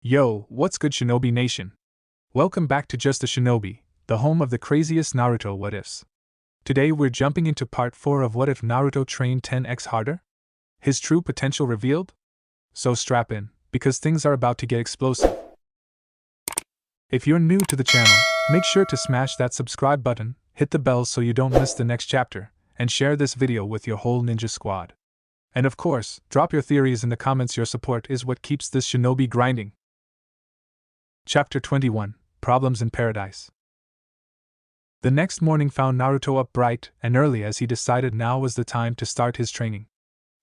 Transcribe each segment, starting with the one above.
Yo, what's good, Shinobi Nation? Welcome back to Just a Shinobi, the home of the craziest Naruto what-ifs. Today we're jumping into part 4 of What If Naruto Trained 10x Harder? His true potential revealed? So strap in, because things are about to get explosive. If you're new to the channel, make sure to smash that subscribe button, hit the bell so you don't miss the next chapter, and share this video with your whole ninja squad. And of course, drop your theories in the comments. Your support is what keeps this shinobi grinding. Chapter 21, Problems in Paradise. The next morning found Naruto up bright and early as he decided now was the time to start his training.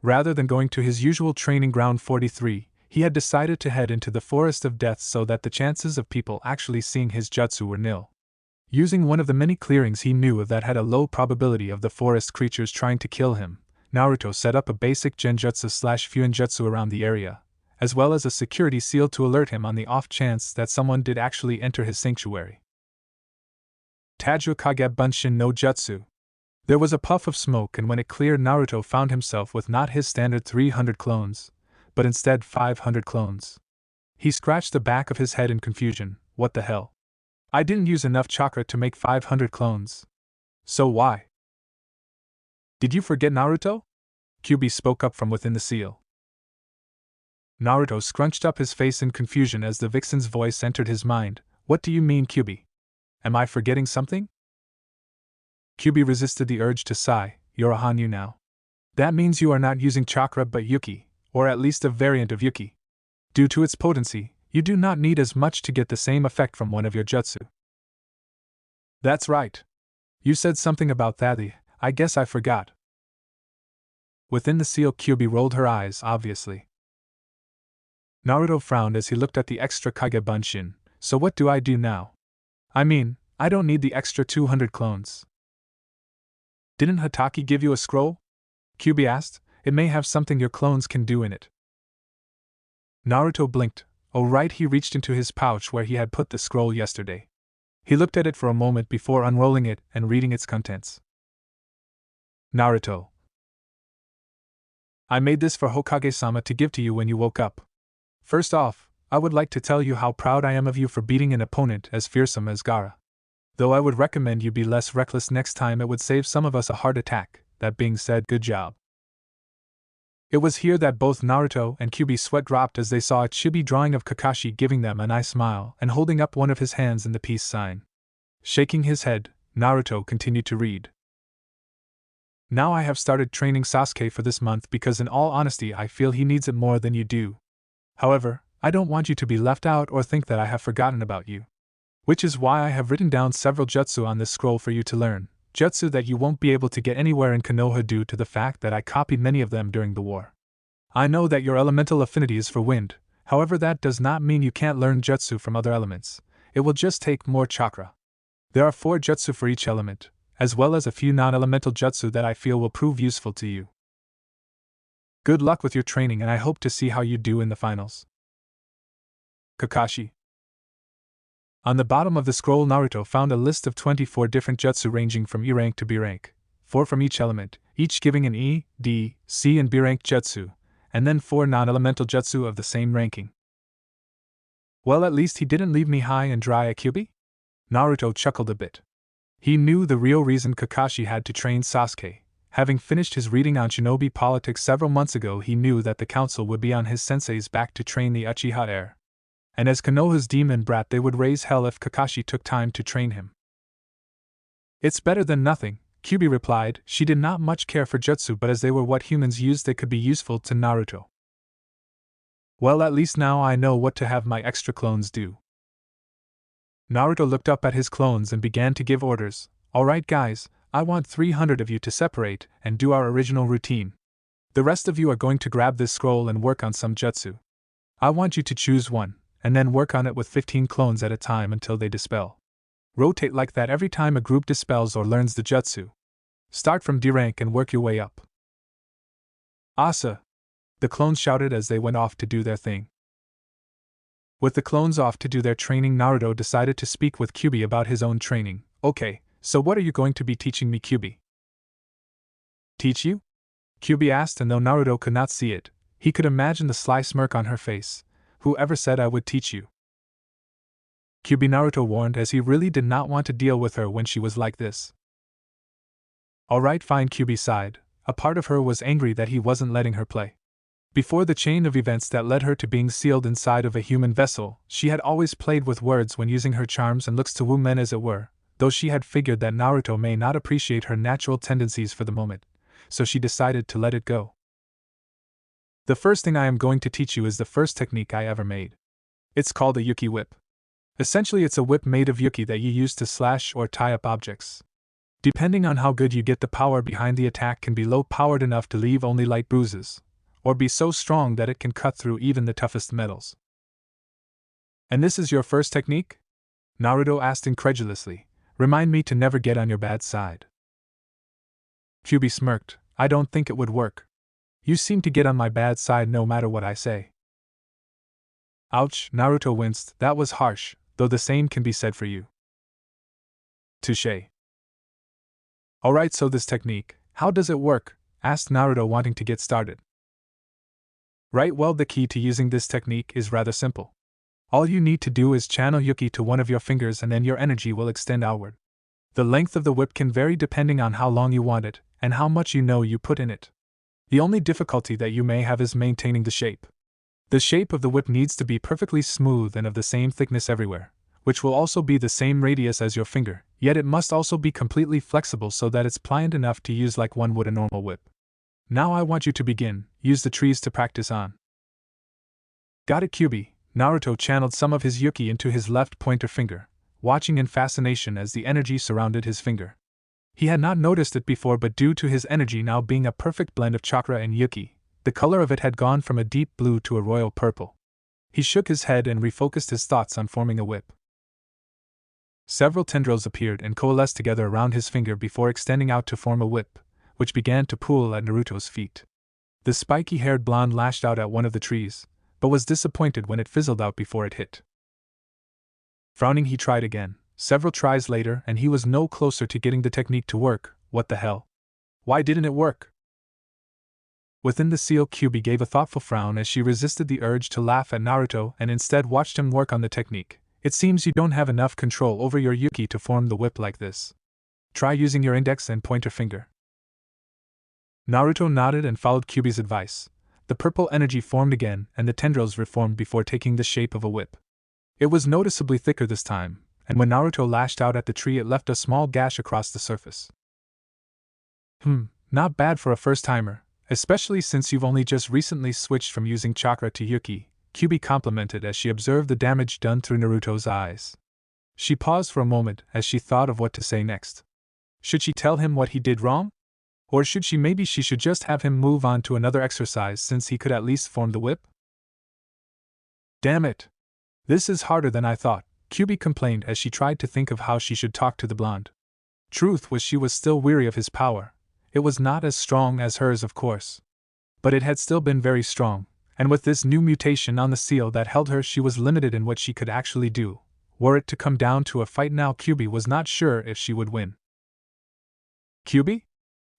Rather than going to his usual training ground 43, he had decided to head into the Forest of Death so that the chances of people actually seeing his jutsu were nil. Using one of the many clearings he knew of that had a low probability of the forest creatures trying to kill him, Naruto set up a basic genjutsu/fuinjutsu around the area, as well as a security seal to alert him on the off chance that someone did actually enter his sanctuary. Tajua Kage Bunshin no Jutsu. There was a puff of smoke, and when it cleared, Naruto found himself with not his standard 300 clones, but instead 500 clones. He scratched the back of his head in confusion. What the hell? I didn't use enough chakra to make 500 clones. So why? Did you forget Naruto? Kyuubi spoke up from within the seal. Naruto scrunched up his face in confusion as the vixen's voice entered his mind. What do you mean, Kyuubi? Am I forgetting something? Kyuubi resisted the urge to sigh. You're a Hanyu now. That means you are not using chakra but Yuki, or at least a variant of Yuki. Due to its potency, you do not need as much to get the same effect from one of your jutsu. That's right. You said something about that. I guess I forgot. Within the seal, Kyuubi rolled her eyes, obviously. Naruto frowned as he looked at the extra Kage Bunshin. So what do I do now? I mean, I don't need the extra 200 clones. Didn't Hatake give you a scroll? Kyuubi asked. It may have something your clones can do in it. Naruto blinked. Oh right, he reached into his pouch where he had put the scroll yesterday. He looked at it for a moment before unrolling it and reading its contents. Naruto. I made this for Hokage-sama to give to you when you woke up. First off, I would like to tell you how proud I am of you for beating an opponent as fearsome as Gaara. Though I would recommend you be less reckless next time, it would save some of us a heart attack. That being said, good job. It was here that both Naruto and Kyuubi's sweat dropped as they saw a chibi drawing of Kakashi giving them a nice smile and holding up one of his hands in the peace sign. Shaking his head, Naruto continued to read. Now I have started training Sasuke for this month because in all honesty I feel he needs it more than you do. However, I don't want you to be left out or think that I have forgotten about you. Which is why I have written down several jutsu on this scroll for you to learn, jutsu that you won't be able to get anywhere in Konoha due to the fact that I copied many of them during the war. I know that your elemental affinity is for wind, however that does not mean you can't learn jutsu from other elements, it will just take more chakra. There are 4 jutsu for each element, as well as a few non-elemental jutsu that I feel will prove useful to you. Good luck with your training and I hope to see how you do in the finals. Kakashi. On the bottom of the scroll, Naruto found a list of 24 different jutsu ranging from E rank to B rank, 4 from each element, each giving an E, D, C and B rank jutsu, and then 4 non-elemental jutsu of the same ranking. Well, at least he didn't leave me high and dry, Kyuubi? Naruto chuckled a bit. He knew the real reason Kakashi had to train Sasuke. Having finished his reading on shinobi politics several months ago, he knew that the council would be on his sensei's back to train the Uchiha heir. And as Konoha's demon brat, they would raise hell if Kakashi took time to train him. It's better than nothing, Kyuubi replied. She did not much care for jutsu, but as they were what humans used, they could be useful to Naruto. Well, at least now I know what to have my extra clones do. Naruto looked up at his clones and began to give orders. Alright guys, I want 300 of you to separate and do our original routine. The rest of you are going to grab this scroll and work on some jutsu. I want you to choose one, and then work on it with 15 clones at a time until they dispel. Rotate like that every time a group dispels or learns the jutsu. Start from D rank and work your way up. Asa! The clones shouted as they went off to do their thing. With the clones off to do their training, Naruto decided to speak with Kyuubi about his own training. Okay, so what are you going to be teaching me, Kyuubi? Teach you? Kyuubi asked, and though Naruto could not see it, he could imagine the sly smirk on her face. Whoever said I would teach you? Naruto warned, as he really did not want to deal with her when she was like this. Alright, fine, Kyuubi sighed. A part of her was angry that he wasn't letting her play. Before the chain of events that led her to being sealed inside of a human vessel, she had always played with words when using her charms and looks to woo men, as it were, though she had figured that Naruto may not appreciate her natural tendencies for the moment, so she decided to let it go. The first thing I am going to teach you is the first technique I ever made. It's called a Yuki whip. Essentially, it's a whip made of Yuki that you use to slash or tie up objects. Depending on how good you get, the power behind the attack can be low-powered enough to leave only light bruises, or be so strong that it can cut through even the toughest metals. And this is your first technique? Naruto asked incredulously. Remind me to never get on your bad side. Kyuubi smirked. I don't think it would work. You seem to get on my bad side no matter what I say. Ouch, Naruto winced. That was harsh, though the same can be said for you. Touché. Alright, so this technique, how does it work? Asked Naruto, wanting to get started. Right, well, the key to using this technique is rather simple. All you need to do is channel Yuki to one of your fingers, and then your energy will extend outward. The length of the whip can vary depending on how long you want it, and how much you put in it. The only difficulty that you may have is maintaining the shape. The shape of the whip needs to be perfectly smooth and of the same thickness everywhere, which will also be the same radius as your finger, yet it must also be completely flexible so that it's pliant enough to use like one would a normal whip. Now I want you to begin. Use the trees to practice on. Got it, Kyuubi. Naruto channeled some of his Yuki into his left pointer finger, watching in fascination as the energy surrounded his finger. He had not noticed it before, but due to his energy now being a perfect blend of chakra and Yuki, the color of it had gone from a deep blue to a royal purple. He shook his head and refocused his thoughts on forming a whip. Several tendrils appeared and coalesced together around his finger before extending out to form a whip, which began to pool at Naruto's feet. The spiky-haired blonde lashed out at one of the trees, but was disappointed when it fizzled out before it hit. Frowning, he tried again, several tries later, and he was no closer to getting the technique to work. What the hell? Why didn't it work? Within the seal, Kyuubi gave a thoughtful frown as she resisted the urge to laugh at Naruto and instead watched him work on the technique. It seems you don't have enough control over your Yuki to form the whip like this. Try using your index and pointer finger. Naruto nodded and followed Kyuubi's advice. The purple energy formed again, and the tendrils reformed before taking the shape of a whip. It was noticeably thicker this time, and when Naruto lashed out at the tree, it left a small gash across the surface. Not bad for a first-timer, especially since you've only just recently switched from using chakra to Yuki, Kyuubi complimented as she observed the damage done through Naruto's eyes. She paused for a moment as she thought of what to say next. Should she tell him what he did wrong? Or should she just have him move on to another exercise since he could at least form the whip? Damn it! This is harder than I thought, Kyuubi complained as she tried to think of how she should talk to the blonde. Truth was, she was still weary of his power. It was not as strong as hers, of course. But it had still been very strong, and with this new mutation on the seal that held her, she was limited in what she could actually do. Were it to come down to a fight now, Kyuubi was not sure if she would win. Kyuubi?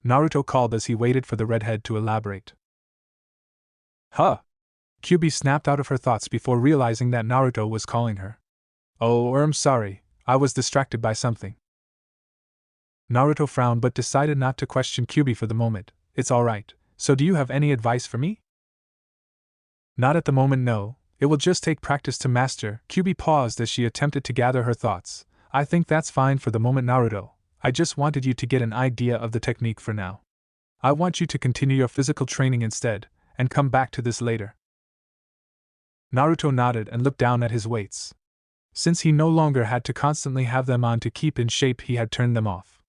Naruto called as he waited for the redhead to elaborate. Huh! Kyuubi snapped out of her thoughts before realizing that Naruto was calling her. Oh, I'm sorry, I was distracted by something. Naruto frowned but decided not to question Kyuubi for the moment. It's alright, so do you have any advice for me? Not at the moment, no. It will just take practice to master. Kyuubi paused as she attempted to gather her thoughts. I think that's fine for the moment, Naruto. I just wanted you to get an idea of the technique for now. I want you to continue your physical training instead, and come back to this later. Naruto nodded and looked down at his weights. Since he no longer had to constantly have them on to keep in shape, he had turned them off.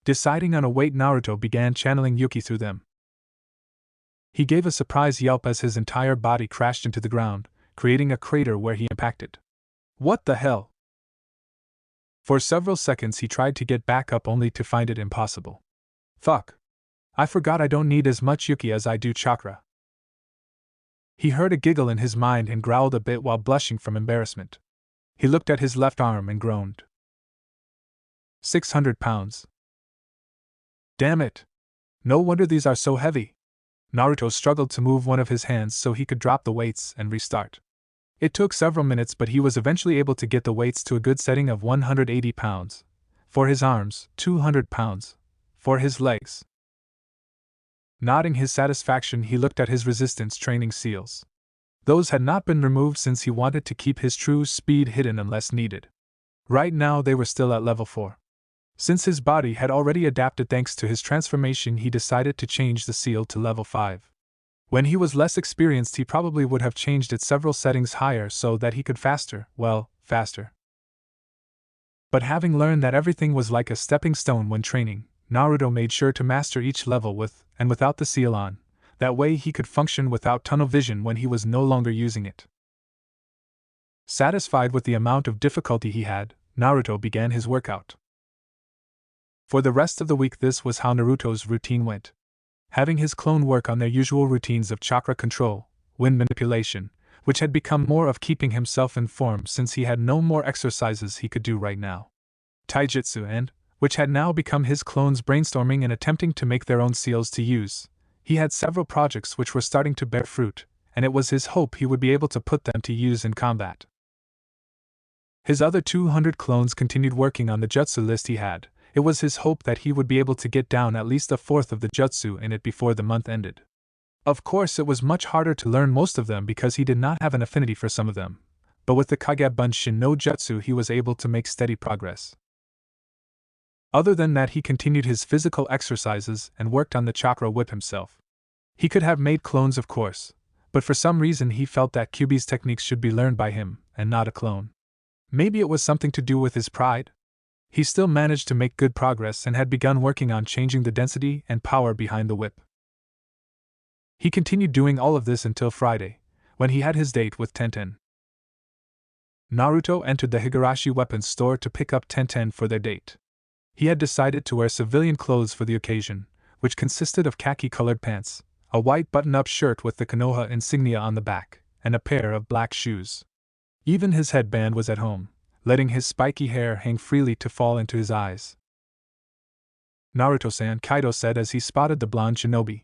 Deciding on a weight, Naruto began channeling Yuki through them. He gave a surprised yelp as his entire body crashed into the ground, creating a crater where he impacted. What the hell? For several seconds he tried to get back up only to find it impossible. Fuck. I forgot I don't need as much Yuki as I do chakra. He heard a giggle in his mind and growled a bit while blushing from embarrassment. He looked at his left arm and groaned. 600 pounds. Damn it. No wonder these are so heavy. Naruto struggled to move one of his hands so he could drop the weights and restart. It took several minutes, but he was eventually able to get the weights to a good setting of 180 pounds. For his arms, 200 pounds. For his legs. Nodding his satisfaction, he looked at his resistance training seals. Those had not been removed since he wanted to keep his true speed hidden unless needed. Right now they were still at level 4. Since his body had already adapted thanks to his transformation, he decided to change the seal to level 5. When he was less experienced, he probably would have changed it several settings higher so that he could faster. But having learned that everything was like a stepping stone when training, Naruto made sure to master each level with and without the seal on. That way he could function without tunnel vision when he was no longer using it. Satisfied with the amount of difficulty he had, Naruto began his workout. For the rest of the week, this was how Naruto's routine went. Having his clone work on their usual routines of chakra control, wind manipulation, which had become more of keeping himself in form since he had no more exercises he could do right now. Taijutsu and, which had now become his clones brainstorming and attempting to make their own seals to use. He had several projects which were starting to bear fruit, and it was his hope he would be able to put them to use in combat. His other 200 clones continued working on the jutsu list he had. It was his hope that he would be able to get down at least a fourth of the jutsu in it before the month ended. Of course, it was much harder to learn most of them because he did not have an affinity for some of them, but with the Kage-Bunshin no Jutsu he was able to make steady progress. Other than that, he continued his physical exercises and worked on the chakra whip himself. He could have made clones, of course, but for some reason he felt that Kyuubi's techniques should be learned by him, and not a clone. Maybe it was something to do with his pride? He still managed to make good progress and had begun working on changing the density and power behind the whip. He continued doing all of this until Friday, when he had his date with Tenten. Naruto entered the Higurashi weapons store to pick up Tenten for their date. He had decided to wear civilian clothes for the occasion, which consisted of khaki-colored pants, a white button-up shirt with the Konoha insignia on the back, and a pair of black shoes. Even his headband was at home, letting his spiky hair hang freely to fall into his eyes. "Naruto-san," Kaido said as he spotted the blonde shinobi.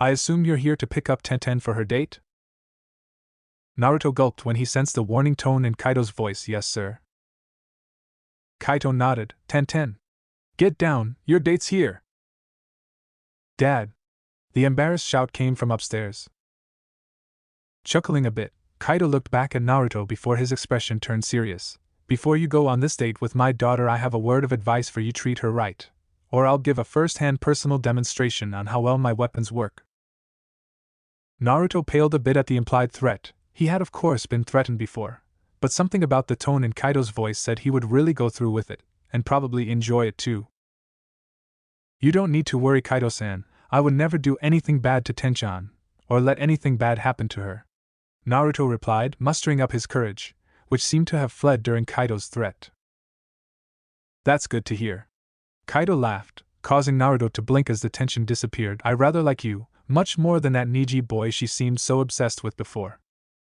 "I assume you're here to pick up Tenten for her date?" Naruto gulped when he sensed a warning tone in Kaido's voice. "Yes, sir." Kaido nodded. "Tenten. Get down, your date's here." "Dad!" The embarrassed shout came from upstairs. Chuckling a bit, Kaido looked back at Naruto before his expression turned serious. "Before you go on this date with my daughter, I have a word of advice for you: treat her right, or I'll give a first-hand personal demonstration on how well my weapons work." Naruto paled a bit at the implied threat. He had of course been threatened before, but something about the tone in Kaido's voice said he would really go through with it, and probably enjoy it too. "You don't need to worry, Kaido-san. I would never do anything bad to Tenchan, or let anything bad happen to her," Naruto replied, mustering up his courage, which seemed to have fled during Kaido's threat. "That's good to hear." Kaido laughed, causing Naruto to blink as the tension disappeared. "I rather like you, much more than that Neji boy she seemed so obsessed with before.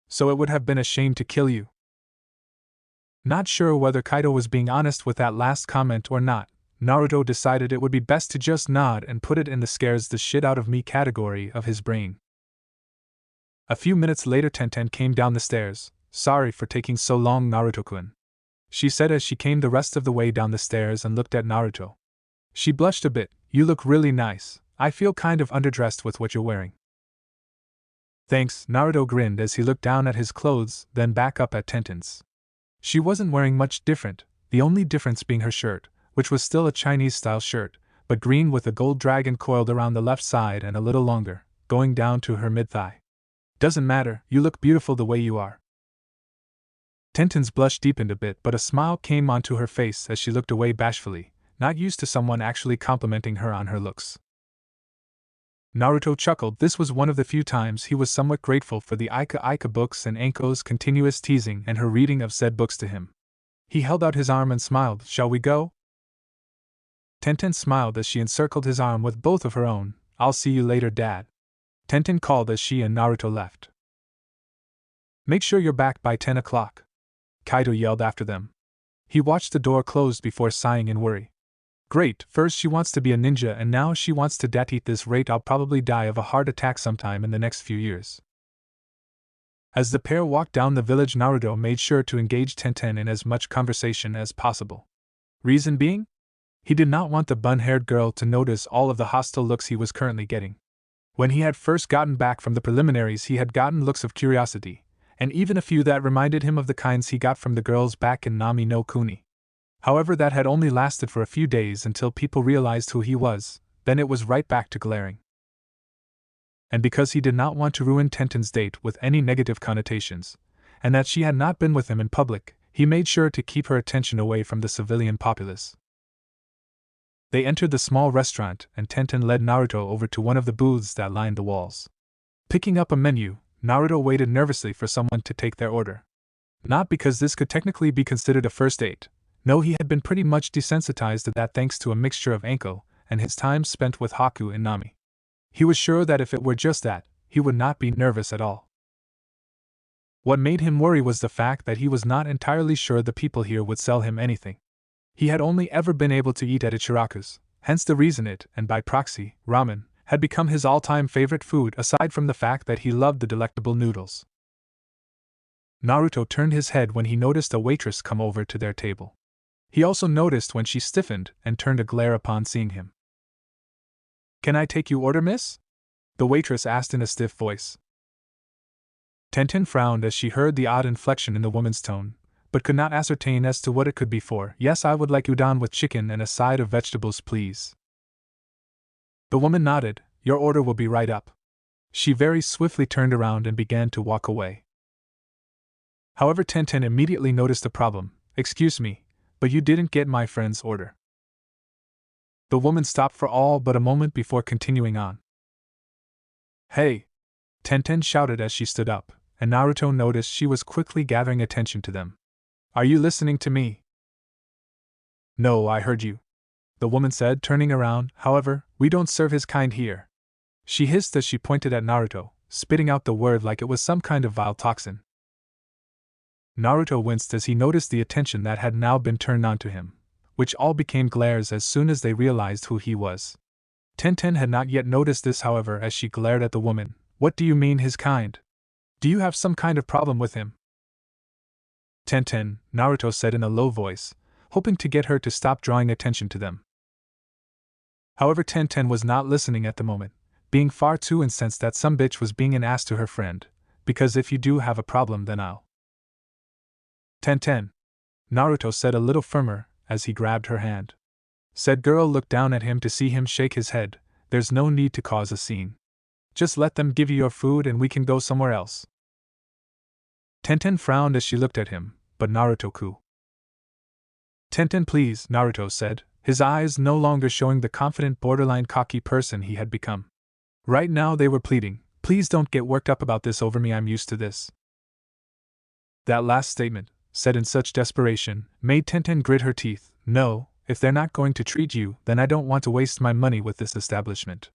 So it would have been a shame to kill you." Not sure whether Kaido was being honest with that last comment or not, Naruto decided it would be best to just nod and put it in the scares the shit out of me category of his brain. A few minutes later, Tenten came down the stairs. "Sorry for taking so long, Naruto-kun," she said as she came the rest of the way down the stairs and looked at Naruto. She blushed a bit. "You look really nice. I feel kind of underdressed with what you're wearing." "Thanks," Naruto grinned as he looked down at his clothes, then back up at Tenten's. She wasn't wearing much different, the only difference being her shirt, which was still a Chinese-style shirt, but green with a gold dragon coiled around the left side and a little longer, going down to her mid-thigh. "Doesn't matter, you look beautiful the way you are." Tenten's blush deepened a bit, but a smile came onto her face as she looked away bashfully, not used to someone actually complimenting her on her looks. Naruto chuckled. This was one of the few times he was somewhat grateful for the Ika books and Anko's continuous teasing and her reading of said books to him. He held out his arm and smiled. "Shall we go?" Tenten smiled as she encircled his arm with both of her own. "I'll see you later, Dad," Tenten called as she and Naruto left. "Make sure you're back by 10 o'clock, Kaido yelled after them. He watched the door close before sighing in worry. "Great, first she wants to be a ninja and now she wants to date. At this rate I'll probably die of a heart attack sometime in the next few years." As the pair walked down the village, Naruto made sure to engage Tenten in as much conversation as possible. Reason being? He did not want the bun-haired girl to notice all of the hostile looks he was currently getting. When he had first gotten back from the preliminaries, he had gotten looks of curiosity, and even a few that reminded him of the kinds he got from the girls back in Nami no Kuni. However, that had only lasted for a few days until people realized who he was, then it was right back to glaring. And because he did not want to ruin Tenten's date with any negative connotations, and that she had not been with him in public, he made sure to keep her attention away from the civilian populace. They entered the small restaurant, and Tenten led Naruto over to one of the booths that lined the walls. Picking up a menu, Naruto waited nervously for someone to take their order. Not because this could technically be considered a first date. No, he had been pretty much desensitized to that thanks to a mixture of Anko and his time spent with Haku and Nami. He was sure that if it were just that, he would not be nervous at all. What made him worry was the fact that he was not entirely sure the people here would sell him anything. He had only ever been able to eat at Ichiraku's, hence the reason it, and by proxy, ramen, had become his all-time favorite food aside from the fact that he loved the delectable noodles. Naruto turned his head when he noticed a waitress come over to their table. He also noticed when she stiffened and turned a glare upon seeing him. "Can I take your order, miss?" the waitress asked in a stiff voice. Tenten frowned as she heard the odd inflection in the woman's tone, but could not ascertain as to what it could be for. "Yes, I would like udon with chicken and a side of vegetables, please." The woman nodded. "Your order will be right up." She very swiftly turned around and began to walk away. However, Tenten immediately noticed a problem. "Excuse me, but you didn't get my friend's order." The woman stopped for all but a moment before continuing on. "Hey!" Tenten shouted as she stood up, and Naruto noticed she was quickly gathering attention to them. "Are you listening to me?" "No, I heard you," the woman said, turning around. "However, we don't serve his kind here." She hissed as she pointed at Naruto, spitting out the word like it was some kind of vile toxin. Naruto winced as he noticed the attention that had now been turned on to him, which all became glares as soon as they realized who he was. Tenten had not yet noticed this, however, as she glared at the woman. "What do you mean, his kind? Do you have some kind of problem with him?" "Tenten," Naruto said in a low voice, hoping to get her to stop drawing attention to them. However, Tenten was not listening at the moment, being far too incensed that some bitch was being an ass to her friend, "because if you do have a problem, then I'll." "Tenten," Naruto said a little firmer, as he grabbed her hand. Said girl looked down at him to see him shake his head. "There's no need to cause a scene. Just let them give you your food and we can go somewhere else." Tenten frowned as she looked at him, but Naruto cooled. "Tenten, please," Naruto said, his eyes no longer showing the confident borderline cocky person he had become. Right now they were pleading, "Please don't get worked up about this over me, I'm used to this." That last statement, said in such desperation, made Tenten grit her teeth. "No, if they're not going to treat you, then I don't want to waste my money with this establishment."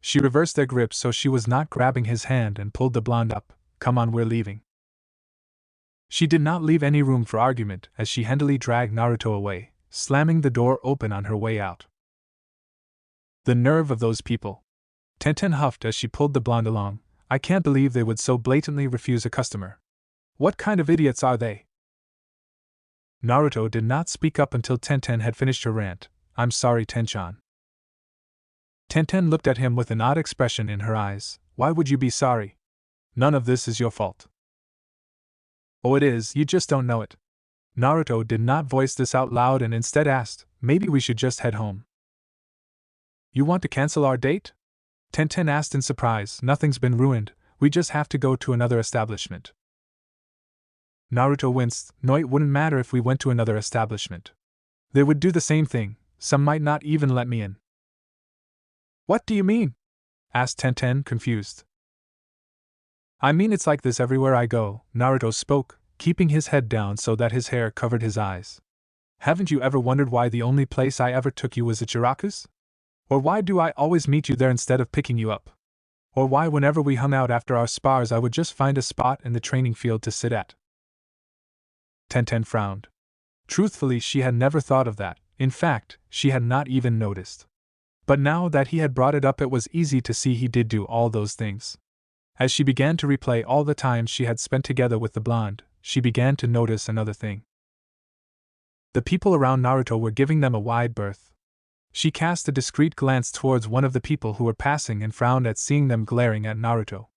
She reversed their grip so she was not grabbing his hand and pulled the blonde up. "Come on, we're leaving." She did not leave any room for argument as she handily dragged Naruto away, slamming the door open on her way out. The nerve of those people! Tenten huffed as she pulled the blonde along. "I can't believe they would so blatantly refuse a customer. What kind of idiots are they?" Naruto did not speak up until Tenten had finished her rant. "I'm sorry, Tenchan." Tenten looked at him with an odd expression in her eyes. "Why would you be sorry? None of this is your fault." "Oh, it is, you just don't know it." Naruto did not voice this out loud and instead asked, "Maybe we should just head home." "You want to cancel our date?" Tenten asked in surprise. "Nothing's been ruined, we just have to go to another establishment." Naruto winced. "No, it wouldn't matter if we went to another establishment. They would do the same thing, some might not even let me in." "What do you mean?" asked Tenten, confused. "I mean it's like this everywhere I go," Naruto spoke, keeping his head down so that his hair covered his eyes. "Haven't you ever wondered why the only place I ever took you was Ichiraku's? Or why do I always meet you there instead of picking you up? Or why whenever we hung out after our spars I would just find a spot in the training field to sit at?" Tenten frowned. Truthfully, she had never thought of that. In fact, she had not even noticed. But now that he had brought it up, it was easy to see he did do all those things. As she began to replay all the time she had spent together with the blonde, she began to notice another thing. The people around Naruto were giving them a wide berth. She cast a discreet glance towards one of the people who were passing and frowned at seeing them glaring at Naruto.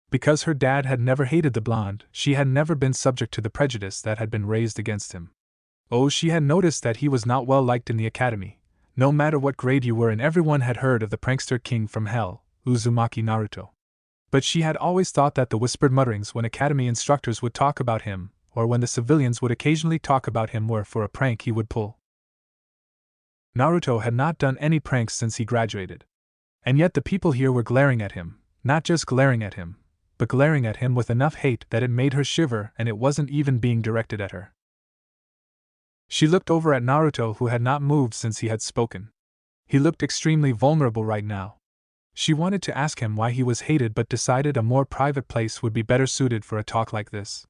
Because her dad had never hated the blonde, she had never been subject to the prejudice that had been raised against him. Oh, she had noticed that he was not well liked in the academy. No matter what grade you were in, everyone had heard of the prankster king from hell, Uzumaki Naruto. But she had always thought that the whispered mutterings when academy instructors would talk about him, or when the civilians would occasionally talk about him, were for a prank he would pull. Naruto had not done any pranks since he graduated. And yet the people here were glaring at him, not just glaring at him, but glaring at him with enough hate that it made her shiver, and it wasn't even being directed at her. She looked over at Naruto, who had not moved since he had spoken. He looked extremely vulnerable right now. She wanted to ask him why he was hated, but decided a more private place would be better suited for a talk like this.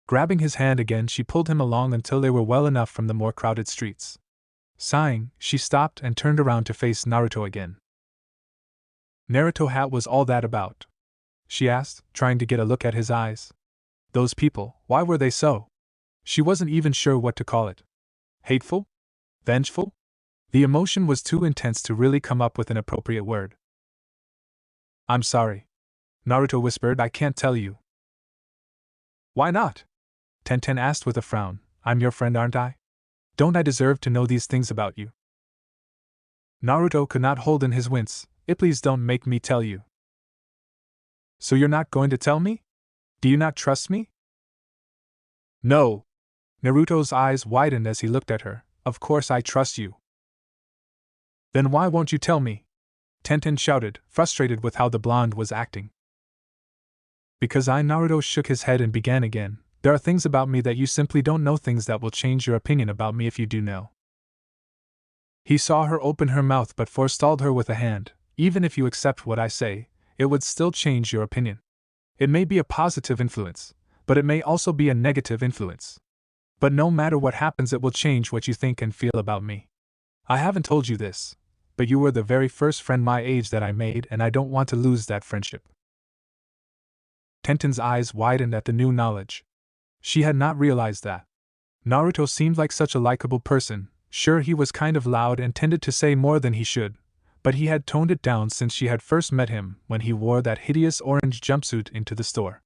Grabbing his hand again, she pulled him along until they were well enough from the more crowded streets. Sighing, she stopped and turned around to face Naruto again. "Naruto, hat was all that about?" she asked, trying to get a look at his eyes. Those people, why were they so? She wasn't even sure what to call it. Hateful? Vengeful? The emotion was too intense to really come up with an appropriate word. "I'm sorry," Naruto whispered. "I can't tell you." "Why not?" Tenten asked with a frown. "I'm your friend, aren't I? Don't I deserve to know these things about you?" Naruto could not hold in his wince. "Please don't make me tell you." "So you're not going to tell me? Do you not trust me?" "No." Naruto's eyes widened as he looked at her. "Of course I trust you." "Then why won't you tell me?" Tenten shouted, frustrated with how the blonde was acting. "Because Naruto shook his head and began again. "There are things about me that you simply don't know, things that will change your opinion about me if you do know." He saw her open her mouth but forestalled her with a hand. "Even if you accept what I say, it would still change your opinion. It may be a positive influence, but it may also be a negative influence. But no matter what happens, it will change what you think and feel about me. I haven't told you this, but you were the very first friend my age that I made, and I don't want to lose that friendship." Tenten's eyes widened at the new knowledge. She had not realized that. Naruto seemed like such a likable person. Sure, he was kind of loud and tended to say more than he should, but he had toned it down since she had first met him when he wore that hideous orange jumpsuit into the store.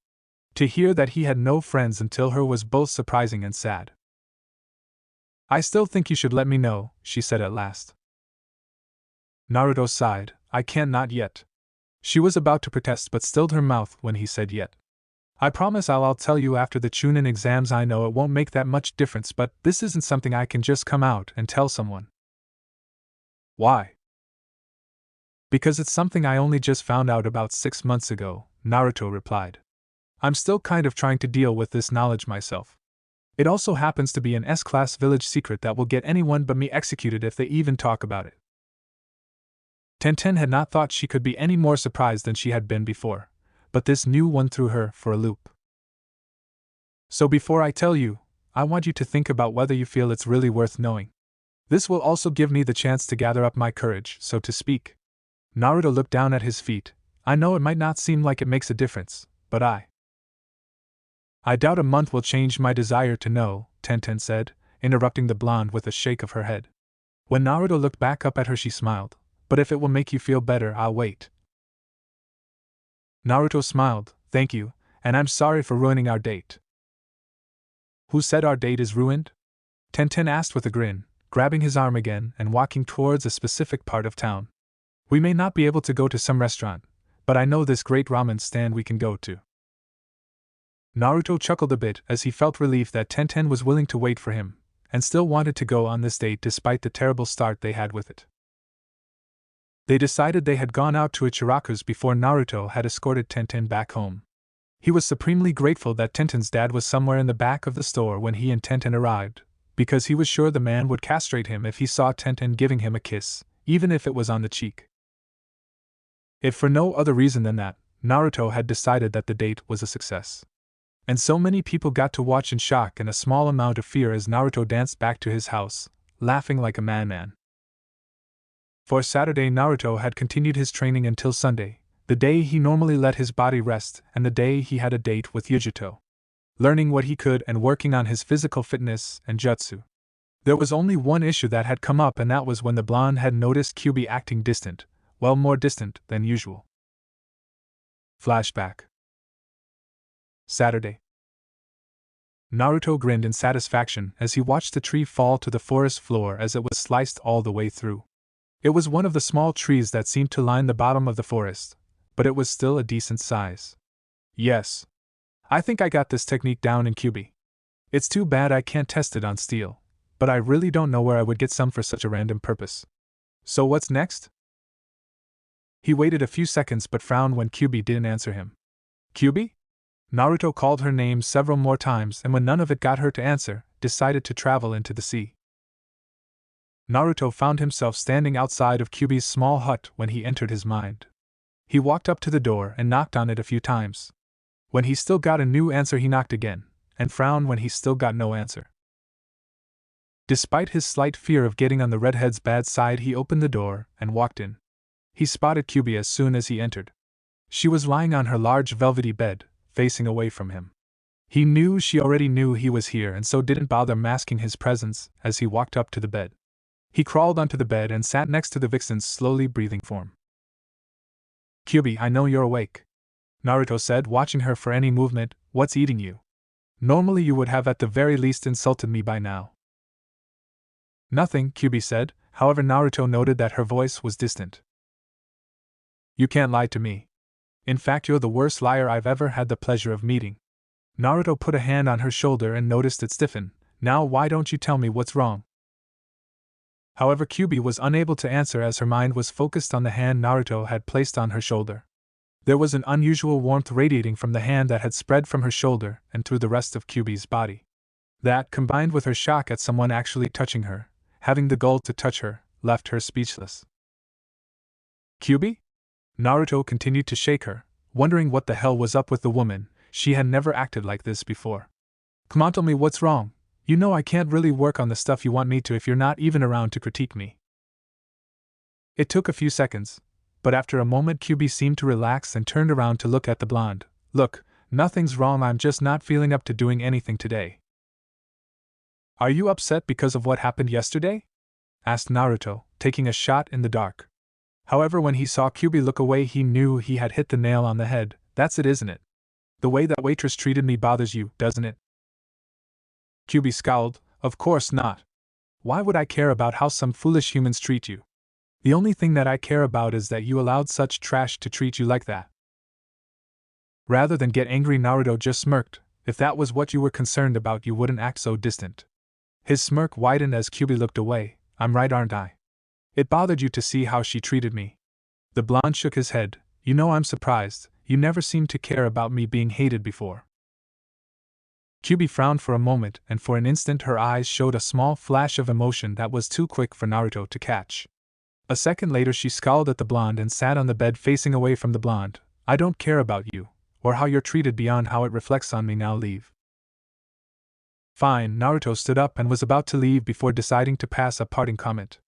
To hear that he had no friends until her was both surprising and sad. "I still think you should let me know," she said at last. Naruto sighed. "I can't, not yet." She was about to protest but stilled her mouth when he said yet. "I promise I'll tell you after the chunin exams. I know it won't make that much difference, but this isn't something I can just come out and tell someone." "Why?" "Because it's something I only just found out about 6 months ago," Naruto replied. "I'm still kind of trying to deal with this knowledge myself. It also happens to be an S-class village secret that will get anyone but me executed if they even talk about it." Tenten had not thought she could be any more surprised than she had been before, but this new one threw her for a loop. "So before I tell you, I want you to think about whether you feel it's really worth knowing. This will also give me the chance to gather up my courage, so to speak." Naruto looked down at his feet. "I know it might not seem like it makes a difference, but I doubt a month will change my desire to know," Tenten said, interrupting the blonde with a shake of her head. When Naruto looked back up at her, she smiled. "But if it will make you feel better, I'll wait." Naruto smiled. "Thank you, and I'm sorry for ruining our date." "Who said our date is ruined?" Tenten asked with a grin, grabbing his arm again and walking towards a specific part of town. "We may not be able to go to some restaurant, but I know this great ramen stand we can go to." Naruto chuckled a bit as he felt relief that Tenten was willing to wait for him, and still wanted to go on this date despite the terrible start they had with it. They decided they had gone out to Ichiraku's before Naruto had escorted Tenten back home. He was supremely grateful that Tenten's dad was somewhere in the back of the store when he and Tenten arrived, because he was sure the man would castrate him if he saw Tenten giving him a kiss, even if it was on the cheek. If for no other reason than that, Naruto had decided that the date was a success. And so many people got to watch in shock and a small amount of fear as Naruto danced back to his house, laughing like a madman. For Saturday, Naruto had continued his training until Sunday, The day he normally let his body rest, and the day he had a date with Yugito. Learning what he could and working on his physical fitness and jutsu. There was only one issue that had come up, and that was when the blonde had noticed Kyubi acting distant, well, more distant than usual. Flashback. Saturday. Naruto grinned in satisfaction as he watched the tree fall to the forest floor as it was sliced all the way through. It was one of the small trees that seemed to line the bottom of the forest, but it was still a decent size. Yes. I think I got this technique down in Kyubi. It's too bad I can't test it on steel, but I really don't know where I would get some for such a random purpose. So what's next? He waited a few seconds but frowned when Kyubi didn't answer him. Kyubi? Naruto called her name several more times, and when none of it got her to answer, decided to travel into the sea. Naruto found himself standing outside of Kyubi's small hut when he entered his mind. He walked up to the door and knocked on it a few times. When he still got a new answer, he knocked again, and frowned when he still got no answer. Despite his slight fear of getting on the redhead's bad side, he opened the door and walked in. He spotted Kyubi as soon as he entered. She was lying on her large velvety bed, facing away from him. He knew she already knew he was here and so didn't bother masking his presence as he walked up to the bed. He crawled onto the bed and sat next to the vixen's slowly breathing form. Kyubi, I know you're awake, Naruto said, watching her for any movement. What's eating you? Normally you would have at the very least insulted me by now. Nothing, Kyubi said, however Naruto noted that her voice was distant. You can't lie to me. In fact, you're the worst liar I've ever had the pleasure of meeting. Naruto put a hand on her shoulder and noticed it stiffen. Now why don't you tell me what's wrong? However, Kyubi was unable to answer as her mind was focused on the hand Naruto had placed on her shoulder. There was an unusual warmth radiating from the hand that had spread from her shoulder and through the rest of Kyubi's body. That, combined with her shock at someone actually touching her, having the gall to touch her, left her speechless. Kyubi? Naruto continued to shake her, wondering what the hell was up with the woman. She had never acted like this before. Come on, tell me what's wrong. You know I can't really work on the stuff you want me to if you're not even around to critique me. It took a few seconds, but after a moment Kyubi seemed to relax and turned around to look at the blonde. Look, nothing's wrong, I'm just not feeling up to doing anything today. Are you upset because of what happened yesterday? Asked Naruto, taking a shot in the dark. However, when he saw Kyubi look away, he knew he had hit the nail on the head. That's it, isn't it? The way that waitress treated me bothers you, doesn't it? Kyubi scowled. Of course not. Why would I care about how some foolish humans treat you? The only thing that I care about is that you allowed such trash to treat you like that. Rather than get angry, Naruto just smirked. If that was what you were concerned about, you wouldn't act so distant. His smirk widened as Kyubi looked away. I'm right, aren't I? It bothered you to see how she treated me. The blonde shook his head. You know, I'm surprised. You never seemed to care about me being hated before. Kyubi frowned for a moment, and for an instant her eyes showed a small flash of emotion that was too quick for Naruto to catch. A second later she scowled at the blonde and sat on the bed facing away from the blonde. I don't care about you, or how you're treated beyond how it reflects on me. Now leave. Fine. Naruto stood up and was about to leave before deciding to pass a parting comment.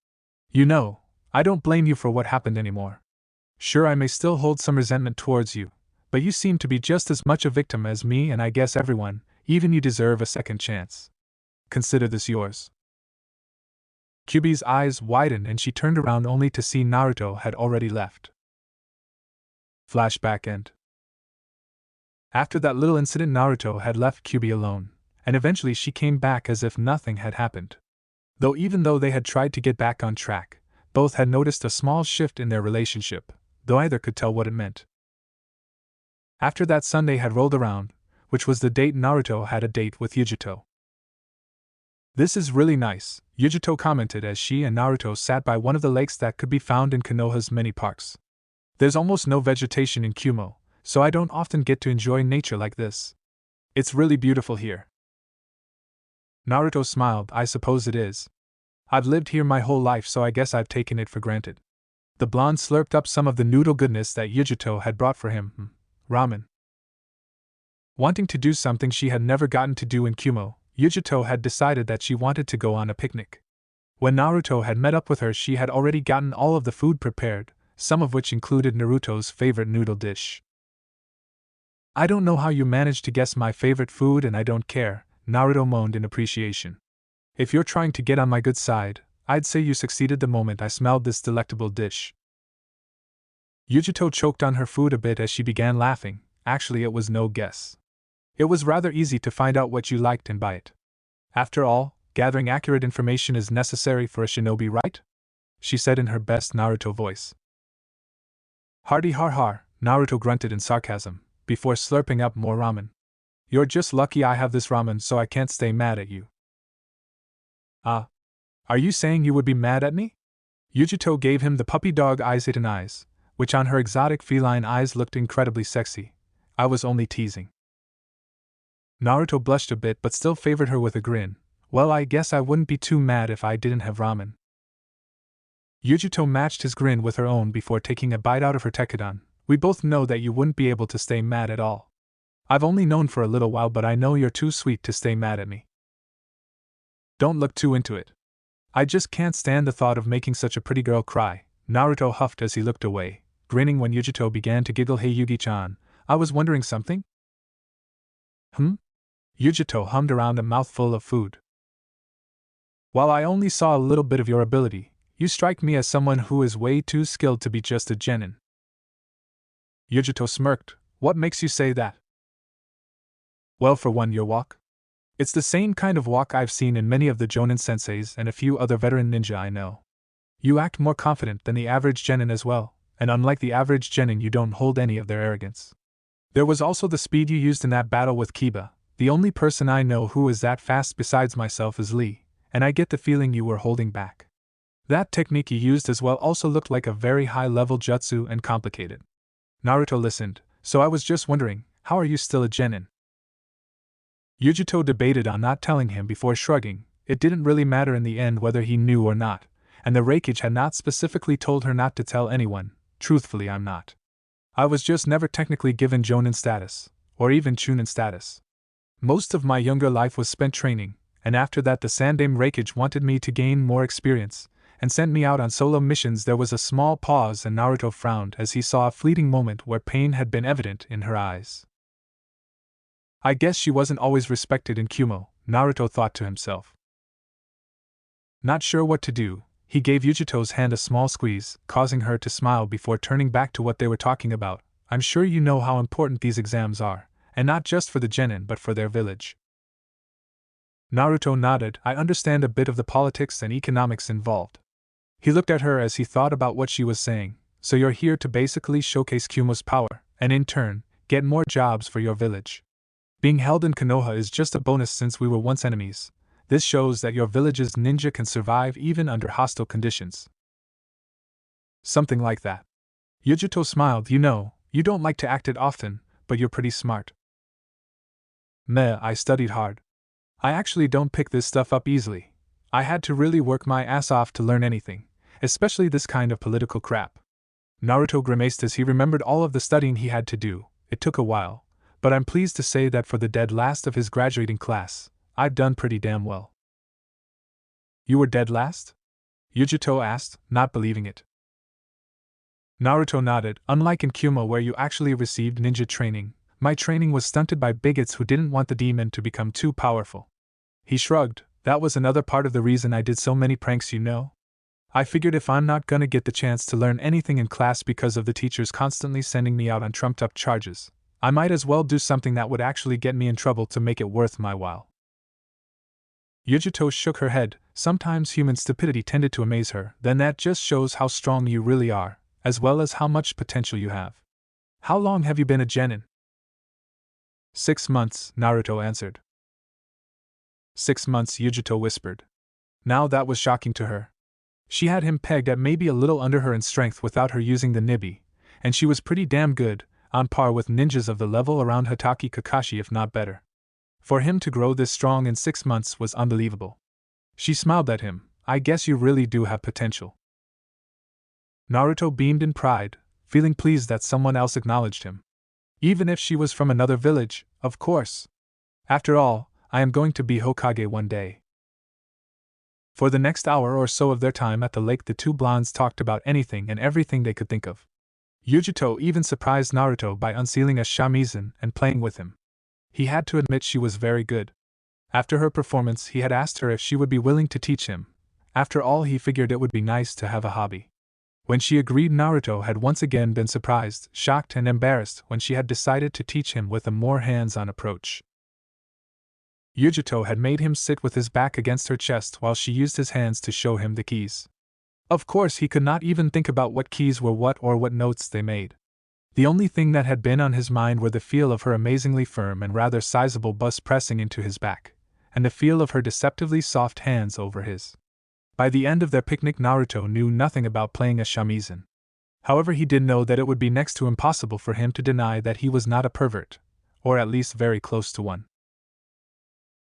You know, I don't blame you for what happened anymore. Sure, I may still hold some resentment towards you, but you seem to be just as much a victim as me and I guess everyone. Even you deserve a second chance. Consider this yours. Kyubi's eyes widened and she turned around only to see Naruto had already left. Flashback end. After that little incident, Naruto had left Kyubi alone, and eventually she came back as if nothing had happened. Though even though they had tried to get back on track, both had noticed a small shift in their relationship, though neither could tell what it meant. After that Sunday had rolled around, which was the date, Naruto had a date with Yugito. This is really nice, Yugito commented as she and Naruto sat by one of the lakes that could be found in Konoha's many parks. There's almost no vegetation in Kumo, so I don't often get to enjoy nature like this. It's really beautiful here. Naruto smiled. I suppose it is. I've lived here my whole life, so I guess I've taken it for granted. The blonde slurped up some of the noodle goodness that Yugito had brought for him. Ramen. Wanting to do something she had never gotten to do in Kumo, Yugito had decided that she wanted to go on a picnic. When Naruto had met up with her, she had already gotten all of the food prepared, some of which included Naruto's favorite noodle dish. I don't know how you managed to guess my favorite food and I don't care, Naruto moaned in appreciation. If you're trying to get on my good side, I'd say you succeeded the moment I smelled this delectable dish. Yugito choked on her food a bit as she began laughing. Actually, it was no guess. It was rather easy to find out what you liked and buy it. After all, gathering accurate information is necessary for a shinobi, right? She said in her best Naruto voice. Hardy har har, Naruto grunted in sarcasm, before slurping up more ramen. You're just lucky I have this ramen so I can't stay mad at you. Are you saying you would be mad at me? Yugito gave him the puppy dog eyes-eaten eyes, which on her exotic feline eyes looked incredibly sexy. I was only teasing. Naruto blushed a bit but still favored her with a grin. Well, I guess I wouldn't be too mad if I didn't have ramen. Yugito matched his grin with her own before taking a bite out of her tekkadon. We both know that you wouldn't be able to stay mad at all. I've only known for a little while, but I know you're too sweet to stay mad at me. Don't look too into it. I just can't stand the thought of making such a pretty girl cry, Naruto huffed as he looked away, grinning when Yugito began to giggle. Hey Yugi-chan, I was wondering something? Yugito hummed around a mouthful of food. While I only saw a little bit of your ability, you strike me as someone who is way too skilled to be just a genin. Yugito smirked. What makes you say that? Well, for one, your walk. It's the same kind of walk I've seen in many of the Jonin senseis and a few other veteran ninja I know. You act more confident than the average genin as well, and unlike the average genin, you don't hold any of their arrogance. There was also the speed you used in that battle with Kiba. The only person I know who is that fast besides myself is Lee, and I get the feeling you were holding back. That technique you used as well also looked like a very high-level jutsu and complicated. Naruto listened, so I was just wondering, how are you still a genin? Yugito debated on not telling him before shrugging. It didn't really matter in the end whether he knew or not, and the Reikage had not specifically told her not to tell anyone. Truthfully, I'm not. I was just never technically given Jonin status, or even chunin status. Most of my younger life was spent training, and after that the Sandaime Reikage wanted me to gain more experience, and sent me out on solo missions. There was a small pause and Naruto frowned as he saw a fleeting moment where pain had been evident in her eyes. I guess she wasn't always respected in Kumo, Naruto thought to himself. Not sure what to do, he gave Yugito's hand a small squeeze, causing her to smile before turning back to what they were talking about. I'm sure you know how important these exams are, and not just for the genin but for their village. Naruto nodded. I understand a bit of the politics and economics involved. He looked at her as he thought about what she was saying. So you're here to basically showcase Kumo's power, and in turn, get more jobs for your village. Being held in Konoha is just a bonus since we were once enemies. This shows that your village's ninja can survive even under hostile conditions. Something like that. Yugito smiled. You know, you don't like to act it often, but you're pretty smart. Meh, I studied hard. I actually don't pick this stuff up easily. I had to really work my ass off to learn anything, especially this kind of political crap. Naruto grimaced as he remembered all of the studying he had to do. It took a while, but I'm pleased to say that for the dead last of his graduating class, I've done pretty damn well. You were dead last? Yugito asked, not believing it. Naruto nodded. Unlike in Kumo where you actually received ninja training, my training was stunted by bigots who didn't want the demon to become too powerful. He shrugged. That was another part of the reason I did so many pranks, you know? I figured if I'm not gonna get the chance to learn anything in class because of the teachers constantly sending me out on trumped-up charges, I might as well do something that would actually get me in trouble to make it worth my while. Yugito shook her head. Sometimes human stupidity tended to amaze her. Then that just shows how strong you really are, as well as how much potential you have. How long have you been a genin? 6 months, Naruto answered. 6 months, Yugito whispered. Now that was shocking to her. She had him pegged at maybe a little under her in strength without her using the nibi, and she was pretty damn good, on par with ninjas of the level around Hatake Kakashi if not better. For him to grow this strong in 6 months was unbelievable. She smiled at him. I guess you really do have potential. Naruto beamed in pride, feeling pleased that someone else acknowledged him. Even if she was from another village, of course. After all, I am going to be Hokage one day. For the next hour or so of their time at the lake, the two blondes talked about anything and everything they could think of. Yugito even surprised Naruto by unsealing a shamisen and playing with him. He had to admit she was very good. After her performance, he had asked her if she would be willing to teach him. After all, he figured it would be nice to have a hobby. When she agreed, Naruto had once again been surprised, shocked, and embarrassed when she had decided to teach him with a more hands-on approach. Yugito had made him sit with his back against her chest while she used his hands to show him the keys. Of course, he could not even think about what keys were what or what notes they made. The only thing that had been on his mind were the feel of her amazingly firm and rather sizable bust pressing into his back, and the feel of her deceptively soft hands over his. By the end of their picnic, Naruto knew nothing about playing a shamisen. However, he did know that it would be next to impossible for him to deny that he was not a pervert, or at least very close to one.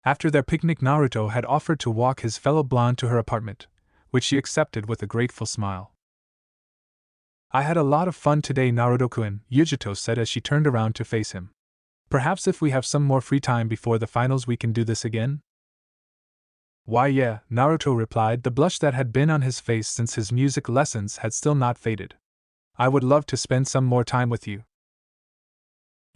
After their picnic, Naruto had offered to walk his fellow blonde to her apartment, which she accepted with a grateful smile. "I had a lot of fun today, Naruto-kun," Yugito said as she turned around to face him. "Perhaps if we have some more free time before the finals we can do this again?" "Why yeah," Naruto replied, the blush that had been on his face since his music lessons had still not faded. "I would love to spend some more time with you."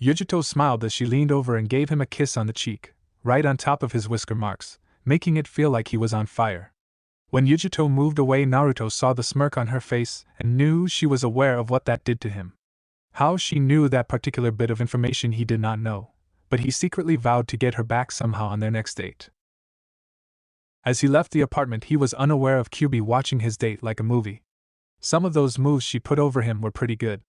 Yugito smiled as she leaned over and gave him a kiss on the cheek, right on top of his whisker marks, making it feel like he was on fire. When Yugito moved away, Naruto saw the smirk on her face and knew she was aware of what that did to him. How she knew that particular bit of information he did not know, but he secretly vowed to get her back somehow on their next date. As he left the apartment, he was unaware of Kyubi watching his date like a movie. Some of those moves she put over him were pretty good.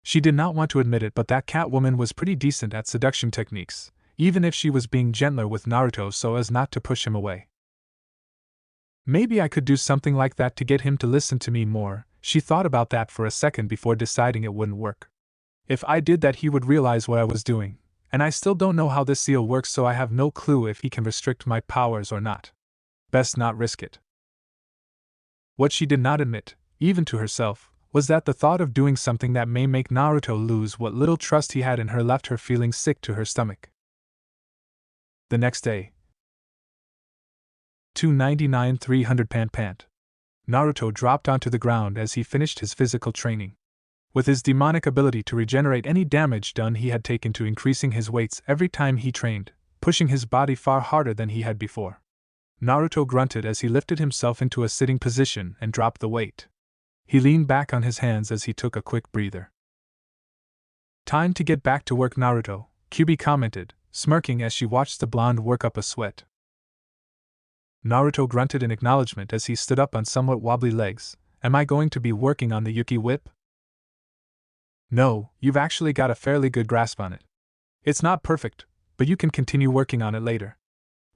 She did not want to admit it, but that Catwoman was pretty decent at seduction techniques, even if she was being gentler with Naruto so as not to push him away. Maybe I could do something like that to get him to listen to me more. She thought about that for a second before deciding it wouldn't work. If I did that, he would realize what I was doing, and I still don't know how this seal works, so I have no clue if he can restrict my powers or not. Best not risk it. What she did not admit, even to herself, was that the thought of doing something that may make Naruto lose what little trust he had in her left her feeling sick to her stomach. The next day. 299 300 pant. Naruto dropped onto the ground as he finished his physical training. With his demonic ability to regenerate any damage done, he had taken to increasing his weights every time he trained, pushing his body far harder than he had before. Naruto grunted as he lifted himself into a sitting position and dropped the weight. He leaned back on his hands as he took a quick breather. "Time to get back to work, Naruto," Kyubi commented, smirking as she watched the blonde work up a sweat. Naruto grunted in acknowledgement as he stood up on somewhat wobbly legs. "Am I going to be working on the Yuki whip?" "No, you've actually got a fairly good grasp on it. It's not perfect, but you can continue working on it later.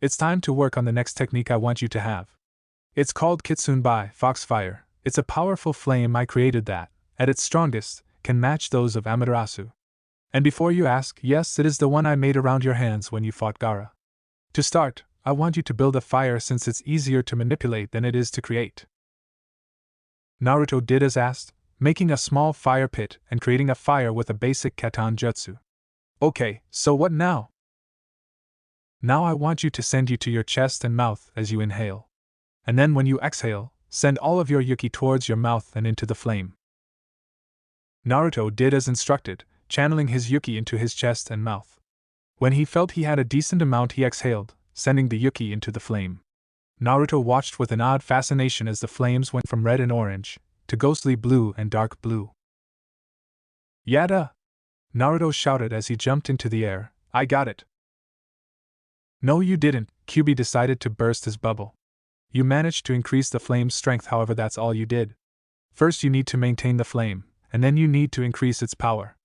It's time to work on the next technique I want you to have. It's called Kitsunbai, Foxfire. It's a powerful flame I created that, at its strongest, can match those of Amaterasu. And before you ask, yes, it is the one I made around your hands when you fought Gaara. To start, I want you to build a fire since it's easier to manipulate than it is to create." Naruto did as asked, making a small fire pit and creating a fire with a basic katan jutsu. "Okay, so what now?" "Now I want you to send you to your chest and mouth as you inhale. And then when you exhale, send all of your Yuki towards your mouth and into the flame." Naruto did as instructed, channeling his Yuki into his chest and mouth. When he felt he had a decent amount, he exhaled, sending the Yuki into the flame. Naruto watched with an odd fascination as the flames went from red and orange to ghostly blue and dark blue. "Yada!" Naruto shouted as he jumped into the air. "I got it!" "No, you didn't," Kyubi decided to burst his bubble. "You managed to increase the flame's strength, however, that's all you did. First you need to maintain the flame, and then you need to increase its power.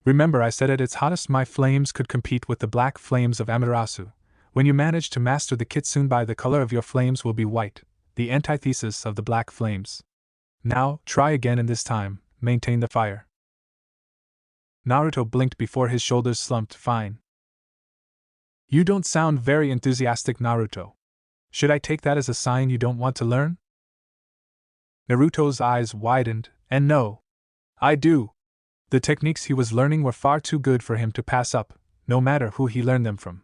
Remember I said at its hottest my flames could compete with the black flames of Amaterasu. When you manage to master the Kitsunbai, the color of your flames will be white, the antithesis of the black flames. Now, try again, and this time, maintain the fire." Naruto blinked before his shoulders slumped. "Fine." "You don't sound very enthusiastic, Naruto. Should I take that as a sign you don't want to learn?" Naruto's eyes widened, and no. I do. The techniques he was learning were far too good for him to pass up, no matter who he learned them from.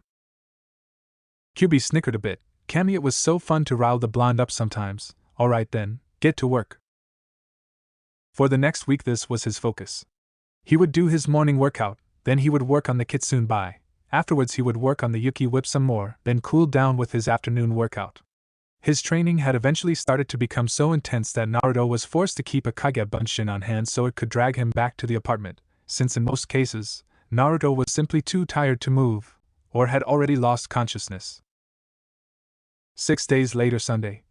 Kyubi snickered a bit, Cammy, it was so fun to rile the blonde up sometimes. Alright then, get to work. For the next week this was his focus. He would do his morning workout, then he would work on the kitsune bai. Afterwards he would work on the Yuki whip some more, then cool down with his afternoon workout. His training had eventually started to become so intense that Naruto was forced to keep a kage bunshin on hand so it could drag him back to the apartment, since in most cases, Naruto was simply too tired to move, or had already lost consciousness. 6 days later, Sunday.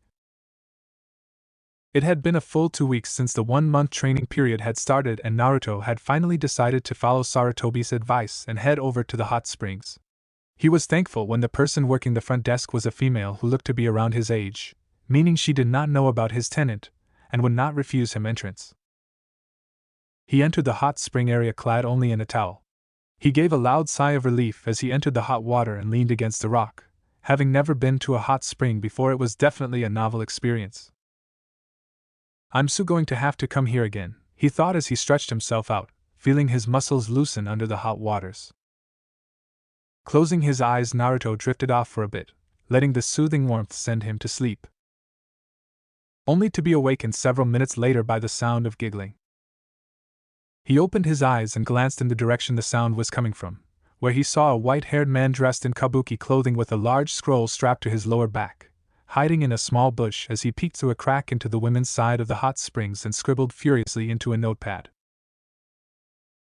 It had been a full 2 weeks since the 1-month training period had started and Naruto had finally decided to follow Sarutobi's advice and head over to the hot springs. He was thankful when the person working the front desk was a female who looked to be around his age, meaning she did not know about his tenant and would not refuse him entrance. He entered the hot spring area clad only in a towel. He gave a loud sigh of relief as he entered the hot water and leaned against a rock. Having never been to a hot spring before, it was definitely a novel experience. I'm so going to have to come here again, he thought as he stretched himself out, feeling his muscles loosen under the hot waters. Closing his eyes, Naruto drifted off for a bit, letting the soothing warmth send him to sleep. Only to be awakened several minutes later by the sound of giggling. He opened his eyes and glanced in the direction the sound was coming from, where he saw a white-haired man dressed in kabuki clothing with a large scroll strapped to his lower back, hiding in a small bush as he peeked through a crack into the women's side of the hot springs and scribbled furiously into a notepad.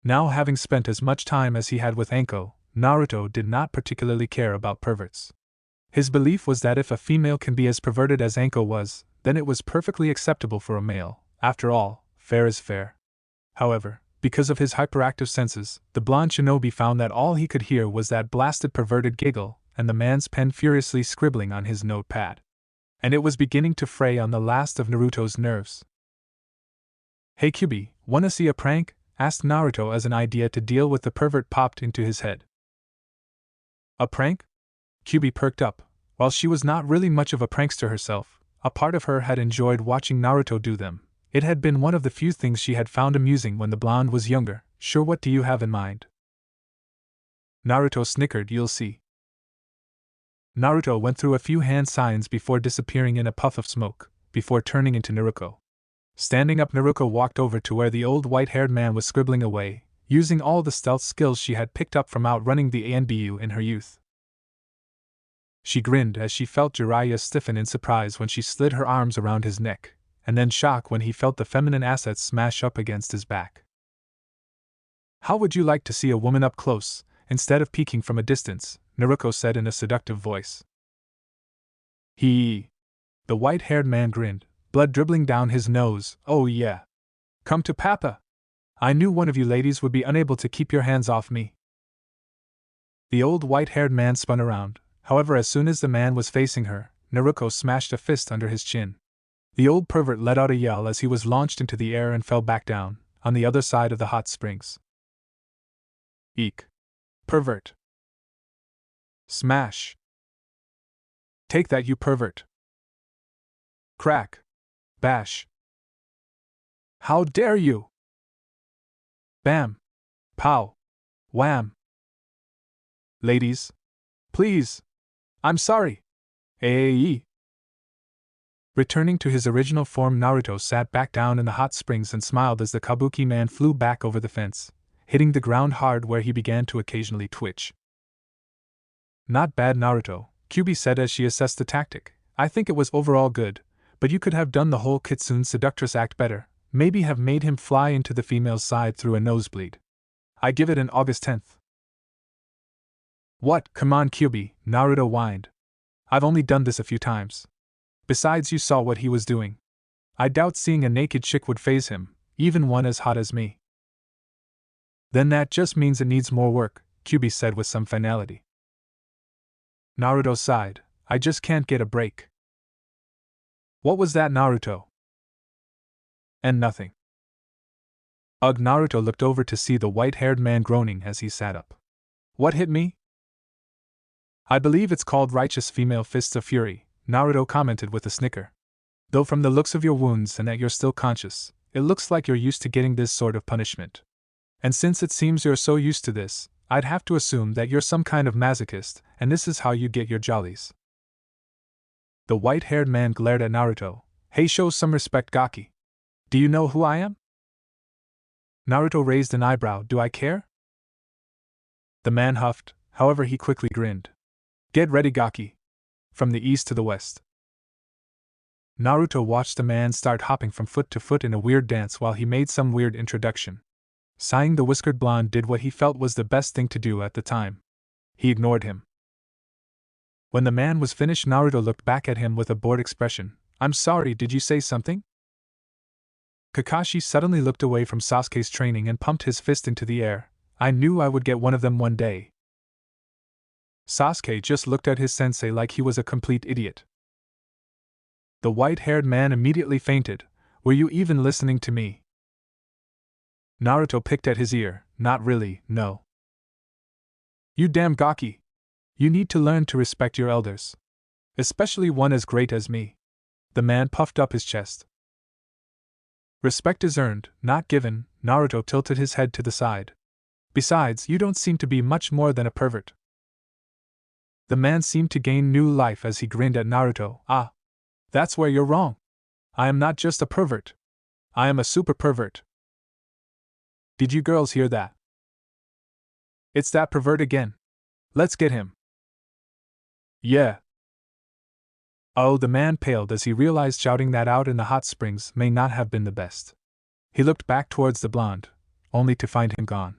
Now, having spent as much time as he had with Anko, Naruto did not particularly care about perverts. His belief was that if a female can be as perverted as Anko was, then it was perfectly acceptable for a male. After all, fair is fair. However, because of his hyperactive senses, the blonde shinobi found that all he could hear was that blasted perverted giggle and the man's pen furiously scribbling on his notepad. And it was beginning to fray on the last of Naruto's nerves. Hey Kyubi, wanna see a prank? Asked Naruto as an idea to deal with the pervert popped into his head. A prank? Kyubi perked up. While she was not really much of a prankster herself, a part of her had enjoyed watching Naruto do them. It had been one of the few things she had found amusing when the blonde was younger. Sure, what do you have in mind? Naruto snickered. You'll see. Naruto went through a few hand signs before disappearing in a puff of smoke, before turning into Naruto. Standing up, Naruto walked over to where the old white-haired man was scribbling away, using all the stealth skills she had picked up from outrunning the ANBU in her youth. She grinned as she felt Jiraiya stiffen in surprise when she slid her arms around his neck, and then shock when he felt the feminine assets smash up against his back. How would you like to see a woman up close, instead of peeking from a distance? Naruto said in a seductive voice. The white-haired man grinned, blood dribbling down his nose. Oh yeah. Come to Papa. I knew one of you ladies would be unable to keep your hands off me. The old white-haired man spun around. However, as soon as the man was facing her, Naruto smashed a fist under his chin. The old pervert let out a yell as he was launched into the air and fell back down, on the other side of the hot springs. Eek. Pervert. Smash. Take that, you pervert. Crack. Bash. How dare you? Bam. Pow. Wham. Ladies. Please. I'm sorry. Ae. Returning to his original form, Naruto sat back down in the hot springs and smiled as the kabuki man flew back over the fence, hitting the ground hard where he began to occasionally twitch. Not bad, Naruto, Kyubi said as she assessed the tactic. I think it was overall good, but you could have done the whole kitsune seductress act better, maybe have made him fly into the female's side through a nosebleed. I give it an August 10th. What? Come on, Kyubi, Naruto whined. I've only done this a few times. Besides, you saw what he was doing. I doubt seeing a naked chick would faze him, even one as hot as me. Then that just means it needs more work, Kyubi said with some finality. Naruto sighed. I just can't get a break. What was that, Naruto? And nothing. Ugh, Naruto looked over to see the white-haired man groaning as he sat up. What hit me? I believe it's called righteous female fists of fury, Naruto commented with a snicker. Though from the looks of your wounds and that you're still conscious, it looks like you're used to getting this sort of punishment. And since it seems you're so used to this, I'd have to assume that you're some kind of masochist, and this is how you get your jollies. The white-haired man glared at Naruto. Hey, show some respect, Gaki. Do you know who I am? Naruto raised an eyebrow. Do I care? The man huffed, however he quickly grinned. Get ready, Gaki. From the east to the west. Naruto watched the man start hopping from foot to foot in a weird dance while he made some weird introduction. Sighing, the whiskered blonde did what he felt was the best thing to do at the time. He ignored him. When the man was finished, Naruto looked back at him with a bored expression. I'm sorry, did you say something? Kakashi suddenly looked away from Sasuke's training and pumped his fist into the air. I knew I would get one of them one day. Sasuke just looked at his sensei like he was a complete idiot. The white-haired man immediately fainted. Were you even listening to me? Naruto picked at his ear. Not really, no. You damn Gaki! You need to learn to respect your elders. Especially one as great as me. The man puffed up his chest. Respect is earned, not given. Naruto tilted his head to the side. Besides, you don't seem to be much more than a pervert. The man seemed to gain new life as he grinned at Naruto. Ah! That's where you're wrong. I am not just a pervert. I am a super pervert. Did you girls hear that? It's that pervert again. Let's get him. Yeah. Oh, the man paled as he realized shouting that out in the hot springs may not have been the best. He looked back towards the blonde, only to find him gone.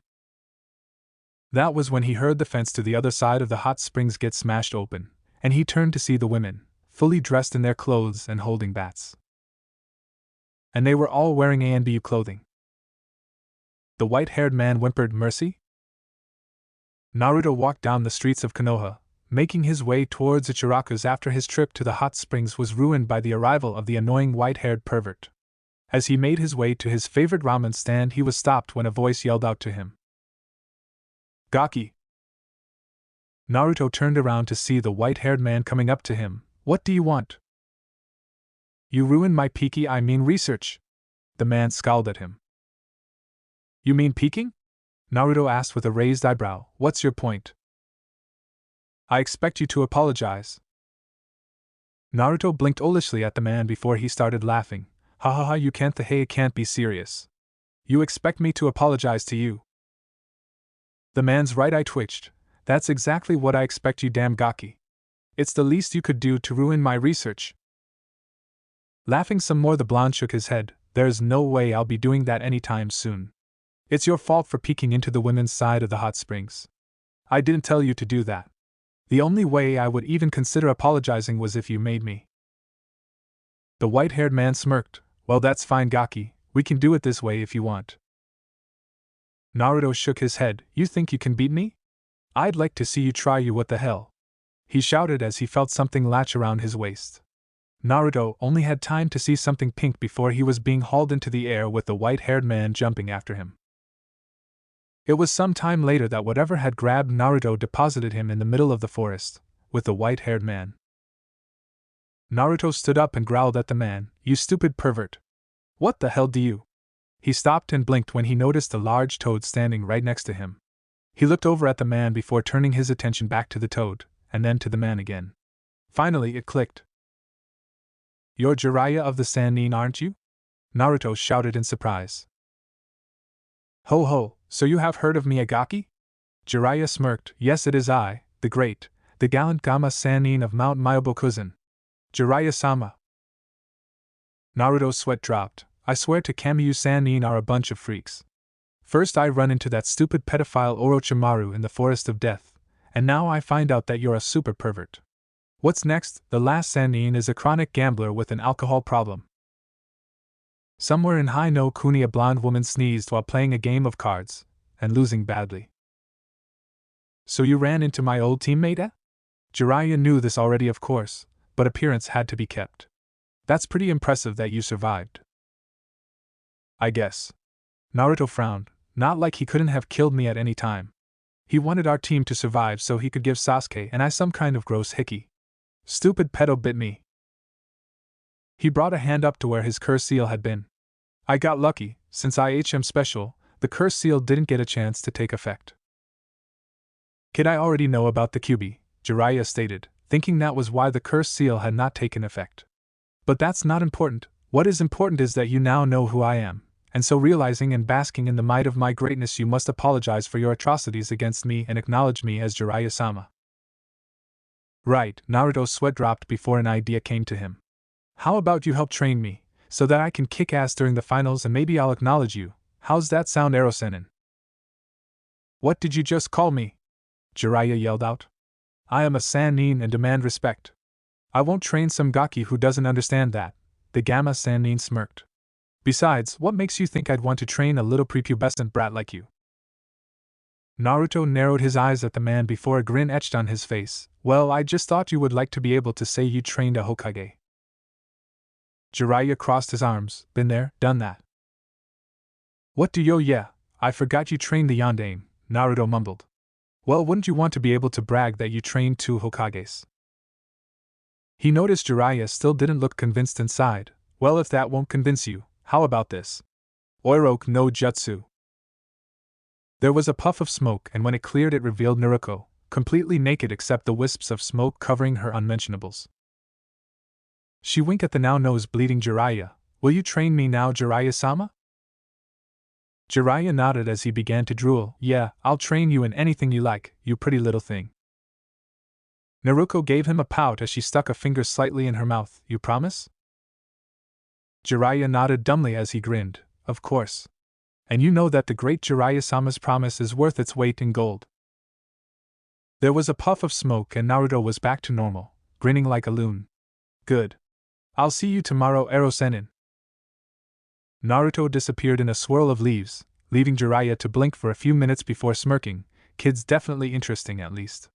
That was when he heard the fence to the other side of the hot springs get smashed open, and he turned to see the women, fully dressed in their clothes and holding bats. And they were all wearing ANBU clothing. The white-haired man whimpered, Mercy? Naruto walked down the streets of Konoha, making his way towards Ichiraku's after his trip to the hot springs was ruined by the arrival of the annoying white-haired pervert. As he made his way to his favorite ramen stand, he was stopped when a voice yelled out to him. Gaki! Naruto turned around to see the white-haired man coming up to him. What do you want? You ruined my research. The man scowled at him. You mean peeking? Naruto asked with a raised eyebrow. What's your point? I expect you to apologize. Naruto blinked olishly at the man before he started laughing. Ha ha ha, you can't it can't be serious. You expect me to apologize to you? The man's right eye twitched. That's exactly what I expect you, damn Gaki. It's the least you could do to ruin my research. Laughing some more, the blonde shook his head. There's no way I'll be doing that anytime soon. It's your fault for peeking into the women's side of the hot springs. I didn't tell you to do that. The only way I would even consider apologizing was if you made me. The white-haired man smirked. Well, that's fine, Gaki. We can do it this way if you want. Naruto shook his head. You think you can beat me? I'd like to see you try. You what the hell? He shouted as he felt something latch around his waist. Naruto only had time to see something pink before he was being hauled into the air with the white-haired man jumping after him. It was some time later that whatever had grabbed Naruto deposited him in the middle of the forest, with the white-haired man. Naruto stood up and growled at the man, You stupid pervert! What the hell do you? He stopped and blinked when he noticed a large toad standing right next to him. He looked over at the man before turning his attention back to the toad, and then to the man again. Finally it clicked. You're Jiraiya of the Sannin, aren't you? Naruto shouted in surprise. Ho ho, so you have heard of me, Agaki? Jiraiya smirked. Yes, it is I, the great, the gallant Gama Sannin of Mount Myobokuzen. Jiraiya-sama. Naruto's sweat dropped. I swear to Kamiyu, Sannin are a bunch of freaks. First I run into that stupid pedophile Orochimaru in the Forest of Death, and now I find out that you're a super pervert. What's next? The last Sannin is a chronic gambler with an alcohol problem. Somewhere in High no Kuni a blonde woman sneezed while playing a game of cards, and losing badly. So you ran into my old teammate, eh? Jiraiya knew this already, of course, but appearance had to be kept. That's pretty impressive that you survived. I guess. Naruto frowned, not like he couldn't have killed me at any time. He wanted our team to survive so he could give Sasuke and I some kind of gross hickey. Stupid pedo bit me. He brought a hand up to where his curse seal had been. I got lucky, since I HM special, the curse seal didn't get a chance to take effect. Kid, I already know about the QB, Jiraiya stated. thinking that was why the cursed seal had not taken effect. But that's not important. What is important is that you now know who I am, and so realizing and basking in the might of my greatness, you must apologize for your atrocities against me and acknowledge me as Jiraiya-sama. Right, Naruto's sweat dropped before an idea came to him. How about you help train me, so that I can kick ass during the finals and maybe I'll acknowledge you? How's that sound, Erosenin? What did you just call me? Jiraiya yelled out. I am a Sannin and demand respect. I won't train some gaki who doesn't understand that, the Gamma Sannin smirked. Besides, what makes you think I'd want to train a little prepubescent brat like you? Naruto narrowed his eyes at the man before a grin etched on his face. Well, I just thought you would like to be able to say you trained a Hokage. Jiraiya crossed his arms. Been there, done that. What do yo yeah, I forgot you trained the Yondaime, Naruto mumbled. Well, wouldn't you want to be able to brag that you trained 2 Hokages? He noticed Jiraiya still didn't look convinced and sighed. Well, if that won't convince you, how about this? Oiroku no Jutsu. There was a puff of smoke, and when it cleared it revealed Naruto, completely naked except the wisps of smoke covering her unmentionables. She winked at the now nose-bleeding Jiraiya. Will you train me now, Jiraiya-sama? Jiraiya nodded as he began to drool. Yeah, I'll train you in anything you like, you pretty little thing. Naruto gave him a pout as she stuck a finger slightly in her mouth. You promise? Jiraiya nodded dumbly as he grinned. Of course. And you know that the great Jiraiya-sama's promise is worth its weight in gold. There was a puff of smoke and Naruto was back to normal, grinning like a loon. Good. I'll see you tomorrow, Erosenin. Naruto disappeared in a swirl of leaves, leaving Jiraiya to blink for a few minutes before smirking. Kids definitely interesting, at least.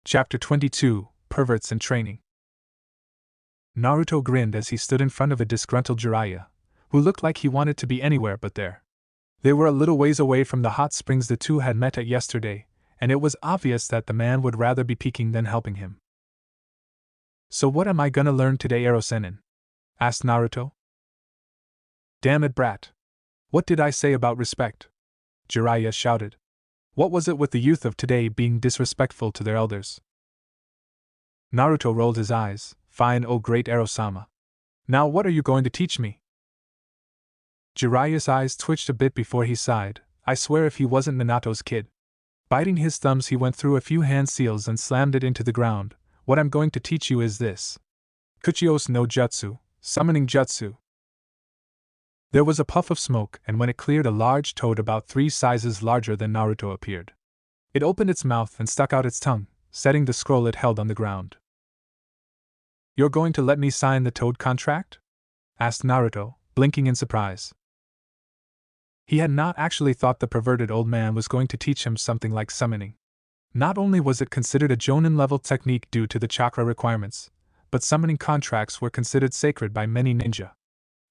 Chapter 22, Perverts in Training. Naruto grinned as he stood in front of a disgruntled Jiraiya, who looked like he wanted to be anywhere but there. They were a little ways away from the hot springs the two had met at yesterday, and it was obvious that the man would rather be peeking than helping him. So what am I gonna learn today, Erosenin? Asked Naruto. Damn it, brat. What did I say about respect? Jiraiya shouted. What was it with the youth of today being disrespectful to their elders? Naruto rolled his eyes. Fine, oh great Ero-sama. Now what are you going to teach me? Jiraiya's eyes twitched a bit before he sighed. I swear if he wasn't Minato's kid. Biting his thumbs he went through a few hand seals and slammed it into the ground. What I'm going to teach you is this. Kuchios no Jutsu, summoning jutsu. There was a puff of smoke, and when it cleared, a large toad about 3 sizes larger than Naruto appeared. It opened its mouth and stuck out its tongue, setting the scroll it held on the ground. You're going to let me sign the toad contract? Asked Naruto, blinking in surprise. He had not actually thought the perverted old man was going to teach him something like summoning. Not only was it considered a Jonin-level technique due to the chakra requirements, but summoning contracts were considered sacred by many ninja.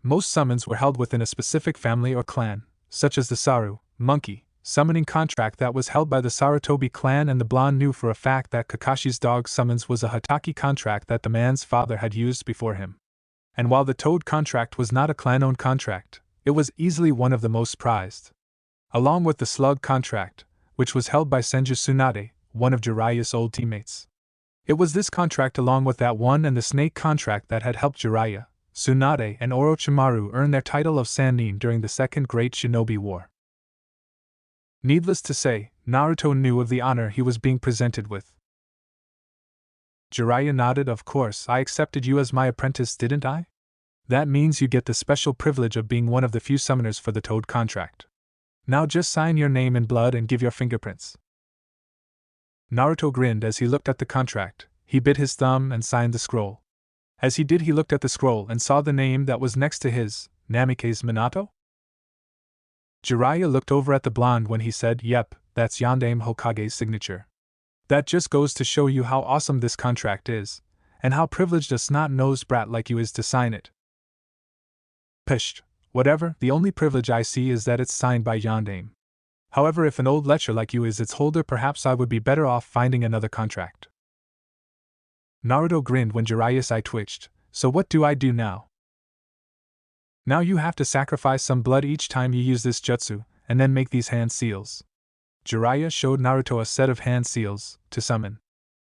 Most summons were held within a specific family or clan, such as the Saru, monkey, summoning contract that was held by the Sarutobi clan, and the blonde knew for a fact that Kakashi's dog summons was a Hatake contract that the man's father had used before him. And while the toad contract was not a clan-owned contract, it was easily one of the most prized. Along with the slug contract, which was held by Senju Tsunade, one of Jiraiya's old teammates. It was this contract along with that one and the snake contract that had helped Jiraiya, Tsunade, and Orochimaru earn their title of Sannin during the Second Great Shinobi War. Needless to say, Naruto knew of the honor he was being presented with. Jiraiya nodded. Of course, I accepted you as my apprentice, didn't I? That means you get the special privilege of being one of the few summoners for the toad contract. Now just sign your name in blood and give your fingerprints. Naruto grinned as he looked at the contract. He bit his thumb and signed the scroll. As he did, he looked at the scroll and saw the name that was next to his, Namikaze Minato? Jiraiya looked over at the blonde when he said, Yep, that's Yondaime Hokage's signature. That just goes to show you how awesome this contract is, and how privileged a snot-nosed brat like you is to sign it. Psht, whatever, the only privilege I see is that it's signed by Yondaime. However, if an old lecher like you is its holder, perhaps I would be better off finding another contract. Naruto grinned when Jiraiya's eye twitched. So what do I do now? Now you have to sacrifice some blood each time you use this jutsu, and then make these hand seals. Jiraiya showed Naruto a set of hand seals to summon.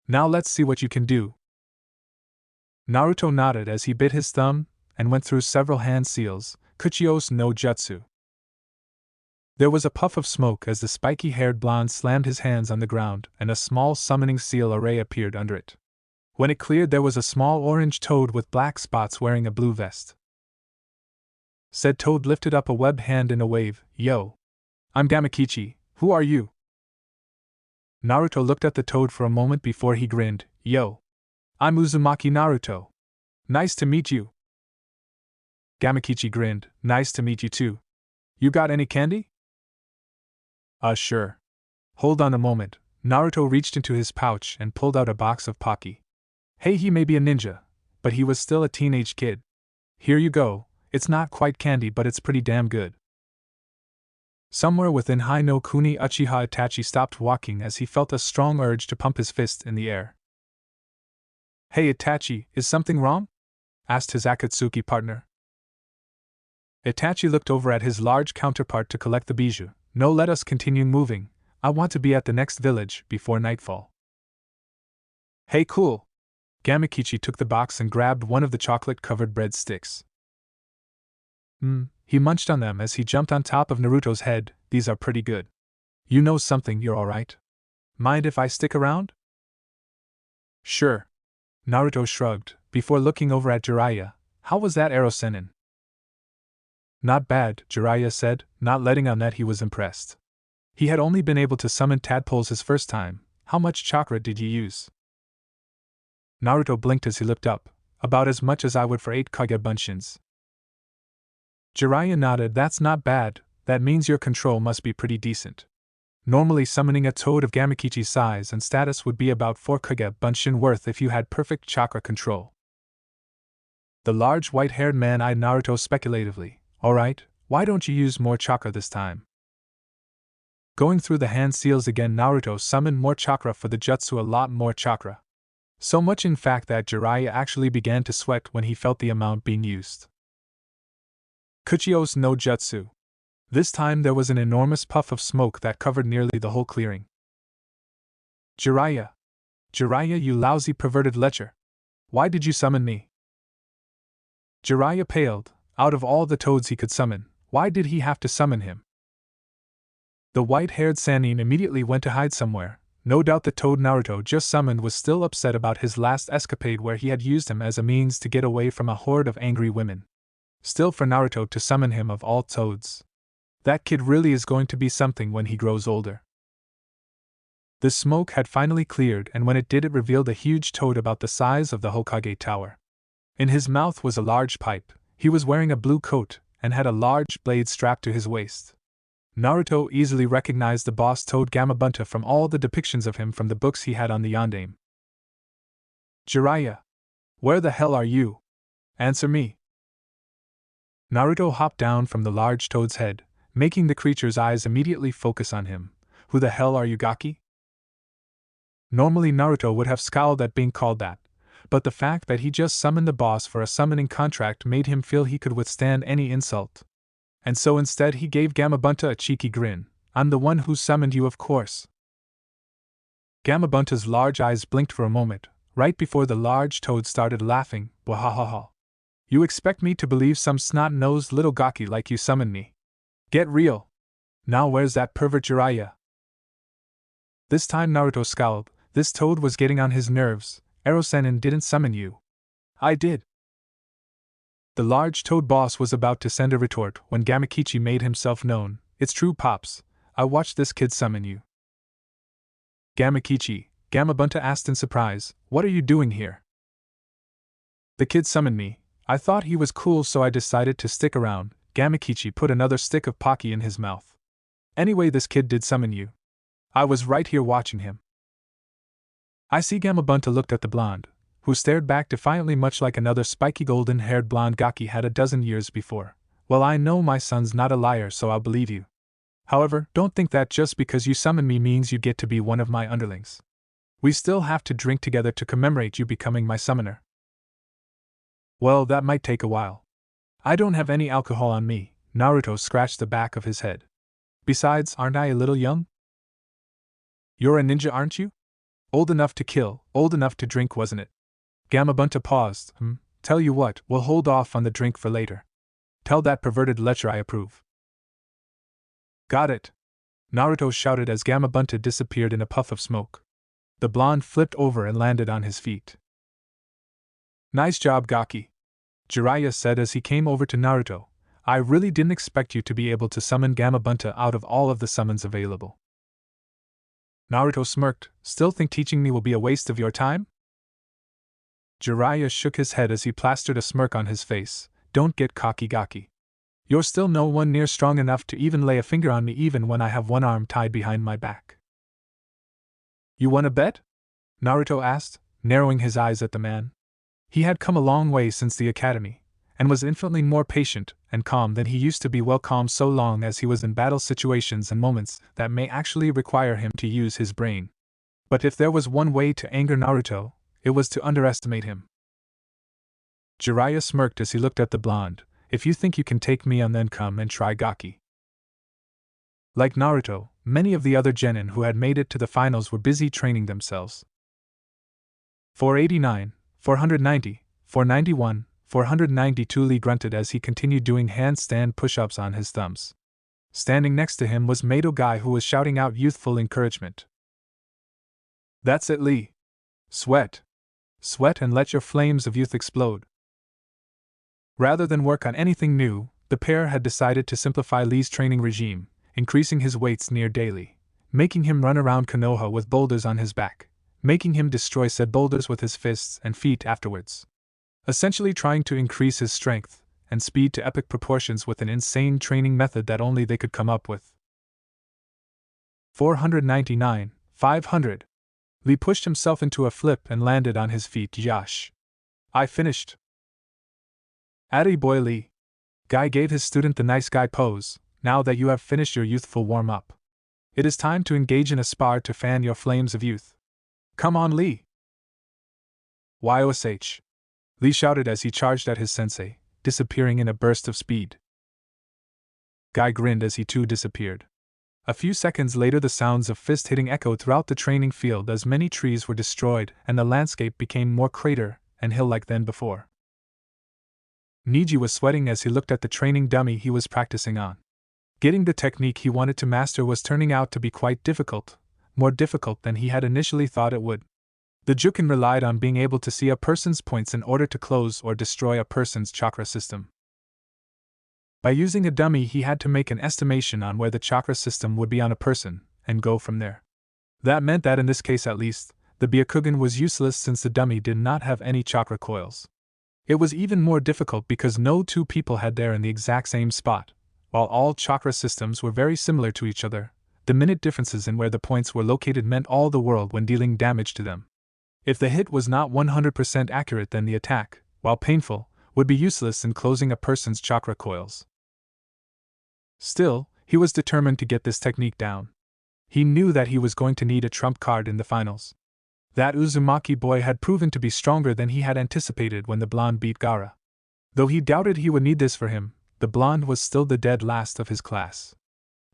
Now let's see what you can do. Naruto nodded as he bit his thumb and went through several hand seals, Kuchiyos no Jutsu. There was a puff of smoke as the spiky-haired blonde slammed his hands on the ground and a small summoning seal array appeared under it. When it cleared, there was a small orange toad with black spots wearing a blue vest. Said toad lifted up a webbed hand in a wave. Yo! I'm Gamakichi, who are you? Naruto looked at the toad for a moment before he grinned. Yo! I'm Uzumaki Naruto. Nice to meet you. Gamakichi grinned. Nice to meet you too. You got any candy? Sure. Hold on a moment. Naruto reached into his pouch and pulled out a box of Pocky. Hey, he may be a ninja, but he was still a teenage kid. Here you go. It's not quite candy, but it's pretty damn good. Somewhere within Hai no Kuni, Uchiha Itachi stopped walking as he felt a strong urge to pump his fist in the air. Hey Itachi, is something wrong? Asked his Akatsuki partner. Itachi looked over at his large counterpart to collect the bijou. No, let us continue moving. I want to be at the next village before nightfall. Hey, cool. Gamakichi took the box and grabbed one of the chocolate-covered bread sticks. He munched on them as he jumped on top of Naruto's head. These are pretty good. You know something, you're alright? Mind if I stick around? Sure. Naruto shrugged, before looking over at Jiraiya. How was that arrow senin? Not bad, Jiraiya said, not letting on that he was impressed. He had only been able to summon tadpoles his first time. How much chakra did you use? Naruto blinked as he looked up. About as much as I would for 8 Kage Bunshins. Jiraiya nodded. That's not bad, that means your control must be pretty decent. Normally summoning a toad of Gamakichi's size and status would be about 4 Kage Bunshin worth if you had perfect chakra control. The large white-haired man eyed Naruto speculatively. Alright, why don't you use more chakra this time? Going through the hand seals again, Naruto summoned more chakra for the jutsu, a lot more chakra. So much in fact that Jiraiya actually began to sweat when he felt the amount being used. Kuchiyos no Jutsu. This time there was an enormous puff of smoke that covered nearly the whole clearing. Jiraiya! Jiraiya, you lousy perverted lecher! Why did you summon me? Jiraiya paled. Out of all the toads he could summon, why did he have to summon him? The white-haired Sannin immediately went to hide somewhere. No doubt the toad Naruto just summoned was still upset about his last escapade where he had used him as a means to get away from a horde of angry women. Still, for Naruto to summon him of all toads. That kid really is going to be something when he grows older. The smoke had finally cleared, and when it did, it revealed a huge toad about the size of the Hokage Tower. In his mouth was a large pipe. He was wearing a blue coat, and had a large blade strapped to his waist. Naruto easily recognized the boss toad Gamabunta from all the depictions of him from the books he had on the yondaime. Jiraiya! Where the hell are you? Answer me! Naruto hopped down from the large toad's head, making the creature's eyes immediately focus on him. Who the hell are you, Gaki? Normally Naruto would have scowled at being called that, but the fact that he just summoned the boss for a summoning contract made him feel he could withstand any insult. And so instead he gave Gamabunta a cheeky grin. I'm the one who summoned you, of course. Gamabunta's large eyes blinked for a moment, right before the large toad started laughing. Bwahahaha. You expect me to believe some snot-nosed little gaki like you summoned me? Get real. Now where's that pervert Jiraiya? This time Naruto scowled. This toad was getting on his nerves. Ero-sennin didn't summon you. I did. The large toad boss was about to send a retort when Gamakichi made himself known. It's true, Pops. I watched this kid summon you. Gamakichi, Gamabunta asked in surprise, what are you doing here? The kid summoned me. I thought he was cool, so I decided to stick around. Gamakichi put another stick of Pocky in his mouth. Anyway, this kid did summon you. I was right here watching him. I see. Gamabunta looked at the blonde, who stared back defiantly, much like another spiky golden-haired blonde Gaki had a dozen years before. Well, I know my son's not a liar, so I'll believe you. However, don't think that just because you summon me means you get to be one of my underlings. We still have to drink together to commemorate you becoming my summoner. Well, that might take a while. I don't have any alcohol on me. Naruto scratched the back of his head. Besides, aren't I a little young? You're a ninja, aren't you? Old enough to kill, old enough to drink, wasn't it? Gamabunta paused. Tell you what, we'll hold off on the drink for later. Tell that perverted lecher I approve. Got it! Naruto shouted as Gamabunta disappeared in a puff of smoke. The blonde flipped over and landed on his feet. Nice job, Gaki, Jiraiya said as he came over to Naruto. I really didn't expect you to be able to summon Gamabunta out of all of the summons available. Naruto smirked. Still think teaching me will be a waste of your time? Jiraiya shook his head as he plastered a smirk on his face. Don't get cocky, Gaki. You're still no one near strong enough to even lay a finger on me even when I have one arm tied behind my back. You wanna bet? Naruto asked, narrowing his eyes at the man. He had come a long way since the academy, and was infinitely more patient and calm than he used to be. Well, calm so long as he was in battle situations and moments that may actually require him to use his brain. But if there was one way to anger Naruto, it was to underestimate him. Jiraiya smirked as he looked at the blonde. If you think you can take me on, then come and try, Gaki. Like Naruto, many of the other genin who had made it to the finals were busy training themselves. 489, 490, 491, 492. Lee grunted as he continued doing handstand push-ups on his thumbs. Standing next to him was Mado Guy, who was shouting out youthful encouragement. That's it, Lee. Sweat. Sweat and let your flames of youth explode. Rather than work on anything new, the pair had decided to simplify Lee's training regime, increasing his weights near daily, making him run around Konoha with boulders on his back, making him destroy said boulders with his fists and feet afterwards. Essentially trying to increase his strength and speed to epic proportions with an insane training method that only they could come up with. 499, 500. Lee pushed himself into a flip and landed on his feet. Yash. I finished. Atty boy, Lee. Guy gave his student the nice guy pose. Now that you have finished your youthful warm-up, it is time to engage in a spar to fan your flames of youth. Come on, Lee. YOSH. Lee shouted as he charged at his sensei, disappearing in a burst of speed. Guy grinned as he too disappeared. A few seconds later, the sounds of fist hitting echoed throughout the training field as many trees were destroyed and the landscape became more crater and hill-like than before. Neji was sweating as he looked at the training dummy he was practicing on. Getting the technique he wanted to master was turning out to be quite difficult, more difficult than he had initially thought it would. The Jukin relied on being able to see a person's points in order to close or destroy a person's chakra system. By using a dummy, he had to make an estimation on where the chakra system would be on a person, and go from there. That meant that in this case at least, the Byakugan was useless since the dummy did not have any chakra coils. It was even more difficult because no two people had there in the exact same spot. While all chakra systems were very similar to each other, the minute differences in where the points were located meant all the world when dealing damage to them. If the hit was not 100% accurate, then the attack, while painful, would be useless in closing a person's chakra coils. Still, he was determined to get this technique down. He knew that he was going to need a trump card in the finals. That Uzumaki boy had proven to be stronger than he had anticipated when the blonde beat Gaara. Though he doubted he would need this for him, the blonde was still the dead last of his class.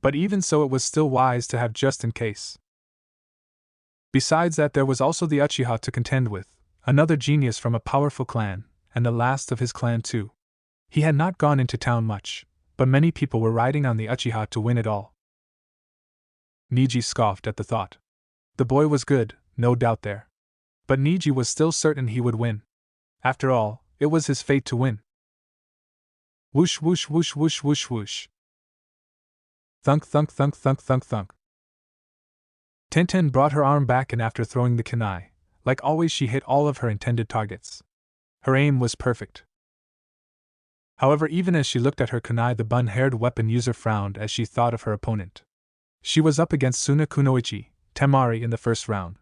But even so, it was still wise to have just in case. Besides that, there was also the Uchiha to contend with, another genius from a powerful clan, and the last of his clan too. He had not gone into town much, but many people were riding on the Uchiha to win it all. Neji scoffed at the thought. The boy was good, no doubt there. But Neji was still certain he would win. After all, it was his fate to win. Whoosh whoosh whoosh whoosh whoosh whoosh. Thunk thunk thunk thunk thunk thunk. Tenten brought her arm back, and after throwing the kunai, like always, she hit all of her intended targets. Her aim was perfect. However, even as she looked at her kunai, the bun-haired weapon user frowned as she thought of her opponent. She was up against Suna Kunoichi, Temari, in the first round.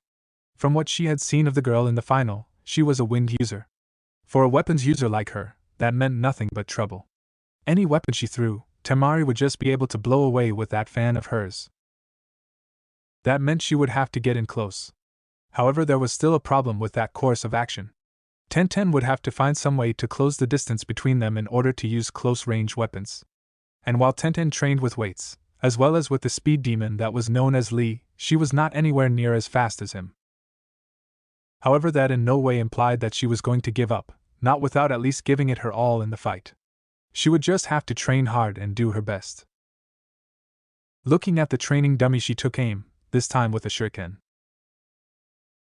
From what she had seen of the girl in the final, she was a wind user. For a weapons user like her, that meant nothing but trouble. Any weapon she threw, Temari would just be able to blow away with that fan of hers. That meant she would have to get in close. However, there was still a problem with that course of action. Tenten would have to find some way to close the distance between them in order to use close-range weapons. And while Tenten trained with weights, as well as with the speed demon that was known as Lee, she was not anywhere near as fast as him. However, that in no way implied that she was going to give up, not without at least giving it her all in the fight. She would just have to train hard and do her best. Looking at the training dummy, she took aim, this time with a shuriken.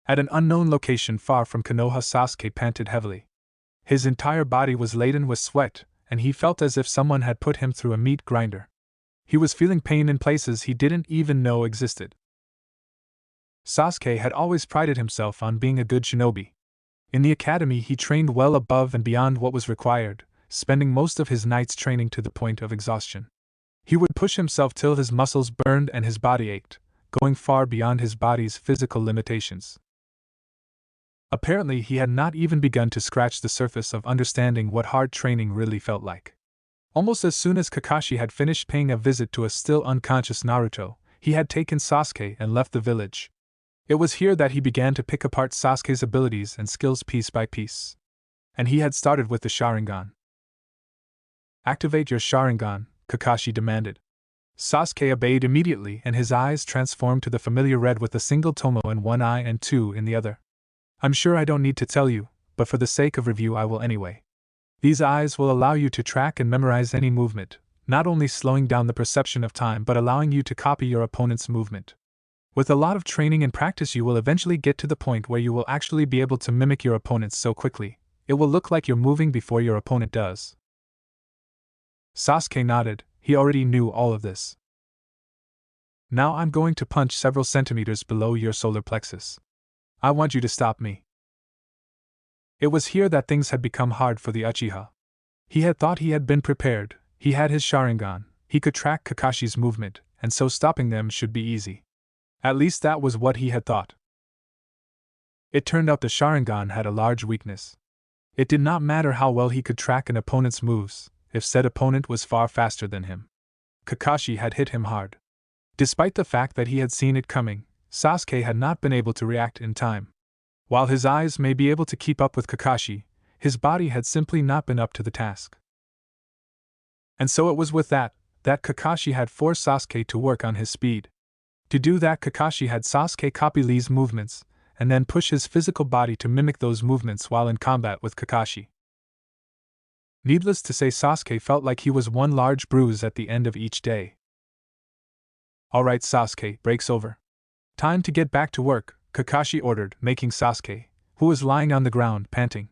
At an unknown location far from Konoha, Sasuke panted heavily. His entire body was laden with sweat, and he felt as if someone had put him through a meat grinder. He was feeling pain in places he didn't even know existed. Sasuke had always prided himself on being a good shinobi. In the academy, he trained well above and beyond what was required, spending most of his nights training to the point of exhaustion. He would push himself till his muscles burned and his body ached, going far beyond his body's physical limitations. Apparently, he had not even begun to scratch the surface of understanding what hard training really felt like. Almost as soon as Kakashi had finished paying a visit to a still unconscious Naruto, he had taken Sasuke and left the village. It was here that he began to pick apart Sasuke's abilities and skills piece by piece. And he had started with the Sharingan. "Activate your Sharingan," Kakashi demanded. Sasuke obeyed immediately, and his eyes transformed to the familiar red with a single tomo in one eye and two in the other. "I'm sure I don't need to tell you, but for the sake of review I will anyway. These eyes will allow you to track and memorize any movement, not only slowing down the perception of time but allowing you to copy your opponent's movement. With a lot of training and practice you will eventually get to the point where you will actually be able to mimic your opponent so quickly, it will look like you're moving before your opponent does." Sasuke nodded, he already knew all of this. "Now I'm going to punch several centimeters below your solar plexus. I want you to stop me." It was here that things had become hard for the Uchiha. He had thought he had been prepared, he had his Sharingan, he could track Kakashi's movement, and so stopping them should be easy. At least that was what he had thought. It turned out the Sharingan had a large weakness. It did not matter how well he could track an opponent's moves, if said opponent was far faster than him. Kakashi had hit him hard. Despite the fact that he had seen it coming, Sasuke had not been able to react in time. While his eyes may be able to keep up with Kakashi, his body had simply not been up to the task. And so it was with that Kakashi had forced Sasuke to work on his speed. To do that, Kakashi had Sasuke copy Lee's movements, and then push his physical body to mimic those movements while in combat with Kakashi. Needless to say, Sasuke felt like he was one large bruise at the end of each day. "Alright Sasuke, break's over. Time to get back to work," Kakashi ordered, making Sasuke, who was lying on the ground, panting.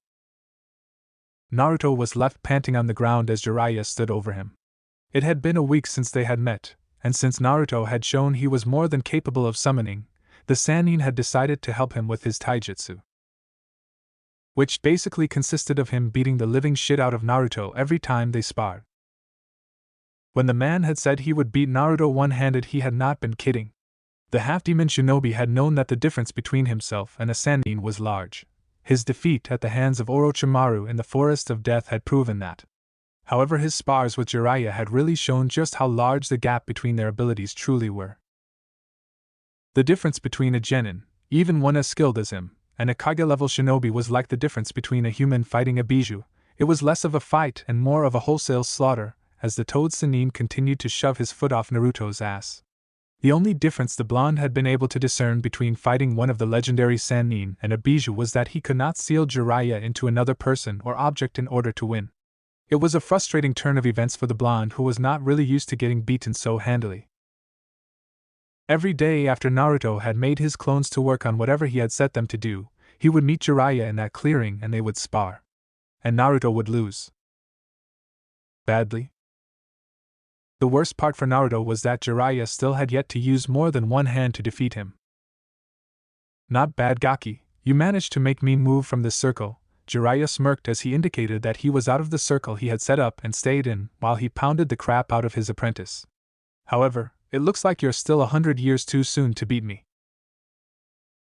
Naruto was left panting on the ground as Jiraiya stood over him. It had been a week since they had met, and since Naruto had shown he was more than capable of summoning, the Sannin had decided to help him with his taijutsu, which basically consisted of him beating the living shit out of Naruto every time they sparred. When the man had said he would beat Naruto one-handed, he had not been kidding. The half-demon shinobi had known that the difference between himself and a Sannin was large. His defeat at the hands of Orochimaru in the Forest of Death had proven that. However, his spars with Jiraiya had really shown just how large the gap between their abilities truly were. The difference between a genin, even one as skilled as him, and a Kage-level shinobi was like the difference between a human fighting a bijou. It was less of a fight and more of a wholesale slaughter, as the Toad Sannin continued to shove his foot off Naruto's ass. The only difference the blonde had been able to discern between fighting one of the legendary Sannin and a bijou was that he could not seal Jiraiya into another person or object in order to win. It was a frustrating turn of events for the blonde, who was not really used to getting beaten so handily. Every day after Naruto had made his clones to work on whatever he had set them to do, he would meet Jiraiya in that clearing and they would spar. And Naruto would lose. Badly. The worst part for Naruto was that Jiraiya still had yet to use more than one hand to defeat him. "Not bad, Gaki, you managed to make me move from this circle," Jiraiya smirked as he indicated that he was out of the circle he had set up and stayed in while he pounded the crap out of his apprentice. "However, it looks like you're still 100 years too soon to beat me."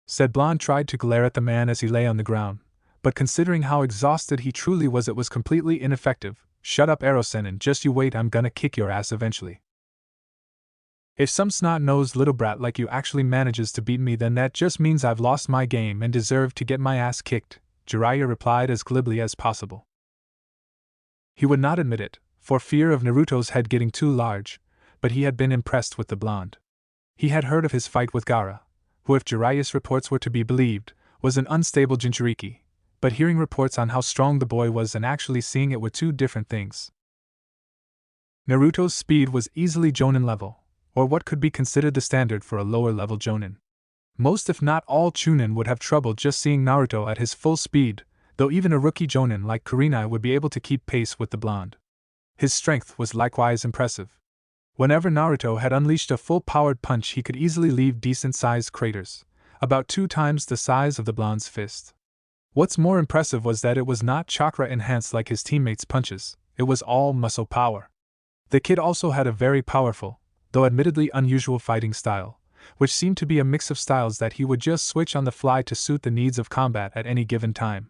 Said blonde tried to glare at the man as he lay on the ground, but considering how exhausted he truly was, it was completely ineffective. "Shut up, Erosenin, just you wait, I'm gonna kick your ass eventually. If some snot-nosed little brat like you actually manages to beat me, then that just means I've lost my game and deserve to get my ass kicked," Jiraiya replied as glibly as possible. He would not admit it, for fear of Naruto's head getting too large, but he had been impressed with the blonde. He had heard of his fight with Gaara, who, if Jiraiya's reports were to be believed, was an unstable Jinchuriki, but hearing reports on how strong the boy was and actually seeing it were two different things. Naruto's speed was easily Jonin level, or what could be considered the standard for a lower level Jonin. Most if not all chunin would have trouble just seeing Naruto at his full speed, though even a rookie Jonin like Kurenai would be able to keep pace with the blonde. His strength was likewise impressive. Whenever Naruto had unleashed a full-powered punch, he could easily leave decent-sized craters, about 2 times the size of the blonde's fist. What's more impressive was that it was not chakra-enhanced like his teammates' punches, it was all muscle power. The kid also had a very powerful, though admittedly unusual fighting style, which seemed to be a mix of styles that he would just switch on the fly to suit the needs of combat at any given time.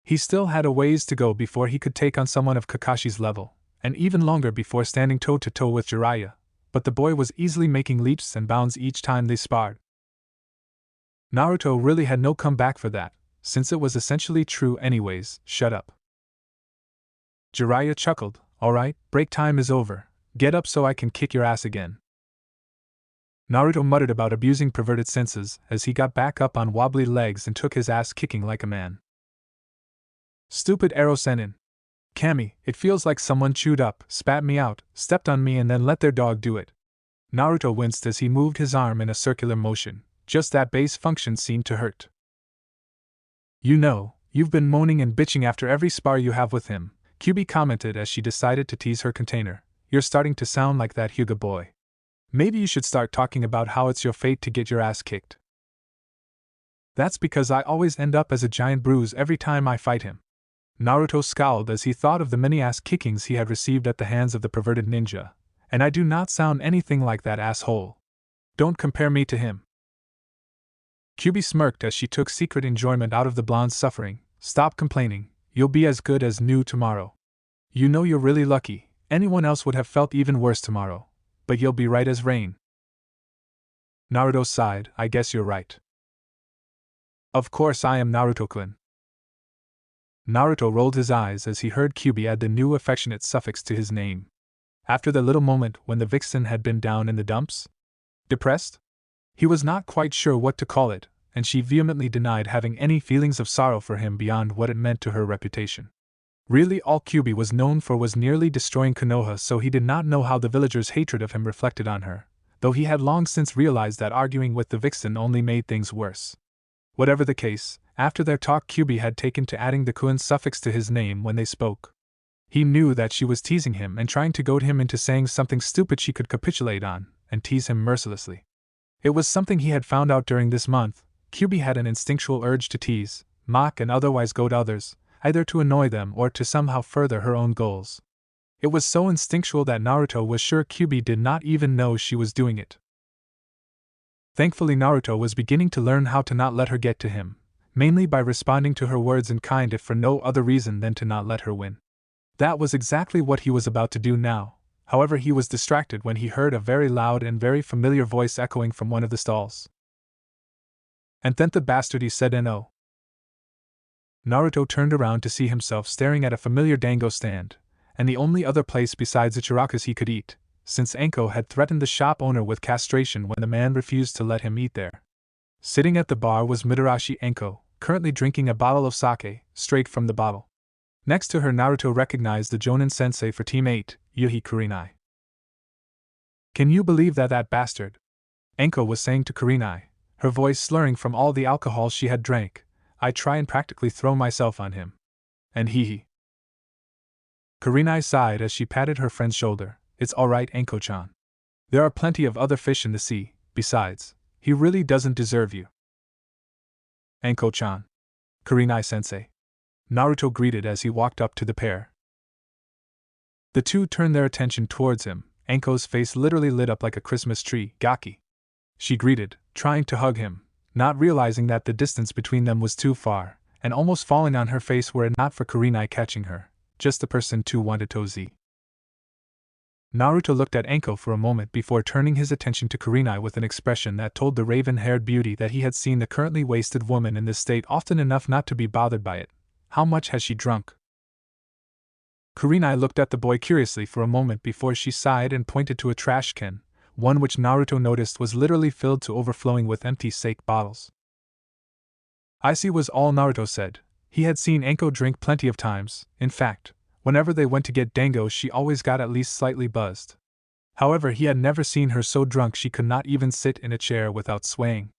He still had a ways to go before he could take on someone of Kakashi's level, and even longer before standing toe-to-toe with Jiraiya, but the boy was easily making leaps and bounds each time they sparred. Naruto really had no comeback for that, since it was essentially true anyways. Shut up. Jiraiya chuckled. Alright, break time is over, get up so I can kick your ass again. Naruto muttered about abusing perverted senses as he got back up on wobbly legs and took his ass kicking like a man. Stupid Ero Sennin. Kami, it feels like someone chewed up, spat me out, stepped on me and then let their dog do it. Naruto winced as he moved his arm in a circular motion, just that base function seemed to hurt. You know, you've been moaning and bitching after every spar you have with him, Kyubi commented as she decided to tease her container. You're starting to sound like that Hyuga boy. Maybe you should start talking about how it's your fate to get your ass kicked. That's because I always end up as a giant bruise every time I fight him. Naruto scowled as he thought of the many ass kickings he had received at the hands of the perverted ninja, and I do not sound anything like that asshole. Don't compare me to him. Kyubi smirked as she took secret enjoyment out of the blonde's suffering. Stop complaining, you'll be as good as new tomorrow. You know you're really lucky, anyone else would have felt even worse tomorrow, but you'll be right as rain. Naruto sighed, I guess you're right. Of course I am Naruto-kun. Naruto rolled his eyes as he heard Kyubi add the new affectionate suffix to his name. After the little moment when the vixen had been down in the dumps? Depressed? He was not quite sure what to call it, and she vehemently denied having any feelings of sorrow for him beyond what it meant to her reputation. Really all Kyubi was known for was nearly destroying Konoha, so he did not know how the villagers' hatred of him reflected on her, though he had long since realized that arguing with the vixen only made things worse. Whatever the case, after their talk Kyubi had taken to adding the kun suffix to his name when they spoke. He knew that she was teasing him and trying to goad him into saying something stupid she could capitulate on, and tease him mercilessly. It was something he had found out during this month. Kyubi had an instinctual urge to tease, mock and otherwise goad others, either to annoy them or to somehow further her own goals. It was so instinctual that Naruto was sure Kyubi did not even know she was doing it. Thankfully Naruto was beginning to learn how to not let her get to him, mainly by responding to her words in kind if for no other reason than to not let her win. That was exactly what he was about to do now. However, he was distracted when he heard a very loud and very familiar voice echoing from one of the stalls. And then the bastard, he said N.O. Naruto turned around to see himself staring at a familiar dango stand, and the only other place besides Ichiraku's he could eat, since Anko had threatened the shop owner with castration when the man refused to let him eat there. Sitting at the bar was Midarashi Anko, currently drinking a bottle of sake, straight from the bottle. Next to her Naruto recognized the Jonin sensei for Team 8, Yuhi Kurenai. Can you believe that bastard? Anko was saying to Kurenai, her voice slurring from all the alcohol she had drank. I try and practically throw myself on him. And he. Kurenai sighed as she patted her friend's shoulder. It's alright, Anko-chan. There are plenty of other fish in the sea, besides, he really doesn't deserve you. Anko-chan. Kurenai-sensei. Naruto greeted as he walked up to the pair. The two turned their attention towards him. Anko's face literally lit up like a Christmas tree. Gaki. She greeted, trying to hug him, not realizing that the distance between them was too far, and almost falling on her face were it not for Kurenai catching her, just the person two wanted to see. Naruto looked at Anko for a moment before turning his attention to Kurenai with an expression that told the raven-haired beauty that he had seen the currently wasted woman in this state often enough not to be bothered by it. How much has she drunk? Kurenai looked at the boy curiously for a moment before she sighed and pointed to a trash can, one which Naruto noticed was literally filled to overflowing with empty sake bottles. I see, was all Naruto said. He had seen Anko drink plenty of times. In fact, whenever they went to get dango, she always got at least slightly buzzed. However, he had never seen her so drunk she could not even sit in a chair without swaying.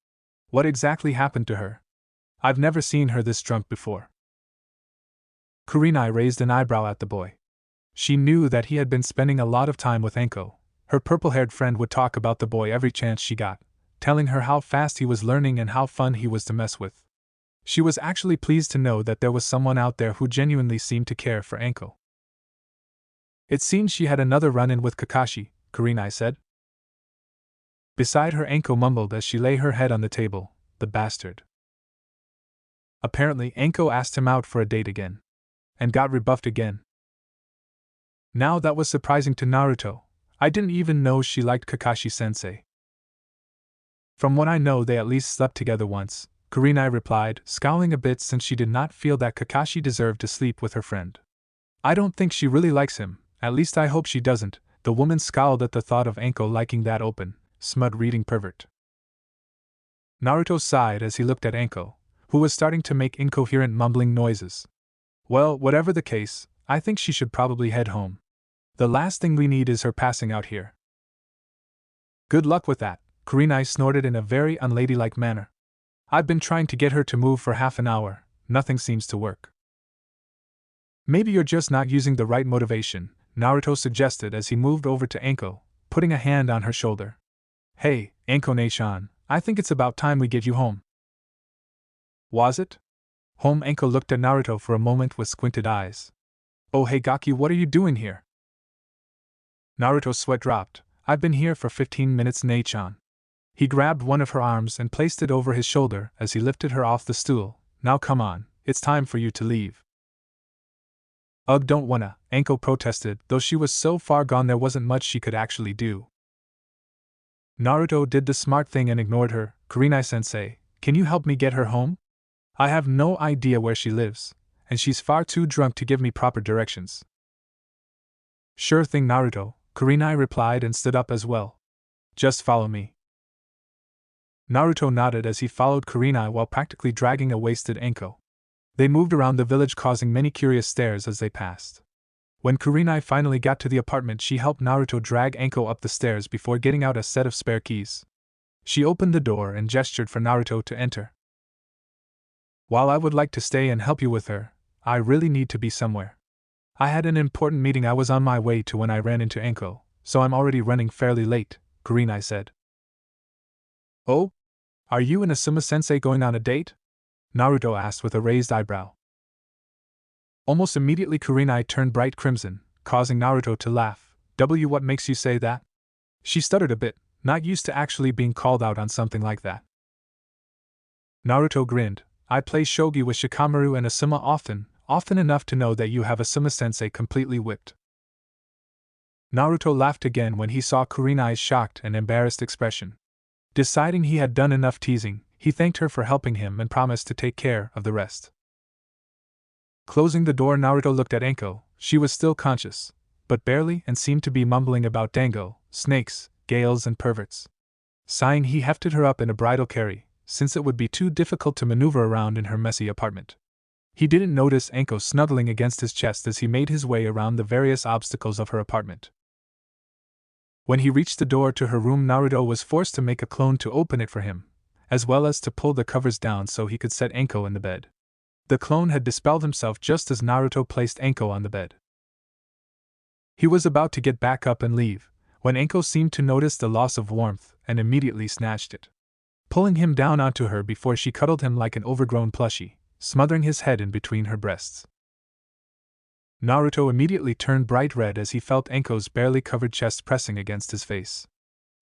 What exactly happened to her? I've never seen her this drunk before. Kurenai raised an eyebrow at the boy. She knew that he had been spending a lot of time with Anko. Her purple-haired friend would talk about the boy every chance she got, telling her how fast he was learning and how fun he was to mess with. She was actually pleased to know that there was someone out there who genuinely seemed to care for Anko. It seemed she had another run-in with Kakashi, Kurenai said. Beside her, Anko mumbled as she lay her head on the table, the bastard. Apparently, Anko asked him out for a date again. And got rebuffed again. Now that was surprising to Naruto. I didn't even know she liked Kakashi-sensei. From what I know, they at least slept together once, Kurenai replied, scowling a bit since she did not feel that Kakashi deserved to sleep with her friend. I don't think she really likes him, at least I hope she doesn't. The woman scowled at the thought of Anko liking that open, smut-reading pervert. Naruto sighed as he looked at Anko, who was starting to make incoherent mumbling noises. Well, whatever the case, I think she should probably head home. The last thing we need is her passing out here. Good luck with that, Kurenai snorted in a very unladylike manner. I've been trying to get her to move for half an hour, nothing seems to work. Maybe you're just not using the right motivation, Naruto suggested as he moved over to Anko, putting a hand on her shoulder. Hey, Anko-ne-chan, I think it's about time we get you home. Was it? Home? Anko looked at Naruto for a moment with squinted eyes. Oh hey Gaki, what are you doing here? Naruto's sweat dropped. I've been here for 15 minutes, Ne-chan. He grabbed one of her arms and placed it over his shoulder as he lifted her off the stool. Now come on, it's time for you to leave. Ugh, don't wanna, Anko protested, though she was so far gone there wasn't much she could actually do. Naruto did the smart thing and ignored her. Kurenai-sensei, can you help me get her home? I have no idea where she lives, and she's far too drunk to give me proper directions. Sure thing, Naruto, Kurenai replied and stood up as well. Just follow me. Naruto nodded as he followed Kurenai while practically dragging a wasted Anko. They moved around the village, causing many curious stares as they passed. When Kurenai finally got to the apartment, she helped Naruto drag Anko up the stairs before getting out a set of spare keys. She opened the door and gestured for Naruto to enter. While I would like to stay and help you with her, I really need to be somewhere. I had an important meeting I was on my way to when I ran into Anko, so I'm already running fairly late, Kurenai said. Oh? Are you and Asuma-sensei going on a date? Naruto asked with a raised eyebrow. Almost immediately Kurenai turned bright crimson, causing Naruto to laugh. What makes you say that? She stuttered a bit, not used to actually being called out on something like that. Naruto grinned. I play shogi with Shikamaru and Asuma often enough to know that you have Asuma-sensei completely whipped. Naruto laughed again when he saw Kurenai's shocked and embarrassed expression. Deciding he had done enough teasing, he thanked her for helping him and promised to take care of the rest. Closing the door, Naruto looked at Anko. She was still conscious, but barely, and seemed to be mumbling about dango, snakes, gales and perverts. Sighing, he hefted her up in a bridal carry, since it would be too difficult to maneuver around in her messy apartment. He didn't notice Anko snuggling against his chest as he made his way around the various obstacles of her apartment. When he reached the door to her room, Naruto was forced to make a clone to open it for him, as well as to pull the covers down so he could set Anko in the bed. The clone had dispelled himself just as Naruto placed Anko on the bed. He was about to get back up and leave, when Anko seemed to notice the loss of warmth and immediately snatched it, pulling him down onto her before she cuddled him like an overgrown plushie, smothering his head in between her breasts. Naruto immediately turned bright red as he felt Anko's barely covered chest pressing against his face.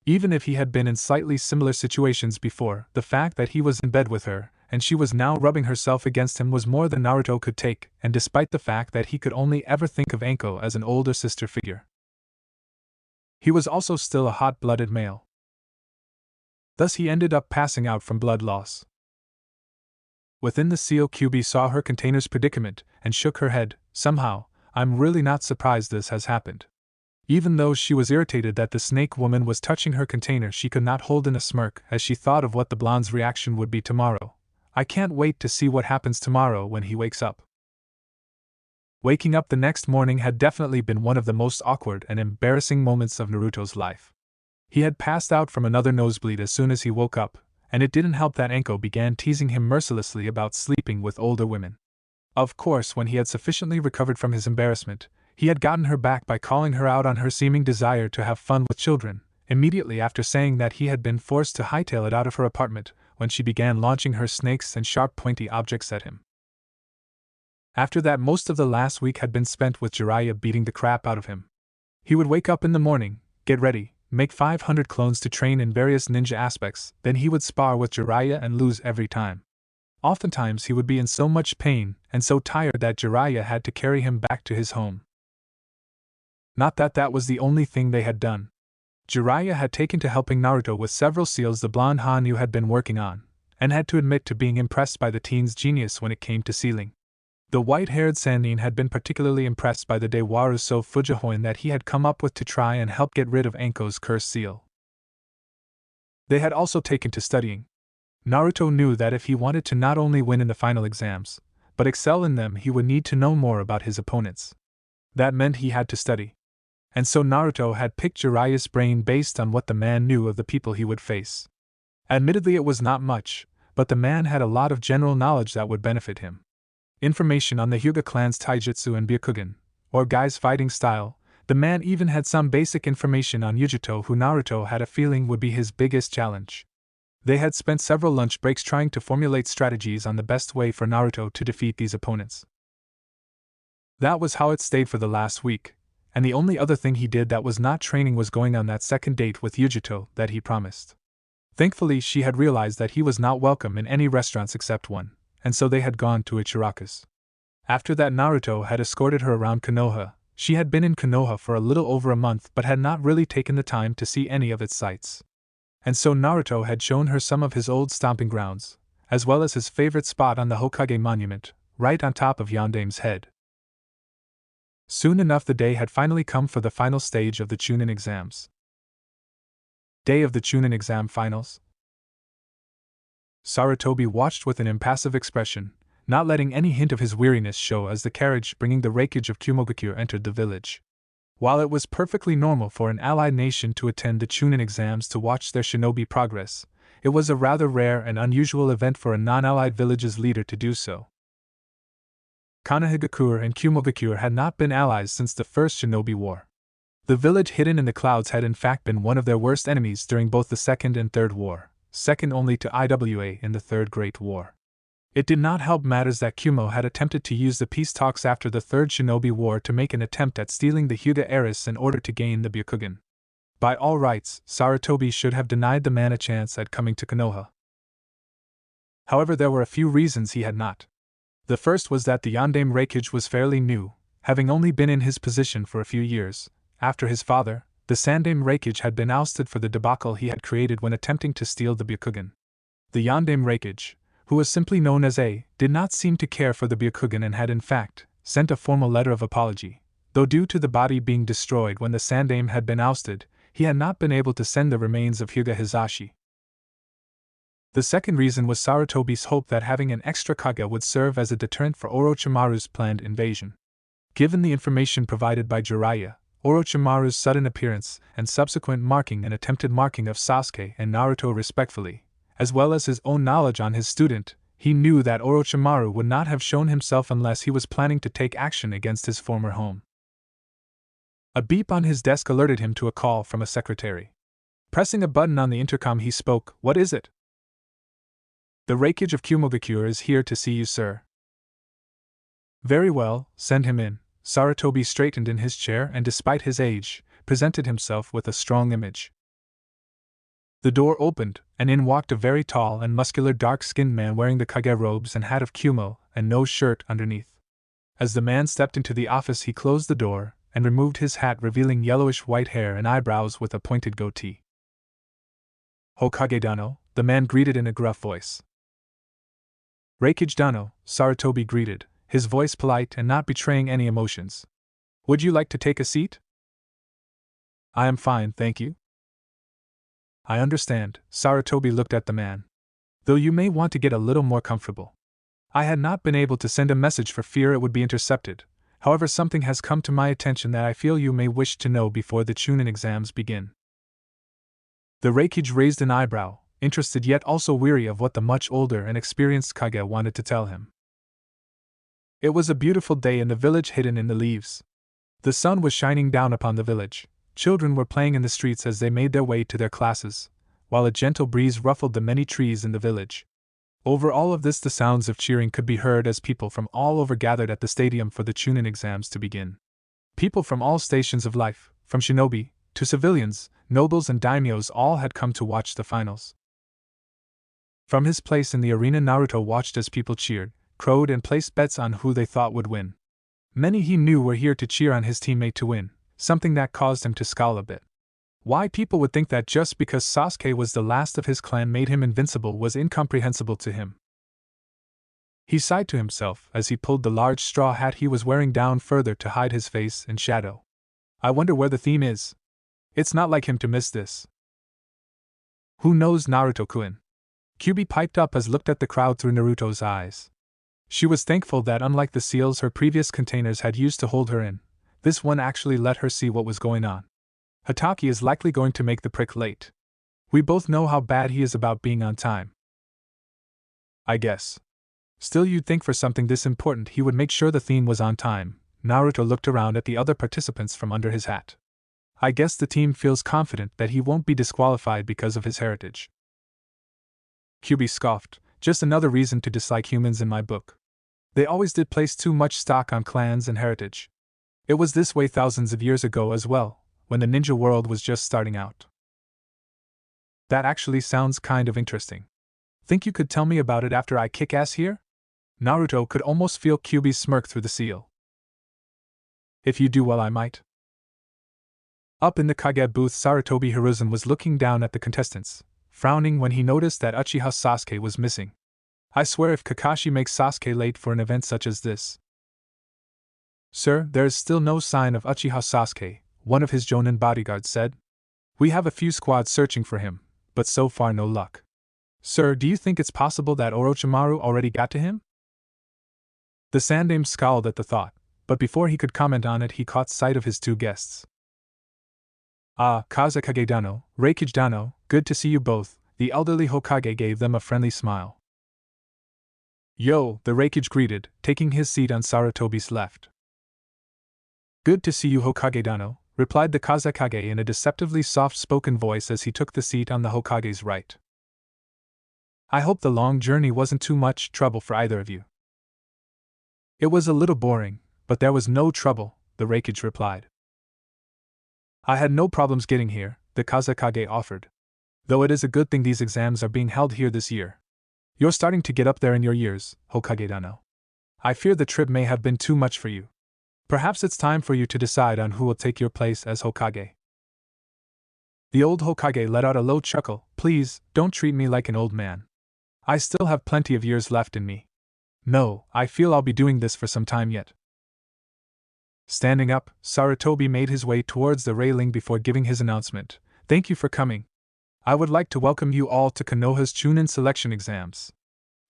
Even if he had been in slightly similar situations before, the fact that he was in bed with her, and she was now rubbing herself against him, was more than Naruto could take, and despite the fact that he could only ever think of Anko as an older sister figure. He was also still a hot-blooded male. Thus he ended up passing out from blood loss. Within the seal, QB saw her container's predicament, and shook her head. Somehow, I'm really not surprised this has happened. Even though she was irritated that the snake woman was touching her container, she could not hold in a smirk as she thought of what the blonde's reaction would be tomorrow. I can't wait to see what happens tomorrow when he wakes up. Waking up the next morning had definitely been one of the most awkward and embarrassing moments of Naruto's life. He had passed out from another nosebleed as soon as he woke up, and it didn't help that Anko began teasing him mercilessly about sleeping with older women. Of course, when he had sufficiently recovered from his embarrassment, he had gotten her back by calling her out on her seeming desire to have fun with children, immediately after saying that he had been forced to hightail it out of her apartment when she began launching her snakes and sharp pointy objects at him. After that, most of the last week had been spent with Jiraiya beating the crap out of him. He would wake up in the morning, get ready, make 500 clones to train in various ninja aspects, then he would spar with Jiraiya and lose every time. Oftentimes he would be in so much pain and so tired that Jiraiya had to carry him back to his home. Not that that was the only thing they had done. Jiraiya had taken to helping Naruto with several seals the blonde Hanyu had been working on, and had to admit to being impressed by the teen's genius when it came to sealing. The white-haired Sannin had been particularly impressed by the Dewaru So Fujihoin that he had come up with to try and help get rid of Anko's cursed seal. They had also taken to studying. Naruto knew that if he wanted to not only win in the final exams, but excel in them, he would need to know more about his opponents. That meant he had to study. And so Naruto had picked Jiraiya's brain based on what the man knew of the people he would face. Admittedly, it was not much, but the man had a lot of general knowledge that would benefit him. Information on the Hyuga clan's taijutsu and Byakugan, or Gai's fighting style. The man even had some basic information on Yugito, who Naruto had a feeling would be his biggest challenge. They had spent several lunch breaks trying to formulate strategies on the best way for Naruto to defeat these opponents. That was how it stayed for the last week, and the only other thing he did that was not training was going on that second date with Yugito that he promised. Thankfully, she had realized that he was not welcome in any restaurants except one, and so they had gone to Ichiraku's. After that, Naruto had escorted her around Konoha. She had been in Konoha for a little over a month but had not really taken the time to see any of its sights. And so Naruto had shown her some of his old stomping grounds, as well as his favorite spot on the Hokage monument, right on top of Yandame's head. Soon enough, the day had finally come for the final stage of the chunin exams. Day of the chunin exam finals. Sarutobi watched with an impassive expression, not letting any hint of his weariness show as the carriage bringing the wreckage of Kumogakure entered the village. While it was perfectly normal for an allied nation to attend the chunin exams to watch their shinobi progress, it was a rather rare and unusual event for a non-allied village's leader to do so. Konohagakure and Kumogakure had not been allies since the First Shinobi War. The village hidden in the clouds had in fact been one of their worst enemies during both the Second and Third War, second only to IWA in the Third Great War. It did not help matters that Kumo had attempted to use the peace talks after the Third Shinobi War to make an attempt at stealing the Hyuga heiress in order to gain the Byakugan. By all rights, Sarutobi should have denied the man a chance at coming to Konoha. However, there were a few reasons he had not. The first was that the Yandame wreckage was fairly new, having only been in his position for a few years. After his father, the Sandame wreckage had been ousted for the debacle he had created when attempting to steal the Byakugan. The Yandame wreckage, who was simply known as A, did not seem to care for the Byakugan and had in fact sent a formal letter of apology, though due to the body being destroyed when the Sandame had been ousted, he had not been able to send the remains of Hyuga Hizashi. The second reason was Sarutobi's hope that having an extra Kage would serve as a deterrent for Orochimaru's planned invasion. Given the information provided by Jiraiya, Orochimaru's sudden appearance and subsequent marking and attempted marking of Sasuke and Naruto respectfully, as well as his own knowledge on his student, he knew that Orochimaru would not have shown himself unless he was planning to take action against his former home. A beep on his desk alerted him to a call from a secretary. Pressing a button on the intercom, he spoke. "What is it?" "The wreckage of Kumogakure is here to see you, sir." "Very well, send him in." Sarutobi straightened in his chair and, despite his age, presented himself with a strong image. The door opened, and in walked a very tall and muscular dark-skinned man wearing the Kage robes and hat of Kumo, and no shirt underneath. As the man stepped into the office, he closed the door and removed his hat, revealing yellowish-white hair and eyebrows with a pointed goatee. "Hokage Dano," the man greeted in a gruff voice. "Reikage Dano," Sarutobi greeted, his voice polite and not betraying any emotions. "Would you like to take a seat?" "I am fine, thank you." "I understand." Sarutobi looked at the man. though you may want to get a little more comfortable. I had not been able to send a message for fear it would be intercepted. However, something has come to my attention that I feel you may wish to know before the chunin exams begin." The Reikage raised an eyebrow, interested yet also weary of what the much older and experienced Kage wanted to tell him. It was a beautiful day in the village hidden in the leaves. The sun was shining down upon the village. Children were playing in the streets as they made their way to their classes, while a gentle breeze ruffled the many trees in the village. Over all of this, the sounds of cheering could be heard as people from all over gathered at the stadium for the chunin exams to begin. People from all stations of life, from shinobi to civilians, nobles and daimyos, all had come to watch the finals. From his place in the arena, Naruto watched as people cheered, crowed, and placed bets on who they thought would win. Many he knew were here to cheer on his teammate to win, something that caused him to scowl a bit. Why people would think that just because Sasuke was the last of his clan made him invincible was incomprehensible to him. He sighed to himself as he pulled the large straw hat he was wearing down further to hide his face in shadow. I wonder where the theme is. It's not like him to miss this. Who knows, Naruto-kun? Kyubi piped up as looked at the crowd through Naruto's eyes. She was thankful that unlike the seals her previous containers had used to hold her in, this one actually let her see what was going on. Hatake is likely going to make the prick late. We both know how bad he is about being on time. I guess. Still, you'd think for something this important he would make sure the theme was on time. Naruto looked around at the other participants from under his hat. I guess the team feels confident that he won't be disqualified because of his heritage. Kyubi scoffed. Just another reason to dislike humans in my book. They always did place too much stock on clans and heritage. It was this way thousands of years ago as well, when the ninja world was just starting out. That actually sounds kind of interesting. Think you could tell me about it after I kick ass here? Naruto could almost feel Kyubi's smirk through the seal. If you do well, I might. Up in the Kage booth, Sarutobi Hiruzen was looking down at the contestants, frowning when he noticed that Uchiha Sasuke was missing. I swear if Kakashi makes Sasuke late for an event such as this. Sir, there is still no sign of Uchiha Sasuke, one of his Jonin bodyguards said. We have a few squads searching for him, but so far no luck. Sir, do you think it's possible that Orochimaru already got to him? The Sandaime scowled at the thought, but before he could comment on it he caught sight of his two guests. Ah, Kazekage Dano, Reikage Dano, good to see you both, the elderly Hokage gave them a friendly smile. Yo, the Reikage greeted, taking his seat on Sarutobi's left. Good to see you, Hokage Dano, replied the Kazekage in a deceptively soft-spoken voice as he took the seat on the Hokage's right. I hope the long journey wasn't too much trouble for either of you. It was a little boring, but there was no trouble, the Reikage replied. I had no problems getting here, the Kazekage offered. Though it is a good thing these exams are being held here this year. You're starting to get up there in your years, Hokage Dano. I fear the trip may have been too much for you. Perhaps it's time for you to decide on who will take your place as Hokage. The old Hokage let out a low chuckle. Please, don't treat me like an old man. I still have plenty of years left in me. No, I feel I'll be doing this for some time yet. Standing up, Sarutobi made his way towards the railing before giving his announcement. Thank you for coming. I would like to welcome you all to Konoha's Chunin selection exams.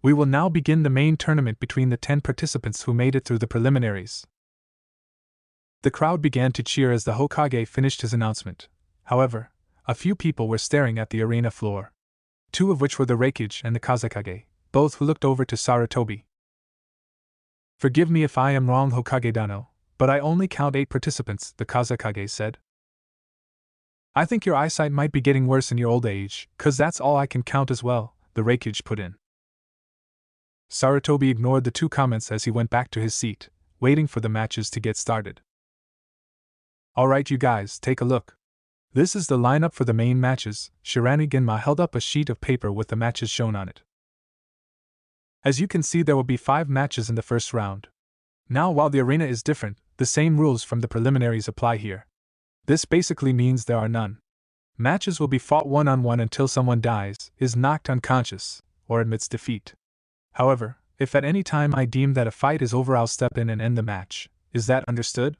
We will now begin the main tournament between the 10 participants who made it through the preliminaries. The crowd began to cheer as the Hokage finished his announcement. However, a few people were staring at the arena floor. Two of which were the Reikage and the Kazekage, both who looked over to Sarutobi. Forgive me if I am wrong, Hokage Dano, but I only count 8 participants, the Kazekage said. I think your eyesight might be getting worse in your old age, 'cause that's all I can count as well, the Reikage put in. Sarutobi ignored the two comments as he went back to his seat, waiting for the matches to get started. Alright you guys, take a look. This is the lineup for the main matches. Shiranui-ginma held up a sheet of paper with the matches shown on it. As you can see, there will be 5 matches in the first round. Now, while the arena is different, the same rules from the preliminaries apply here. This basically means there are none. Matches will be fought one-on-one until someone dies, is knocked unconscious, or admits defeat. However, if at any time I deem that a fight is over, I'll step in and end the match. Is that understood?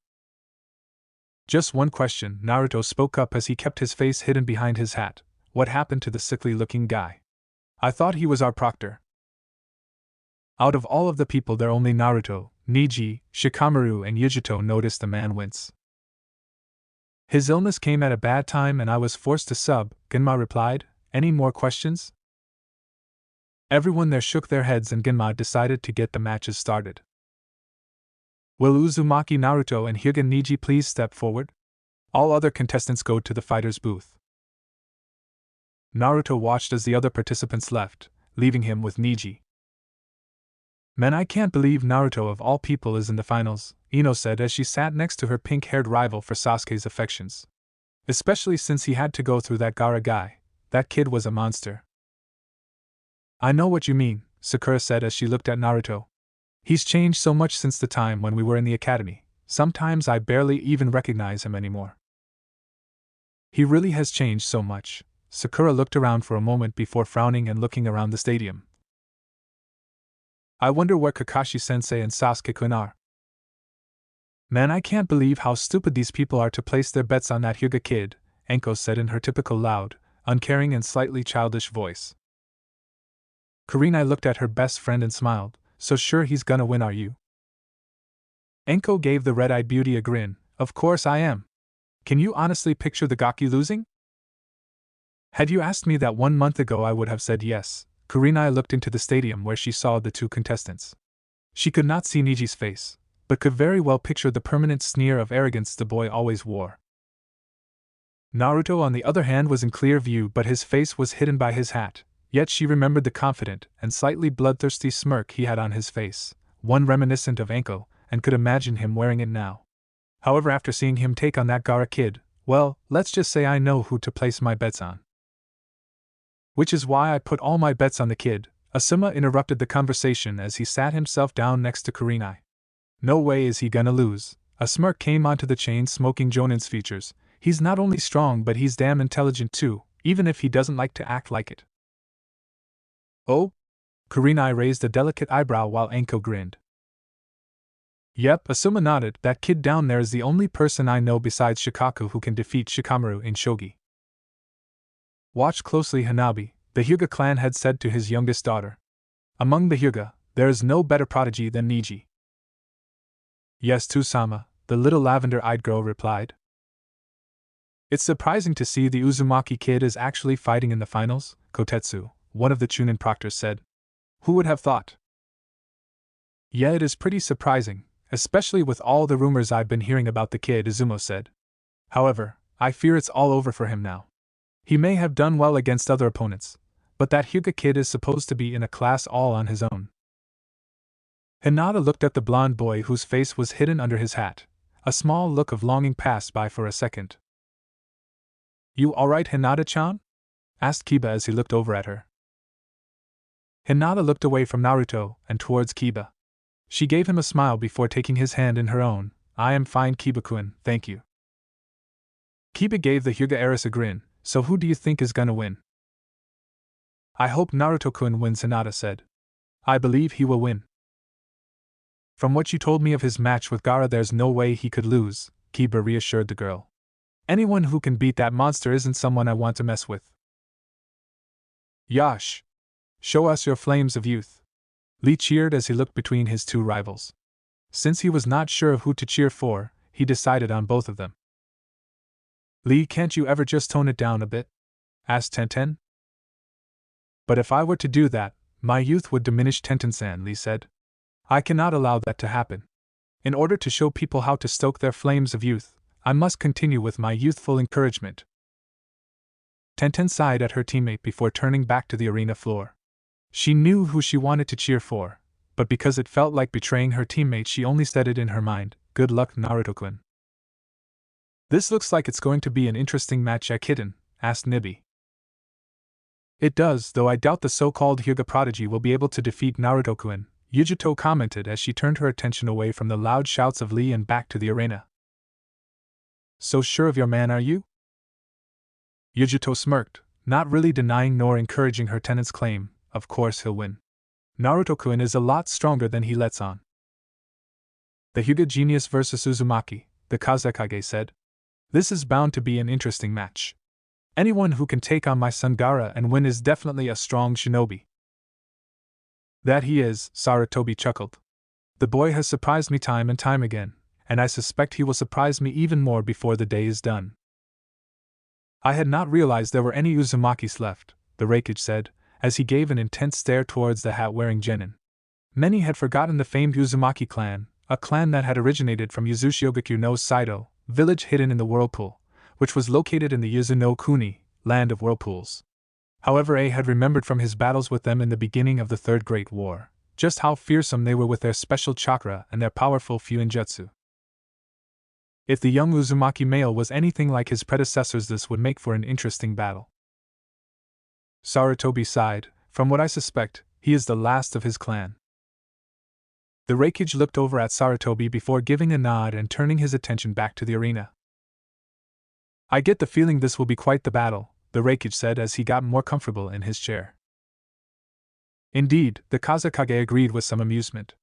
Just one question, Naruto spoke up as he kept his face hidden behind his hat. What happened to the sickly-looking guy? I thought he was our proctor. Out of all of the people there only Naruto, Neji, Shikamaru and Yugito noticed the man wince. His illness came at a bad time and I was forced to sub, Genma replied. Any more questions? Everyone there shook their heads and Genma decided to get the matches started. Will Uzumaki Naruto and Hyuga Neji please step forward? All other contestants go to the fighter's booth. Naruto watched as the other participants left, leaving him with Neji. Man, I can't believe Naruto of all people is in the finals, Ino said as she sat next to her pink-haired rival for Sasuke's affections. Especially since he had to go through that Gaara guy. That kid was a monster. I know what you mean, Sakura said as she looked at Naruto. He's changed so much since the time when we were in the academy. Sometimes I barely even recognize him anymore. He really has changed so much. Sakura looked around for a moment before frowning and looking around the stadium. I wonder where Kakashi-sensei and Sasuke-kun are. Man, I can't believe how stupid these people are to place their bets on that Hyuga kid, Enko said in her typical loud, uncaring and slightly childish voice. Kurenai looked at her best friend and smiled. So sure he's gonna win, are you? Enko gave the red-eyed beauty a grin. Of course I am. Can you honestly picture the Gaki losing? Had you asked me that 1 month ago I would have said yes. Kurenai looked into the stadium where she saw the two contestants. She could not see Neji's face, but could very well picture the permanent sneer of arrogance the boy always wore. Naruto on the other hand was in clear view but his face was hidden by his hat. Yet she remembered the confident and slightly bloodthirsty smirk he had on his face, one reminiscent of Enko, and could imagine him wearing it now. However, after seeing him take on that Gaara kid, well, let's just say I know who to place my bets on. Which is why I put all my bets on the kid, Asuma interrupted the conversation as he sat himself down next to Kurenai. No way is he gonna lose. A smirk came onto the chain-smoking Jonin's features. He's not only strong but he's damn intelligent too, even if he doesn't like to act like it. Oh? Kurenai raised a delicate eyebrow while Enko grinned. Yep, Asuma nodded. That kid down there is the only person I know besides Shikaku who can defeat Shikamaru in shogi. Watch closely, Hanabi, the Hyuga clan had said to his youngest daughter. Among the Hyuga, there is no better prodigy than Neji. Yes, Tusama, the little lavender-eyed girl replied. It's surprising to see the Uzumaki kid is actually fighting in the finals, Kotetsu, one of the chunin proctors said. Who would have thought? Yeah, it is pretty surprising, especially with all the rumors I've been hearing about the kid, Izumo said. However, I fear it's all over for him now. He may have done well against other opponents, but that Hyuga kid is supposed to be in a class all on his own. Hinata looked at the blonde boy whose face was hidden under his hat. A small look of longing passed by for a second. You alright, Hinata-chan? Asked Kiba as he looked over at her. Hinata looked away from Naruto and towards Kiba. She gave him a smile before taking his hand in her own. I am fine, Kiba-kun, thank you. Kiba gave the Hyuga heiress a grin. So who do you think is gonna win? I hope Naruto-kun wins, Hinata said. I believe he will win. From what you told me of his match with Gaara, there's no way he could lose, Kiba reassured the girl. Anyone who can beat that monster isn't someone I want to mess with. Yash! Show us your flames of youth. Lee cheered as he looked between his two rivals. Since he was not sure of who to cheer for, he decided on both of them. Lee, can't you ever just tone it down a bit? Asked Tenten. But if I were to do that, my youth would diminish, Tenten-san, Lee said. I cannot allow that to happen. In order to show people how to stoke their flames of youth, I must continue with my youthful encouragement. Tenten sighed at her teammate before turning back to the arena floor. She knew who she wanted to cheer for, but because it felt like betraying her teammate she only said it in her mind. Good luck, Naruto-kun. This looks like it's going to be an interesting match, Kitten, asked Nibi. It does, though I doubt the so-called Hyuga prodigy will be able to defeat Naruto-kun, Yugito commented as she turned her attention away from the loud shouts of Lee and back to the arena. So sure of your man, are you? Yugito smirked, not really denying nor encouraging her tenant's claim. Of course he'll win. Naruto-kun is a lot stronger than he lets on. The Hyuga genius versus Uzumaki, the Kazekage said. This is bound to be an interesting match. Anyone who can take on my son Gaara and win is definitely a strong shinobi. That he is, Sarutobi chuckled. The boy has surprised me time and time again, and I suspect he will surprise me even more before the day is done. I had not realized there were any Uzumakis left, the Reikage said, as he gave an intense stare towards the hat-wearing genin. Many had forgotten the famed Uzumaki clan, a clan that had originated from Yuzushiogakure no Saido, village hidden in the whirlpool, which was located in the Yuzu no Kuni, land of whirlpools. However, A had remembered from his battles with them in the beginning of the Third Great War, just how fearsome they were with their special chakra and their powerful Fuinjutsu. If the young Uzumaki male was anything like his predecessors, this would make for an interesting battle. Sarutobi sighed. From what I suspect, he is the last of his clan. The Reikage looked over at Sarutobi before giving a nod and turning his attention back to the arena. I get the feeling this will be quite the battle, the Reikage said as he got more comfortable in his chair. Indeed, the Kazekage agreed with some amusement.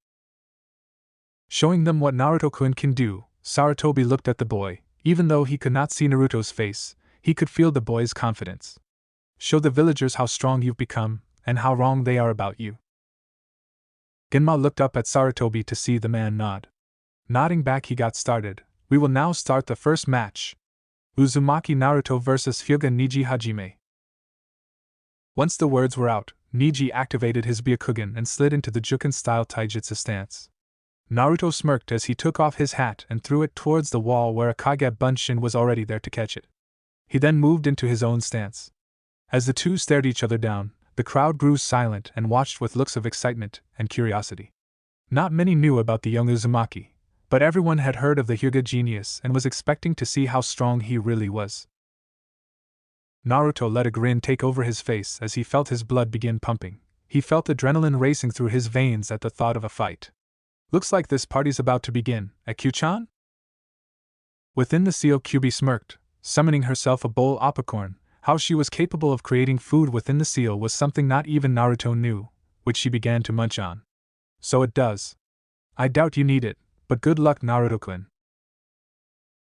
Showing them what Naruto-kun can do, Sarutobi looked at the boy. Even though he could not see Naruto's face, he could feel the boy's confidence. Show the villagers how strong you've become, and how wrong they are about you. Genma looked up at Sarutobi to see the man nod. Nodding back, he got started. We will now start the first match. Uzumaki Naruto vs Hyuga Neji Hajime. Once the words were out, Neji activated his Byakugan and slid into the Juken-style taijutsu stance. Naruto smirked as he took off his hat and threw it towards the wall where a Kage Bunshin was already there to catch it. He then moved into his own stance. As the two stared each other down, the crowd grew silent and watched with looks of excitement and curiosity. Not many knew about the young Uzumaki, but everyone had heard of the Hyuga genius and was expecting to see how strong he really was. Naruto let a grin take over his face as he felt his blood begin pumping. He felt adrenaline racing through his veins at the thought of a fight. Looks like this party's about to begin, Akyu-chan? Within the seal, Kyubi smirked, summoning herself a bowl oppicorn. How she was capable of creating food within the seal was something not even Naruto knew, which she began to munch on. So it does. I doubt you need it, but good luck, Naruto-kun.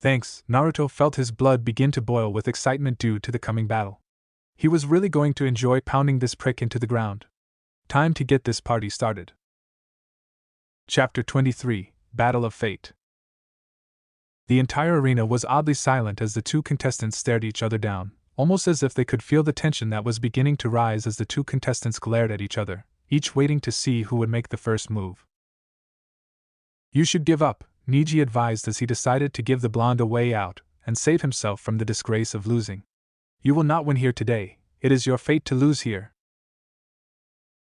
Thanks. Naruto felt his blood begin to boil with excitement due to the coming battle. He was really going to enjoy pounding this prick into the ground. Time to get this party started. Chapter 23, Battle of Fate. The entire arena was oddly silent as the two contestants stared each other down, almost as if they could feel the tension that was beginning to rise as the two contestants glared at each other, each waiting to see who would make the first move. You should give up, Neji advised as he decided to give the blonde a way out and save himself from the disgrace of losing. You will not win here today, it is your fate to lose here.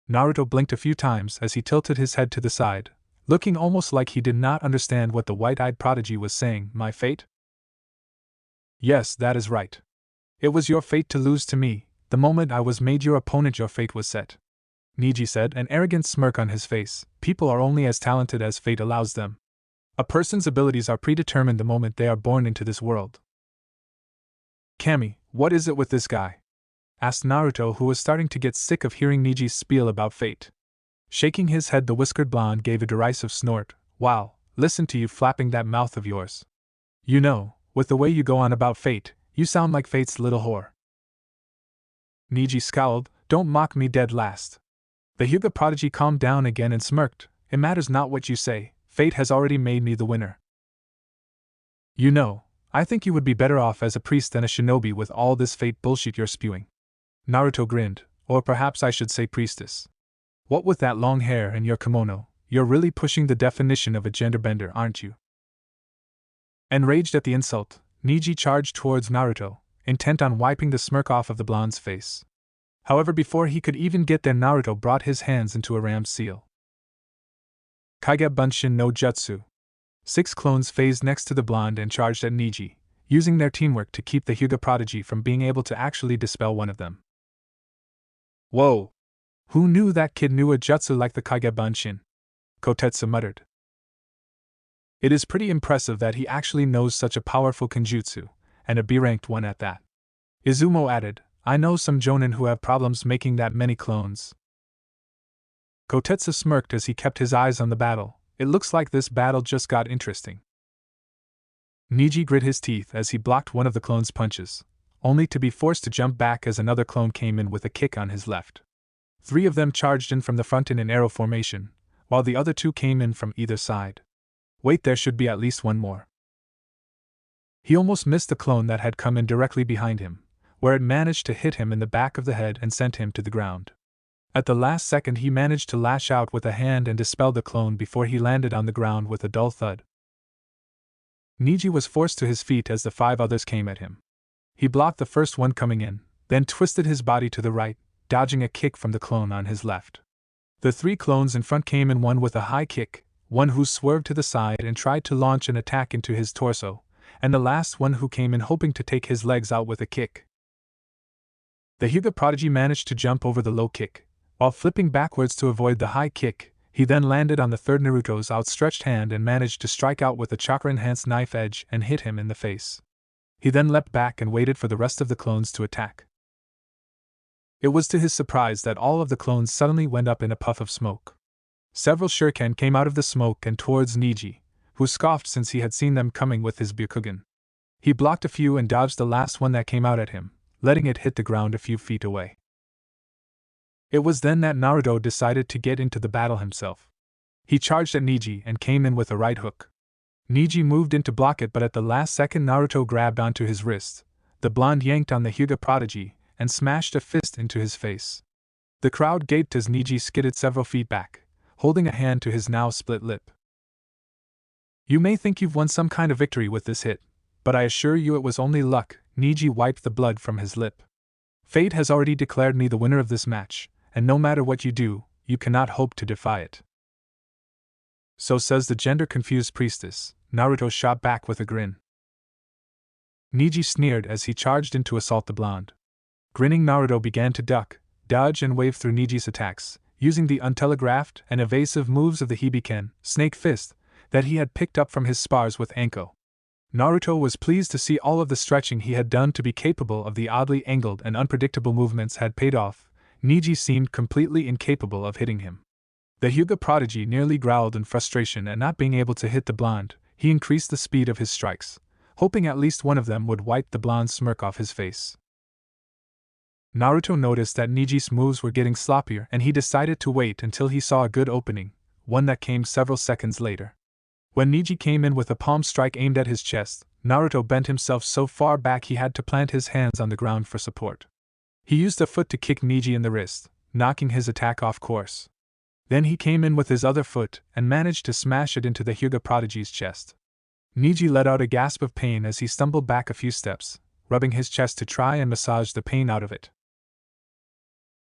Naruto blinked a few times as he tilted his head to the side, looking almost like he did not understand what the white-eyed prodigy was saying. My fate? Yes, that is right. It was your fate to lose to me. The moment I was made your opponent, your fate was set. Neji said, an arrogant smirk on his face. People are only as talented as fate allows them. A person's abilities are predetermined the moment they are born into this world. Kami, what is it with this guy? Asked Naruto, who was starting to get sick of hearing Neji's spiel about fate. Shaking his head, the whiskered blonde gave a derisive snort. Wow, listen to you flapping that mouth of yours. You know, with the way you go on about fate, you sound like fate's little whore. Neji scowled. Don't mock me dead last. The Hyuga prodigy calmed down again and smirked. It matters not what you say, fate has already made me the winner. You know, I think you would be better off as a priest than a shinobi with all this fate bullshit you're spewing. Naruto grinned. Or perhaps I should say priestess. What with that long hair and your kimono, you're really pushing the definition of a genderbender, aren't you? Enraged at the insult, Neji charged towards Naruto, intent on wiping the smirk off of the blonde's face. However, before he could even get there, Naruto brought his hands into a ram's seal. Kage Bunshin no Jutsu. 6 clones phased next to the blonde and charged at Neji, using their teamwork to keep the Hyuga prodigy from being able to actually dispel one of them. Whoa! Who knew that kid knew a jutsu like the Kage Bunshin? Kotetsu muttered. It is pretty impressive that he actually knows such a powerful kenjutsu, and a B-ranked one at that. Izumo added, I know some jonin who have problems making that many clones. Kotetsu smirked as he kept his eyes on the battle. It looks like this battle just got interesting. Neji grit his teeth as he blocked one of the clone's punches. only to be forced to jump back as another clone came in with a kick on his left. 3 of them charged in from the front in an arrow formation, while the other 2 came in from either side. Wait, there should be at least one more. He almost missed the clone that had come in directly behind him, where it managed to hit him in the back of the head and sent him to the ground. At the last second he managed to lash out with a hand and dispel the clone before he landed on the ground with a dull thud. Neji was forced to his feet as the 5 others came at him. He blocked the first one coming in, then twisted his body to the right, dodging a kick from the clone on his left. The 3 clones in front came in, one with a high kick, one who swerved to the side and tried to launch an attack into his torso, and the last one who came in hoping to take his legs out with a kick. The Hyuga prodigy managed to jump over the low kick. While flipping backwards to avoid the high kick, he then landed on the third Naruto's outstretched hand and managed to strike out with a chakra-enhanced knife edge and hit him in the face. He then leapt back and waited for the rest of the clones to attack. It was to his surprise that all of the clones suddenly went up in a puff of smoke. Several shuriken came out of the smoke and towards Neji, who scoffed since he had seen them coming with his Byakugan. He blocked a few and dodged the last one that came out at him, letting it hit the ground a few feet away. It was then that Naruto decided to get into the battle himself. He charged at Neji and came in with a right hook. Neji moved in to block it, but at the last second Naruto grabbed onto his wrist. The blonde yanked on the Hyuga prodigy and smashed a fist into his face. The crowd gaped as Neji skidded several feet back, holding a hand to his now split lip. You may think you've won some kind of victory with this hit, but I assure you it was only luck. Neji wiped the blood from his lip. Fate has already declared me the winner of this match, and no matter what you do, you cannot hope to defy it. So says the gender-confused priestess, Naruto shot back with a grin. Neji sneered as he charged in to assault the blonde. Grinning Naruto began to duck, dodge and wave through Neji's attacks, using the untelegraphed and evasive moves of the Hibiken, Snake Fist, that he had picked up from his spars with Anko. Naruto was pleased to see all of the stretching he had done to be capable of the oddly angled and unpredictable movements had paid off. Neji seemed completely incapable of hitting him. The Hyuga prodigy nearly growled in frustration at not being able to hit the blonde. He increased the speed of his strikes, hoping at least one of them would wipe the blonde's smirk off his face. Naruto noticed that Neji's moves were getting sloppier and he decided to wait until he saw a good opening, one that came several seconds later. When Neji came in with a palm strike aimed at his chest, Naruto bent himself so far back he had to plant his hands on the ground for support. He used a foot to kick Neji in the wrist, knocking his attack off course. Then he came in with his other foot and managed to smash it into the Hyuga prodigy's chest. Neji let out a gasp of pain as he stumbled back a few steps, rubbing his chest to try and massage the pain out of it.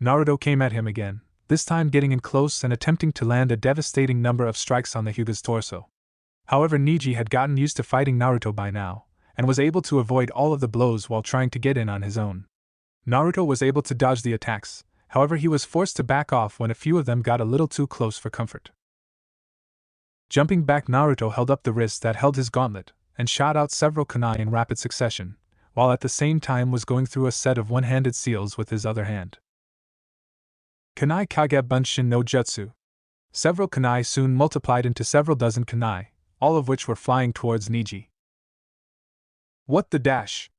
Naruto came at him again, this time getting in close and attempting to land a devastating number of strikes on the Hyuga's torso. However, Neji had gotten used to fighting Naruto by now, and was able to avoid all of the blows while trying to get in on his own. Naruto was able to dodge the attacks, however he was forced to back off when a few of them got a little too close for comfort. Jumping back, Naruto held up the wrist that held his gauntlet, and shot out several kunai in rapid succession, while at the same time was going through a set of one-handed seals with his other hand. Kunai Kage Bunshin no Jutsu. Several kunai soon multiplied into several dozen kunai, all of which were flying towards Neji. What the dash?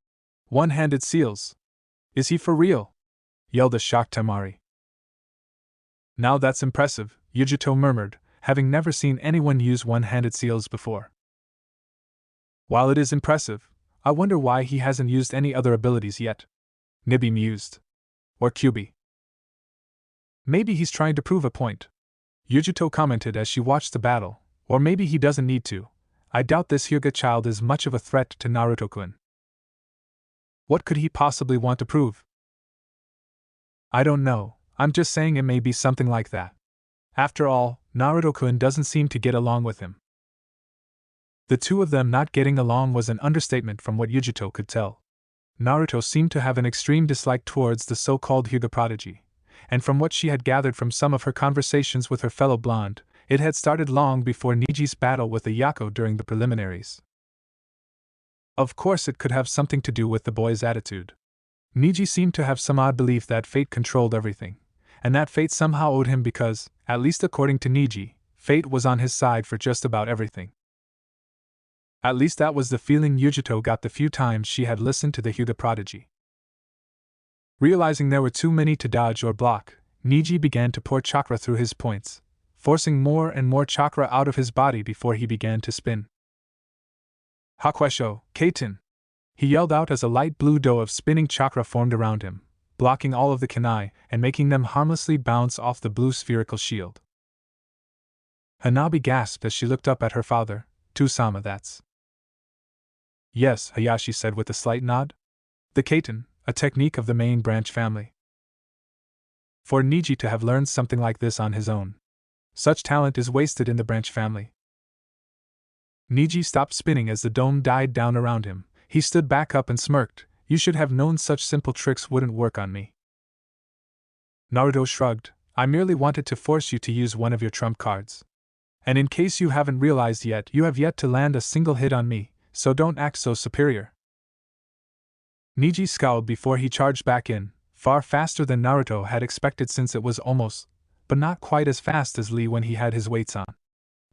One-handed seals? Is he for real? Yelled a shocked Temari. Now that's impressive, Yugito murmured, having never seen anyone use one-handed seals before. While it is impressive, I wonder why he hasn't used any other abilities yet. Nibi mused. Or Kyubi. Maybe he's trying to prove a point. Yugito commented as she watched the battle, or maybe he doesn't need to. I doubt this Hyuga child is much of a threat to Naruto-kun. What could he possibly want to prove? I don't know, I'm just saying it may be something like that. After all, Naruto-kun doesn't seem to get along with him. The two of them not getting along was an understatement from what Yugito could tell. Naruto seemed to have an extreme dislike towards the so-called Hyuga prodigy, and from what she had gathered from some of her conversations with her fellow blonde, it had started long before Neji's battle with the Yako during the preliminaries. Of course it could have something to do with the boy's attitude. Neji seemed to have some odd belief that fate controlled everything, and that fate somehow owed him because, at least according to Neji, fate was on his side for just about everything. At least that was the feeling Yugito got the few times she had listened to the Hyuga prodigy. Realizing there were too many to dodge or block, Neji began to pour chakra through his points, forcing more and more chakra out of his body before he began to spin. Hakwesho, Kaiten! He yelled out as a light blue dough of spinning chakra formed around him, blocking all of the kunai and making them harmlessly bounce off the blue spherical shield. Hanabi gasped as she looked up at her father. "Tusama, that's..." "Yes," Hayashi said with a slight nod. "The Kaiten, a technique of the main branch family." For Neji to have learned something like this on his own. Such talent is wasted in the branch family. Neji stopped spinning as the dome died down around him. He stood back up and smirked. "You should have known such simple tricks wouldn't work on me." Naruto shrugged. "I merely wanted to force you to use one of your trump cards. And in case you haven't realized yet, you have yet to land a single hit on me, so don't act so superior." Neji scowled before he charged back in, far faster than Naruto had expected since it was almost, but not quite as fast as Lee when he had his weights on.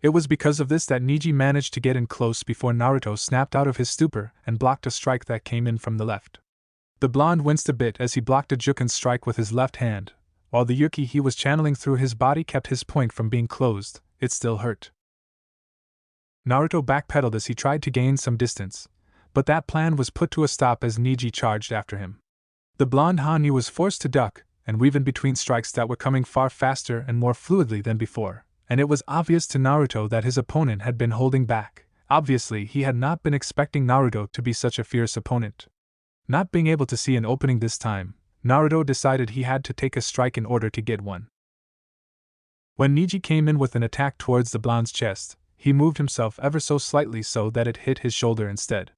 It was because of this that Neji managed to get in close before Naruto snapped out of his stupor and blocked a strike that came in from the left. The blonde winced a bit as he blocked a Juken strike with his left hand, while the Yuki he was channeling through his body kept his point from being closed. It still hurt. Naruto backpedaled as he tried to gain some distance, but that plan was put to a stop as Neji charged after him. The blonde Hanyu was forced to duck and weave in between strikes that were coming far faster and more fluidly than before, and it was obvious to Naruto that his opponent had been holding back. Obviously, he had not been expecting Naruto to be such a fierce opponent. Not being able to see an opening this time, Naruto decided he had to take a strike in order to get one. When Neji came in with an attack towards the blonde's chest, he moved himself ever so slightly so that it hit his shoulder instead.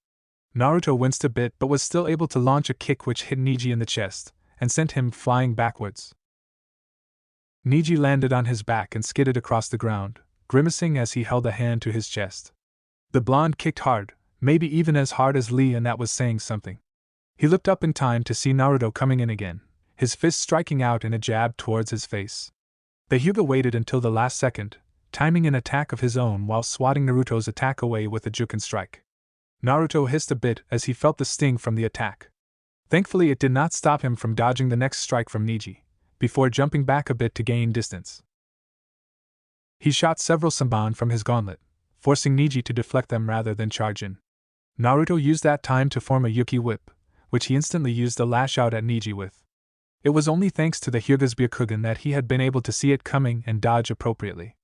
Naruto winced a bit but was still able to launch a kick which hit Neji in the chest and sent him flying backwards. Neji landed on his back and skidded across the ground, grimacing as he held a hand to his chest. The blonde kicked hard, maybe even as hard as Lee, and that was saying something. He looked up in time to see Naruto coming in again, his fist striking out in a jab towards his face. The Hyuga waited until the last second, timing an attack of his own while swatting Naruto's attack away with a Juken strike. Naruto hissed a bit as he felt the sting from the attack. Thankfully, it did not stop him from dodging the next strike from Neji, before jumping back a bit to gain distance. He shot several Sanban from his gauntlet, forcing Neji to deflect them rather than charge in. Naruto used that time to form a Yuki whip, which he instantly used to lash out at Neji with. It was only thanks to the Hyuga's Byakugan that he had been able to see it coming and dodge appropriately.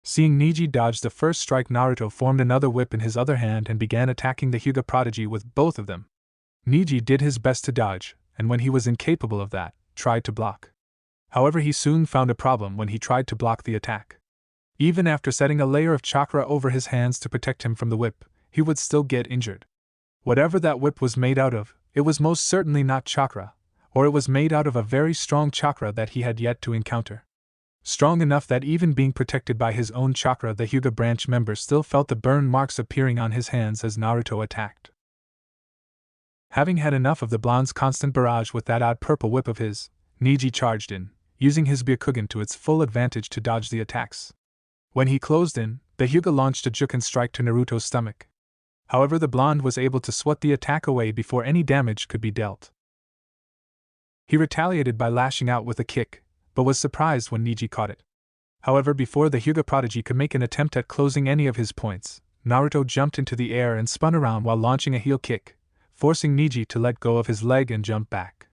Seeing Neji dodge the first strike, Naruto formed another whip in his other hand and began attacking the Hyuga prodigy with both of them. Neji did his best to dodge, and when he was incapable of that, tried to block. However, he soon found a problem when he tried to block the attack. Even after setting a layer of chakra over his hands to protect him from the whip, he would still get injured. Whatever that whip was made out of, it was most certainly not chakra, or it was made out of a very strong chakra that he had yet to encounter. Strong enough that even being protected by his own chakra, the Hyuga branch member still felt the burn marks appearing on his hands as Naruto attacked. Having had enough of the blonde's constant barrage with that odd purple whip of his, Neji charged in, using his Byakugan to its full advantage to dodge the attacks. When he closed in, the Hyuga launched a Juken strike to Naruto's stomach. However, the blonde was able to swat the attack away before any damage could be dealt. He retaliated by lashing out with a kick, but was surprised when Neji caught it. However, before the Hyuga prodigy could make an attempt at closing any of his points, Naruto jumped into the air and spun around while launching a heel kick, forcing Neji to let go of his leg and jump back.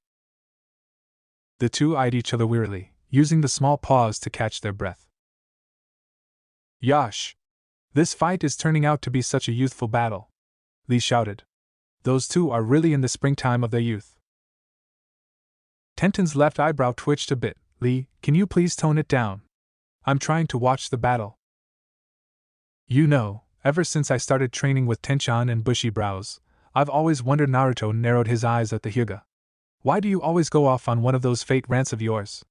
The two eyed each other wearily, using the small pause to catch their breath. "Yosh! This fight is turning out to be such a youthful battle," Lee shouted. "Those two are really in the springtime of their youth." Tenten's left eyebrow twitched a bit. "Lee, can you please tone it down? I'm trying to watch the battle." "You know, ever since I started training with Tenchan and bushy brows, I've always wondered." Naruto narrowed his eyes at the Hyuga. "Why do you always go off on one of those fate rants of yours?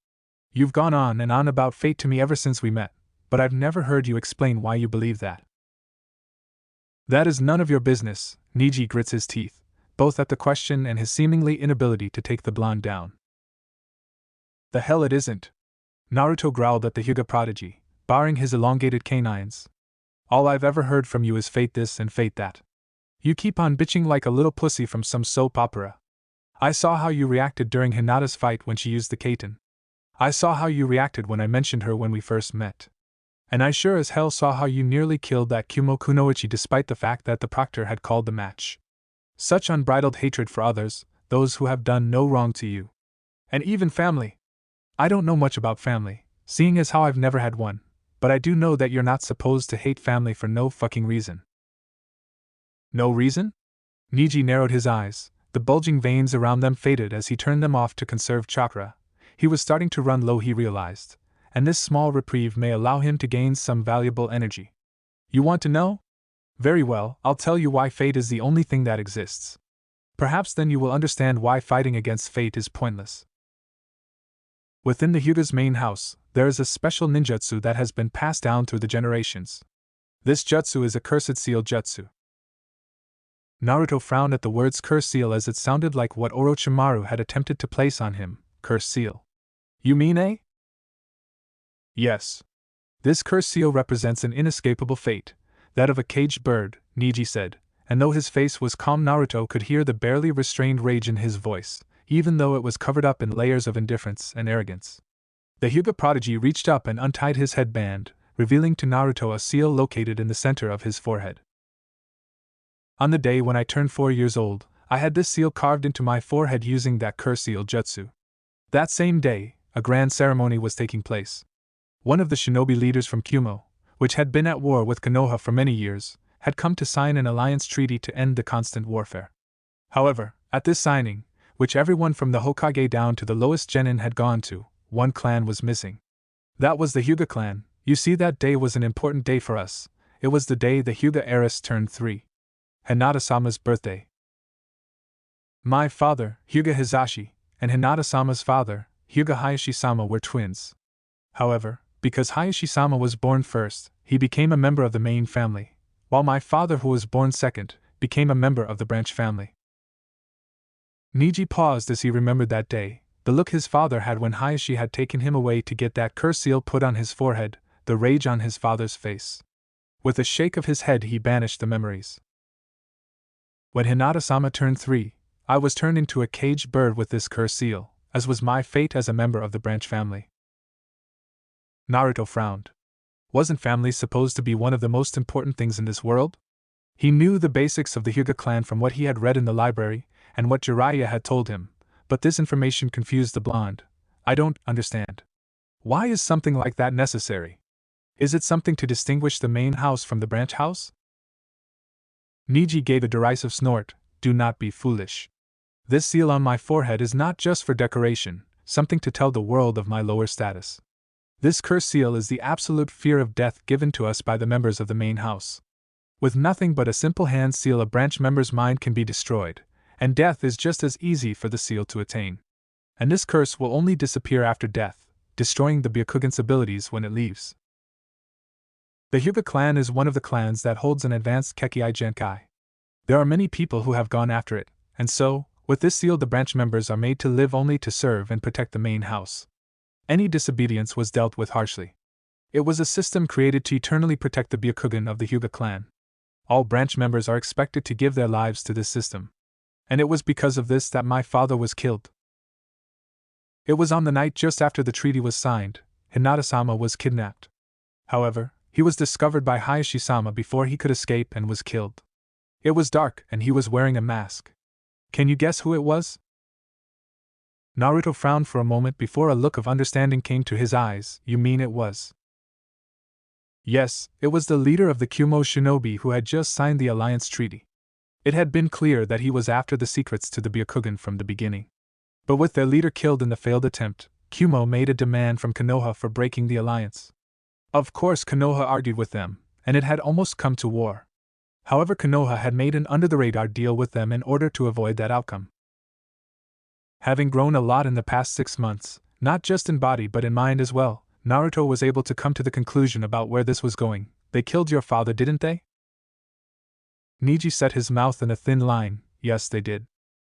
You've gone on and on about fate to me ever since we met, but I've never heard you explain why you believe that." "That is none of your business," Neji grits his teeth, both at the question and his seemingly inability to take the blonde down. "The hell it isn't," Naruto growled at the Hyuga prodigy, baring his elongated canines. "All I've ever heard from you is fate this and fate that. You keep on bitching like a little pussy from some soap opera. I saw how you reacted during Hinata's fight when she used the Kaiten. I saw how you reacted when I mentioned her when we first met. And I sure as hell saw how you nearly killed that Kumo Kunoichi despite the fact that the proctor had called the match. Such unbridled hatred for others, those who have done no wrong to you. And even family. I don't know much about family, seeing as how I've never had one, but I do know that you're not supposed to hate family for no fucking reason. No reason? Neji narrowed his eyes, the bulging veins around them faded as he turned them off to conserve chakra. He was starting to run low, he realized, and this small reprieve may allow him to gain some valuable energy. You want to know? Very well, I'll tell you why fate is the only thing that exists. Perhaps then you will understand why fighting against fate is pointless. Within the Hyuga's main house, there is a special ninjutsu that has been passed down through the generations. This jutsu is a cursed seal jutsu. Naruto frowned at the words curse seal as it sounded like what Orochimaru had attempted to place on him, curse seal. You mean eh? Yes. This curse seal represents an inescapable fate, that of a caged bird, Neji said, and though his face was calm, Naruto could hear the barely restrained rage in his voice, even though it was covered up in layers of indifference and arrogance. The Hyuga prodigy reached up and untied his headband, revealing to Naruto a seal located in the center of his forehead. On the day when I turned 4 years old, I had this seal carved into my forehead using that curse seal jutsu. That same day, a grand ceremony was taking place. One of the shinobi leaders from Kumo, which had been at war with Konoha for many years, had come to sign an alliance treaty to end the constant warfare. However, at this signing, which everyone from the Hokage down to the lowest genin had gone to, one clan was missing. That was the Hyuga clan. You see, that day was an important day for us. It was the day the Hyuga heiress turned 3. Hinata-sama's birthday. My father, Hyuga Hizashi, and Hinata-sama's father, Hyuga Hayashi-sama, were twins. However, because Hayashi-sama was born first, he became a member of the main family, while my father, who was born second, became a member of the branch family. Neji paused as he remembered that day, the look his father had when Hayashi had taken him away to get that curse seal put on his forehead, the rage on his father's face. With a shake of his head, he banished the memories. When Hinata-sama turned 3, I was turned into a caged bird with this curse seal, as was my fate as a member of the branch family. Naruto frowned. Wasn't family supposed to be one of the most important things in this world? He knew the basics of the Hyuga clan from what he had read in the library, and what Jiraiya had told him, but this information confused the blonde. I don't understand. Why is something like that necessary? Is it something to distinguish the main house from the branch house? Neji gave a derisive snort. Do not be foolish. This seal on my forehead is not just for decoration, something to tell the world of my lower status. This curse seal is the absolute fear of death given to us by the members of the main house. With nothing but a simple hand seal, a branch member's mind can be destroyed, and death is just as easy for the seal to attain. And this curse will only disappear after death, destroying the Byakugan's abilities when it leaves. The Hyuga clan is one of the clans that holds an advanced Kekkei Genkai. There are many people who have gone after it, and so, with this seal, the branch members are made to live only to serve and protect the main house. Any disobedience was dealt with harshly. It was a system created to eternally protect the Byakugan of the Hyuga clan. All branch members are expected to give their lives to this system. And it was because of this that my father was killed. It was on the night just after the treaty was signed, Hinata-sama was kidnapped. However, he was discovered by Hayashi-sama before he could escape and was killed. It was dark and he was wearing a mask. Can you guess who it was? Naruto frowned for a moment before a look of understanding came to his eyes. You mean it was? Yes, it was the leader of the Kumo shinobi who had just signed the alliance treaty. It had been clear that he was after the secrets to the Byakugan from the beginning. But with their leader killed in the failed attempt, Kumo made a demand from Konoha for breaking the alliance. Of course, Konoha argued with them, and it had almost come to war. However, Konoha had made an under-the-radar deal with them in order to avoid that outcome. Having grown a lot in the past 6 months, not just in body but in mind as well, Naruto was able to come to the conclusion about where this was going. They killed your father, didn't they? Neji set his mouth in a thin line. Yes, they did.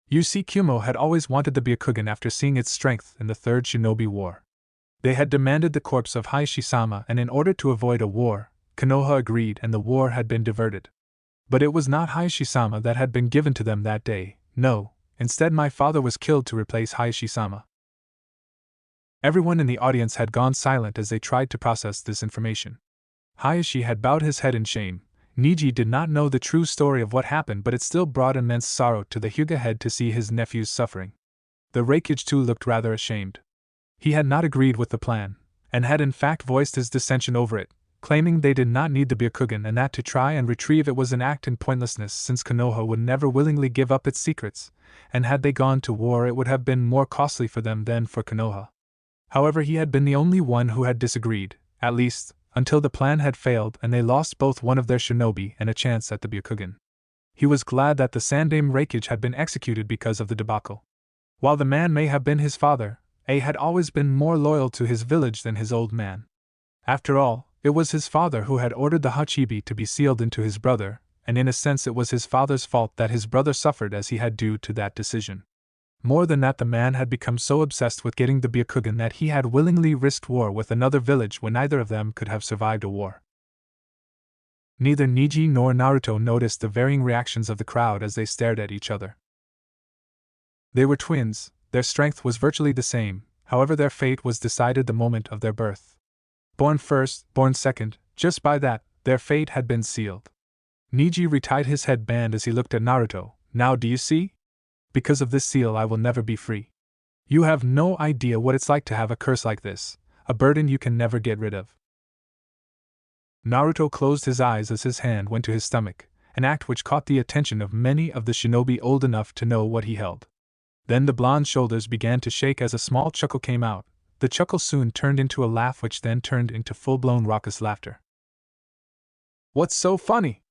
You see, Kumo had always wanted the Byakugan after seeing its strength in the Third Shinobi War. They had demanded the corpse of Hayashi-sama, and in order to avoid a war, Konoha agreed and the war had been diverted. But it was not Hayashi-sama that had been given to them that day. No, Instead, my father was killed to replace Hayashi-sama. Everyone in the audience had gone silent as they tried to process this information. Hayashi had bowed his head in shame. Neji did not know the true story of what happened, but it still brought immense sorrow to the Hyuga head to see his nephew's suffering. The Reikage too looked rather ashamed. He had not agreed with the plan, and had in fact voiced his dissension over it, claiming they did not need the Byakugan and that to try and retrieve it was an act in pointlessness since Konoha would never willingly give up its secrets, and had they gone to war it would have been more costly for them than for Konoha. However, he had been the only one who had disagreed, at least, until the plan had failed and they lost both one of their shinobi and a chance at the Byakugan. He was glad that the Sandaime Reikage had been executed because of the debacle. While the man may have been his father, A had always been more loyal to his village than his old man. After all, it was his father who had ordered the Hachibi to be sealed into his brother, and in a sense it was his father's fault that his brother suffered as he had due to that decision. More than that, the man had become so obsessed with getting the Byakugan that he had willingly risked war with another village when neither of them could have survived a war. Neither Neji nor Naruto noticed the varying reactions of the crowd as they stared at each other. They were twins, their strength was virtually the same, however their fate was decided the moment of their birth. Born first, born second, just by that, their fate had been sealed. Neji retied his headband as he looked at Naruto. Now do you see? Because of this seal I will never be free. You have no idea what it's like to have a curse like this, a burden you can never get rid of. Naruto closed his eyes as his hand went to his stomach, an act which caught the attention of many of the shinobi old enough to know what he held. Then the blonde shoulders began to shake as a small chuckle came out. The chuckle soon turned into a laugh which then turned into full-blown raucous laughter. What's so funny?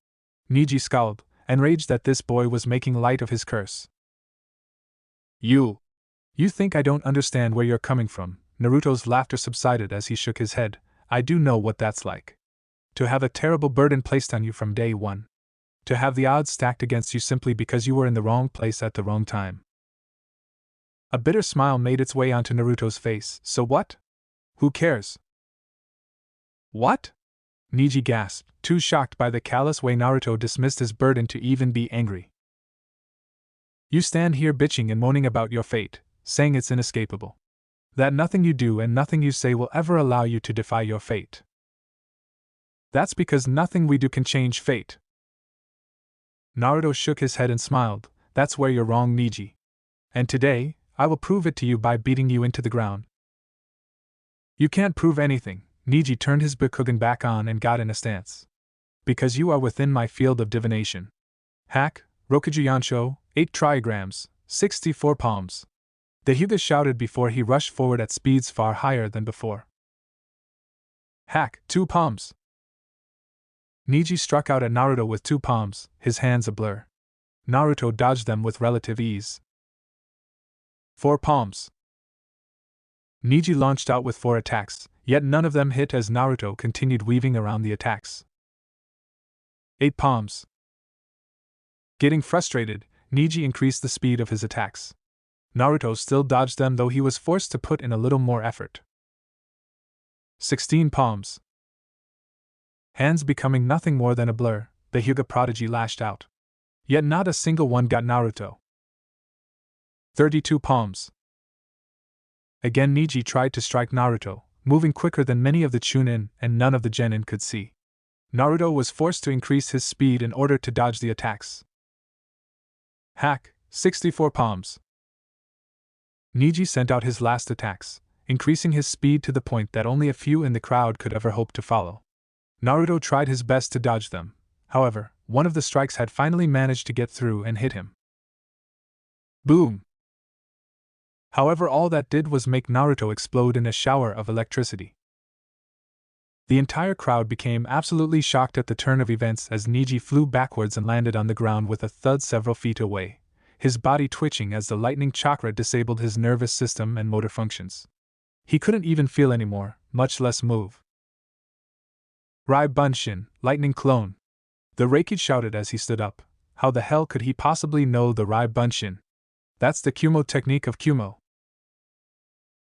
Neji scowled, enraged that this boy was making light of his curse. You think I don't understand where you're coming from? Naruto's laughter subsided as he shook his head. I do know what that's like. To have a terrible burden placed on you from day one. To have the odds stacked against you simply because you were in the wrong place at the wrong time. A bitter smile made its way onto Naruto's face. So what? Who cares? What? Neji gasped, too shocked by the callous way Naruto dismissed his burden to even be angry. You stand here bitching and moaning about your fate, saying it's inescapable. That nothing you do and nothing you say will ever allow you to defy your fate. That's because nothing we do can change fate. Naruto shook his head and smiled. That's where you're wrong, Neji. And today, I will prove it to you by beating you into the ground. You can't prove anything. Neji turned his Byakugan back on and got in a stance. Because you are within my field of divination. Hack, Rokuju Yansho, 8 trigrams, 64 palms. The Hyuga shouted before he rushed forward at speeds far higher than before. Hack, 2 palms. Neji struck out at Naruto with 2 palms, his hands a blur. Naruto dodged them with relative ease. 4 palms. Neji launched out with 4 attacks, yet none of them hit as Naruto continued weaving around the attacks. 8 palms. Getting frustrated, Neji increased the speed of his attacks. Naruto still dodged them, though he was forced to put in a little more effort. 16 palms. Hands becoming nothing more than a blur, the Hyuga prodigy lashed out. Yet not a single one got Naruto. 32 palms. Again Neji tried to strike Naruto, moving quicker than many of the chunin and none of the genin could see. Naruto was forced to increase his speed in order to dodge the attacks. Hack, 64 palms. Neji sent out his last attacks, increasing his speed to the point that only a few in the crowd could ever hope to follow. Naruto tried his best to dodge them. However, one of the strikes had finally managed to get through and hit him. Boom! However, all that did was make Naruto explode in a shower of electricity. The entire crowd became absolutely shocked at the turn of events as Neji flew backwards and landed on the ground with a thud several feet away, his body twitching as the lightning chakra disabled his nervous system and motor functions. He couldn't even feel anymore, much less move. Rai Bunshin, lightning clone. The Reikage shouted as he stood up. How the hell could he possibly know the Rai Bunshin? That's the Kumo technique of Kumo.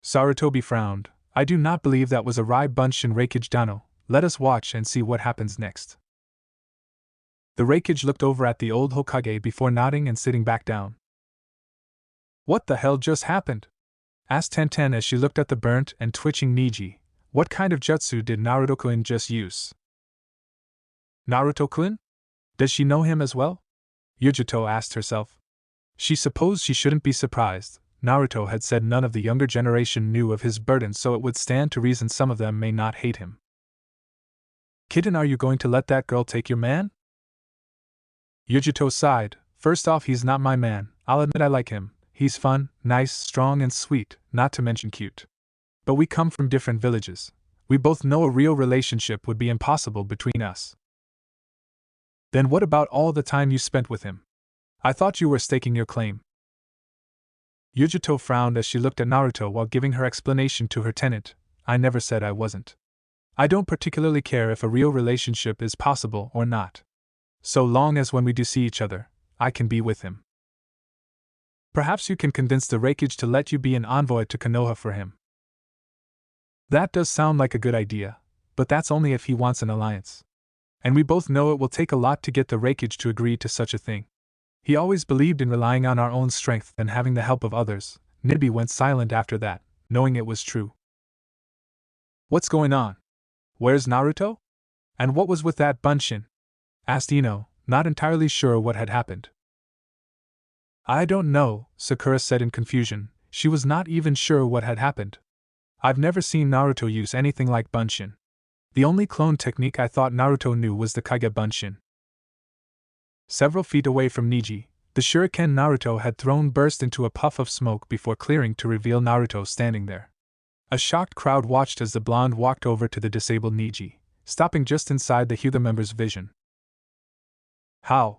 Sarutobi frowned. I do not believe that was a Rai Bunshin Reikage Dano. Let us watch and see what happens next. The Reikage looked over at the old Hokage before nodding and sitting back down. What the hell just happened? Asked Tenten as she looked at the burnt and twitching Neji. What kind of jutsu did Naruto-kun just use? Naruto-kun? Does she know him as well? Yugito asked herself. She supposed she shouldn't be surprised. Naruto had said none of the younger generation knew of his burden, so it would stand to reason some of them may not hate him. Kitten, are you going to let that girl take your man? Yugito sighed. First off, he's not my man. I'll admit I like him. He's fun, nice, strong, and sweet, not to mention cute. But we come from different villages. We both know a real relationship would be impossible between us. Then what about all the time you spent with him? I thought you were staking your claim. Yugito frowned as she looked at Naruto while giving her explanation to her tenant. I never said I wasn't. I don't particularly care if a real relationship is possible or not. So long as when we do see each other, I can be with him. Perhaps you can convince the Raikage to let you be an envoy to Konoha for him. That does sound like a good idea, but that's only if he wants an alliance. And we both know it will take a lot to get the Raikage to agree to such a thing. He always believed in relying on our own strength and having the help of others. Nibi went silent after that, knowing it was true. What's going on? Where's Naruto? And what was with that Bunshin? Asked Ino, not entirely sure what had happened. I don't know, Sakura said in confusion. She was not even sure what had happened. I've never seen Naruto use anything like Bunshin. The only clone technique I thought Naruto knew was the Kage Bunshin. Several feet away from Neji, the shuriken Naruto had thrown burst into a puff of smoke before clearing to reveal Naruto standing there. A shocked crowd watched as the blonde walked over to the disabled Neji, stopping just inside the Hyuga member's vision. How?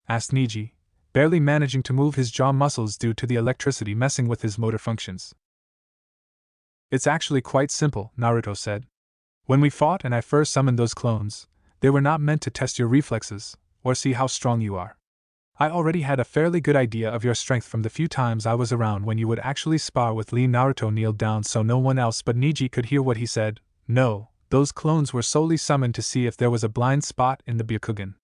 Asked Neji, barely managing to move his jaw muscles due to the electricity messing with his motor functions. It's actually quite simple, Naruto said. When we fought and I first summoned those clones, they were not meant to test your reflexes, or see how strong you are. I already had a fairly good idea of your strength from the few times I was around when you would actually spar with Lee. Naruto kneeled down so no one else but Neji could hear what he said. No, those clones were solely summoned to see if there was a blind spot in the Byakugan.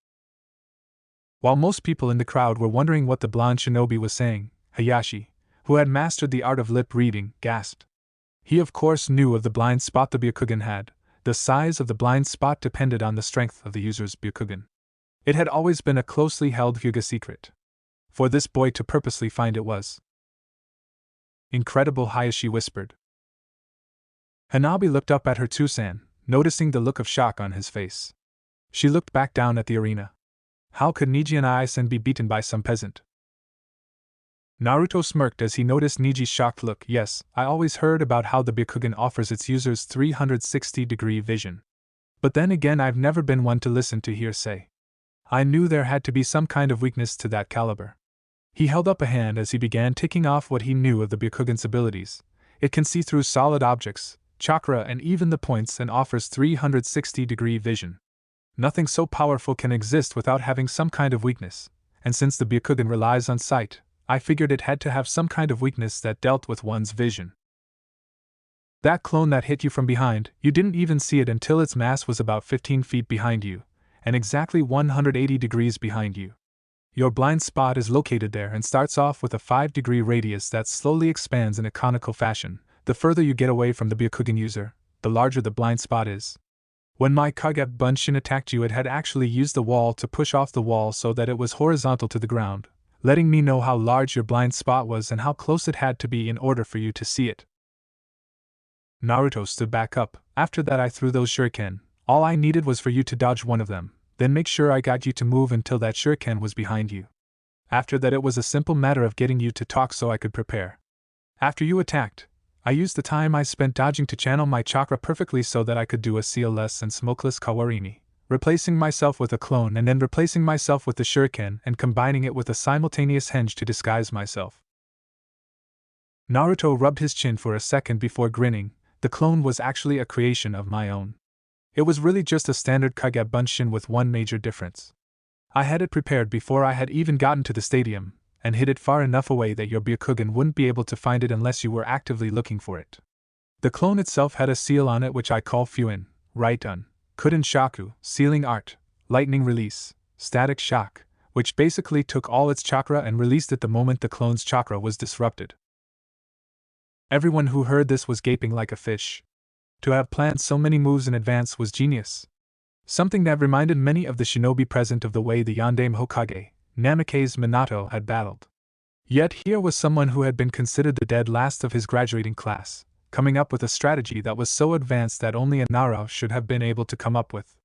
While most people in the crowd were wondering what the blonde shinobi was saying, Hayashi, who had mastered the art of lip reading, gasped. He of course knew of the blind spot the Byakugan had. The size of the blind spot depended on the strength of the user's Byakugan. It had always been a closely held Hyuga secret. For this boy to purposely find it was incredible, Hayashi whispered. Hanabi looked up at her Tusan, noticing the look of shock on his face. She looked back down at the arena. How could Neji and Aizen be beaten by some peasant? Naruto smirked as he noticed Neji's shocked look. Yes, I always heard about how the Byakugan offers its users 360-degree vision. But then again, I've never been one to listen to hearsay. I knew there had to be some kind of weakness to that caliber. He held up a hand as he began ticking off what he knew of the Byakugan's abilities. It can see through solid objects, chakra, and even the points, and offers 360-degree vision. Nothing so powerful can exist without having some kind of weakness, and since the Byakugan relies on sight, I figured it had to have some kind of weakness that dealt with one's vision. That clone that hit you from behind, you didn't even see it until its mass was about 15 feet behind you, and exactly 180 degrees behind you. Your blind spot is located there and starts off with a 5-degree radius that slowly expands in a conical fashion. The further you get away from the Byakugan user, the larger the blind spot is. When my Kage Bunshin attacked you, it had actually used the wall to push off the wall so that it was horizontal to the ground, letting me know how large your blind spot was and how close it had to be in order for you to see it. Naruto stood back up. After that, I threw those shuriken. All I needed was for you to dodge one of them, then make sure I got you to move until that shuriken was behind you. After that, it was a simple matter of getting you to talk so I could prepare. After you attacked, I used the time I spent dodging to channel my chakra perfectly so that I could do a sealless and smokeless Kawarini, replacing myself with a clone and then replacing myself with the shuriken and combining it with a simultaneous henge to disguise myself. Naruto rubbed his chin for a second before grinning. The clone was actually a creation of my own. It was really just a standard Kage Bunshin with one major difference. I had it prepared before I had even gotten to the stadium, and hid it far enough away that your Byakugan wouldn't be able to find it unless you were actively looking for it. The clone itself had a seal on it which I call Fuin, right on, Kuden Shaku, sealing art, lightning release, static shock, which basically took all its chakra and released it the moment the clone's chakra was disrupted. Everyone who heard this was gaping like a fish. To have planned so many moves in advance was genius. Something that reminded many of the shinobi present of the way the Yondaime Hokage, Namikaze Minato, had battled. Yet here was someone who had been considered the dead last of his graduating class, coming up with a strategy that was so advanced that only a Naruto should have been able to come up with.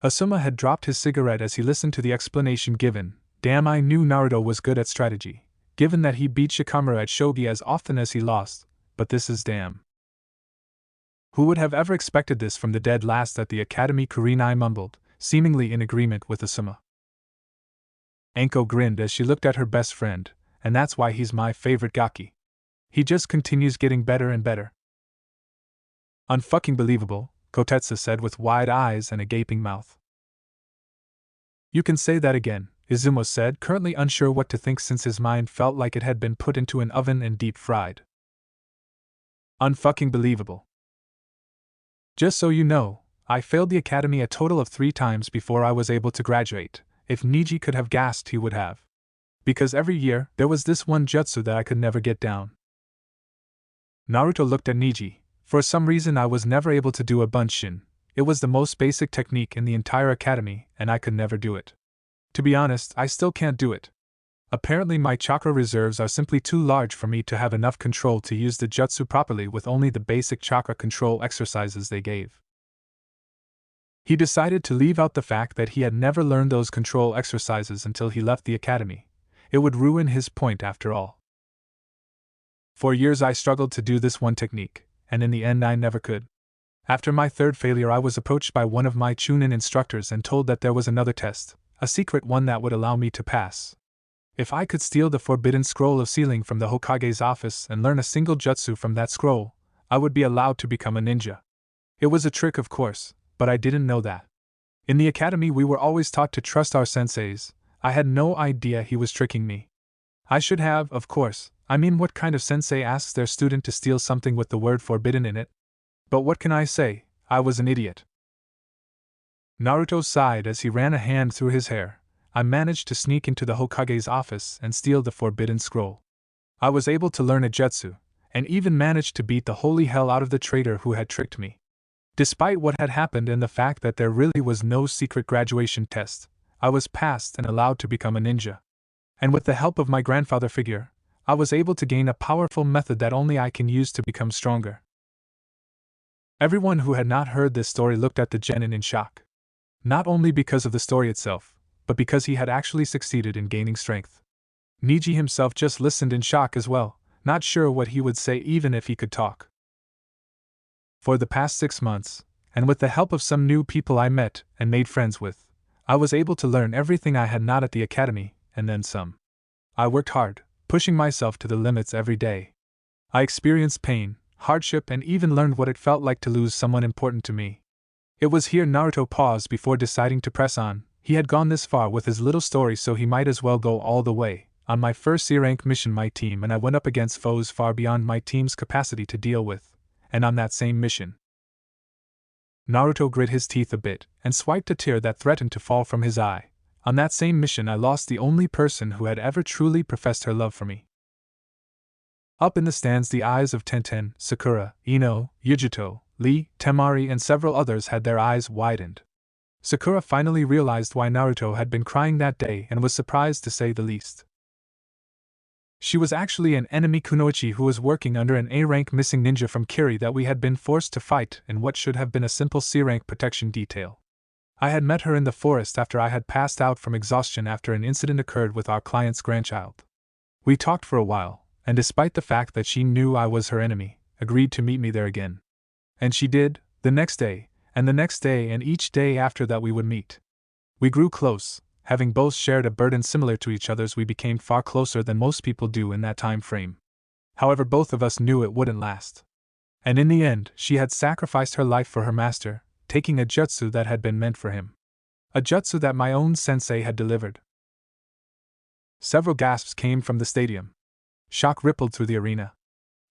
Asuma had dropped his cigarette as he listened to the explanation given. Damn, I knew Naruto was good at strategy, given that he beat Shikamaru at shogi as often as he lost, but this is damn. Who would have ever expected this from the dead last at the academy? Kurenai mumbled, seemingly in agreement with Asuma. Anko grinned as she looked at her best friend, and that's why he's my favorite gaki. He just continues getting better and better. Unfucking believable, Kotetsu said with wide eyes and a gaping mouth. You can say that again, Izumo said, currently unsure what to think since his mind felt like it had been put into an oven and deep fried. Unfucking believable. Just so you know, I failed the academy a total of 3 times before I was able to graduate. If Neji could have gasped, he would have. Because every year, there was this one jutsu that I could never get down. Naruto looked at Neji. For some reason I was never able to do a bunshin. It was the most basic technique in the entire academy, and I could never do it. To be honest, I still can't do it. Apparently my chakra reserves are simply too large for me to have enough control to use the jutsu properly with only the basic chakra control exercises they gave. He decided to leave out the fact that he had never learned those control exercises until he left the academy. It would ruin his point after all. For years I struggled to do this one technique, and in the end I never could. After my 3rd failure I was approached by one of my chunin instructors and told that there was another test, a secret one that would allow me to pass. If I could steal the forbidden scroll of sealing from the Hokage's office and learn a single jutsu from that scroll, I would be allowed to become a ninja. It was a trick, of course, but I didn't know that. In the academy we were always taught to trust our senseis. I had no idea he was tricking me. I should have, of course. I mean, what kind of sensei asks their student to steal something with the word forbidden in it? But what can I say? I was an idiot. Naruto sighed as he ran a hand through his hair. I managed to sneak into the Hokage's office and steal the forbidden scroll. I was able to learn a jutsu, and even managed to beat the holy hell out of the traitor who had tricked me. Despite what had happened and the fact that there really was no secret graduation test, I was passed and allowed to become a ninja. And with the help of my grandfather figure, I was able to gain a powerful method that only I can use to become stronger. Everyone who had not heard this story looked at the genin in shock. Not only because of the story itself, but because he had actually succeeded in gaining strength. Neji himself just listened in shock as well, not sure what he would say even if he could talk. For the past 6 months, and with the help of some new people I met and made friends with, I was able to learn everything I had not at the academy, and then some. I worked hard, pushing myself to the limits every day. I experienced pain, hardship, and even learned what it felt like to lose someone important to me. It was here Naruto paused before deciding to press on. He had gone this far with his little story, so he might as well go all the way. On my first C-rank mission, my team and I went up against foes far beyond my team's capacity to deal with, and on that same mission, Naruto grit his teeth a bit and swiped a tear that threatened to fall from his eye. On that same mission I lost the only person who had ever truly professed her love for me. Up in the stands the eyes of Tenten, Sakura, Ino, Yugito, Lee, Temari and several others had their eyes widened. Sakura finally realized why Naruto had been crying that day and was surprised to say the least. She was actually an enemy kunoichi who was working under an A-rank missing ninja from Kiri that we had been forced to fight in what should have been a simple C-rank protection detail. I had met her in the forest after I had passed out from exhaustion after an incident occurred with our client's grandchild. We talked for a while, and despite the fact that she knew I was her enemy, agreed to meet me there again. And she did, the next day, and the next day, and each day after that we would meet. We grew close. Having both shared a burden similar to each other's, we became far closer than most people do in that time frame. However, both of us knew it wouldn't last. And in the end, she had sacrificed her life for her master, taking a jutsu that had been meant for him. A jutsu that my own sensei had delivered. Several gasps came from the stadium. Shock rippled through the arena.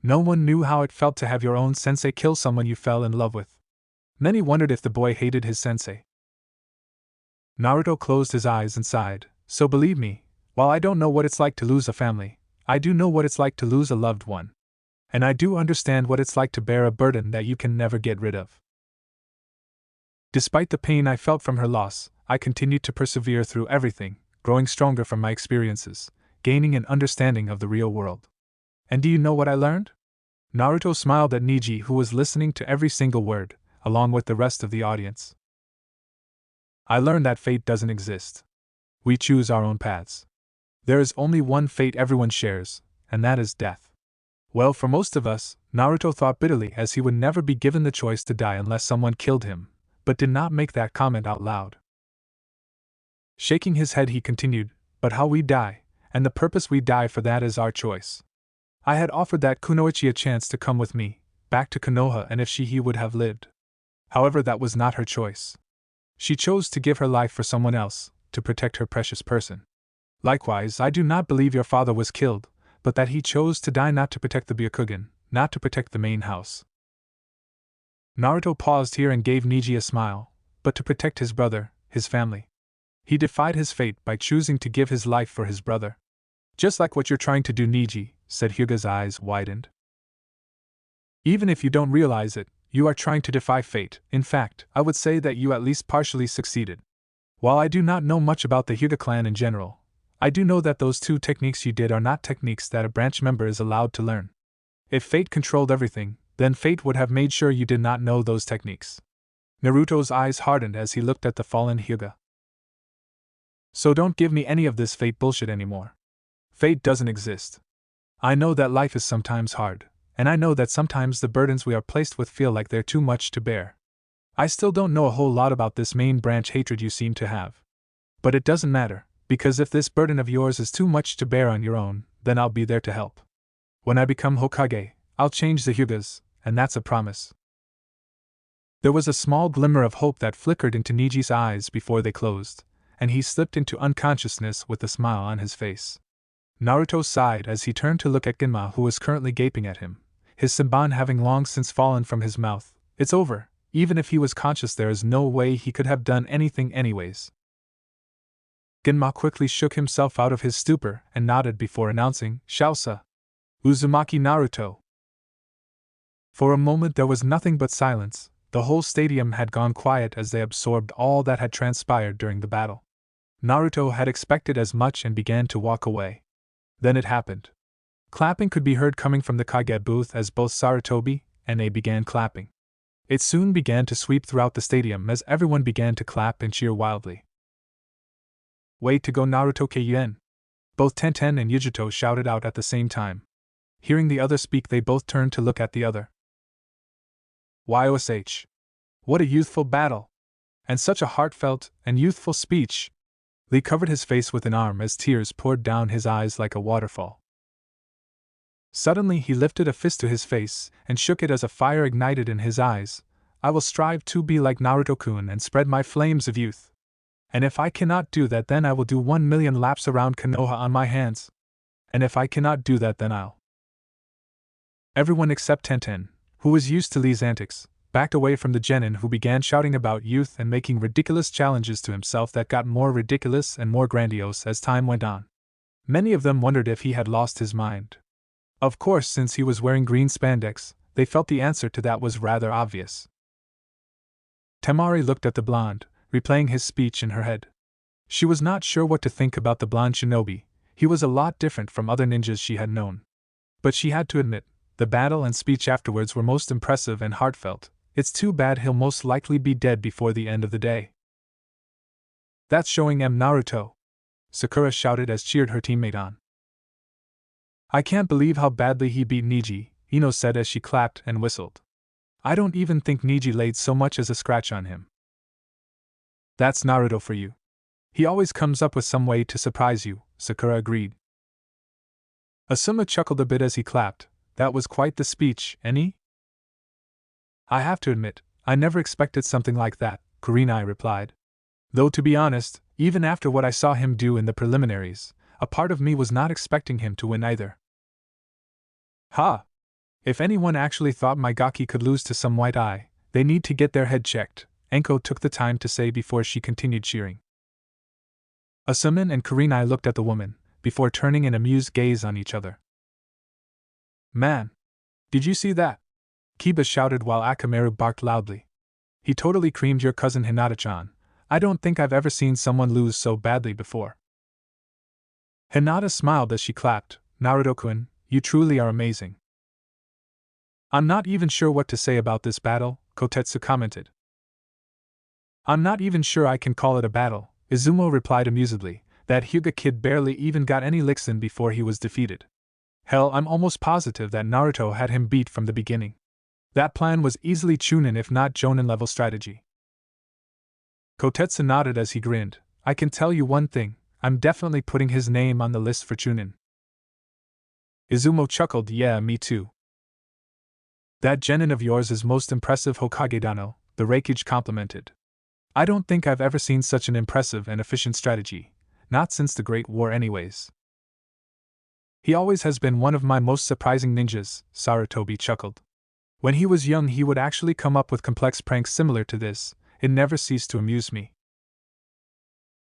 No one knew how it felt to have your own sensei kill someone you fell in love with. Many wondered if the boy hated his sensei. Naruto closed his eyes and sighed. So believe me, while I don't know what it's like to lose a family, I do know what it's like to lose a loved one. And I do understand what it's like to bear a burden that you can never get rid of. Despite the pain I felt from her loss, I continued to persevere through everything, growing stronger from my experiences, gaining an understanding of the real world. And do you know what I learned? Naruto smiled at Neji, who was listening to every single word, along with the rest of the audience. I learned that fate doesn't exist. We choose our own paths. There is only one fate everyone shares, and that is death. Well, for most of us, Naruto thought bitterly, as he would never be given the choice to die unless someone killed him, but did not make that comment out loud. Shaking his head, he continued, but how we die, and the purpose we die for, that is our choice. I had offered that Kunoichi a chance to come with me, back to Konoha, and if he would have lived. However, that was not her choice. She chose to give her life for someone else, to protect her precious person. Likewise, I do not believe your father was killed, but that he chose to die not to protect the Byakugan, not to protect the main house. Naruto paused here and gave Neji a smile, but to protect his brother, his family. He defied his fate by choosing to give his life for his brother. Just like what you're trying to do, Neji, said Hyuga's eyes widened. Even if you don't realize it, you are trying to defy fate. In fact, I would say that you at least partially succeeded. While I do not know much about the Hyuga clan in general, I do know that those 2 techniques you did are not techniques that a branch member is allowed to learn. If fate controlled everything, then fate would have made sure you did not know those techniques. Naruto's eyes hardened as he looked at the fallen Hyuga. So don't give me any of this fate bullshit anymore. Fate doesn't exist. I know that life is sometimes hard, and I know that sometimes the burdens we are placed with feel like they're too much to bear. I still don't know a whole lot about this main branch hatred you seem to have. But it doesn't matter, because if this burden of yours is too much to bear on your own, then I'll be there to help. When I become Hokage, I'll change the Hyugas, and that's a promise. There was a small glimmer of hope that flickered into Neji's eyes before they closed, and he slipped into unconsciousness with a smile on his face. Naruto sighed as he turned to look at Genma, who was currently gaping at him, his senbon having long since fallen from his mouth. It's over. Even if he was conscious, there is no way he could have done anything anyways. Genma quickly shook himself out of his stupor and nodded before announcing, Shausa. Uzumaki Naruto. For a moment there was nothing but silence. The whole stadium had gone quiet as they absorbed all that had transpired during the battle. Naruto had expected as much and began to walk away. Then it happened. Clapping could be heard coming from the Kage booth as both Sarutobi and A began clapping. It soon began to sweep throughout the stadium as everyone began to clap and cheer wildly. Way to go, Naruto Keien! Both Tenten and Yugito shouted out at the same time. Hearing the other speak, they both turned to look at the other. YOSH! What a youthful battle! And such a heartfelt and youthful speech! Lee covered his face with an arm as tears poured down his eyes like a waterfall. Suddenly he lifted a fist to his face and shook it as a fire ignited in his eyes. I will strive to be like Naruto-kun and spread my flames of youth. And if I cannot do that, then I will do 1,000,000 laps around Konoha on my hands. And if I cannot do that, then I'll. Everyone except Tenten, who was used to Lee's antics, backed away from the genin, who began shouting about youth and making ridiculous challenges to himself that got more ridiculous and more grandiose as time went on. Many of them wondered if he had lost his mind. Of course, since he was wearing green spandex, they felt the answer to that was rather obvious. Temari looked at the blonde, replaying his speech in her head. She was not sure what to think about the blonde shinobi. He was a lot different from other ninjas she had known. But she had to admit, the battle and speech afterwards were most impressive and heartfelt. It's too bad he'll most likely be dead before the end of the day. That's showing Naruto! Sakura shouted as cheered her teammate on. I can't believe how badly he beat Neji, Ino said as she clapped and whistled. I don't even think Neji laid so much as a scratch on him. That's Naruto for you. He always comes up with some way to surprise you, Sakura agreed. Asuma chuckled a bit as he clapped. That was quite the speech, any? I have to admit, I never expected something like that, Kurenai replied. Though to be honest, even after what I saw him do in the preliminaries, a part of me was not expecting him to win either. Ha! If anyone actually thought my Gaki could lose to some white eye, they need to get their head checked, Enko took the time to say before she continued cheering. Asuman and Kurenai looked at the woman, before turning an amused gaze on each other. Man! Did you see that? Kiba shouted while Akamaru barked loudly. He totally creamed your cousin Hinata-chan. I don't think I've ever seen someone lose so badly before. Hinata smiled as she clapped. Naruto-kun, you truly are amazing. I'm not even sure what to say about this battle, Kotetsu commented. I'm not even sure I can call it a battle, Izumo replied amusedly. That Hyuga kid barely even got any licks in before he was defeated. Hell, I'm almost positive that Naruto had him beat from the beginning. That plan was easily chunin if not jonin level strategy. Kotetsu nodded as he grinned. I can tell you one thing, I'm definitely putting his name on the list for chunin. Izumo chuckled, yeah, me too. That genin of yours is most impressive, Hokage Dano, the Reikage complimented. I don't think I've ever seen such an impressive and efficient strategy, not since the Great War anyways. He always has been one of my most surprising ninjas, Sarutobi chuckled. When he was young he would actually come up with complex pranks similar to this, it never ceased to amuse me.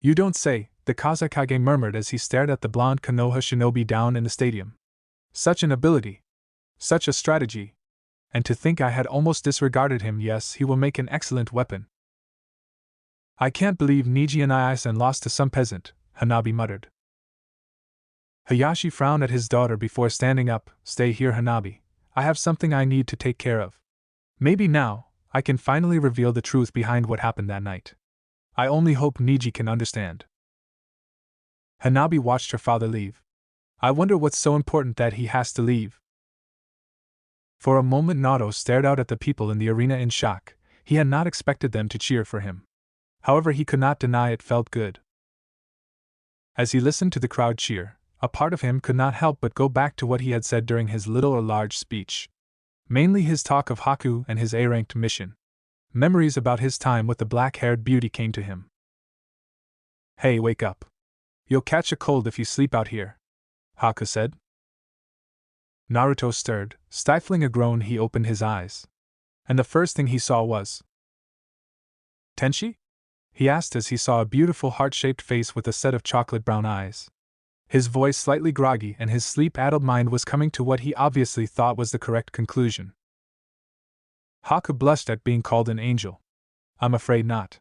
You don't say, the Kazekage murmured as he stared at the blonde Konoha shinobi down in the stadium. Such an ability. Such a strategy. And to think I had almost disregarded him. Yes, he will make an excellent weapon. I can't believe Neji and Iisen lost to some peasant, Hanabi muttered. Hayashi frowned at his daughter before standing up. Stay here, Hanabi. I have something I need to take care of. Maybe now, I can finally reveal the truth behind what happened that night. I only hope Neji can understand. Hanabi watched her father leave. I wonder what's so important that he has to leave. For a moment Naruto stared out at the people in the arena in shock. He had not expected them to cheer for him. However, he could not deny it felt good. As he listened to the crowd cheer, a part of him could not help but go back to what he had said during his little or large speech. Mainly his talk of Haku and his A-ranked mission. Memories about his time with the black-haired beauty came to him. Hey, wake up. You'll catch a cold if you sleep out here, Haku said. Naruto stirred, stifling a groan. He opened his eyes. And the first thing he saw was Tenshi? He asked as he saw a beautiful heart-shaped face with a set of chocolate-brown eyes. His voice slightly groggy and his sleep-addled mind was coming to what he obviously thought was the correct conclusion. Haku blushed at being called an angel. I'm afraid not.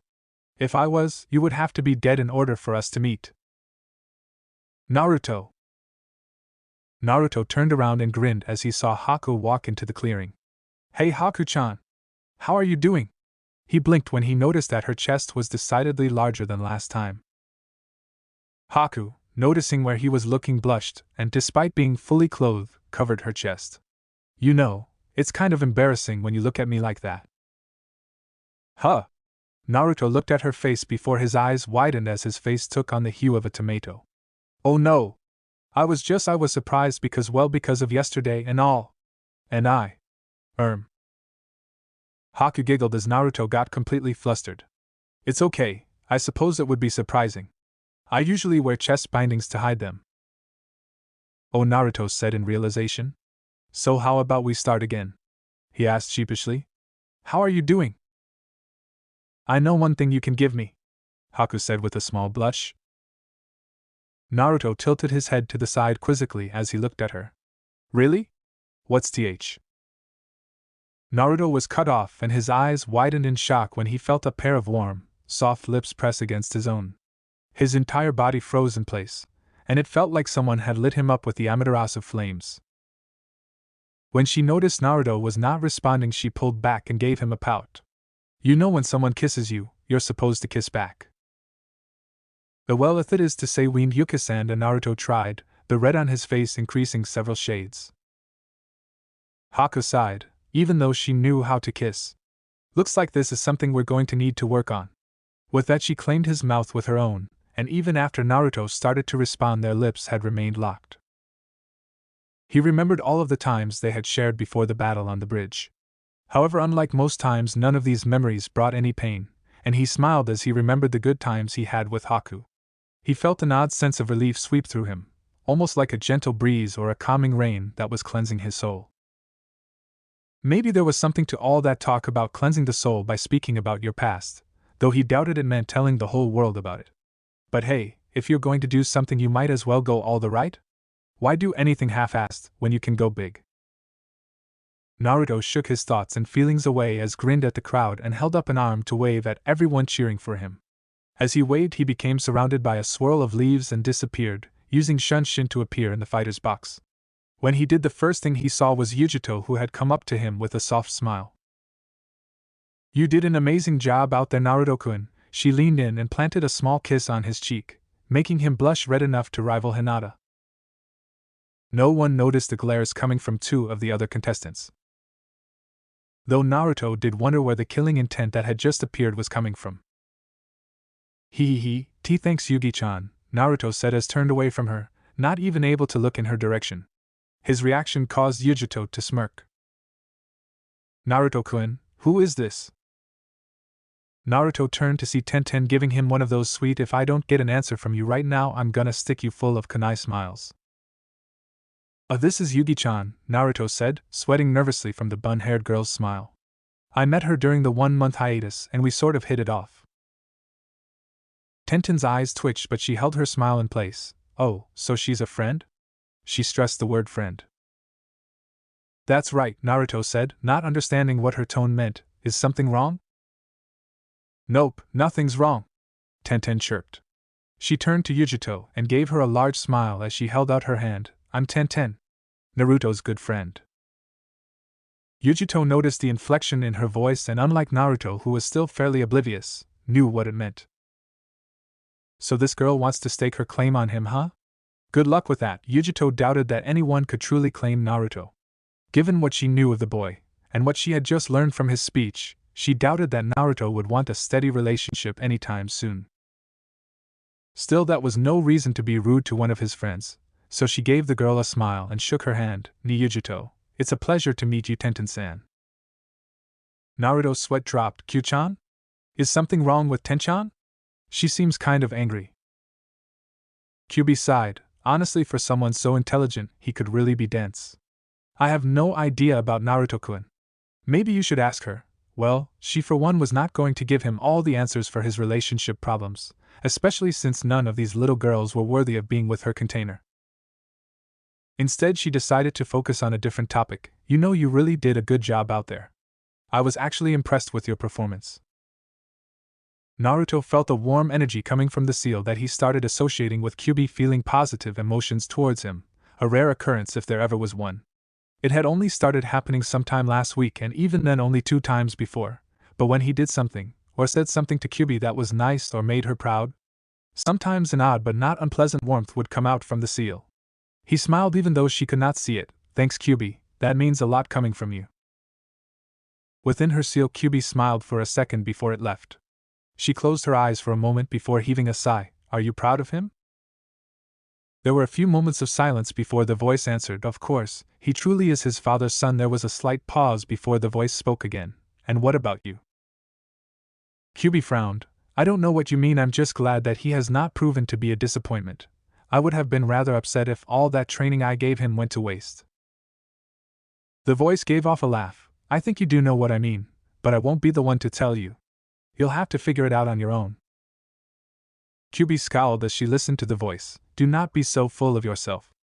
If I was, you would have to be dead in order for us to meet. Naruto. Naruto turned around and grinned as he saw Haku walk into the clearing. Hey Haku-chan! How are you doing? He blinked when he noticed that her chest was decidedly larger than last time. Haku, noticing where he was looking, blushed, and despite being fully clothed, covered her chest. You know, it's kind of embarrassing when you look at me like that. Huh? Naruto looked at her face before his eyes widened as his face took on the hue of a tomato. Oh no! I was surprised because of yesterday and all. And I. Haku giggled as Naruto got completely flustered. It's okay, I suppose it would be surprising. I usually wear chest bindings to hide them. Oh, Naruto said in realization. So how about we start again? He asked sheepishly. How are you doing? I know one thing you can give me, Haku said with a small blush. Naruto tilted his head to the side quizzically as he looked at her. Really? What's th? Naruto was cut off and his eyes widened in shock when he felt a pair of warm, soft lips press against his own. His entire body froze in place, and it felt like someone had lit him up with the Amaterasu flames. When she noticed Naruto was not responding, she pulled back and gave him a pout. You know when someone kisses you, you're supposed to kiss back. Well, if it is to say, weaned Yuki-san, and Naruto tried, the red on his face increasing several shades. Haku sighed, even though she knew how to kiss. Looks like this is something we're going to need to work on. With that she claimed his mouth with her own, and even after Naruto started to respond their lips had remained locked. He remembered all of the times they had shared before the battle on the bridge. However, unlike most times, none of these memories brought any pain, and he smiled as he remembered the good times he had with Haku. He felt an odd sense of relief sweep through him, almost like a gentle breeze or a calming rain that was cleansing his soul. Maybe there was something to all that talk about cleansing the soul by speaking about your past, though he doubted it meant telling the whole world about it. But hey, if you're going to do something you might as well go all the right? Why do anything half-assed when you can go big? Naruto shook his thoughts and feelings away as grinned at the crowd and held up an arm to wave at everyone cheering for him. As he waved, he became surrounded by a swirl of leaves and disappeared, using Shunshin to appear in the fighter's box. When he did, the first thing he saw was Yugito, who had come up to him with a soft smile. "You did an amazing job out there, Naruto-kun." She leaned in and planted a small kiss on his cheek, making him blush red enough to rival Hinata. No one noticed the glares coming from two of the other contestants, though Naruto did wonder where the killing intent that had just appeared was coming from. Thanks Yugi-chan, Naruto said as turned away from her, not even able to look in her direction. His reaction caused Yugito to smirk. "Naruto-kun, who is this?" Naruto turned to see Tenten giving him one of those sweet "if I don't get an answer from you right now I'm gonna stick you full of kunai" smiles. This is Yugi-chan," Naruto said, sweating nervously from the bun-haired girl's smile. "I met her during the 1-month hiatus and we sort of hit it off." Tenten's eyes twitched, but she held her smile in place. "Oh, so she's a friend?" She stressed the word friend. "That's right," Naruto said, not understanding what her tone meant. "Is something wrong?" "Nope, nothing's wrong," Tenten chirped. She turned to Yugito and gave her a large smile as she held out her hand. "I'm Tenten, Naruto's good friend." Yugito noticed the inflection in her voice and, unlike Naruto, who was still fairly oblivious, knew what it meant. "So this girl wants to stake her claim on him, huh?" Good luck with that. Yugito doubted that anyone could truly claim Naruto. Given what she knew of the boy, and what she had just learned from his speech, she doubted that Naruto would want a steady relationship anytime soon. Still, that was no reason to be rude to one of his friends, so she gave the girl a smile and shook her hand. "Yugito, it's a pleasure to meet you, Tenten-san." Naruto's sweat dropped. "Q-chan? Is something wrong with Ten-chan? She seems kind of angry." Kyubi sighed. Honestly, for someone so intelligent, he could really be dense. "I have no idea about Naruto-kun. Maybe you should ask her." Well, she for one was not going to give him all the answers for his relationship problems, especially since none of these little girls were worthy of being with her container. Instead, she decided to focus on a different topic. "You know, you really did a good job out there. I was actually impressed with your performance." Naruto felt a warm energy coming from the seal that he started associating with Kyubi, feeling positive emotions towards him, a rare occurrence if there ever was one. It had only started happening sometime last week, and even then only 2 times before, but when he did something, or said something to Kyubi that was nice or made her proud, sometimes an odd but not unpleasant warmth would come out from the seal. He smiled even though she could not see it. "Thanks, Kyubi, that means a lot coming from you." Within her seal, Kyubi smiled for a second before it left. She closed her eyes for a moment before heaving a sigh. "Are you proud of him?" There were a few moments of silence before the voice answered, "Of course, he truly is his father's son." There was a slight pause before the voice spoke again. "And what about you?" Kyubi frowned. "I don't know what you mean. I'm just glad that he has not proven to be a disappointment. I would have been rather upset if all that training I gave him went to waste." The voice gave off a laugh. "I think you do know what I mean, but I won't be the one to tell you. You'll have to figure it out on your own." Kyubi scowled as she listened to the voice. "Do not be so full of yourself.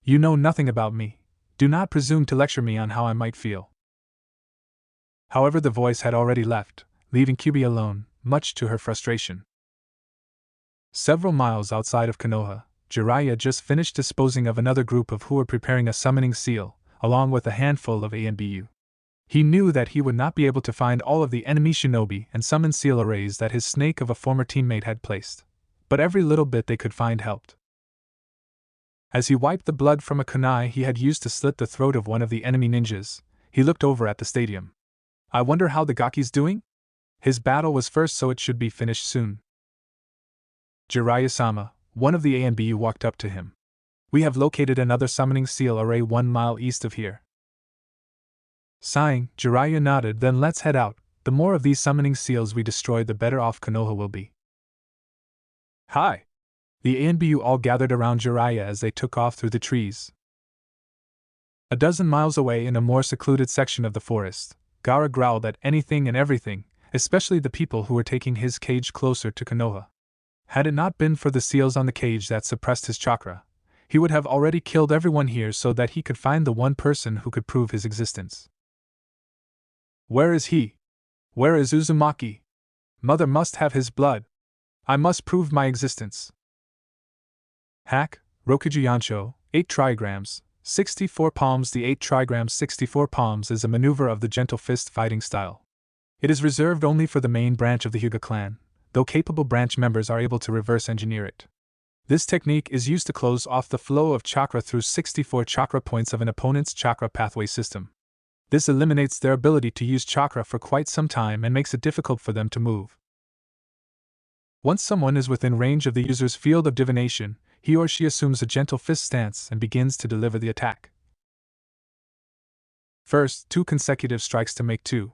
You know nothing about me. Do not presume to lecture me on how I might feel." However, the voice had already left, leaving Kyubi alone, much to her frustration. Several miles outside of Konoha, Jiraiya just finished disposing of another group of who were preparing a summoning seal, along with a handful of ANBU. He knew that he would not be able to find all of the enemy shinobi and summon seal arrays that his snake of a former teammate had placed, but every little bit they could find helped. As he wiped the blood from a kunai he had used to slit the throat of one of the enemy ninjas, he looked over at the stadium. "I wonder how the Gaki's doing? His battle was first, so it should be finished soon." Jiraiya-sama, one of the ANBU, walked up to him. "We have located another summoning seal array 1 mile east of here." Sighing, Jiraiya nodded. "Then let's head out. The more of these summoning seals we destroy, the better off Konoha will be." "Hi!" The ANBU all gathered around Jiraiya as they took off through the trees. A dozen miles away, in a more secluded section of the forest, Gaara growled at anything and everything, especially the people who were taking his cage closer to Konoha. Had it not been for the seals on the cage that suppressed his chakra, he would have already killed everyone here so that he could find the one person who could prove his existence. Where is he? Where is Uzumaki? Mother must have his blood. I must prove my existence. Hack, Rokuju Yansho, 8 trigrams, 64 palms. The 8 trigrams 64 palms is a maneuver of the gentle fist fighting style. It is reserved only for the main branch of the Hyuga clan, though capable branch members are able to reverse engineer it. This technique is used to close off the flow of chakra through 64 chakra points of an opponent's chakra pathway system. This eliminates their ability to use chakra for quite some time and makes it difficult for them to move. Once someone is within range of the user's field of divination, he or she assumes a gentle fist stance and begins to deliver the attack. First, 2 consecutive strikes to make 2.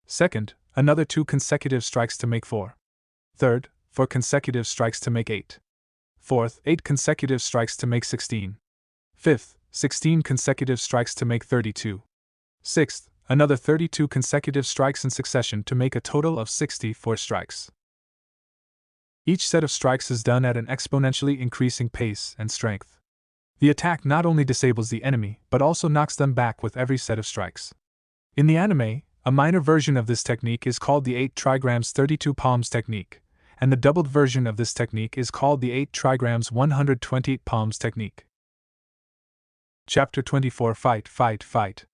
Second, another 2 consecutive strikes to make 4. Third, 4 consecutive strikes to make 8. Fourth, 8 consecutive strikes to make 16. Fifth, 16 consecutive strikes to make 32. Sixth, another 32 consecutive strikes in succession to make a total of 64 strikes. Each set of strikes is done at an exponentially increasing pace and strength. The attack not only disables the enemy, but also knocks them back with every set of strikes. In the anime, a minor version of this technique is called the 8 trigrams 32 palms technique, and the doubled version of this technique is called the 8 trigrams 128 palms technique. Chapter 24 Fight, Fight, Fight.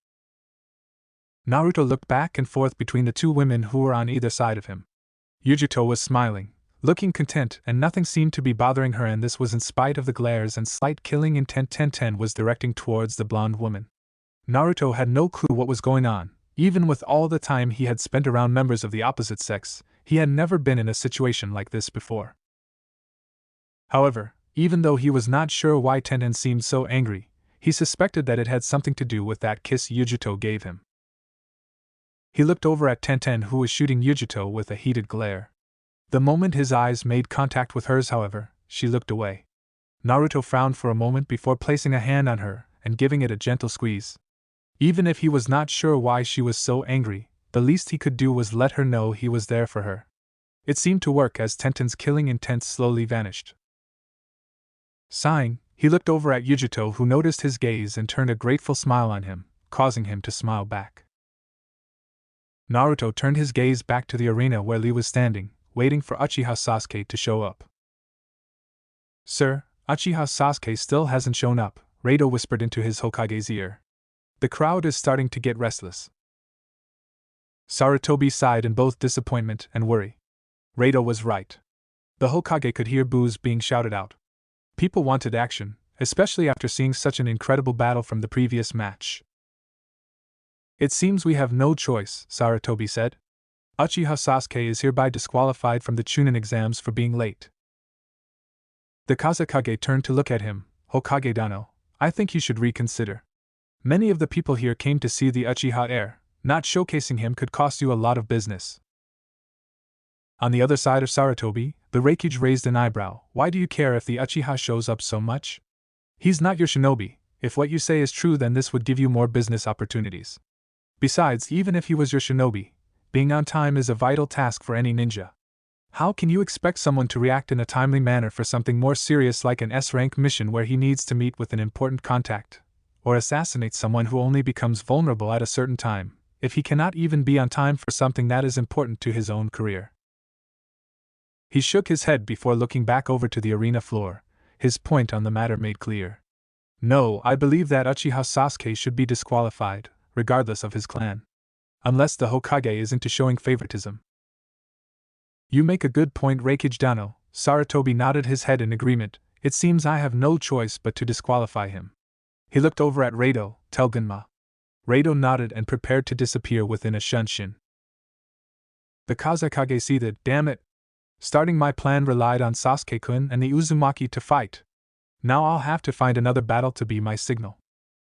Naruto looked back and forth between the 2 women who were on either side of him. Yugito was smiling, looking content, and nothing seemed to be bothering her, and this was in spite of the glares and slight killing intent Tenten was directing towards the blonde woman. Naruto had no clue what was going on. Even with all the time he had spent around members of the opposite sex, he had never been in a situation like this before. However, even though he was not sure why Tenten seemed so angry, he suspected that it had something to do with that kiss Yugito gave him. He looked over at Tenten, who was shooting Yugito with a heated glare. The moment his eyes made contact with hers, however, she looked away. Naruto frowned for a moment before placing a hand on her and giving it a gentle squeeze. Even if he was not sure why she was so angry, the least he could do was let her know he was there for her. It seemed to work as Tenten's killing intent slowly vanished. Sighing, he looked over at Yugito, who noticed his gaze and turned a grateful smile on him, causing him to smile back. Naruto turned his gaze back to the arena where Lee was standing, waiting for Uchiha Sasuke to show up. "Sir, Uchiha Sasuke still hasn't shown up," Rado whispered into his Hokage's ear. "The crowd is starting to get restless." Sarutobi sighed in both disappointment and worry. Rado was right. The Hokage could hear boos being shouted out. People wanted action, especially after seeing such an incredible battle from the previous match. "It seems we have no choice," Sarutobi said. "Uchiha Sasuke is hereby disqualified from the chunin exams for being late." The Kazekage turned to look at him. "Hokage Dano, I think you should reconsider. Many of the people here came to see the Uchiha heir. Not showcasing him could cost you a lot of business." On the other side of Sarutobi, the Reikage raised an eyebrow. "Why do you care if the Uchiha shows up so much? He's not your shinobi. If what you say is true, then this would give you more business opportunities. Besides, even if he was your shinobi, being on time is a vital task for any ninja. How can you expect someone to react in a timely manner for something more serious like an S-rank mission where he needs to meet with an important contact, or assassinate someone who only becomes vulnerable at a certain time, if he cannot even be on time for something that is important to his own career?" He shook his head before looking back over to the arena floor, his point on the matter made clear. "No, I believe that Uchiha Sasuke should be disqualified, regardless of his clan. Unless the Hokage is into showing favoritism." "You make a good point, Reikage Dano." Sarutobi nodded his head in agreement. "It seems I have no choice but to disqualify him." He looked over at Rado, Telgunma. Rado nodded and prepared to disappear within a shunshin. The Kazekage seethed. "Damn it! Starting my plan relied on Sasuke-kun and the Uzumaki to fight. Now I'll have to find another battle to be my signal."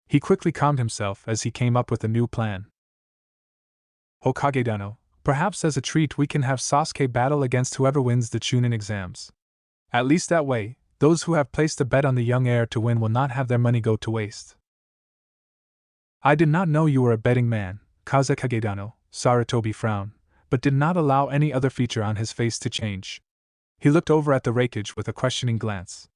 He quickly calmed himself as he came up with a new plan. "Hokage Dano, perhaps as a treat we can have Sasuke battle against whoever wins the chunin exams. At least that way, those who have placed a bet on the young heir to win will not have their money go to waste." "I did not know you were a betting man, Kazekage Dano," Sarutobi frowned, but did not allow any other feature on his face to change. He looked over at the Reikage with a questioning glance.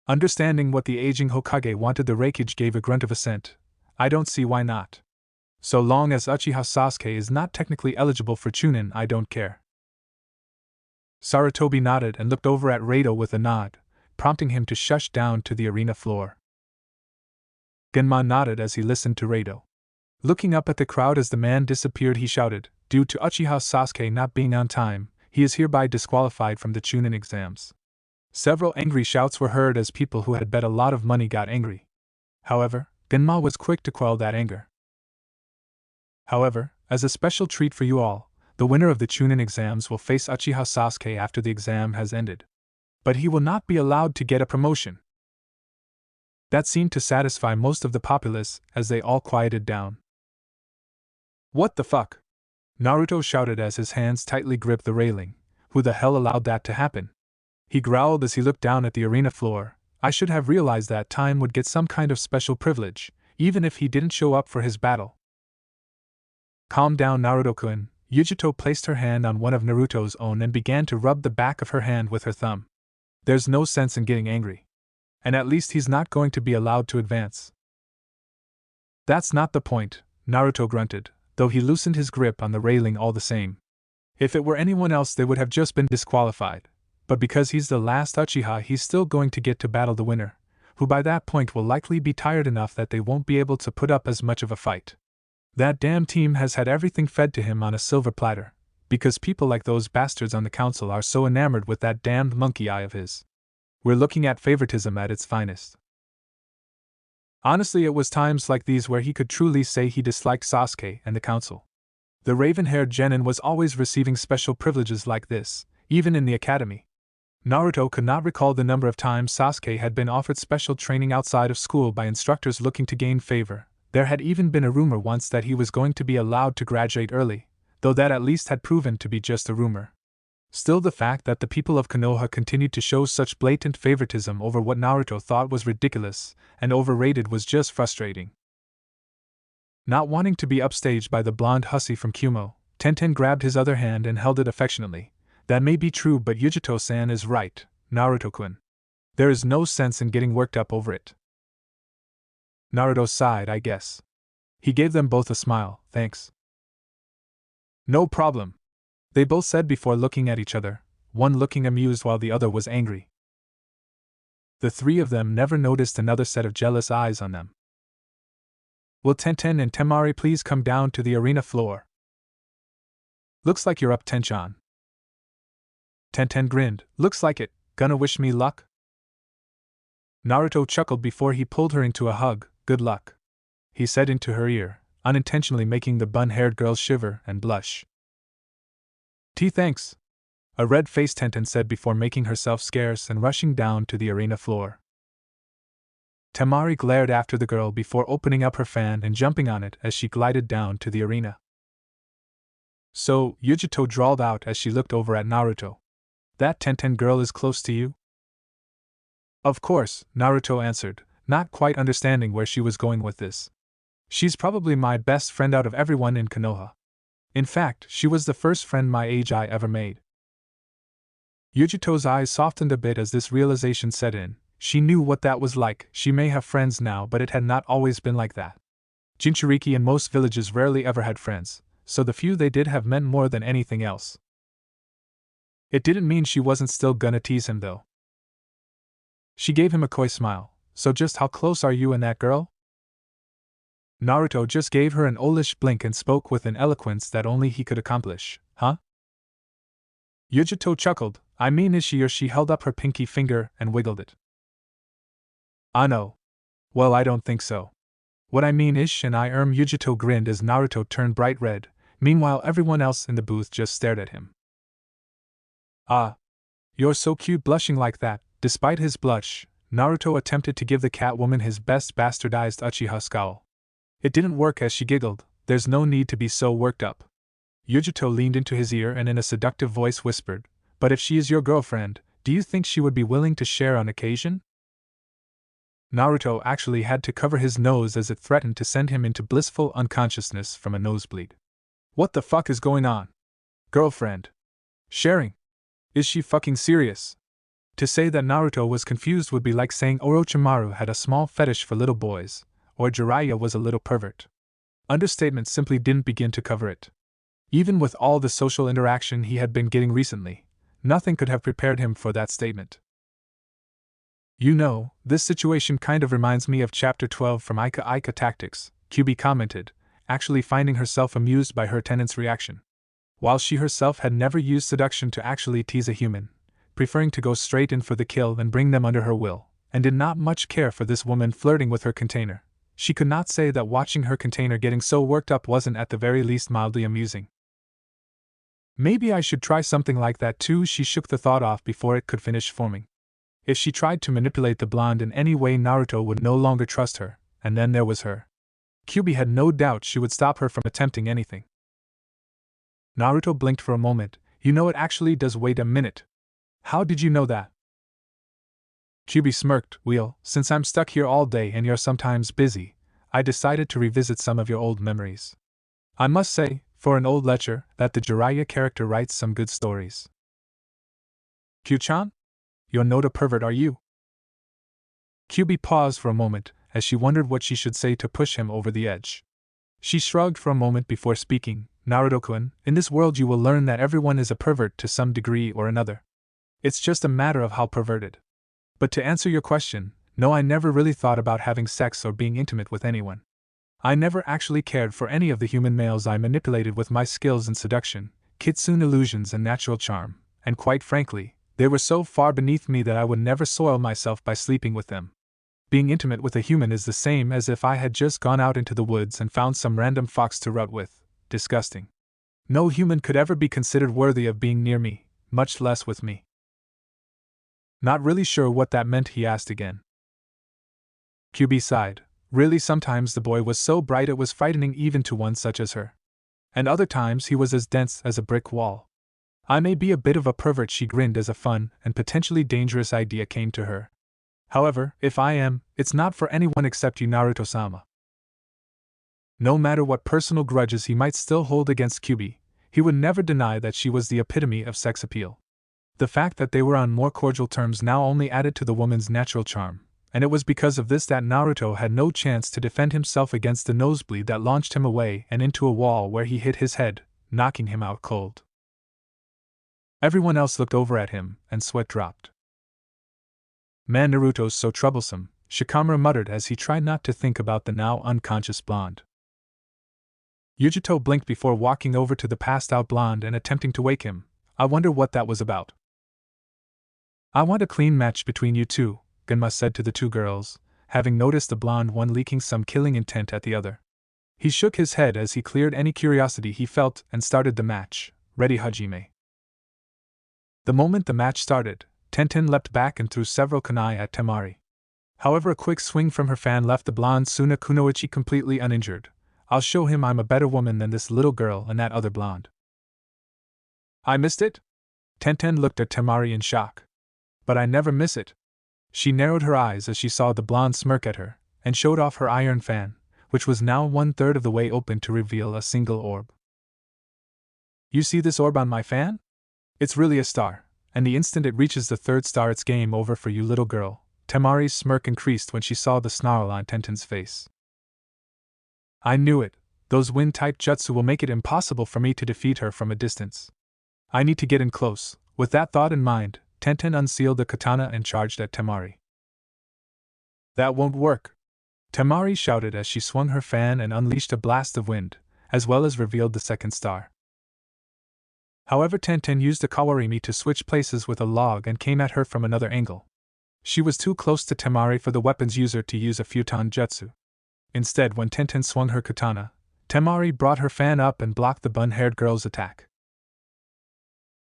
Understanding what the aging Hokage wanted, the Reikage gave a grunt of assent. I don't see why not. So long as Uchiha Sasuke is not technically eligible for chunin, I don't care. Sarutobi nodded and looked over at Rado with a nod, prompting him to shush down to the arena floor. Genma nodded as he listened to Rado. Looking up at the crowd as the man disappeared, he shouted, due to Uchiha Sasuke not being on time, he is hereby disqualified from the chunin exams. Several angry shouts were heard as people who had bet a lot of money got angry. However, Genma was quick to quell that anger. However, as a special treat for you all, the winner of the chunin exams will face Uchiha Sasuke after the exam has ended. But he will not be allowed to get a promotion. That seemed to satisfy most of the populace as they all quieted down. What the fuck? Naruto shouted as his hands tightly gripped the railing. Who the hell allowed that to happen? He growled as he looked down at the arena floor. I should have realized that time would get some kind of special privilege, even if he didn't show up for his battle. Calm down, Naruto-kun. Yugito placed her hand on one of Naruto's own and began to rub the back of her hand with her thumb. There's no sense in getting angry. And at least he's not going to be allowed to advance. That's not the point, Naruto grunted, though he loosened his grip on the railing all the same. If it were anyone else, they would have just been disqualified. But because he's the last Uchiha, he's still going to get to battle the winner, who by that point will likely be tired enough that they won't be able to put up as much of a fight. That damn team has had everything fed to him on a silver platter, because people like those bastards on the council are so enamored with that damned monkey eye of his. We're looking at favoritism at its finest. Honestly, it was times like these where he could truly say he disliked Sasuke and the council. The raven-haired genin was always receiving special privileges like this, even in the academy. Naruto could not recall the number of times Sasuke had been offered special training outside of school by instructors looking to gain favor. There had even been a rumor once that he was going to be allowed to graduate early, though that at least had proven to be just a rumor. Still, the fact that the people of Konoha continued to show such blatant favoritism over what Naruto thought was ridiculous and overrated was just frustrating. Not wanting to be upstaged by the blonde hussy from Kumo, Tenten grabbed his other hand and held it affectionately. That may be true, but Yugito-san is right, Naruto-kun. There is no sense in getting worked up over it. Naruto sighed, I guess. He gave them both a smile, thanks. No problem, they both said before looking at each other, one looking amused while the other was angry. The three of them never noticed another set of jealous eyes on them. Will Tenten and Temari please come down to the arena floor? Looks like you're up, Tenchan. Tenten grinned. Looks like it. Gonna wish me luck? Naruto chuckled before he pulled her into a hug. Good luck, he said into her ear, unintentionally making the bun-haired girl shiver and blush. Thanks, a red-faced Tenten said before making herself scarce and rushing down to the arena floor. Temari glared after the girl before opening up her fan and jumping on it as she glided down to the arena. So, Yugito drawled out as she looked over at Naruto. That Tenten girl is close to you? Of course, Naruto answered, not quite understanding where she was going with this. She's probably my best friend out of everyone in Konoha. In fact, she was the first friend my age I ever made. Yugito's eyes softened a bit as this realization set in. She knew what that was like. She may have friends now, but it had not always been like that. Jinchuriki in most villages rarely ever had friends, so the few they did have meant more than anything else. It didn't mean she wasn't still gonna tease him, though. She gave him a coy smile. So just how close are you and that girl? Naruto just gave her an owlish blink and spoke with an eloquence that only he could accomplish. Huh? Yugito chuckled. I mean, is she? Or she held up her pinky finger and wiggled it. Ah no. Well, I don't think so. What I mean is, and Yugito grinned as Naruto turned bright red. Meanwhile, everyone else in the booth just stared at him. Ah. You're so cute blushing like that. Despite his blush, Naruto attempted to give the Catwoman his best bastardized Uchiha scowl. It didn't work as she giggled. There's no need to be so worked up. Yugito leaned into his ear and in a seductive voice whispered, but if she is your girlfriend, do you think she would be willing to share on occasion? Naruto actually had to cover his nose as it threatened to send him into blissful unconsciousness from a nosebleed. What the fuck is going on? Girlfriend. Sharing. Is she fucking serious? To say that Naruto was confused would be like saying Orochimaru had a small fetish for little boys, or Jiraiya was a little pervert. Understatement simply didn't begin to cover it. Even with all the social interaction he had been getting recently, nothing could have prepared him for that statement. You know, this situation kind of reminds me of Chapter 12 from Ika Ika Tactics, Kyubi commented, actually finding herself amused by her tenant's reaction. While she herself had never used seduction to actually tease a human, preferring to go straight in for the kill and bring them under her will, and did not much care for this woman flirting with her container, she could not say that watching her container getting so worked up wasn't at the very least mildly amusing. Maybe I should try something like that too. She shook the thought off before it could finish forming. If she tried to manipulate the blonde in any way, Naruto would no longer trust her, and then there was her. Kyubi had no doubt she would stop her from attempting anything. Naruto blinked for a moment. You know, it actually does. Wait a minute. How did you know that? Kyubi smirked. Well, since I'm stuck here all day and you're sometimes busy, I decided to revisit some of your old memories. I must say, for an old lecher, that the Jiraiya character writes some good stories. Q-chan? You're not a pervert, are you? Kyubi paused for a moment, as she wondered what she should say to push him over the edge. She shrugged for a moment before speaking. Naruto-kun, in this world you will learn that everyone is a pervert to some degree or another. It's just a matter of how perverted. But to answer your question, no, I never really thought about having sex or being intimate with anyone. I never actually cared for any of the human males I manipulated with my skills in seduction, kitsune illusions and natural charm, and quite frankly, they were so far beneath me that I would never soil myself by sleeping with them. Being intimate with a human is the same as if I had just gone out into the woods and found some random fox to rout with. Disgusting. No human could ever be considered worthy of being near me, much less with me. Not really sure what that meant, he asked again. Kyubi sighed. Really, sometimes the boy was so bright it was frightening even to one such as her. And other times he was as dense as a brick wall. I may be a bit of a pervert, she grinned as a fun and potentially dangerous idea came to her. However, if I am, it's not for anyone except you, Naruto-sama. No matter what personal grudges he might still hold against Kyubi, he would never deny that she was the epitome of sex appeal. The fact that they were on more cordial terms now only added to the woman's natural charm, and it was because of this that Naruto had no chance to defend himself against the nosebleed that launched him away and into a wall where he hit his head, knocking him out cold. Everyone else looked over at him, and sweat dropped. Man, Naruto's so troublesome, Shikamaru muttered as he tried not to think about the now unconscious blonde. Yugito blinked before walking over to the passed-out blonde and attempting to wake him. I wonder what that was about. I want a clean match between you two, Genma said to the two girls, having noticed the blonde one leaking some killing intent at the other. He shook his head as he cleared any curiosity he felt and started the match. Ready, Hajime. The moment the match started, Tenten leapt back and threw several kunai at Temari. However, a quick swing from her fan left the blonde Suna Kunoichi completely uninjured. I'll show him I'm a better woman than this little girl and that other blonde. I missed it? Tenten looked at Temari in shock. But I never miss it. She narrowed her eyes as she saw the blonde smirk at her, and showed off her iron fan, which was now 1/3 of the way open to reveal a single orb. You see this orb on my fan? It's really a star, and the instant it reaches the 3rd star it's game over for you, little girl. Temari's smirk increased when she saw the snarl on Tenten's face. I knew it. Those wind-type jutsu will make it impossible for me to defeat her from a distance. I need to get in close. With that thought in mind, Tenten unsealed the katana and charged at Temari. That won't work, Temari shouted as she swung her fan and unleashed a blast of wind, as well as revealed the 2nd star. However, Tenten used a kawarimi to switch places with a log and came at her from another angle. She was too close to Temari for the weapon's user to use a futon jutsu. Instead, when Tenten swung her katana, Temari brought her fan up and blocked the bun-haired girl's attack.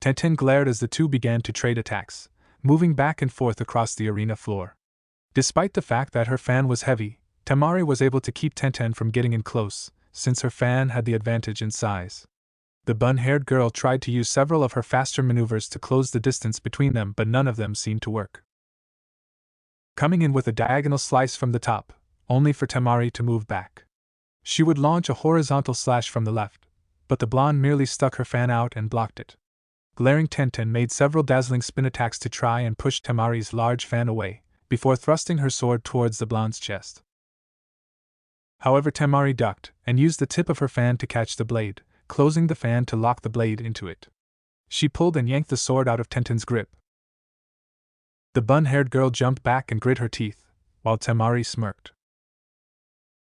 Tenten glared as the two began to trade attacks, moving back and forth across the arena floor. Despite the fact that her fan was heavy, Temari was able to keep Tenten from getting in close, since her fan had the advantage in size. The bun-haired girl tried to use several of her faster maneuvers to close the distance between them, but none of them seemed to work. Coming in with a diagonal slice from the top, only for Temari to move back. She would launch a horizontal slash from the left, but the blonde merely stuck her fan out and blocked it. Glaring Tenten made several dazzling spin attacks to try and push Temari's large fan away, before thrusting her sword towards the blonde's chest. However, Temari ducked, and used the tip of her fan to catch the blade, closing the fan to lock the blade into it. She pulled and yanked the sword out of Tenten's grip. The bun-haired girl jumped back and grit her teeth, while Temari smirked.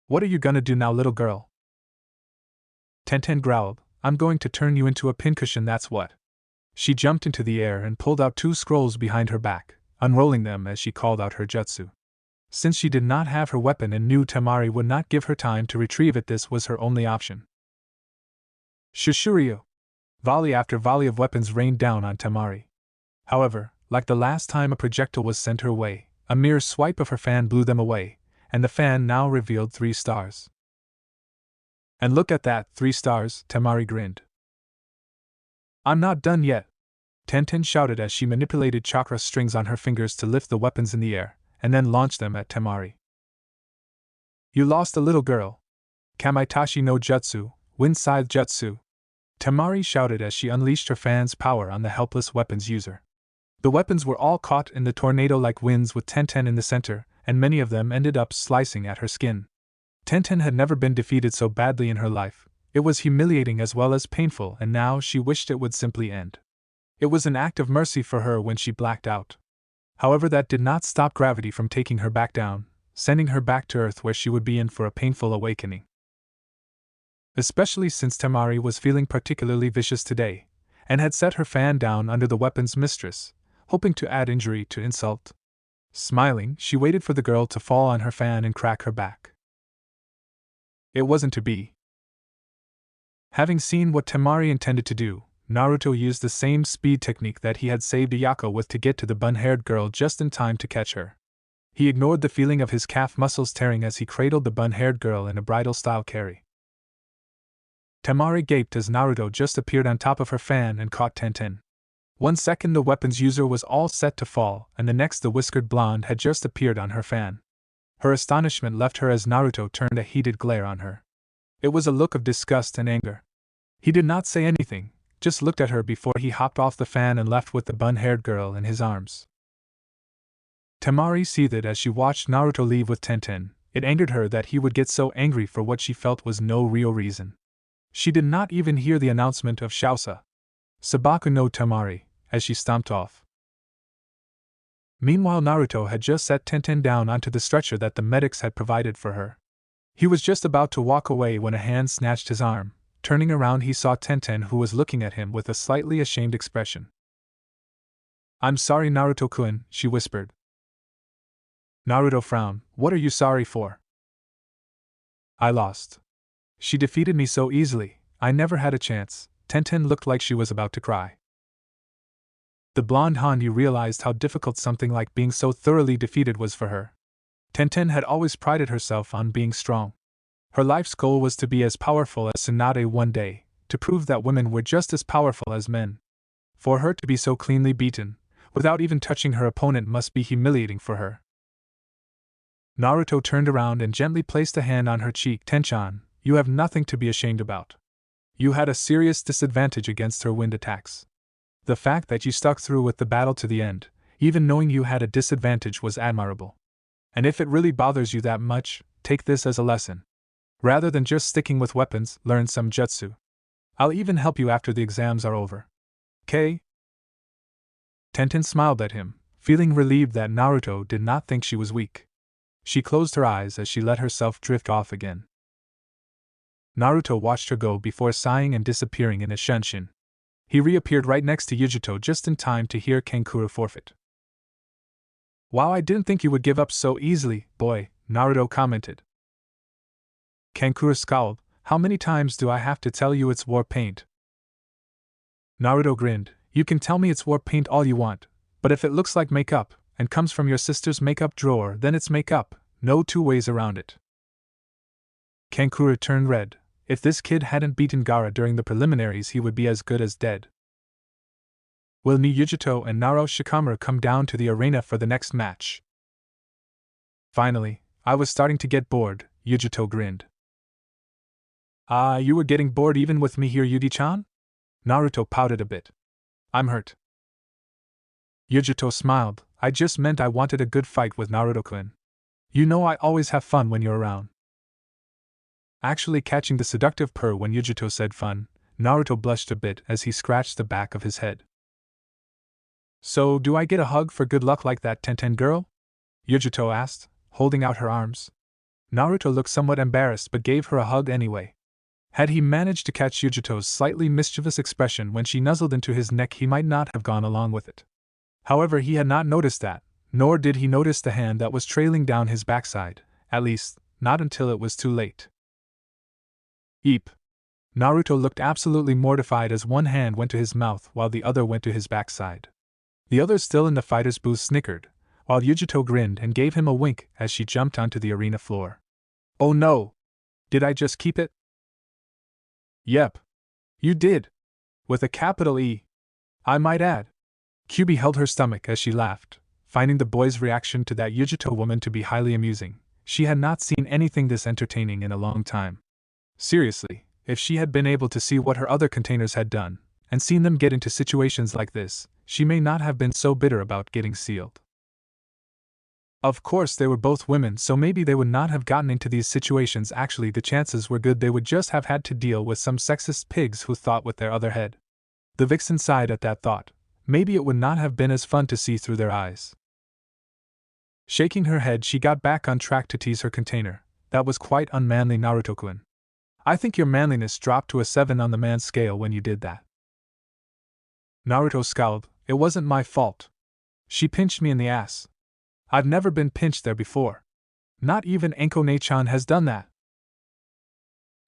"What are you gonna do now, little girl?" Tenten growled. "I'm going to turn you into a pincushion, that's what." She jumped into the air and pulled out 2 scrolls behind her back, unrolling them as she called out her jutsu. Since she did not have her weapon and knew Temari would not give her time to retrieve it, this was her only option. Shushuryu! Volley after volley of weapons rained down on Temari. However, like the last time a projectile was sent her way, a mere swipe of her fan blew them away, and the fan now revealed 3 stars. "And look at that, 3 stars, Temari grinned. "I'm not done yet," Tenten shouted as she manipulated chakra strings on her fingers to lift the weapons in the air, and then launched them at Temari. "You lost a little girl. Kamaitachi no jutsu, wind scythe jutsu," Temari shouted as she unleashed her fan's power on the helpless weapons user. The weapons were all caught in the tornado-like winds with Tenten in the center, and many of them ended up slicing at her skin. Tenten had never been defeated so badly in her life. It was humiliating as well as painful, and now she wished it would simply end. It was an act of mercy for her when she blacked out. However, that did not stop gravity from taking her back down, sending her back to Earth, where she would be in for a painful awakening. Especially since Temari was feeling particularly vicious today, and had set her fan down under the weapon's mistress, hoping to add injury to insult. Smiling, she waited for the girl to fall on her fan and crack her back. It wasn't to be. Having seen what Temari intended to do, Naruto used the same speed technique that he had saved Ayako with to get to the bun-haired girl just in time to catch her. He ignored the feeling of his calf muscles tearing as he cradled the bun-haired girl in a bridal-style carry. Temari gaped as Naruto just appeared on top of her fan and caught Tenten. 1 second the weapons user was all set to fall, and the next the whiskered blonde had just appeared on her fan. Her astonishment left her as Naruto turned a heated glare on her. It was a look of disgust and anger. He did not say anything, just looked at her before he hopped off the fan and left with the bun-haired girl in his arms. Temari seethed as she watched Naruto leave with Tenten. It angered her that he would get so angry for what she felt was no real reason. She did not even hear the announcement of Shausa. Sabaku no Temari, as she stomped off. Meanwhile, Naruto had just set Tenten down onto the stretcher that the medics had provided for her. He was just about to walk away when a hand snatched his arm. Turning around, he saw Tenten, who was looking at him with a slightly ashamed expression. "I'm sorry, Naruto-kun," she whispered. Naruto frowned. "What are you sorry for?" "I lost. She defeated me so easily, I never had a chance." Tenten looked like she was about to cry. The blonde Hanyu realized how difficult something like being so thoroughly defeated was for her. Tenten had always prided herself on being strong. Her life's goal was to be as powerful as Tsunade one day, to prove that women were just as powerful as men. For her to be so cleanly beaten, without even touching her opponent, must be humiliating for her. Naruto turned around and gently placed a hand on her cheek. "Tenchan, you have nothing to be ashamed about. You had a serious disadvantage against her wind attacks. The fact that you stuck through with the battle to the end, even knowing you had a disadvantage, was admirable. And if it really bothers you that much, take this as a lesson. Rather than just sticking with weapons, learn some jutsu. I'll even help you after the exams are over. Okay?" Tenten smiled at him, feeling relieved that Naruto did not think she was weak. She closed her eyes as she let herself drift off again. Naruto watched her go before sighing and disappearing in a shunshin. He reappeared right next to Yugito just in time to hear Kankuro forfeit. "Wow, I didn't think you would give up so easily, boy," Naruto commented. Kankuro scowled. "How many times do I have to tell you it's war paint?" Naruto grinned. "You can tell me it's war paint all you want, but if it looks like makeup, and comes from your sister's makeup drawer, then it's makeup, no 2 ways around it." Kankuro turned red. If this kid hadn't beaten Gaara during the preliminaries, he would be as good as dead. "Will Yugito and Naro Shikamaru come down to the arena for the next match?" Finally, I was starting to get bored, Yugito grinned. "Ah, you were getting bored even with me here, Yugi-chan?" Naruto pouted a bit. I'm hurt. Yugito smiled. I just meant I wanted a good fight with Naruto-kun. You know I always have fun when you're around. Actually catching the seductive purr when Yugito said fun, Naruto blushed a bit as he scratched the back of his head. So, do I get a hug for good luck like that Tenten girl? Yugito asked, holding out her arms. Naruto looked somewhat embarrassed but gave her a hug anyway. Had he managed to catch Yugito's slightly mischievous expression when she nuzzled into his neck, he might not have gone along with it. However, he had not noticed that, nor did he notice the hand that was trailing down his backside, at least, not until it was too late. Eep! Naruto looked absolutely mortified as one hand went to his mouth while the other went to his backside. The others still in the fighter's booth snickered, while Yugito grinned and gave him a wink as she jumped onto the arena floor. Oh no! Did I just keep it? Yep. You did. With a capital E. I might add. Kyubi held her stomach as she laughed, finding the boy's reaction to that Yugito woman to be highly amusing. She had not seen anything this entertaining in a long time. Seriously, if she had been able to see what her other containers had done, and seen them get into situations like this, she may not have been so bitter about getting sealed. Of course, they were both women, so maybe they would not have gotten into these situations. Actually, the chances were good they would just have had to deal with some sexist pigs who thought with their other head. The vixen sighed at that thought. Maybe it would not have been as fun to see through their eyes. Shaking her head, she got back on track to tease her container. That was quite unmanly, Naruto-kun. I think your manliness dropped to a 7 on the man scale when you did that. Naruto scowled. It wasn't my fault. She pinched me in the ass. I've never been pinched there before. Not even Enko-ne-chan has done that.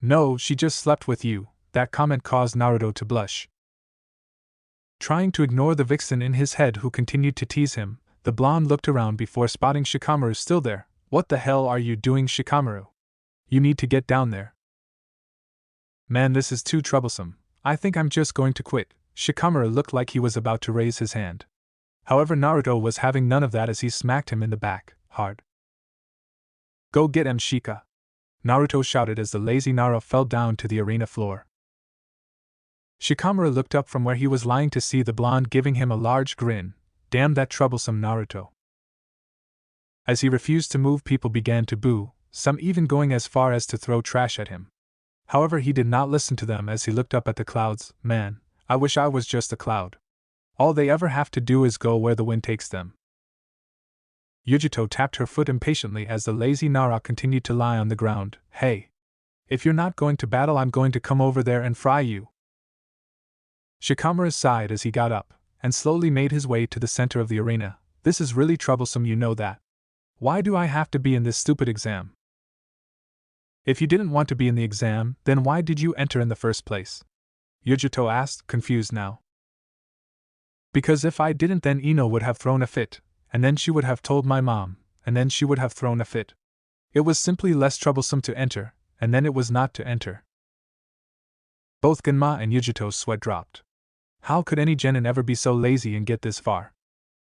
No, she just slept with you. That comment caused Naruto to blush. Trying to ignore the vixen in his head who continued to tease him, the blonde looked around before spotting Shikamaru still there. What the hell are you doing, Shikamaru? You need to get down there. Man, this is too troublesome. I think I'm just going to quit. Shikamaru looked like he was about to raise his hand. However, Naruto was having none of that as he smacked him in the back, hard. Go get him, Shika! Naruto shouted as the lazy Nara fell down to the arena floor. Shikamaru looked up from where he was lying to see the blonde giving him a large grin. Damn that troublesome Naruto. As he refused to move, people began to boo, some even going as far as to throw trash at him. However, he did not listen to them as he looked up at the clouds. Man, I wish I was just a cloud. All they ever have to do is go where the wind takes them. Yugito tapped her foot impatiently as the lazy Nara continued to lie on the ground. Hey! If you're not going to battle, I'm going to come over there and fry you. Shikamaru sighed as he got up, and slowly made his way to the center of the arena. This is really troublesome, you know that. Why do I have to be in this stupid exam? If you didn't want to be in the exam, then why did you enter in the first place? Yugito asked, confused now. Because if I didn't, then Ino would have thrown a fit, and then she would have told my mom, and then she would have thrown a fit. It was simply less troublesome to enter, and then it was not to enter. Both Genma and Yugito's sweat dropped. How could any genin ever be so lazy and get this far?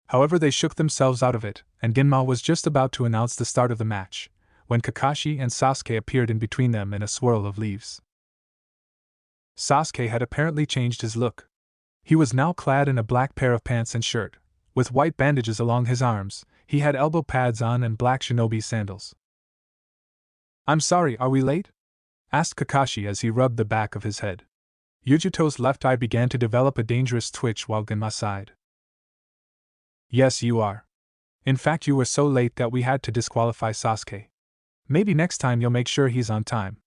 However, they shook themselves out of it, and Genma was just about to announce the start of the match, when Kakashi and Sasuke appeared in between them in a swirl of leaves. Sasuke had apparently changed his look. He was now clad in a black pair of pants and shirt, with white bandages along his arms. He had elbow pads on and black shinobi sandals. I'm sorry, are we late? Asked Kakashi as he rubbed the back of his head. Yugito's left eye began to develop a dangerous twitch while Genma sighed. Yes, you are. In fact, you were so late that we had to disqualify Sasuke. Maybe next time you'll make sure he's on time.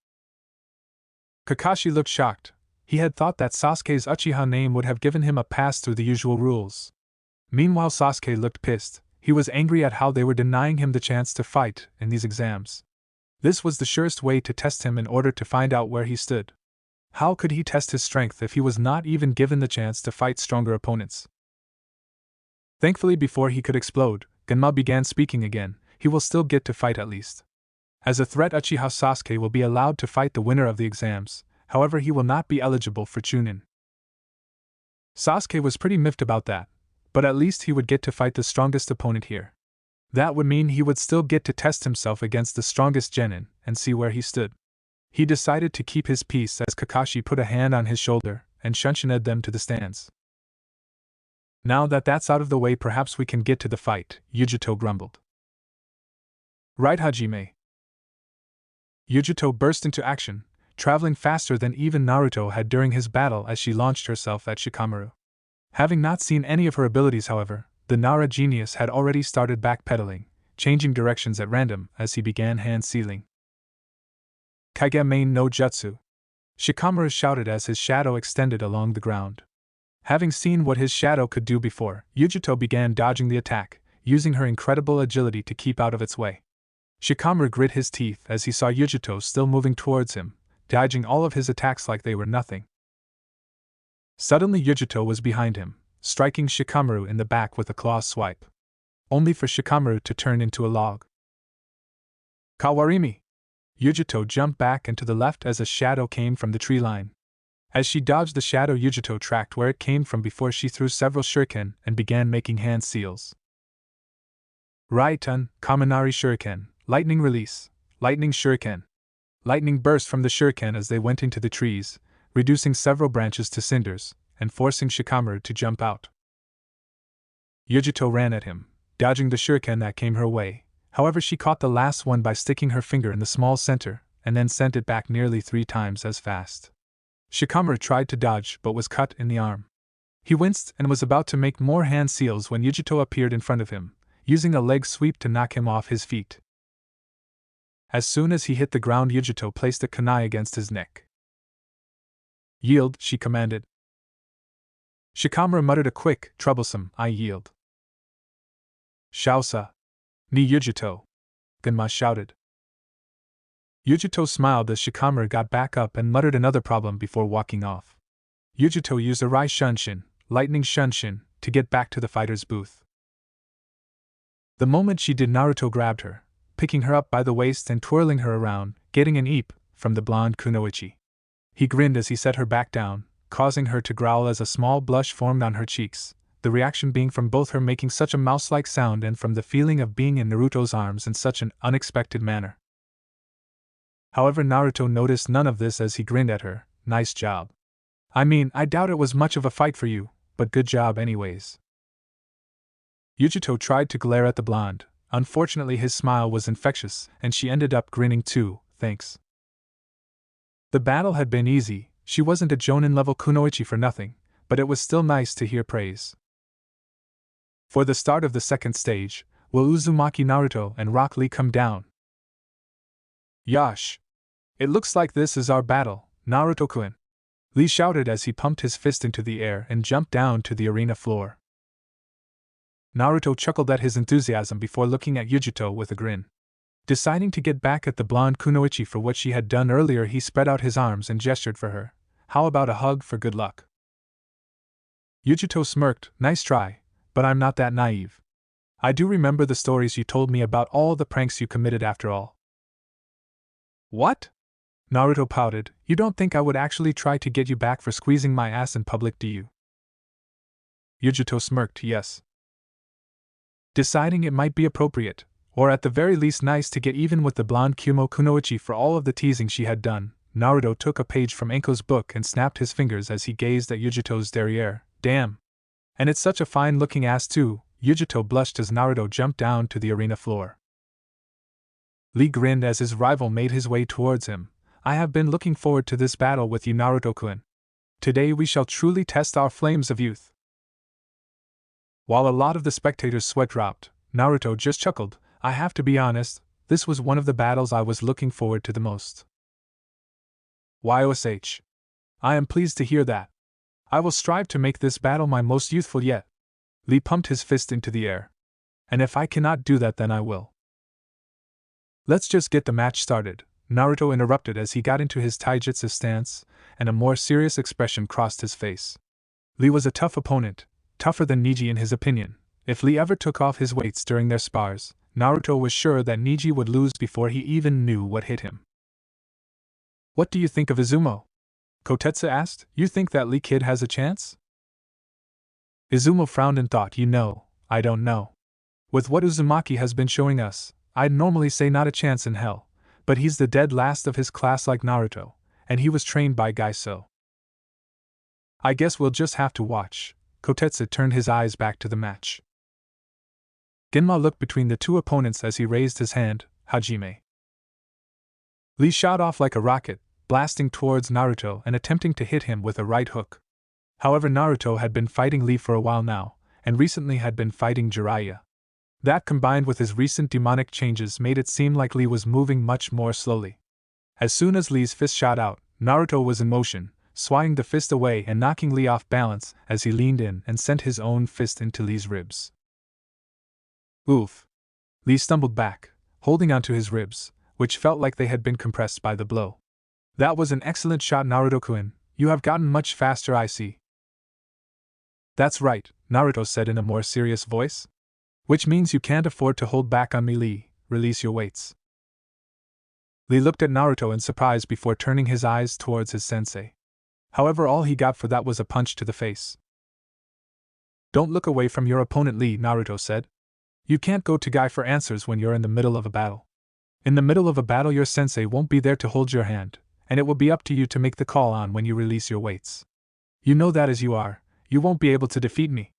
Kakashi looked shocked. He had thought that Sasuke's Uchiha name would have given him a pass through the usual rules. Meanwhile, Sasuke looked pissed. He was angry at how they were denying him the chance to fight in these exams. This was the surest way to test him in order to find out where he stood. How could he test his strength if he was not even given the chance to fight stronger opponents? Thankfully, before he could explode, Genma began speaking again. He will still get to fight at least. As a threat, Uchiha Sasuke will be allowed to fight the winner of the exams. However, he will not be eligible for chunin. Sasuke was pretty miffed about that, but at least he would get to fight the strongest opponent here. That would mean he would still get to test himself against the strongest genin and see where he stood. He decided to keep his peace as Kakashi put a hand on his shoulder and shunted them to the stands. Now that that's out of the way, perhaps we can get to the fight, Yugito grumbled. Right, Hajime. Yugito burst into action, traveling faster than even Naruto had during his battle as she launched herself at Shikamaru. Having not seen any of her abilities, however, the Nara genius had already started backpedaling, changing directions at random as he began hand-sealing. Kaige main no jutsu, Shikamaru shouted as his shadow extended along the ground. Having seen what his shadow could do before, Yugito began dodging the attack, using her incredible agility to keep out of its way. Shikamaru grit his teeth as he saw Yugito still moving towards him, dodging all of his attacks like they were nothing. Suddenly Yugito was behind him, striking Shikamaru in the back with a claw swipe, only for Shikamaru to turn into a log. Kawarimi! Yugito jumped back and to the left as a shadow came from the tree line. As she dodged the shadow, Yugito tracked where it came from before she threw several shuriken and began making hand seals. Raiten, Kaminari Shuriken, Lightning Release, Lightning Shuriken. Lightning burst from the shuriken as they went into the trees, reducing several branches to cinders, and forcing Shikamaru to jump out. Yugito ran at him, dodging the shuriken that came her way. However, she caught the last one by sticking her finger in the small center, and then sent it back nearly 3 times as fast. Shikamaru tried to dodge but was cut in the arm. He winced and was about to make more hand seals when Yugito appeared in front of him, using a leg sweep to knock him off his feet. As soon as he hit the ground, Yugito placed a kunai against his neck. Yield, she commanded. Shikamaru muttered a quick, troublesome, I yield. Shaosa. Ni Yugito. Genma shouted. Yugito smiled as Shikamaru got back up and muttered another problem before walking off. Yugito used a Rai Shunshin, Lightning Shunshin, to get back to the fighter's booth. The moment she did, Naruto grabbed her, picking her up by the waist and twirling her around, getting an eep from the blonde kunoichi. He grinned as he set her back down, causing her to growl as a small blush formed on her cheeks, the reaction being from both her making such a mouse-like sound and from the feeling of being in Naruto's arms in such an unexpected manner. However, Naruto noticed none of this as he grinned at her. Nice job. I mean, I doubt it was much of a fight for you, but good job anyways. Yugito tried to glare at the blonde. Unfortunately, his smile was infectious, and she ended up grinning too, thanks. The battle had been easy. She wasn't a Jonin-level kunoichi for nothing, but it was still nice to hear praise. For the start of the second stage, will Uzumaki Naruto and Rock Lee come down? Yash! It looks like this is our battle, Naruto-kun! Lee shouted as he pumped his fist into the air and jumped down to the arena floor. Naruto chuckled at his enthusiasm before looking at Yugito with a grin. Deciding to get back at the blonde kunoichi for what she had done earlier, he spread out his arms and gestured for her. How about a hug for good luck? Yugito smirked. Nice try, but I'm not that naive. I do remember the stories you told me about all the pranks you committed after all. What? Naruto pouted. You don't think I would actually try to get you back for squeezing my ass in public, do you? Yugito smirked. Yes. Deciding it might be appropriate, or at the very least nice, to get even with the blonde Kumo kunoichi for all of the teasing she had done, Naruto took a page from Enko's book and snapped his fingers as he gazed at Yugito's derriere. Damn! And it's such a fine-looking ass too. Yugito blushed as Naruto jumped down to the arena floor. Lee grinned as his rival made his way towards him. I have been looking forward to this battle with you, Naruto-kun. Today we shall truly test our flames of youth. While a lot of the spectators' sweat dropped, Naruto just chuckled. I have to be honest, this was one of the battles I was looking forward to the most. YOSH. I am pleased to hear that. I will strive to make this battle my most youthful yet. Lee pumped his fist into the air. And if I cannot do that, then I will. Let's just get the match started, Naruto interrupted as he got into his taijutsu stance, and a more serious expression crossed his face. Lee was a tough opponent, tougher than Neji in his opinion. If Lee ever took off his weights during their spars, Naruto was sure that Neji would lose before he even knew what hit him. What do you think of Izumo? Kotetsu asked. You think that Lee kid has a chance? Izumo frowned and thought, I don't know. With what Uzumaki has been showing us, I'd normally say not a chance in hell, but he's the dead last of his class like Naruto, and he was trained by Guy, so I guess we'll just have to watch. Kotetsu turned his eyes back to the match. Genma looked between the two opponents as he raised his hand, Hajime. Lee shot off like a rocket, blasting towards Naruto and attempting to hit him with a right hook. However, Naruto had been fighting Lee for a while now, and recently had been fighting Jiraiya. That combined with his recent demonic changes made it seem like Lee was moving much more slowly. As soon as Lee's fist shot out, Naruto was in motion, swinging the fist away and knocking Lee off balance as he leaned in and sent his own fist into Lee's ribs. Oof! Lee stumbled back, holding onto his ribs, which felt like they had been compressed by the blow. That was an excellent shot, Naruto-kun. You have gotten much faster, I see. That's right, Naruto said in a more serious voice. Which means you can't afford to hold back on me, Lee. Release your weights. Lee looked at Naruto in surprise before turning his eyes towards his sensei. However, all he got for that was a punch to the face. Don't look away from your opponent, Lee, Naruto said. You can't go to Guy for answers when you're in the middle of a battle. In the middle of a battle, your sensei won't be there to hold your hand, and it will be up to you to make the call on when you release your weights. You know that as you are, you won't be able to defeat me.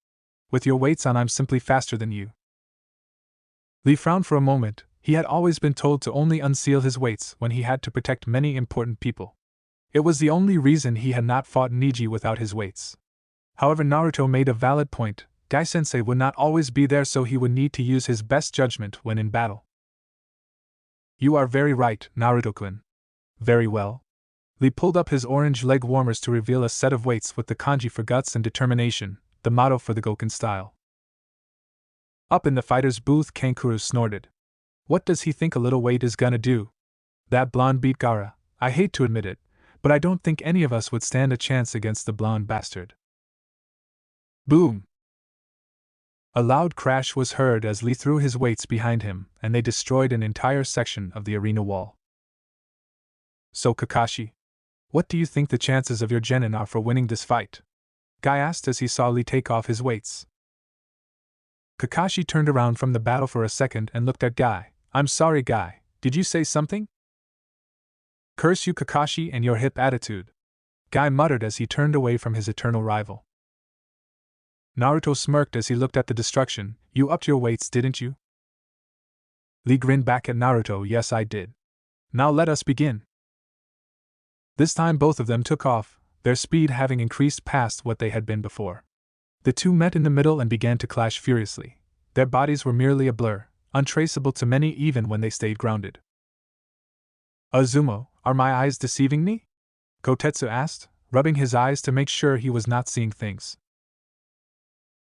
With your weights on, I'm simply faster than you. Lee frowned for a moment. He had always been told to only unseal his weights when he had to protect many important people. It was the only reason he had not fought Neji without his weights. However, Naruto made a valid point. Guy-sensei would not always be there, so he would need to use his best judgment when in battle. You are very right, Naruto-kun. Very well. Lee pulled up his orange leg warmers to reveal a set of weights with the kanji for guts and determination, the motto for the Goken style. Up in the fighter's booth, Kankuro snorted. What does he think a little weight is gonna do? That blonde beat Gaara. I hate to admit it, but I don't think any of us would stand a chance against the blonde bastard. Boom! A loud crash was heard as Lee threw his weights behind him, and they destroyed an entire section of the arena wall. So Kakashi, what do you think the chances of your genin are for winning this fight? Guy asked as he saw Lee take off his weights. Kakashi turned around from the battle for a second and looked at Guy. I'm sorry, Guy, did you say something? Curse you, Kakashi, and your hip attitude, Guy muttered as he turned away from his eternal rival. Naruto smirked as he looked at the destruction. You upped your weights, didn't you? Lee grinned back at Naruto. Yes, I did. Now let us begin. This time both of them took off, their speed having increased past what they had been before. The two met in the middle and began to clash furiously. Their bodies were merely a blur, untraceable to many even when they stayed grounded. Azumo, are my eyes deceiving me? Kotetsu asked, rubbing his eyes to make sure he was not seeing things.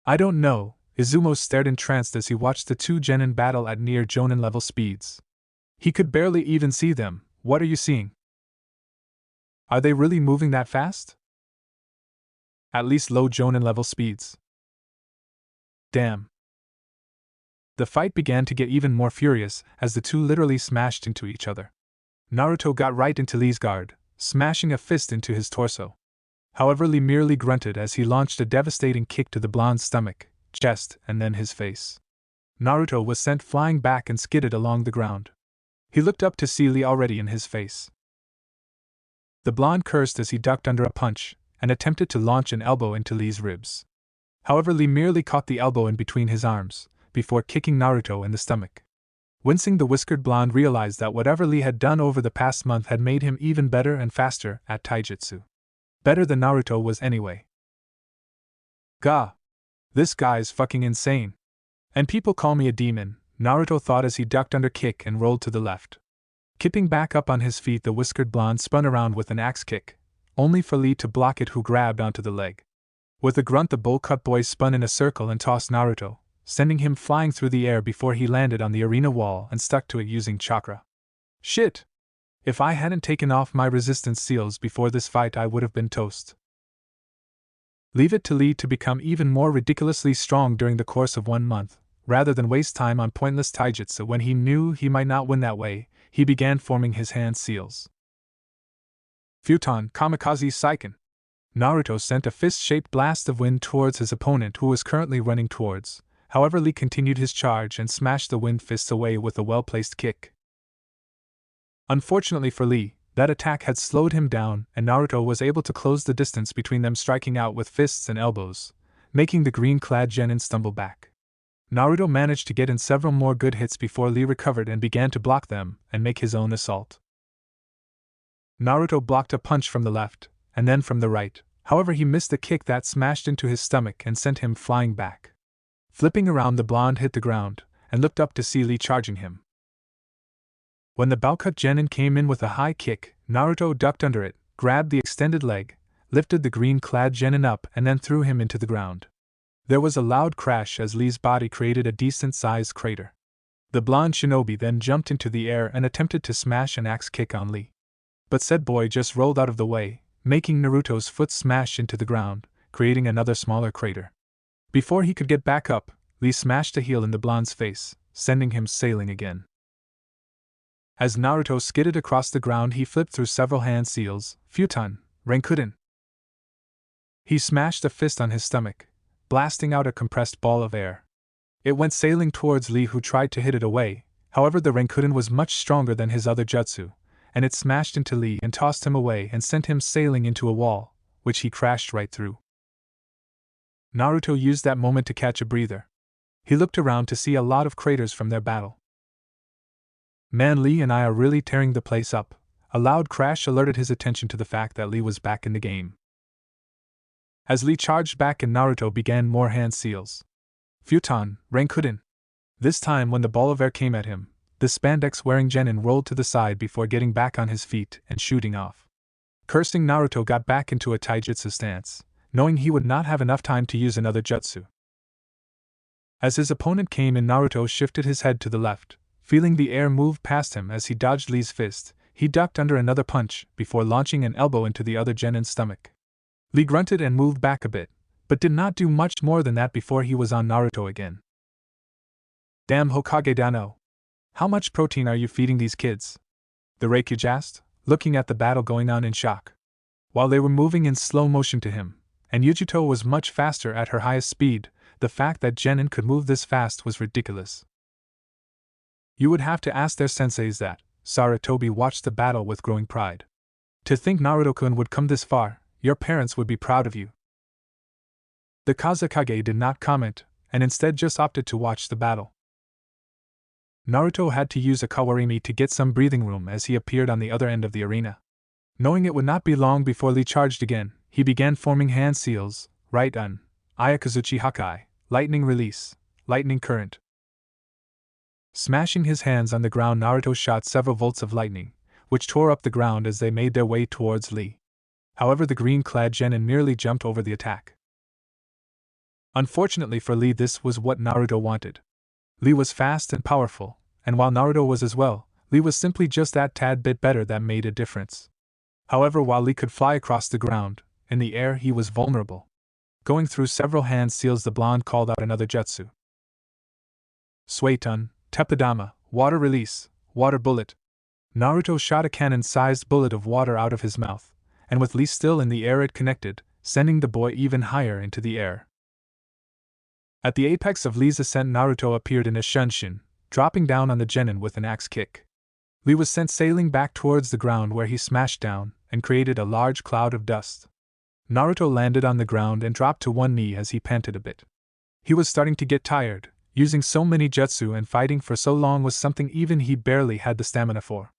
I don't know. Izumo stared entranced as he watched the two genin battle at near jonin level speeds. He could barely even see them. What are you seeing? Are they really moving that fast? At least low jonin level speeds. Damn. The fight began to get even more furious as the two literally smashed into each other. Naruto got right into Lee's guard, smashing a fist into his torso. However, Lee merely grunted as he launched a devastating kick to the blonde's stomach, chest, and then his face. Naruto was sent flying back and skidded along the ground. He looked up to see Lee already in his face. The blonde cursed as he ducked under a punch and attempted to launch an elbow into Lee's ribs. However, Lee merely caught the elbow in between his arms before kicking Naruto in the stomach. Wincing, the whiskered blonde realized that whatever Lee had done over the past month had made him even better and faster at taijutsu. Better than Naruto was anyway. Gah! This guy's fucking insane. And people call me a demon, Naruto thought as he ducked under kick and rolled to the left. Kipping back up on his feet, the whiskered blonde spun around with an axe kick, only for Lee to block it, who grabbed onto the leg. With a grunt, the bowl-cut boy spun in a circle and tossed Naruto, sending him flying through the air before he landed on the arena wall and stuck to it using chakra. Shit! If I hadn't taken off my resistance seals before this fight, I would have been toast. Leave it to Lee to become even more ridiculously strong during the course of 1 month, rather than waste time on pointless taijutsu when he knew he might not win that way. He began forming his hand seals. Futon Kamikaze Saiken. Naruto sent a fist-shaped blast of wind towards his opponent, who was currently running towards. However, Lee continued his charge and smashed the wind fists away with a well-placed kick. Unfortunately for Lee, that attack had slowed him down, and Naruto was able to close the distance between them, striking out with fists and elbows. making the green-clad genin stumble back. Naruto managed to get in several more good hits before Lee recovered and began to block them and make his own assault. Naruto blocked a punch from the left, and then from the right, however he missed the kick that smashed into his stomach and sent him flying back. Flipping around, the blonde hit the ground, and looked up to see Lee charging him. When the Baocut genin came in with a high kick, Naruto ducked under it, grabbed the extended leg, lifted the green-clad genin up and then threw him into the ground. There was a loud crash as Lee's body created a decent-sized crater. The blonde shinobi then jumped into the air and attempted to smash an axe kick on Lee. But said boy just rolled out of the way, making Naruto's foot smash into the ground, creating another smaller crater. Before he could get back up, Lee smashed a heel in the blonde's face, sending him sailing again. As Naruto skidded across the ground, he flipped through several hand seals, futon, Rankuden. He smashed a fist on his stomach, blasting out a compressed ball of air. It went sailing towards Lee, who tried to hit it away. However, the Rankuden was much stronger than his other jutsu, and it smashed into Lee and tossed him away and sent him sailing into a wall, which he crashed right through. Naruto used that moment to catch a breather. He looked around to see a lot of craters from their battle. Man, Lee and I are really tearing the place up. A loud crash alerted his attention to the fact that Lee was back in the game. As Lee charged back and Naruto began more hand seals. Futon, Rankuden. This time when the ball of air came at him, the spandex-wearing genin rolled to the side before getting back on his feet and shooting off. Cursing, Naruto got back into a taijutsu stance, knowing he would not have enough time to use another jutsu. As his opponent came in, Naruto shifted his head to the left, feeling the air move past him as he dodged Lee's fist. He ducked under another punch before launching an elbow into the other genin's stomach. Lee grunted and moved back a bit, but did not do much more than that before he was on Naruto again. Damn Hokage Dano! How much protein are you feeding these kids? The Raikuge asked, looking at the battle going on in shock. While they were moving in slow motion to him, and Yugito was much faster at her highest speed, the fact that genin could move this fast was ridiculous. You would have to ask their senseis that. Sarutobi watched the battle with growing pride. To think Naruto-kun would come this far, your parents would be proud of you. The Kazekage did not comment, and instead just opted to watch the battle. Naruto had to use a kawarimi to get some breathing room as he appeared on the other end of the arena. Knowing it would not be long before Lee charged again, he began forming hand seals, right un, Ayakazuchi Hakai, lightning release, lightning current. Smashing his hands on the ground, Naruto shot several volts of lightning, which tore up the ground as they made their way towards Lee. However, the green-clad genin merely jumped over the attack. Unfortunately for Lee, this was what Naruto wanted. Lee was fast and powerful, and while Naruto was as well, Lee was simply just that tad bit better that made a difference. However, while Lee could fly across the ground, in the air he was vulnerable. Going through several hand seals, the blonde called out another jutsu. Suetun, Teppadama, water release, water bullet. Naruto shot a cannon-sized bullet of water out of his mouth, and with Lee still in the air it connected, sending the boy even higher into the air. At the apex of Lee's ascent, Naruto appeared in a shunshin, dropping down on the genin with an axe kick. Lee was sent sailing back towards the ground, where he smashed down and created a large cloud of dust. Naruto landed on the ground and dropped to one knee as he panted a bit. He was starting to get tired. Using so many jutsu and fighting for so long was something even he barely had the stamina for.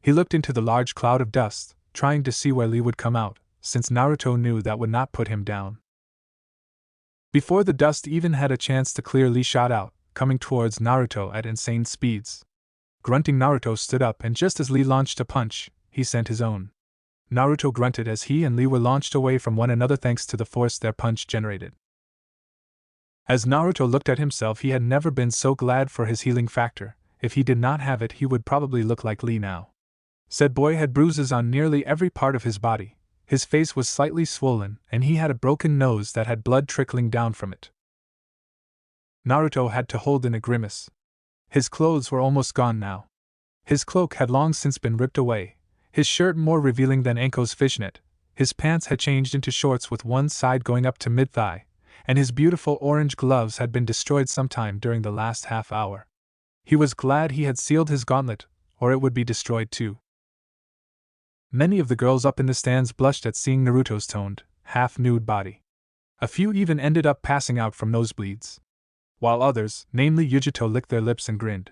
He looked into the large cloud of dust, trying to see where Lee would come out, since Naruto knew that would not put him down. Before the dust even had a chance to clear, Lee shot out, coming towards Naruto at insane speeds. Grunting, Naruto stood up, and just as Lee launched a punch, he sent his own. Naruto grunted as he and Lee were launched away from one another thanks to the force their punch generated. As Naruto looked at himself, he had never been so glad for his healing factor. If he did not have it, he would probably look like Lee now. Said boy had bruises on nearly every part of his body. His face was slightly swollen, and he had a broken nose that had blood trickling down from it. Naruto had to hold in a grimace. His clothes were almost gone now. His cloak had long since been ripped away, his shirt more revealing than Anko's fishnet, his pants had changed into shorts with one side going up to mid-thigh, and his beautiful orange gloves had been destroyed sometime during the last half hour. He was glad he had sealed his gauntlet, or it would be destroyed too. Many of the girls up in the stands blushed at seeing Naruto's toned, half-nude body. A few even ended up passing out from nosebleeds. While others, namely Yugito, licked their lips and grinned.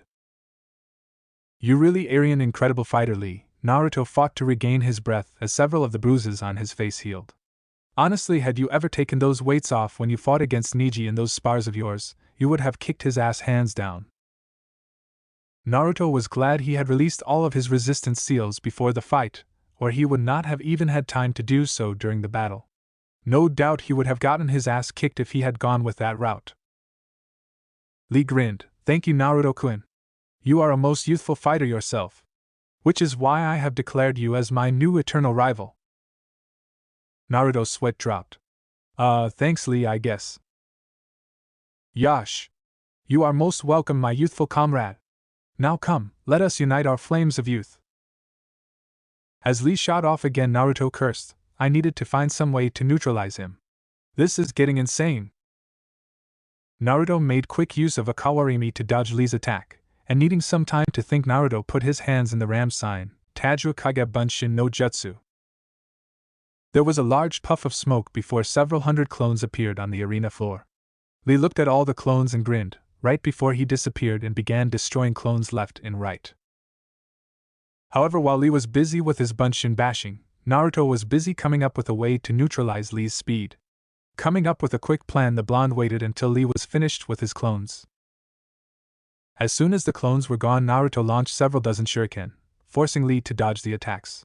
You really Aryan incredible fighter, Lee. Naruto fought to regain his breath as several of the bruises on his face healed. Honestly, had you ever taken those weights off when you fought against Neji in those spars of yours, you would have kicked his ass hands down. Naruto was glad he had released all of his resistance seals before the fight, or he would not have even had time to do so during the battle. No doubt he would have gotten his ass kicked if he had gone with that route. Lee grinned. Thank you, Naruto-kun. You are a most youthful fighter yourself. Which is why I have declared you as my new eternal rival. Naruto's sweat dropped. Thanks, Lee, I guess. Yash. You are most welcome, my youthful comrade. Now come, let us unite our flames of youth. As Lee shot off again, Naruto cursed. I needed to find some way to neutralize him. This is getting insane. Naruto made quick use of a kawarimi to dodge Lee's attack, and needing some time to think, Naruto put his hands in the ram sign, Tajru Kage Bunshin no Jutsu. There was a large puff of smoke before several hundred clones appeared on the arena floor. Lee looked at all the clones and grinned, right before he disappeared and began destroying clones left and right. However, while Lee was busy with his Bunshin bashing, Naruto was busy coming up with a way to neutralize Lee's speed. Coming up with a quick plan, the blonde waited until Lee was finished with his clones. As soon as the clones were gone, Naruto launched several dozen shuriken, forcing Lee to dodge the attacks.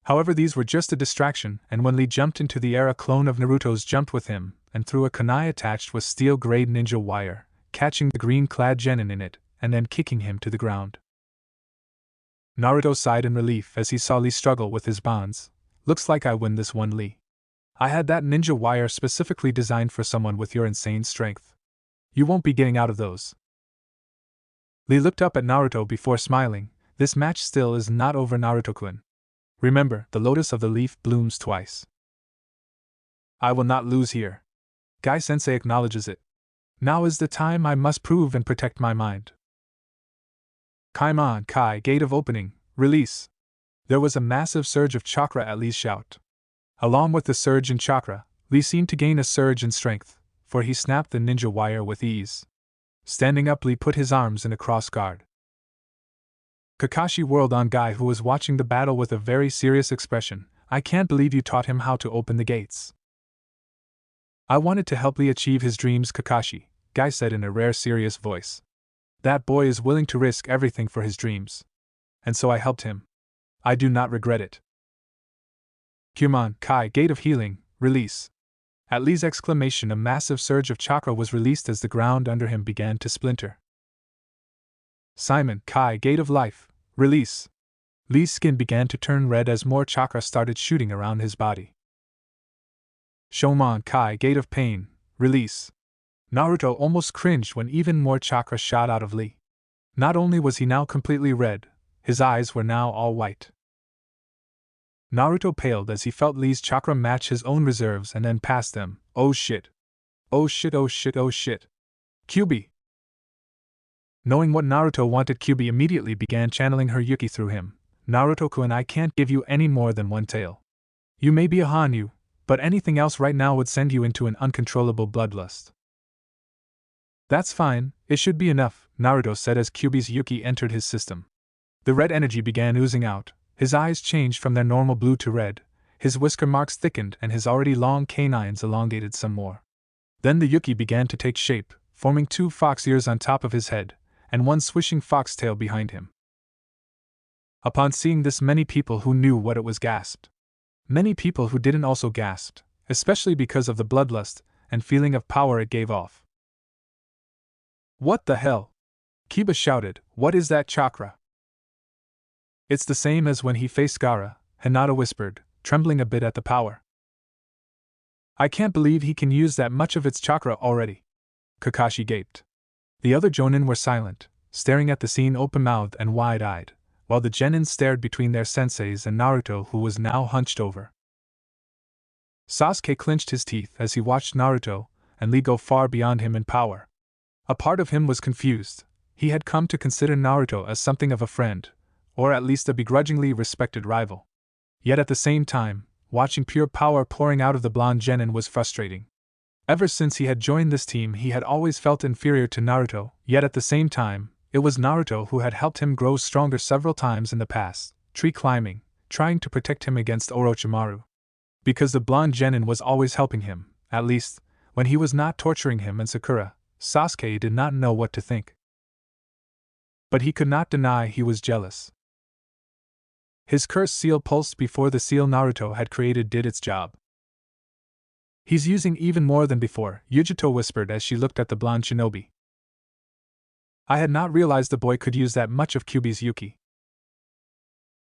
However, these were just a distraction, and when Lee jumped into the air, a clone of Naruto's jumped with him and threw a kunai attached with steel-grade ninja wire, catching the green-clad genin in it, and then kicking him to the ground. Naruto sighed in relief as he saw Lee struggle with his bonds. Looks like I win this one, Lee. I had that ninja wire specifically designed for someone with your insane strength. You won't be getting out of those. Lee looked up at Naruto before smiling. This match still is not over, Naruto-kun. Remember, the lotus of the leaf blooms twice. I will not lose here. Gai-sensei acknowledges it. Now is the time I must prove and protect my mind. Kaimon Kai, gate of opening, release. There was a massive surge of chakra at Lee's shout. Along with the surge in chakra, Lee seemed to gain a surge in strength, for he snapped the ninja wire with ease. Standing up, Lee put his arms in a cross guard. Kakashi whirled on Guy, who was watching the battle with a very serious expression. I can't believe you taught him how to open the gates. I wanted to help Lee achieve his dreams, Kakashi, Guy said in a rare serious voice. That boy is willing to risk everything for his dreams. And so I helped him. I do not regret it. Kumon Kai, gate of healing, release. At Lee's exclamation, a massive surge of chakra was released as the ground under him began to splinter. Simon Kai, gate of life, release. Lee's skin began to turn red as more chakra started shooting around his body. Shomon Kai, gate of pain, release. Naruto almost cringed when even more chakra shot out of Lee. Not only was he now completely red, his eyes were now all white. Naruto paled as he felt Lee's chakra match his own reserves and then pass them. Oh shit. Oh shit, oh shit, oh shit. Kyuubi. Knowing what Naruto wanted, Kyuubi immediately began channeling her Yuki through him. Naruto-kun, I can't give you any more than one tail. You may be a Hanyu, but anything else right now would send you into an uncontrollable bloodlust. That's fine, it should be enough, Naruto said as Kyuubi's Yuki entered his system. The red energy began oozing out, his eyes changed from their normal blue to red, his whisker marks thickened and his already long canines elongated some more. Then the Yuki began to take shape, forming 2 fox ears on top of his head, and 1 swishing foxtail behind him. Upon seeing this, many people who knew what it was gasped. Many people who didn't also gasped, especially because of the bloodlust and feeling of power it gave off. What the hell? Kiba shouted, what is that chakra? It's the same as when he faced Gaara, Hinata whispered, trembling a bit at the power. I can't believe he can use that much of its chakra already. Kakashi gaped. The other Jonin were silent, staring at the scene open-mouthed and wide-eyed, while the genin stared between their senseis and Naruto, who was now hunched over. Sasuke clenched his teeth as he watched Naruto and Lee go far beyond him in power. A part of him was confused. He had come to consider Naruto as something of a friend, or at least a begrudgingly respected rival. Yet at the same time, watching pure power pouring out of the blonde genin was frustrating. Ever since he had joined this team, he had always felt inferior to Naruto, yet at the same time, it was Naruto who had helped him grow stronger several times in the past, tree climbing, trying to protect him against Orochimaru. Because the blonde genin was always helping him, at least, when he was not torturing him and Sakura, Sasuke did not know what to think. But he could not deny he was jealous. His cursed seal pulsed before the seal Naruto had created did its job. He's using even more than before, Yugito whispered as she looked at the blonde shinobi. I had not realized the boy could use that much of Kyuubi's Yuki.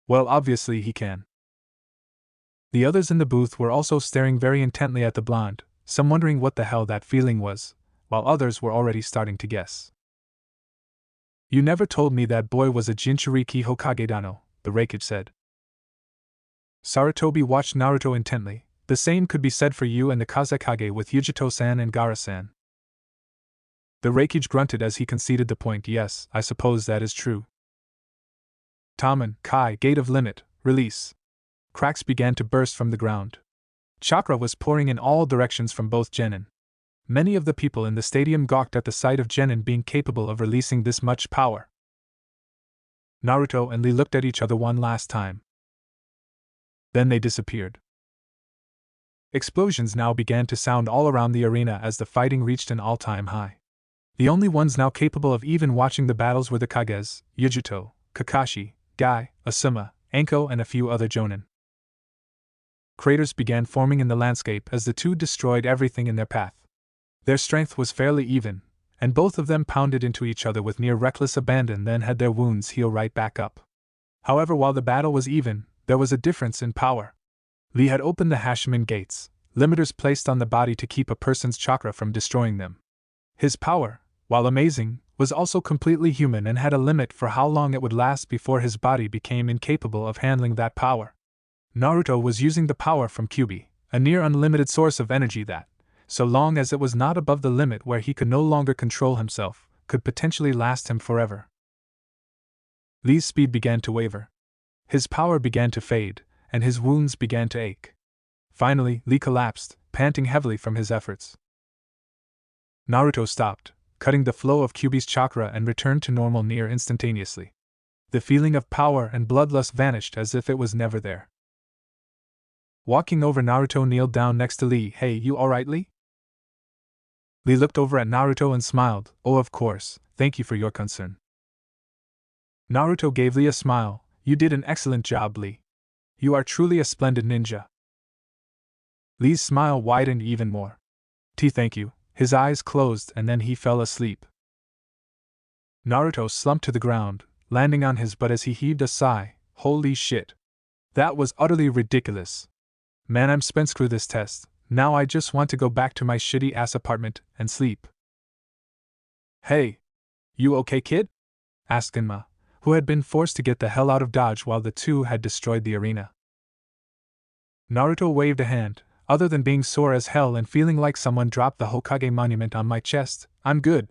Well, obviously he can. The others in the booth were also staring very intently at the blonde, some wondering what the hell that feeling was, while others were already starting to guess. You never told me that boy was a Jinchuriki Hokage-dano, the Raikage said. Sarutobi watched Naruto intently. The same could be said for you and the Kazekage with Yugito-san and Gaara-san. The Raikage grunted as he conceded the point. Yes, I suppose that is true. Taman, Kai, gate of limit, release. Cracks began to burst from the ground. Chakra was pouring in all directions from both genin. Many of the people in the stadium gawked at the sight of genin being capable of releasing this much power. Naruto and Lee looked at each other one last time. Then they disappeared. Explosions now began to sound all around the arena as the fighting reached an all-time high. The only ones now capable of even watching the battles were the Kages, Yugito, Kakashi, Gai, Asuma, Anko and a few other jonin. Craters began forming in the landscape as the two destroyed everything in their path. Their strength was fairly even, and both of them pounded into each other with near reckless abandon, then had their wounds heal right back up. However, while the battle was even, there was a difference in power. Lee had opened the Hashiman gates, limiters placed on the body to keep a person's chakra from destroying them. His power, while amazing, was also completely human and had a limit for how long it would last before his body became incapable of handling that power. Naruto was using the power from Kyuubi, a near unlimited source of energy that, so long as it was not above the limit where he could no longer control himself, could potentially last him forever. Lee's speed began to waver. His power began to fade, and his wounds began to ache. Finally, Lee collapsed, panting heavily from his efforts. Naruto stopped, cutting the flow of Kyuubi's chakra and returned to normal near instantaneously. The feeling of power and bloodlust vanished as if it was never there. Walking over, Naruto kneeled down next to Lee. Hey, you alright, Lee? Lee looked over at Naruto and smiled. Oh, of course, thank you for your concern. Naruto gave Lee a smile. You did an excellent job, Lee. You are truly a splendid ninja. Lee's smile widened even more. Thank you. His eyes closed and then he fell asleep. Naruto slumped to the ground, landing on his butt as he heaved a sigh. Holy shit. That was utterly ridiculous. Man, I'm spent. Screw this test. Now I just want to go back to my shitty ass apartment and sleep. Hey. You okay, kid? Asked Genma, who had been forced to get the hell out of Dodge while the two had destroyed the arena. Naruto waved a hand. Other than being sore as hell and feeling like someone dropped the Hokage monument on my chest, I'm good.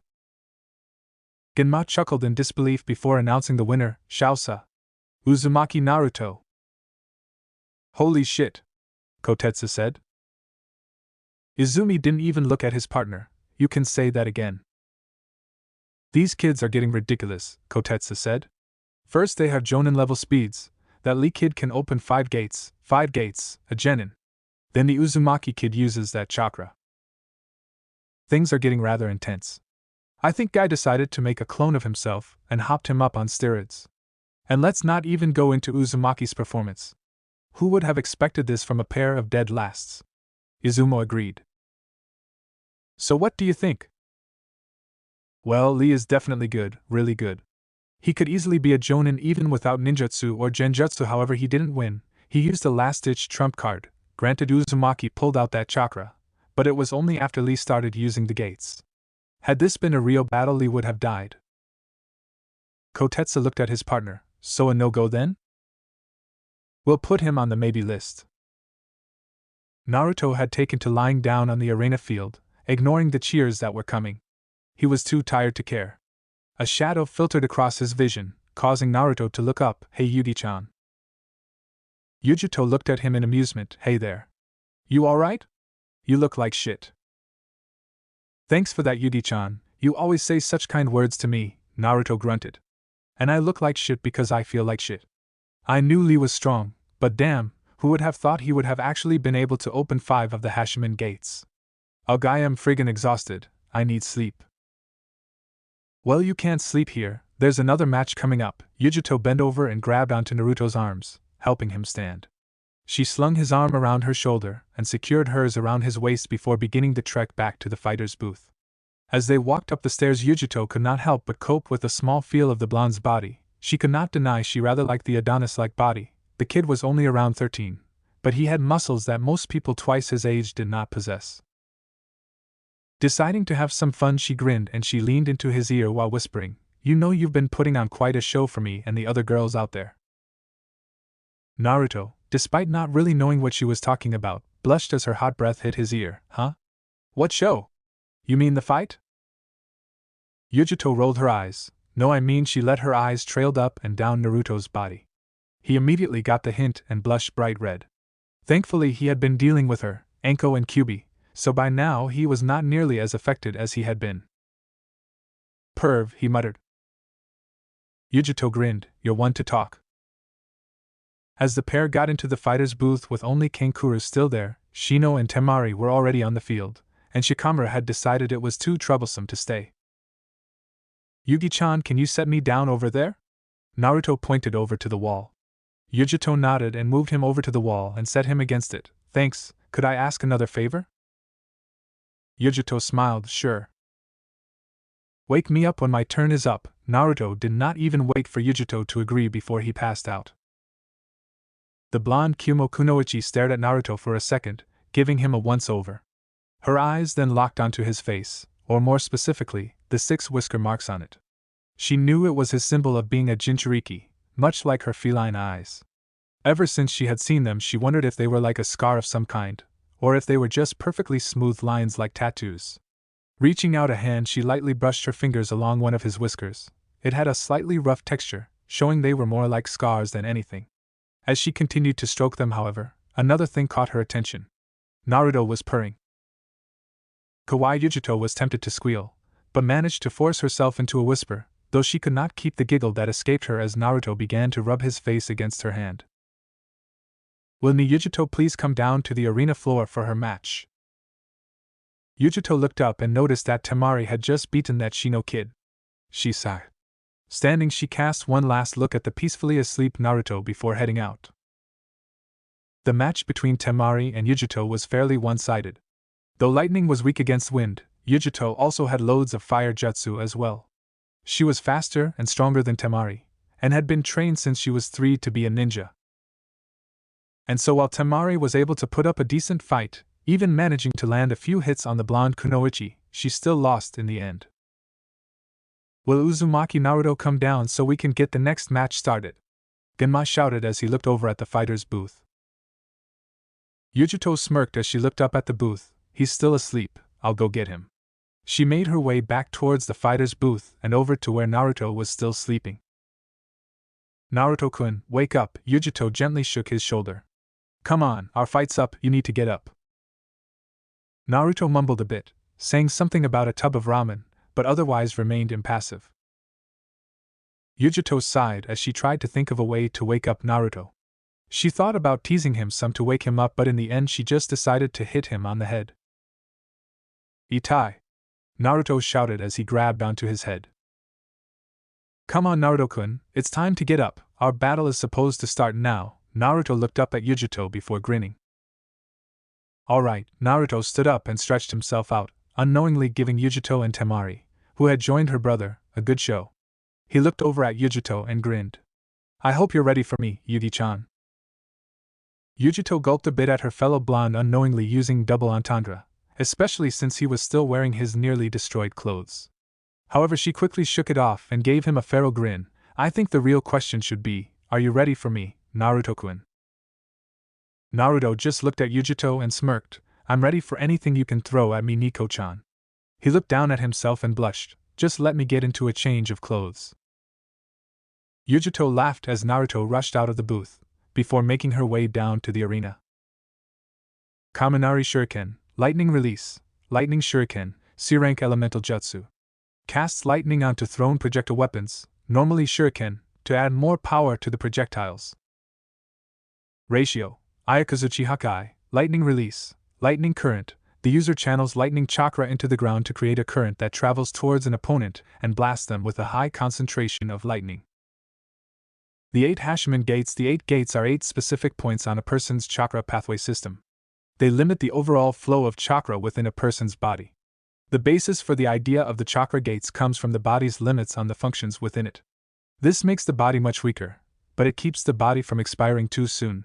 Genma chuckled in disbelief before announcing the winner, Shaosa. Uzumaki Naruto. Holy shit, Kotetsu said. Izumi didn't even look at his partner. You can say that again. These kids are getting ridiculous, Kotetsu said. First they have Jonin level speeds. That Lee kid can open 5 gates, a genin. Then the Uzumaki kid uses that chakra. Things are getting rather intense. I think Guy decided to make a clone of himself and hopped him up on steroids. And let's not even go into Uzumaki's performance. Who would have expected this from a pair of dead lasts? Izumo agreed. So what do you think? Well, Lee is definitely good, really good. He could easily be a Jonin even without ninjutsu or genjutsu. However, he didn't win. He used a last-ditch trump card. Granted, Uzumaki pulled out that chakra, but it was only after Lee started using the gates. Had this been a real battle, Lee would have died. Kotetsu looked at his partner. So a no-go then? We'll put him on the maybe list. Naruto had taken to lying down on the arena field, ignoring the cheers that were coming. He was too tired to care. A shadow filtered across his vision, causing Naruto to look up. Hey, Yugi-chan. Yugito looked at him in amusement. Hey there. You alright? You look like shit. Thanks for that, Yugi-chan, you always say such kind words to me, Naruto grunted. And I look like shit because I feel like shit. I knew Lee was strong, but damn, who would have thought he would have actually been able to open 5 of the Hashiman gates? Ugh, I am friggin' exhausted, I need sleep. Well, you can't sleep here, there's another match coming up. Yugito bent over and grabbed onto Naruto's arms, helping him stand. She slung his arm around her shoulder and secured hers around his waist before beginning the trek back to the fighter's booth. As they walked up the stairs, Yugito could not help but cope with the small feel of the blonde's body. She could not deny she rather liked the Adonis-like body. The kid was only around 13, but he had muscles that most people twice his age did not possess. Deciding to have some fun, she grinned and she leaned into his ear while whispering, "You know you've been putting on quite a show for me and the other girls out there." Naruto, despite not really knowing what she was talking about, blushed as her hot breath hit his ear. Huh? What show? You mean the fight? Yugito rolled her eyes. No, I mean she let her eyes trailed up and down Naruto's body. He immediately got the hint and blushed bright red. Thankfully he had been dealing with her, Anko and Kyubi, so by now he was not nearly as affected as he had been. Perv, he muttered. Yugito grinned, "You're one to talk." As the pair got into the fighter's booth with only Kankuro still there, Shino and Temari were already on the field, and Shikamaru had decided it was too troublesome to stay. "Yugi-chan, can you set me down over there?" Naruto pointed over to the wall. Yugito nodded and moved him over to the wall and set him against it. "Thanks, could I ask another favor?" Yugito smiled, "Sure." "Wake me up when my turn is up." Naruto did not even wait for Yugito to agree before he passed out. The blonde Kumo Kunoichi stared at Naruto for a second, giving him a once-over. Her eyes then locked onto his face, or more specifically, the 6 whisker marks on it. She knew it was his symbol of being a Jinchuriki, much like her feline eyes. Ever since she had seen them, she wondered if they were like a scar of some kind, or if they were just perfectly smooth lines like tattoos. Reaching out a hand, she lightly brushed her fingers along one of his whiskers. It had a slightly rough texture, showing they were more like scars than anything. As she continued to stroke them, however, another thing caught her attention. Naruto was purring. Kawaii Yugito was tempted to squeal, but managed to force herself into a whisper, though she could not keep the giggle that escaped her as Naruto began to rub his face against her hand. "Will Yugito please come down to the arena floor for her match?" Yugito looked up and noticed that Temari had just beaten that Shino kid. She sighed. Standing, she cast one last look at the peacefully asleep Naruto before heading out. The match between Temari and Yugito was fairly one-sided. Though lightning was weak against wind, Yugito also had loads of fire jutsu as well. She was faster and stronger than Temari, and had been trained since she was 3 to be a ninja. And so while Temari was able to put up a decent fight, even managing to land a few hits on the blonde Kunoichi, she still lost in the end. "Will Uzumaki Naruto come down so we can get the next match started?" Genma shouted as he looked over at the fighter's booth. Yugito smirked as she looked up at the booth. "He's still asleep, I'll go get him." She made her way back towards the fighter's booth and over to where Naruto was still sleeping. "Naruto-kun, wake up," Yugito gently shook his shoulder. "Come on, our fight's up, you need to get up." Naruto mumbled a bit, saying something about a tub of ramen, but otherwise remained impassive. Yugito sighed as she tried to think of a way to wake up Naruto. She thought about teasing him some to wake him up, but in the end she just decided to hit him on the head. "Itai!" Naruto shouted as he grabbed onto his head. "Come on, Naruto-kun, it's time to get up, our battle is supposed to start now." Naruto looked up at Yugito before grinning. "Alright." Naruto stood up and stretched himself out, unknowingly giving Yugito and Temari, who had joined her brother, a good show. He looked over at Yugito and grinned. "I hope you're ready for me, Yugi-chan." Yugito gulped a bit at her fellow blonde, unknowingly using double entendre, especially since he was still wearing his nearly destroyed clothes. However, she quickly shook it off and gave him a feral grin. "I think the real question should be, are you ready for me, Naruto-kun?" Naruto just looked at Yugito and smirked. "I'm ready for anything you can throw at me, Nico-chan." He looked down at himself and blushed. "Just let me get into a change of clothes." Yugito laughed as Naruto rushed out of the booth, before making her way down to the arena. Kaminari Shuriken, Lightning Release, Lightning Shuriken. C-rank elemental jutsu. Casts lightning onto thrown projectile weapons, normally shuriken, to add more power to the projectiles. Ratio: Ayakazuchi Hakai, lightning release, lightning current. The user channels lightning chakra into the ground to create a current that travels towards an opponent and blasts them with a high concentration of lightning. The 8 Hashiman gates. The 8 gates are 8 specific points on a person's chakra pathway system. They limit the overall flow of chakra within a person's body. The basis for the idea of the chakra gates comes from the body's limits on the functions within it. This makes the body much weaker, but it keeps the body from expiring too soon.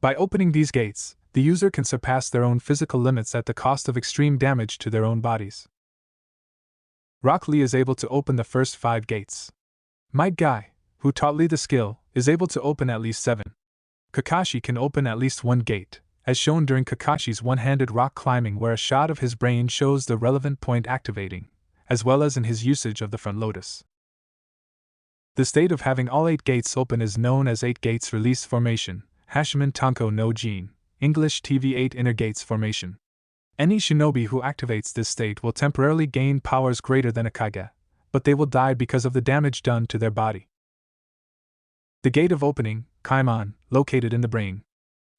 By opening these gates, the user can surpass their own physical limits at the cost of extreme damage to their own bodies. Rock Lee is able to open the first 5 gates. Might Guy, who taught Lee the skill, is able to open at least 7. Kakashi can open at least 1 gate, as shown during Kakashi's one-handed rock climbing, where a shot of his brain shows the relevant point activating, as well as in his usage of the front lotus. The state of having all 8 gates open is known as 8 gates release formation, Hashiman Tanko no Jin, English TV 8 inner gates formation. Any shinobi who activates this state will temporarily gain powers greater than a Kage, but they will die because of the damage done to their body. The gate of opening, Kaimon, located in the brain.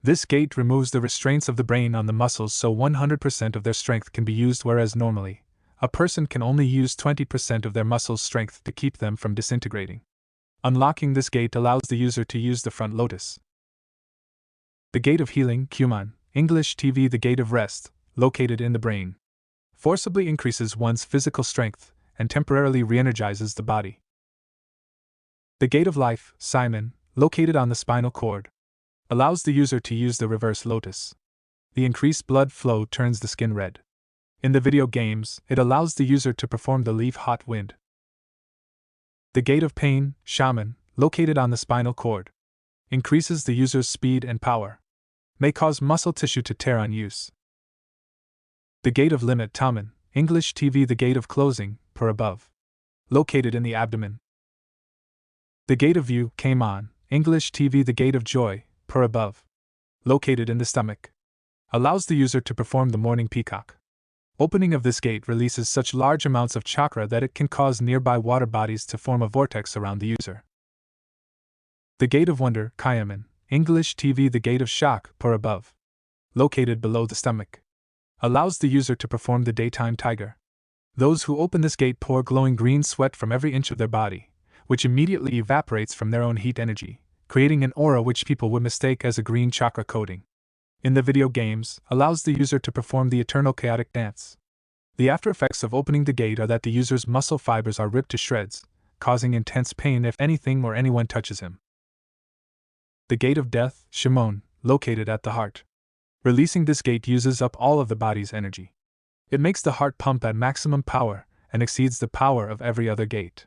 This gate removes the restraints of the brain on the muscles so 100% of their strength can be used, whereas normally, a person can only use 20% of their muscles' strength to keep them from disintegrating. Unlocking this gate allows the user to use the front lotus. The gate of healing, Kumon, English TV the gate of rest, located in the brain. Forcibly increases one's physical strength and temporarily re-energizes the body. The gate of life, Simon, located on the spinal cord. Allows the user to use the reverse lotus. The increased blood flow turns the skin red. In the video games, it allows the user to perform the leaf hot wind. The gate of pain, Shaman, located on the spinal cord. Increases the user's speed and power. May cause muscle tissue to tear on use. The gate of limit, Tamen, English TV the gate of closing, per above. Located in the abdomen. The gate of view, Kaimon, English TV the gate of joy, per above. Located in the stomach. Allows the user to perform the morning peacock. Opening of this gate releases such large amounts of chakra that it can cause nearby water bodies to form a vortex around the user. The gate of wonder, Kaiaman, English TV the gate of shock, per above. Located below the stomach. Allows the user to perform the daytime tiger. Those who open this gate pour glowing green sweat from every inch of their body, which immediately evaporates from their own heat energy, creating an aura which people would mistake as a green chakra coating. In the video games, allows the user to perform the eternal chaotic dance. The after effects of opening the gate are that the user's muscle fibers are ripped to shreds, causing intense pain if anything or anyone touches him. The gate of death, Shimon, located at the heart. Releasing this gate uses up all of the body's energy. It makes the heart pump at maximum power and exceeds the power of every other gate.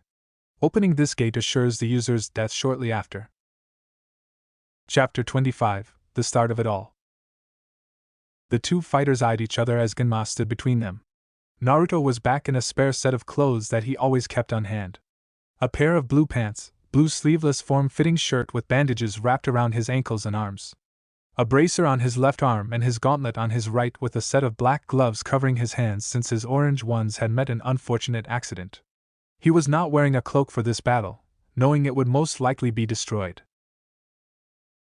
Opening this gate assures the user's death shortly after. Chapter 25, the start of it all. The two fighters eyed each other as Genma stood between them. Naruto was back in a spare set of clothes that he always kept on hand. A pair of blue pants, blue sleeveless form-fitting shirt with bandages wrapped around his ankles and arms. A bracer on his left arm and his gauntlet on his right, with a set of black gloves covering his hands since his orange ones had met an unfortunate accident. He was not wearing a cloak for this battle, knowing it would most likely be destroyed.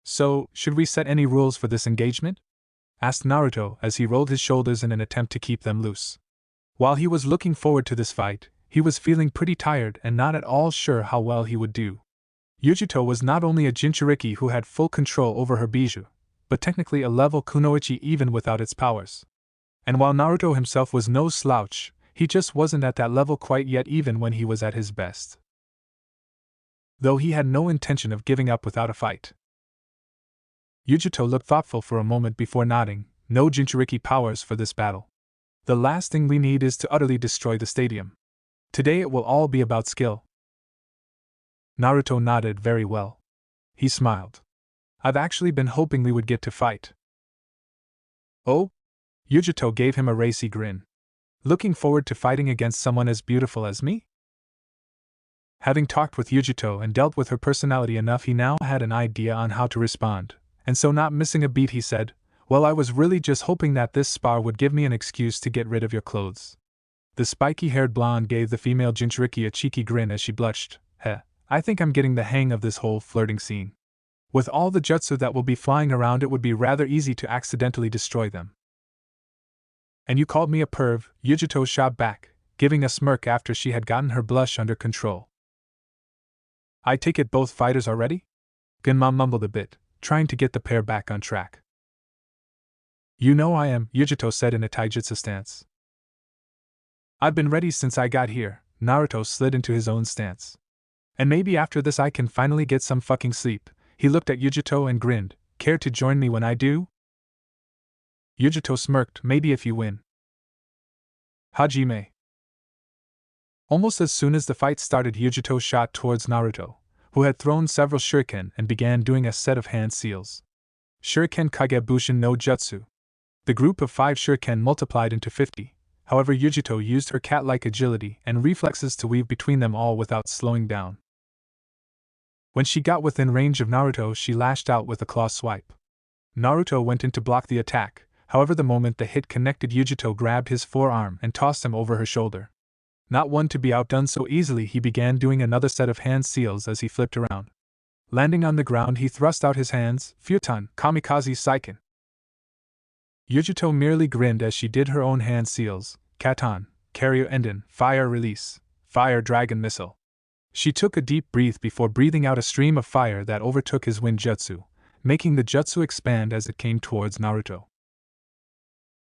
So, should we set any rules for this engagement? Asked Naruto as he rolled his shoulders in an attempt to keep them loose. While he was looking forward to this fight, he was feeling pretty tired and not at all sure how well he would do. Yugito was not only a Jinchuriki who had full control over her bijou, but technically a level kunoichi even without its powers. And while Naruto himself was no slouch, he just wasn't at that level quite yet even when he was at his best. Though he had no intention of giving up without a fight. Yugito looked thoughtful for a moment before nodding. No Jinchuriki powers for this battle. The last thing we need is to utterly destroy the stadium. Today it will all be about skill. Naruto nodded very well. He smiled. I've actually been hoping we would get to fight. Oh? Yugito gave him a racy grin. Looking forward to fighting against someone as beautiful as me? Having talked with Yugito and dealt with her personality enough, he now had an idea on how to respond, and so not missing a beat he said, well, I was really just hoping that this spar would give me an excuse to get rid of your clothes. The spiky-haired blonde gave the female Jinchuriki a cheeky grin as she blushed. Heh, I think I'm getting the hang of this whole flirting scene. With all the jutsu that will be flying around, it would be rather easy to accidentally destroy them. And you called me a perv, Yugito shot back, giving a smirk after she had gotten her blush under control. I take it both fighters are ready? Genma mumbled a bit, trying to get the pair back on track. You know I am, Yugito said in a taijutsu stance. I've been ready since I got here, Naruto slid into his own stance. And maybe after this I can finally get some fucking sleep. He looked at Yugito and grinned. Care to join me when I do? Yugito smirked, maybe if you win. Hajime. Almost as soon as the fight started, Yugito shot towards Naruto, who had thrown several shuriken and began doing a set of hand seals. Shuriken Kagebushin no Jutsu. The group of 5 shuriken multiplied into 50, however Yugito used her cat-like agility and reflexes to weave between them all without slowing down. When she got within range of Naruto, she lashed out with a claw swipe. Naruto went in to block the attack, however the moment the hit connected, Yugito grabbed his forearm and tossed him over her shoulder. Not one to be outdone so easily, he began doing another set of hand seals as he flipped around. Landing on the ground, he thrust out his hands, Futon, Kamikaze Saiken. Yugito merely grinned as she did her own hand seals, Katon, Carrier Enden, Fire Release, Fire Dragon Missile. She took a deep breath before breathing out a stream of fire that overtook his wind jutsu, making the jutsu expand as it came towards Naruto.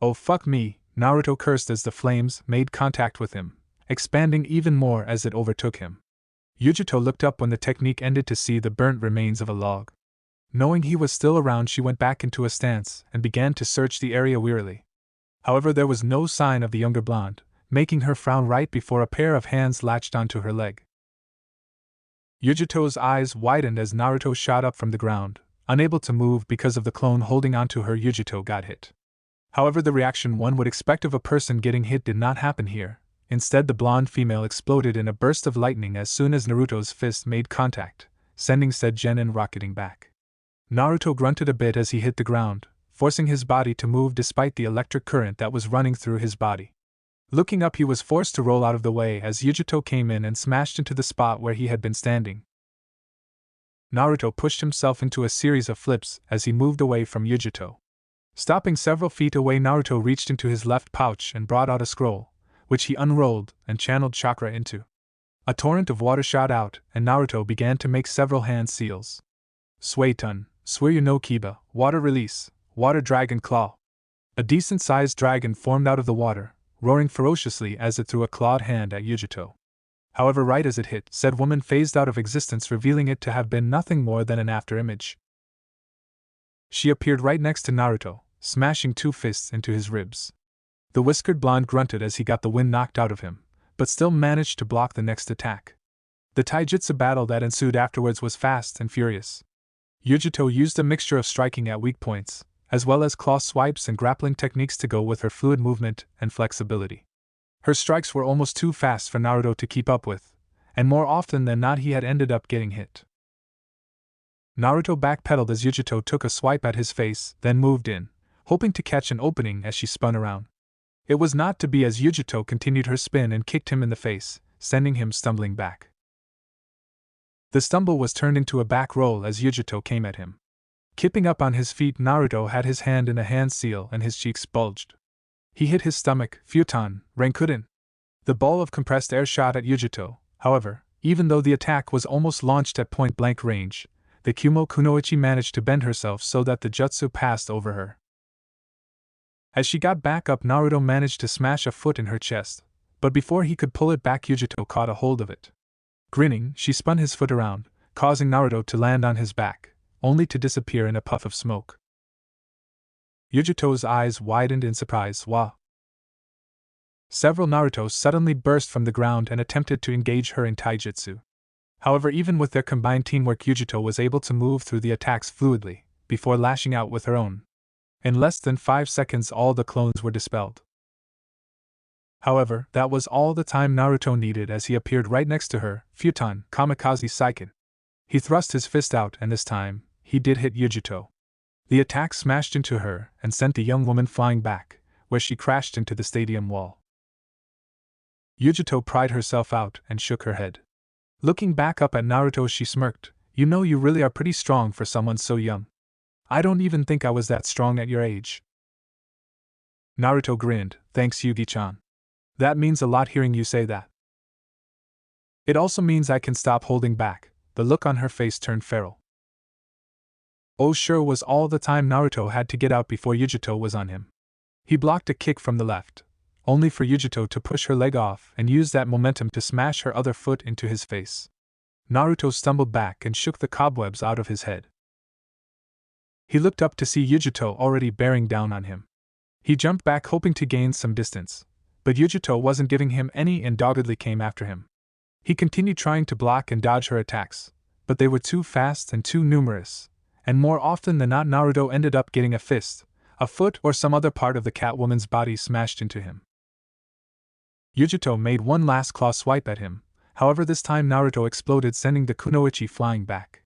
Oh fuck me, Naruto cursed as the flames made contact with him, expanding even more as it overtook him. Yugito looked up when the technique ended to see the burnt remains of a log. Knowing he was still around, she went back into a stance and began to search the area wearily. However, there was no sign of the younger blonde, making her frown right before a pair of hands latched onto her leg. Yugito's eyes widened as Naruto shot up from the ground, unable to move because of the clone holding onto her. Yugito got hit. However, the reaction one would expect of a person getting hit did not happen here. Instead, the blonde female exploded in a burst of lightning as soon as Naruto's fist made contact, sending said genin rocketing back. Naruto grunted a bit as he hit the ground, forcing his body to move despite the electric current that was running through his body. Looking up, he was forced to roll out of the way as Yugito came in and smashed into the spot where he had been standing. Naruto pushed himself into a series of flips as he moved away from Yugito. Stopping several feet away, Naruto reached into his left pouch and brought out a scroll, which he unrolled and channeled chakra into. A torrent of water shot out, and Naruto began to make several hand seals. Suetun, Suiryu no Kiba, Water Release, Water Dragon Claw. A decent-sized dragon formed out of the water, roaring ferociously as it threw a clawed hand at Yugito. However, right as it hit, said woman phased out of existence, revealing it to have been nothing more than an afterimage. She appeared right next to Naruto, smashing 2 fists into his ribs. The whiskered blonde grunted as he got the wind knocked out of him, but still managed to block the next attack. The taijutsu battle that ensued afterwards was fast and furious. Yugito used a mixture of striking at weak points, as well as claw swipes and grappling techniques to go with her fluid movement and flexibility. Her strikes were almost too fast for Naruto to keep up with, and more often than not he had ended up getting hit. Naruto backpedaled as Yugito took a swipe at his face, then moved in, hoping to catch an opening as she spun around. It was not to be as Yugito continued her spin and kicked him in the face, sending him stumbling back. The stumble was turned into a back roll as Yugito came at him. Kipping up on his feet, Naruto had his hand in a hand seal and his cheeks bulged. He hit his stomach, Futon, Rankuden. The ball of compressed air shot at Yugito. However, even though the attack was almost launched at point-blank range, the Kumo Kunoichi managed to bend herself so that the jutsu passed over her. As she got back up, Naruto managed to smash a foot in her chest, but before he could pull it back, Yugito caught a hold of it. Grinning, she spun his foot around, causing Naruto to land on his back, only to disappear in a puff of smoke. Yugito's eyes widened in surprise. Wah! Several Narutos suddenly burst from the ground and attempted to engage her in taijutsu. However, even with their combined teamwork, Yugito was able to move through the attacks fluidly, before lashing out with her own. In less than 5 seconds, all the clones were dispelled. However, that was all the time Naruto needed as he appeared right next to her, Futon, Kamikaze Saiken. He thrust his fist out and this time, he did hit Yugito. The attack smashed into her and sent the young woman flying back, where she crashed into the stadium wall. Yugito pried herself out and shook her head. Looking back up at Naruto, she smirked. You know, you really are pretty strong for someone so young. I don't even think I was that strong at your age. Naruto grinned. Thanks, Yugi-chan. That means a lot hearing you say that. It also means I can stop holding back. The look on her face turned feral. Oh, sure was all the time Naruto had to get out before Yugito was on him. He blocked a kick from the left, only for Yugito to push her leg off and use that momentum to smash her other foot into his face. Naruto stumbled back and shook the cobwebs out of his head. He looked up to see Yugito already bearing down on him. He jumped back hoping to gain some distance, but Yugito wasn't giving him any and doggedly came after him. He continued trying to block and dodge her attacks, but they were too fast and too numerous, and more often than not Naruto ended up getting a fist, a foot or some other part of the Catwoman's body smashed into him. Yugito made one last claw swipe at him, however this time Naruto exploded sending the kunoichi flying back.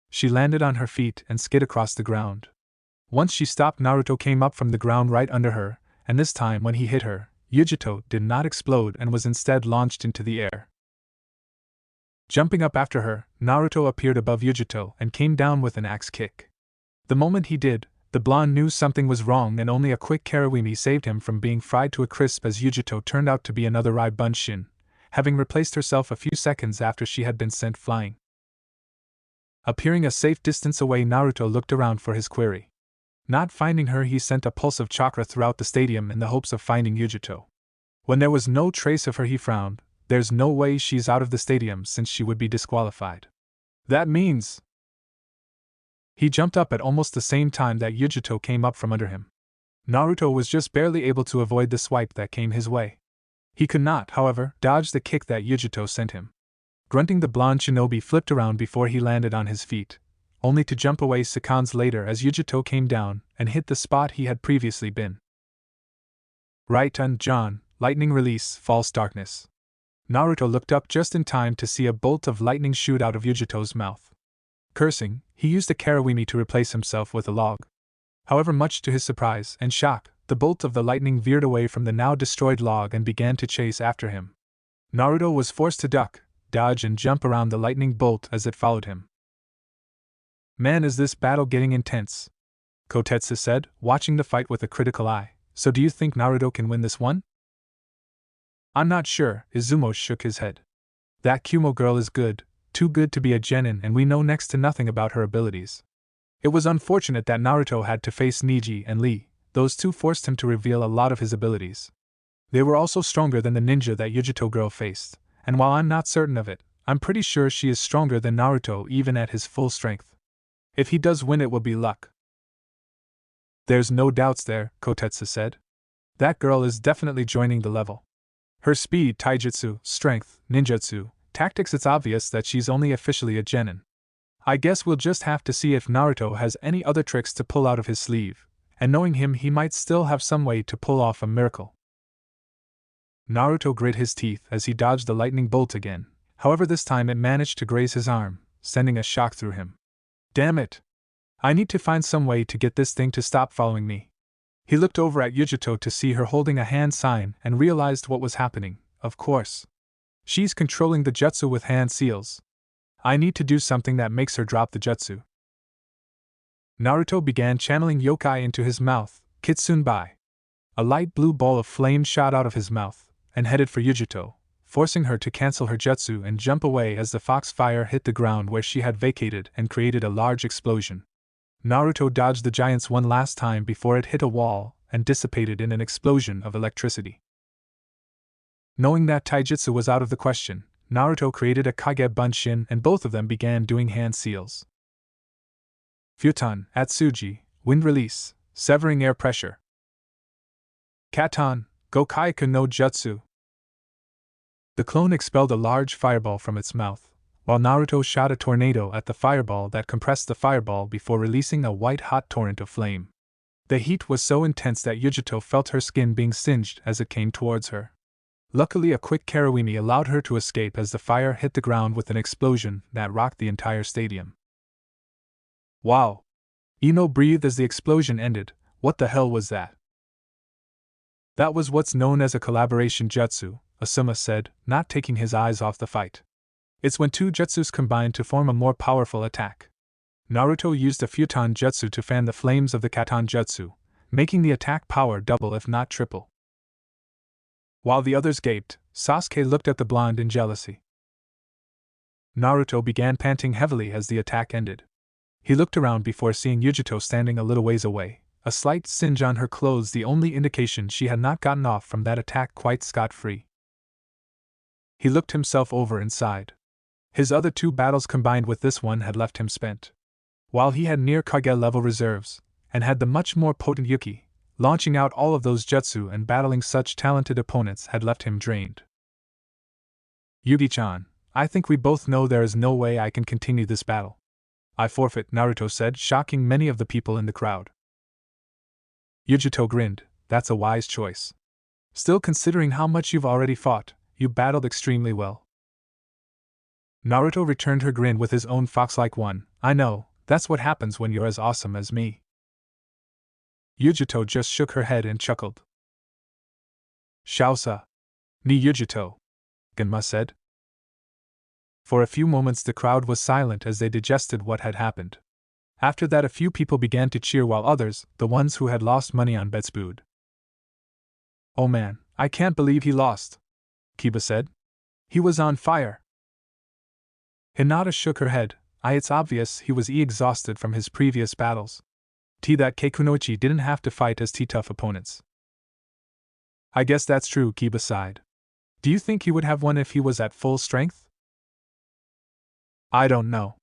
She landed on her feet and skid across the ground. Once she stopped, Naruto came up from the ground right under her, and this time when he hit her, Yugito did not explode and was instead launched into the air. Jumping up after her, Naruto appeared above Yugito and came down with an axe kick. The moment he did, the blonde knew something was wrong and only a quick Karawimi saved him from being fried to a crisp as Yugito turned out to be another Rai Bunshin, having replaced herself a few seconds after she had been sent flying. Appearing a safe distance away, Naruto looked around for his quarry. Not finding her, he sent a pulse of chakra throughout the stadium in the hopes of finding Yugito. When there was no trace of her, he frowned. There's no way she's out of the stadium since she would be disqualified. That means... He jumped up at almost the same time that Yugito came up from under him. Naruto was just barely able to avoid the swipe that came his way. He could not, however, dodge the kick that Yugito sent him. Grunting, the blonde shinobi flipped around before he landed on his feet, only to jump away seconds later as Yugito came down and hit the spot he had previously been. Right and John, lightning release, false darkness. Naruto looked up just in time to see a bolt of lightning shoot out of Yugito's mouth. Cursing, he used a Karawimi to replace himself with a log. However, much to his surprise and shock, the bolt of the lightning veered away from the now destroyed log and began to chase after him. Naruto was forced to duck, dodge and jump around the lightning bolt as it followed him. Man, is this battle getting intense, Kotetsu said, watching the fight with a critical eye. So do you think Naruto can win this one? I'm not sure, Izumo shook his head. That Kumo girl is good, too good to be a genin, and we know next to nothing about her abilities. It was unfortunate that Naruto had to face Neji and Lee. Those two forced him to reveal a lot of his abilities. They were also stronger than the ninja that Yugito girl faced, and while I'm not certain of it, I'm pretty sure she is stronger than Naruto even at his full strength. If he does win, it will be luck. There's no doubts there, Kotetsu said. That girl is definitely joining the level. Her speed, taijutsu, strength, ninjutsu, tactics, it's obvious that she's only officially a genin. I guess we'll just have to see if Naruto has any other tricks to pull out of his sleeve, and knowing him, he might still have some way to pull off a miracle. Naruto grit his teeth as he dodged the lightning bolt again, however this time it managed to graze his arm, sending a shock through him. Damn it! I need to find some way to get this thing to stop following me. He looked over at Yugito to see her holding a hand sign and realized what was happening. Of course. She's controlling the jutsu with hand seals. I need to do something that makes her drop the jutsu. Naruto began channeling yokai into his mouth, Kitsunbai. A light blue ball of flame shot out of his mouth and headed for Yugito, forcing her to cancel her jutsu and jump away as the foxfire hit the ground where she had vacated and created a large explosion. Naruto dodged the giant's one last time before it hit a wall and dissipated in an explosion of electricity. Knowing that taijutsu was out of the question, Naruto created a Kage Bunshin and both of them began doing hand seals. Futon, Atsuji, wind release, severing air pressure. Katon, Gokaiku no Jutsu. The clone expelled a large fireball from its mouth, while Naruto shot a tornado at the fireball that compressed the fireball before releasing a white-hot torrent of flame. The heat was so intense that Yugito felt her skin being singed as it came towards her. Luckily, a quick Karawimi allowed her to escape as the fire hit the ground with an explosion that rocked the entire stadium. Wow! Ino breathed as the explosion ended. What the hell was that? That was what's known as a collaboration jutsu, Asuma said, not taking his eyes off the fight. It's when two jutsus combine to form a more powerful attack. Naruto used a futon jutsu to fan the flames of the katan jutsu, making the attack power double if not triple. While the others gaped, Sasuke looked at the blonde in jealousy. Naruto began panting heavily as the attack ended. He looked around before seeing Yugito standing a little ways away, a slight singe on her clothes the only indication she had not gotten off from that attack quite scot-free. He looked himself over and sighed. His other two battles combined with this one had left him spent. While he had near Kage-level reserves, and had the much more potent Yuki, launching out all of those jutsu and battling such talented opponents had left him drained. Yugi-chan, I think we both know there is no way I can continue this battle. I forfeit, Naruto said, shocking many of the people in the crowd. Yugito grinned, that's a wise choice. Still, considering how much you've already fought, you battled extremely well. Naruto returned her grin with his own fox-like one, I know, that's what happens when you're as awesome as me. Yugito just shook her head and chuckled. Shaosa. Ni Yugito, Genma said. For a few moments the crowd was silent as they digested what had happened. After that a few people began to cheer while others, the ones who had lost money on bets, booed. Oh man, I can't believe he lost, Kiba said. He was on fire. Hinata shook her head. It's obvious he was exhausted from his previous battles. That Kekunoichi didn't have to fight as tough opponents. I guess that's true, Kiba sighed. Do you think he would have won if he was at full strength? I don't know.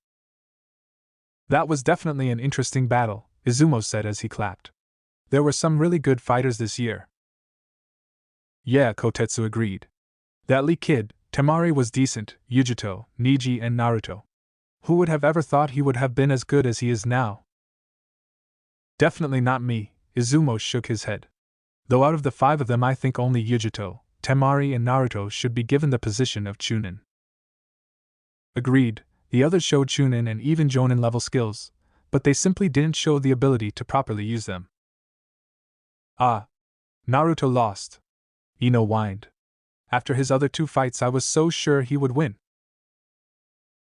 That was definitely an interesting battle, Izumo said as he clapped. There were some really good fighters this year. Yeah, Kotetsu agreed. That Lee kid, Temari, was decent, Yugito, Neji, and Naruto. Who would have ever thought he would have been as good as he is now? Definitely not me, Izumo shook his head. Though out of the five of them I think only Yugito, Temari, and Naruto should be given the position of chunin. Agreed, the others showed chunin and even jonin level skills, but they simply didn't show the ability to properly use them. Ah. Naruto lost. Ino whined. After his other two fights I was so sure he would win.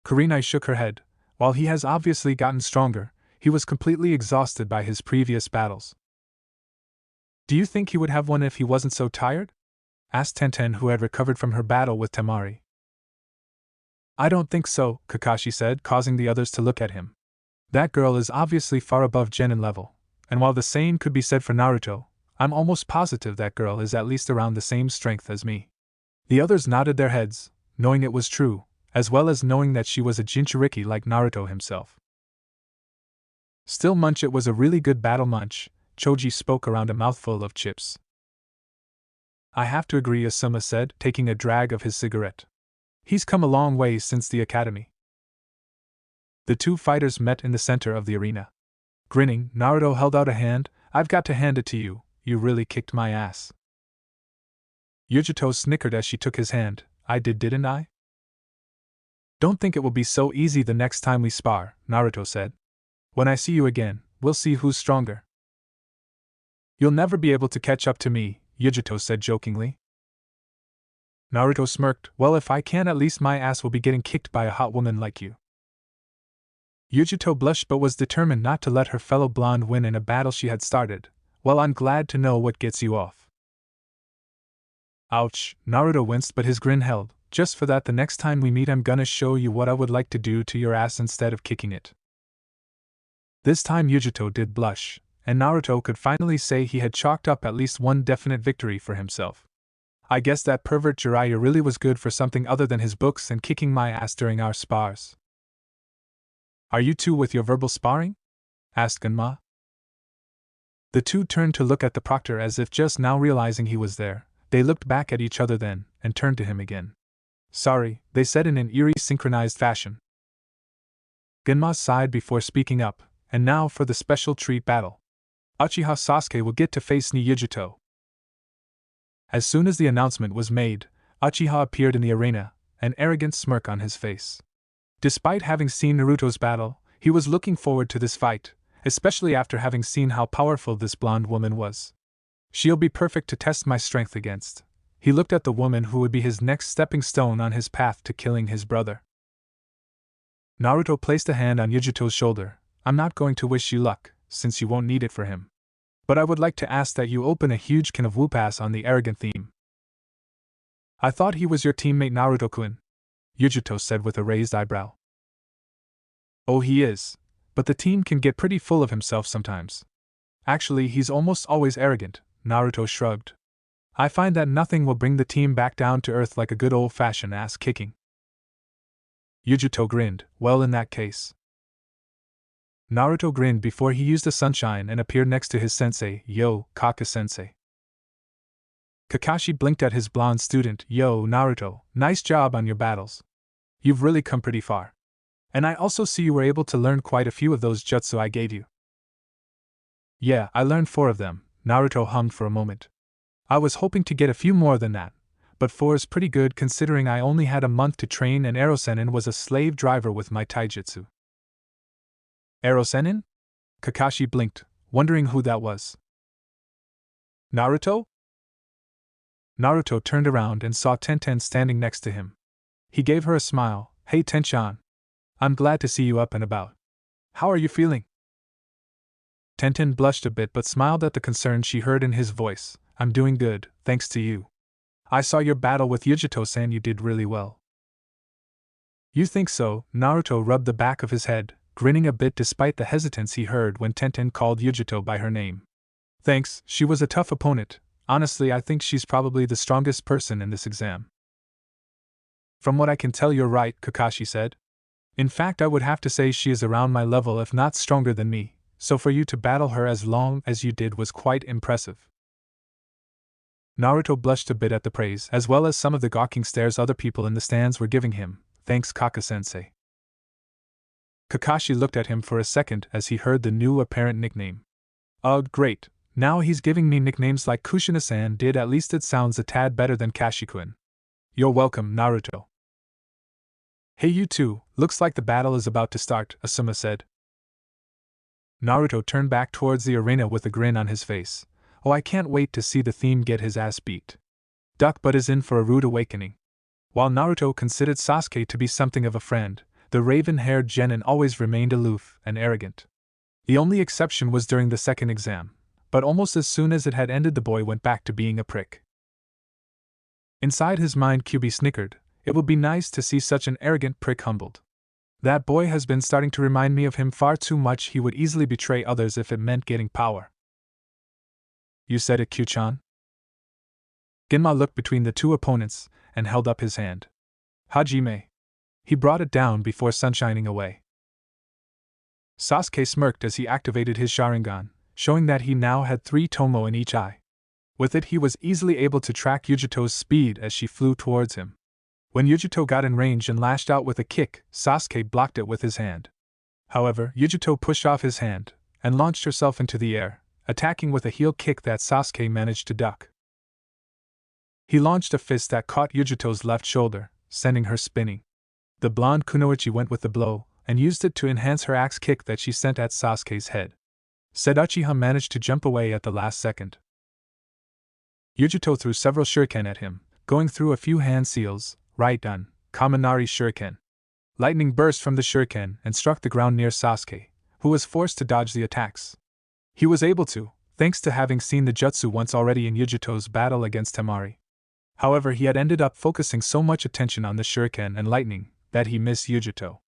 Kurenai shook her head. While he has obviously gotten stronger, he was completely exhausted by his previous battles. Do you think he would have won if he wasn't so tired? Asked Tenten, who had recovered from her battle with Temari. I don't think so, Kakashi said, causing the others to look at him. That girl is obviously far above genin level, and while the same could be said for Naruto, I'm almost positive that girl is at least around the same strength as me. The others nodded their heads, knowing it was true, as well as knowing that she was a Jinchuriki like Naruto himself. Still, Munch, it was a really good battle, Munch, Choji spoke around a mouthful of chips. I have to agree, Asuma said, taking a drag of his cigarette. He's come a long way since the academy. The two fighters met in the center of the arena. Grinning, Naruto held out a hand. I've got to hand it to you, you really kicked my ass. Yugito snickered as she took his hand. I did, didn't I? Don't think it will be so easy the next time we spar, Naruto said. When I see you again, we'll see who's stronger. You'll never be able to catch up to me, Yugito said jokingly. Naruto smirked. Well, if I can, at least my ass will be getting kicked by a hot woman like you. Yugito blushed but was determined not to let her fellow blonde win in a battle she had started. Well, I'm glad to know what gets you off. Ouch, Naruto winced but his grin held. Just for that, the next time we meet I'm gonna show you what I would like to do to your ass instead of kicking it. This time Yugito did blush, and Naruto could finally say he had chalked up at least one definite victory for himself. I guess that pervert Jiraiya really was good for something other than his books and kicking my ass during our spars. Are you two with your verbal sparring? Asked Genma. The two turned to look at the proctor as if just now realizing he was there. They looked back at each other then, and turned to him again. Sorry, they said in an eerie synchronized fashion. Genma sighed before speaking up, and now for the special treat battle. Uchiha Sasuke will get to face Ni Yugito. As soon as the announcement was made, Uchiha appeared in the arena, an arrogant smirk on his face. Despite having seen Naruto's battle, he was looking forward to this fight, especially after having seen how powerful this blonde woman was. She'll be perfect to test my strength against. He looked at the woman who would be his next stepping stone on his path to killing his brother. Naruto placed a hand on Yugito's shoulder. I'm not going to wish you luck, since you won't need it for him. But I would like to ask that you open a huge can of whoopass on the arrogant theme. I thought he was your teammate Naruto-kun, Yugito said with a raised eyebrow. Oh, he is, but the team can get pretty full of himself sometimes. Actually, he's almost always arrogant, Naruto shrugged. I find that nothing will bring the team back down to earth like a good old-fashioned ass-kicking. Yugito grinned. Well, in that case. Naruto grinned before he used the sunshine and appeared next to his sensei. Yo, Kaka-sensei. Kakashi blinked at his blonde student. Yo, Naruto, nice job on your battles. You've really come pretty far. And I also see you were able to learn quite a few of those jutsu I gave you. Yeah, I learned 4 of them, Naruto hummed for a moment. I was hoping to get a few more than that, but 4 is pretty good considering I only had a month to train and Erosenin was a slave driver with my taijutsu. Erosenin? Kakashi blinked, wondering who that was. Naruto? Naruto turned around and saw Tenten standing next to him. He gave her a smile. Hey Tenshan. I'm glad to see you up and about. How are you feeling? Tenten blushed a bit but smiled at the concern she heard in his voice. I'm doing good, thanks to you. I saw your battle with Yugito-san, you did really well. You think so? Naruto rubbed the back of his head, grinning a bit despite the hesitance he heard when Tenten called Yugito by her name. Thanks, she was a tough opponent. Honestly, I think she's probably the strongest person in this exam. From what I can tell, you're right, Kakashi said. In fact, I would have to say she is around my level if not stronger than me, so for you to battle her as long as you did was quite impressive. Naruto blushed a bit at the praise, as well as some of the gawking stares other people in the stands were giving him. Thanks, Kaka-sensei. Kakashi looked at him for a second as he heard the new apparent nickname. Great. Now he's giving me nicknames like Kushina-san did. At least it sounds a tad better than Kashi-kun. You're welcome, Naruto. Hey you two, looks like the battle is about to start, Asuma said. Naruto turned back towards the arena with a grin on his face. Oh, I can't wait to see the theme get his ass beat. Duck Butt is in for a rude awakening. While Naruto considered Sasuke to be something of a friend, the raven-haired genin always remained aloof and arrogant. The only exception was during the second exam, but almost as soon as it had ended the boy went back to being a prick. Inside his mind Kyuubi snickered. It would be nice to see such an arrogant prick humbled. That boy has been starting to remind me of him far too much. He would easily betray others if it meant getting power. You said it, Kyu-chan? Genma looked between the two opponents and held up his hand. Hajime. He brought it down before sunshining away. Sasuke smirked as he activated his Sharingan, showing that he now had 3 tomo in each eye. With it he was easily able to track Yugito's speed as she flew towards him. When Yugito got in range and lashed out with a kick, Sasuke blocked it with his hand. However, Yugito pushed off his hand and launched herself into the air, attacking with a heel kick that Sasuke managed to duck. He launched a fist that caught Yugito's left shoulder, sending her spinning. The blonde kunoichi went with the blow, and used it to enhance her axe kick that she sent at Sasuke's head. Said Uchiha managed to jump away at the last second. Yugito threw several shuriken at him, going through a few hand seals. Right done, Kaminari shuriken. Lightning burst from the shuriken and struck the ground near Sasuke, who was forced to dodge the attacks. He was able to, thanks to having seen the jutsu once already in Yugito's battle against Temari. However, he had ended up focusing so much attention on the shuriken and lightning that he missed Yugito.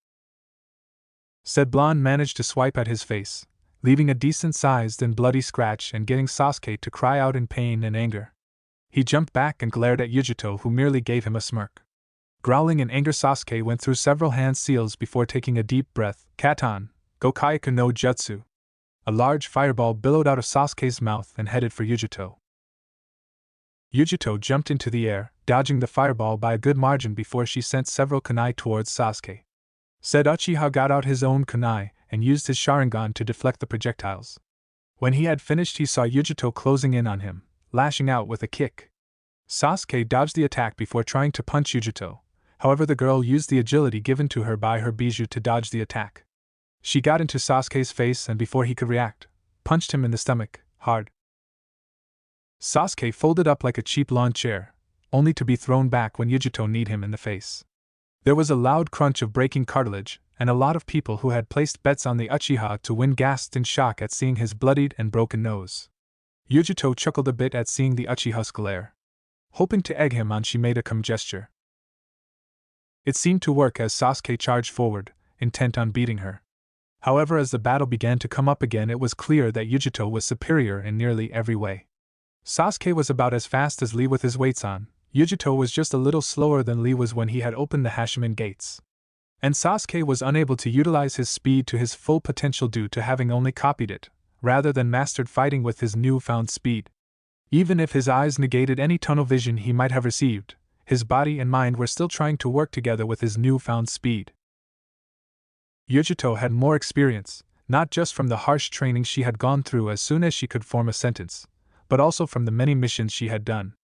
Said blonde managed to swipe at his face, leaving a decent-sized and bloody scratch and getting Sasuke to cry out in pain and anger. He jumped back and glared at Yugito, who merely gave him a smirk. Growling in anger, Sasuke went through several hand seals before taking a deep breath. Katan, Gokaiku no Jutsu. A large fireball billowed out of Sasuke's mouth and headed for Yugito. Yugito jumped into the air, dodging the fireball by a good margin before she sent several kunai towards Sasuke. Said Uchiha got out his own kunai and used his Sharingan to deflect the projectiles. When he had finished, he saw Yugito closing in on him, lashing out with a kick. Sasuke dodged the attack before trying to punch Yugito. However, the girl used the agility given to her by her bijou to dodge the attack. She got into Sasuke's face and before he could react, punched him in the stomach, hard. Sasuke folded up like a cheap lawn chair, only to be thrown back when Yugito kneed him in the face. There was a loud crunch of breaking cartilage, and a lot of people who had placed bets on the Uchiha to win gasped in shock at seeing his bloodied and broken nose. Yugito chuckled a bit at seeing the Uchiha's glare. Hoping to egg him on, she made a calm gesture. It seemed to work as Sasuke charged forward, intent on beating her. However, as the battle began to come up again, it was clear that Yugito was superior in nearly every way. Sasuke was about as fast as Lee with his weights on. Yugito was just a little slower than Lee was when he had opened the Hashimoto gates. And Sasuke was unable to utilize his speed to his full potential due to having only copied it, rather than mastered fighting with his newfound speed. Even if his eyes negated any tunnel vision he might have received, his body and mind were still trying to work together with his newfound speed. Yugito had more experience, not just from the harsh training she had gone through as soon as she could form a sentence, but also from the many missions she had done.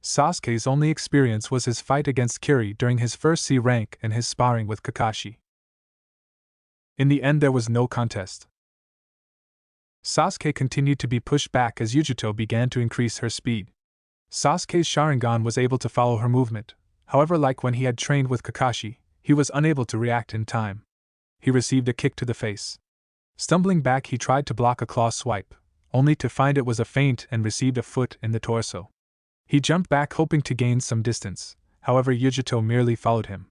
Sasuke's only experience was his fight against Kiri during his first C rank and his sparring with Kakashi. In the end, there was no contest. Sasuke continued to be pushed back as Yugito began to increase her speed. Sasuke's Sharingan was able to follow her movement, however, like when he had trained with Kakashi, he was unable to react in time. He received a kick to the face. Stumbling back, he tried to block a claw swipe, only to find it was a feint and received a foot in the torso. He jumped back hoping to gain some distance, however Yugito merely followed him.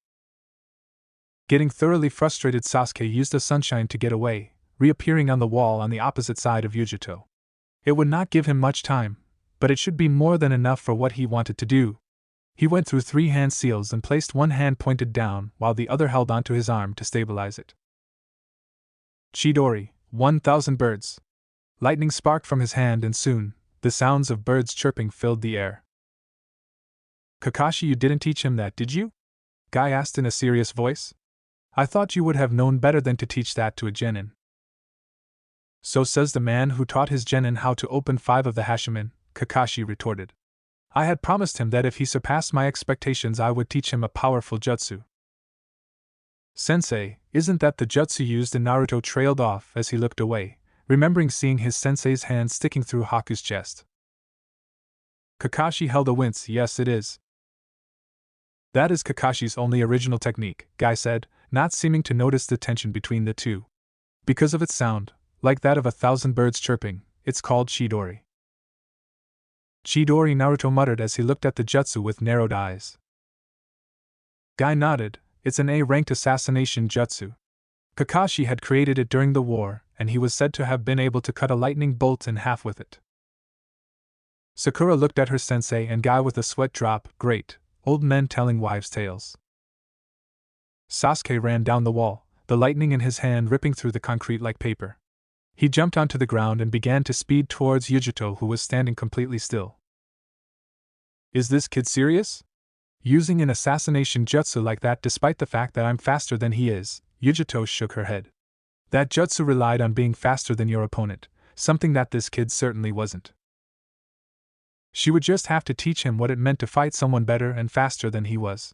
Getting thoroughly frustrated, Sasuke used the sunshine to get away, reappearing on the wall on the opposite side of Yugito. It would not give him much time, but it should be more than enough for what he wanted to do. He went through 3 hand seals and placed one hand pointed down while the other held onto his arm to stabilize it. Chidori, 1,000 birds. Lightning sparked from his hand and soon, the sounds of birds chirping filled the air. Kakashi, you didn't teach him that, did you? Guy asked in a serious voice. I thought you would have known better than to teach that to a genin. So says the man who taught his genin how to open 5 of the Hashimoto, Kakashi retorted. I had promised him that if he surpassed my expectations I would teach him a powerful jutsu. Sensei, isn't that the jutsu used in Naruto? Trailed off as he looked away, remembering seeing his sensei's hand sticking through Haku's chest. Kakashi held a wince. Yes, it is. That is Kakashi's only original technique, Guy said, not seeming to notice the tension between the two. Because of its sound, like that of 1,000 birds chirping, it's called Chidori. Chidori, Naruto muttered as he looked at the jutsu with narrowed eyes. Guy nodded. It's an A-ranked assassination jutsu. Kakashi had created it during the war, and he was said to have been able to cut a lightning bolt in half with it. Sakura looked at her sensei and Guy with a sweat drop. Great, old men telling wives' tales. Sasuke ran down the wall, the lightning in his hand ripping through the concrete like paper. He jumped onto the ground and began to speed towards Yugito, who was standing completely still. Is this kid serious? Using an assassination jutsu like that despite the fact that I'm faster than he is? Yugito shook her head. That jutsu relied on being faster than your opponent, something that this kid certainly wasn't. She would just have to teach him what it meant to fight someone better and faster than he was.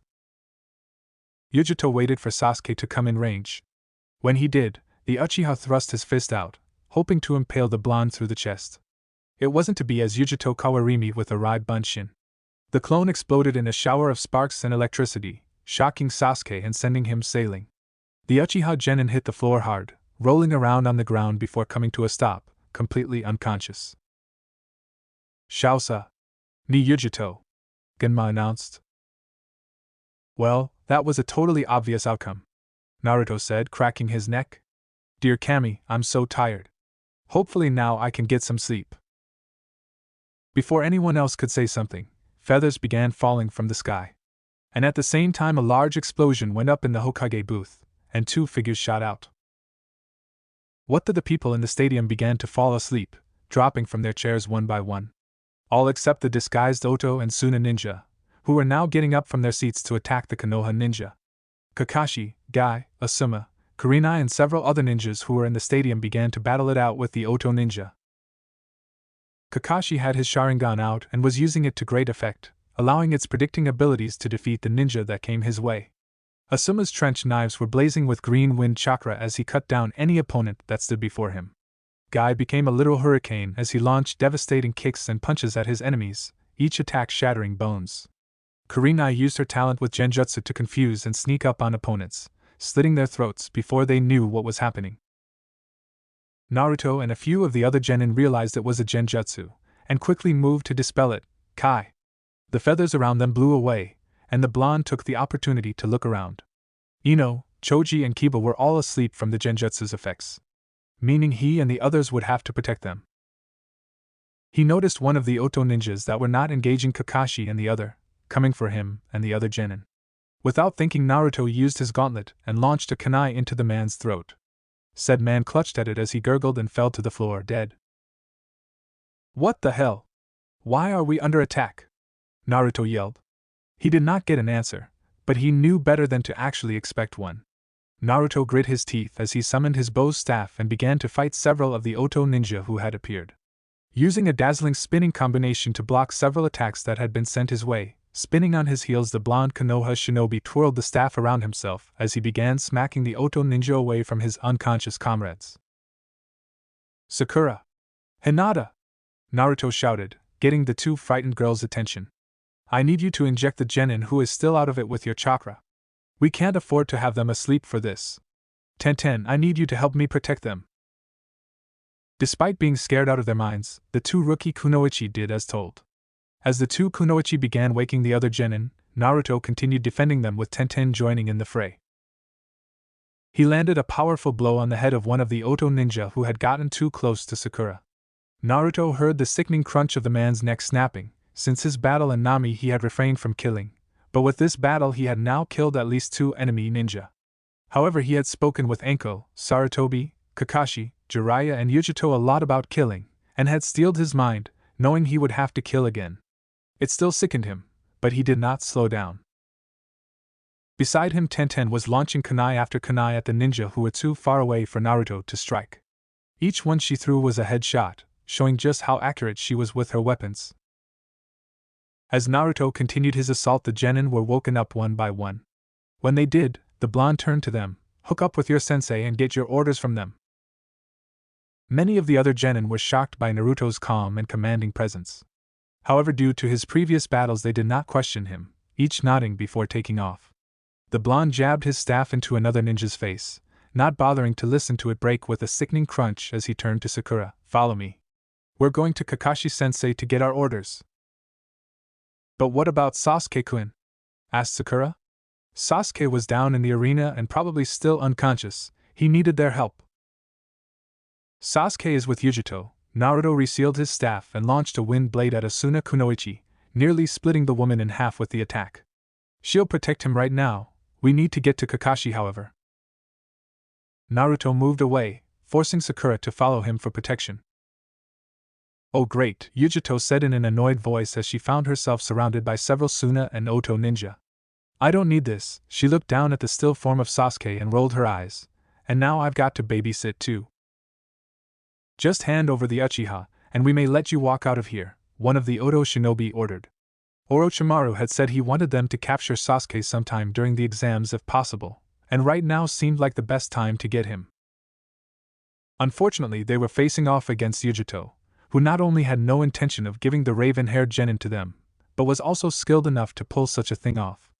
Yugito waited for Sasuke to come in range. When he did, the Uchiha thrust his fist out, hoping to impale the blonde through the chest. It wasn't to be, as Yugito Kawarimi with a Rai Bunshin. The clone exploded in a shower of sparks and electricity, shocking Sasuke and sending him sailing. The Uchiha genin hit the floor hard, rolling around on the ground before coming to a stop, completely unconscious. Shaosa. Ni Yugito, Genma announced. Well, that was a totally obvious outcome, Naruto said, cracking his neck. Dear Kami, I'm so tired. Hopefully now I can get some sleep. Before anyone else could say something, feathers began falling from the sky. And at the same time a large explosion went up in the Hokage booth, and 2 figures shot out. What the people in the stadium began to fall asleep, dropping from their chairs one by one. All except the disguised Oto and Suna ninja, who were now getting up from their seats to attack the Konoha ninja. Kakashi, Guy, Asuma, Kurenai and several other ninjas who were in the stadium began to battle it out with the Oto ninja. Kakashi had his Sharingan out and was using it to great effect, allowing its predicting abilities to defeat the ninja that came his way. Asuma's trench knives were blazing with green wind chakra as he cut down any opponent that stood before him. Guy became a literal hurricane as he launched devastating kicks and punches at his enemies, each attack shattering bones. Kurenai used her talent with genjutsu to confuse and sneak up on opponents, slitting their throats before they knew what was happening. Naruto and a few of the other genin realized it was a genjutsu, and quickly moved to dispel it. Kai. The feathers around them blew away, and the blonde took the opportunity to look around. Ino, Choji and Kiba were all asleep from the genjutsu's effects, meaning he and the others would have to protect them. He noticed one of the Oto ninjas that were not engaging Kakashi and the other, coming for him and the other genin. Without thinking, Naruto used his gauntlet and launched a kunai into the man's throat. Said man clutched at it as he gurgled and fell to the floor dead. What the hell? Why are we under attack? Naruto yelled. He did not get an answer, but he knew better than to actually expect one. Naruto grit his teeth as he summoned his bow's staff and began to fight several of the Oto ninja who had appeared. Using a dazzling spinning combination to block several attacks that had been sent his way, spinning on his heels, the blonde Konoha shinobi twirled the staff around himself as he began smacking the Oto ninja away from his unconscious comrades. Sakura! Hinata! Naruto shouted, getting the two frightened girls' attention. I need you to inject the genin who is still out of it with your chakra. We can't afford to have them asleep for this. Tenten, I need you to help me protect them. Despite being scared out of their minds, the two rookie kunoichi did as told. As the two kunoichi began waking the other genin, Naruto continued defending them with Tenten joining in the fray. He landed a powerful blow on the head of one of the Oto ninja who had gotten too close to Sakura. Naruto heard the sickening crunch of the man's neck snapping. Since his battle in Nami he had refrained from killing, but with this battle he had now killed at least two enemy ninja. However, he had spoken with Enko, Sarutobi, Kakashi, Jiraiya and Yugito a lot about killing, and had steeled his mind, knowing he would have to kill again. It still sickened him, but he did not slow down. Beside him, Tenten was launching kunai after kunai at the ninja who were too far away for Naruto to strike. Each one she threw was a headshot, showing just how accurate she was with her weapons. As Naruto continued his assault, the genin were woken up one by one. When they did, the blonde turned to them, hook up with your sensei and get your orders from them. Many of the other genin were shocked by Naruto's calm and commanding presence. However, due to his previous battles they did not question him, each nodding before taking off. The blonde jabbed his staff into another ninja's face, not bothering to listen to it break with a sickening crunch as he turned to Sakura. Follow me. We're going to Kakashi-sensei to get our orders. But what about Sasuke-kun? Asked Sakura. Sasuke was down in the arena and probably still unconscious. He needed their help. Sasuke is with Yugito. Naruto resealed his staff and launched a wind blade at Asuna Kunoichi, nearly splitting the woman in half with the attack. She'll protect him right now. We need to get to Kakashi, however. Naruto moved away, forcing Sakura to follow him for protection. Oh great, Yugito said in an annoyed voice as she found herself surrounded by several Suna and Oto ninja. I don't need this. She looked down at the still form of Sasuke and rolled her eyes. And now I've got to babysit too. Just hand over the Uchiha, and we may let you walk out of here, one of the Oto shinobi ordered. Orochimaru had said he wanted them to capture Sasuke sometime during the exams if possible, and right now seemed like the best time to get him. Unfortunately, they were facing off against Yugito, who not only had no intention of giving the raven-haired genin to them, but was also skilled enough to pull such a thing off.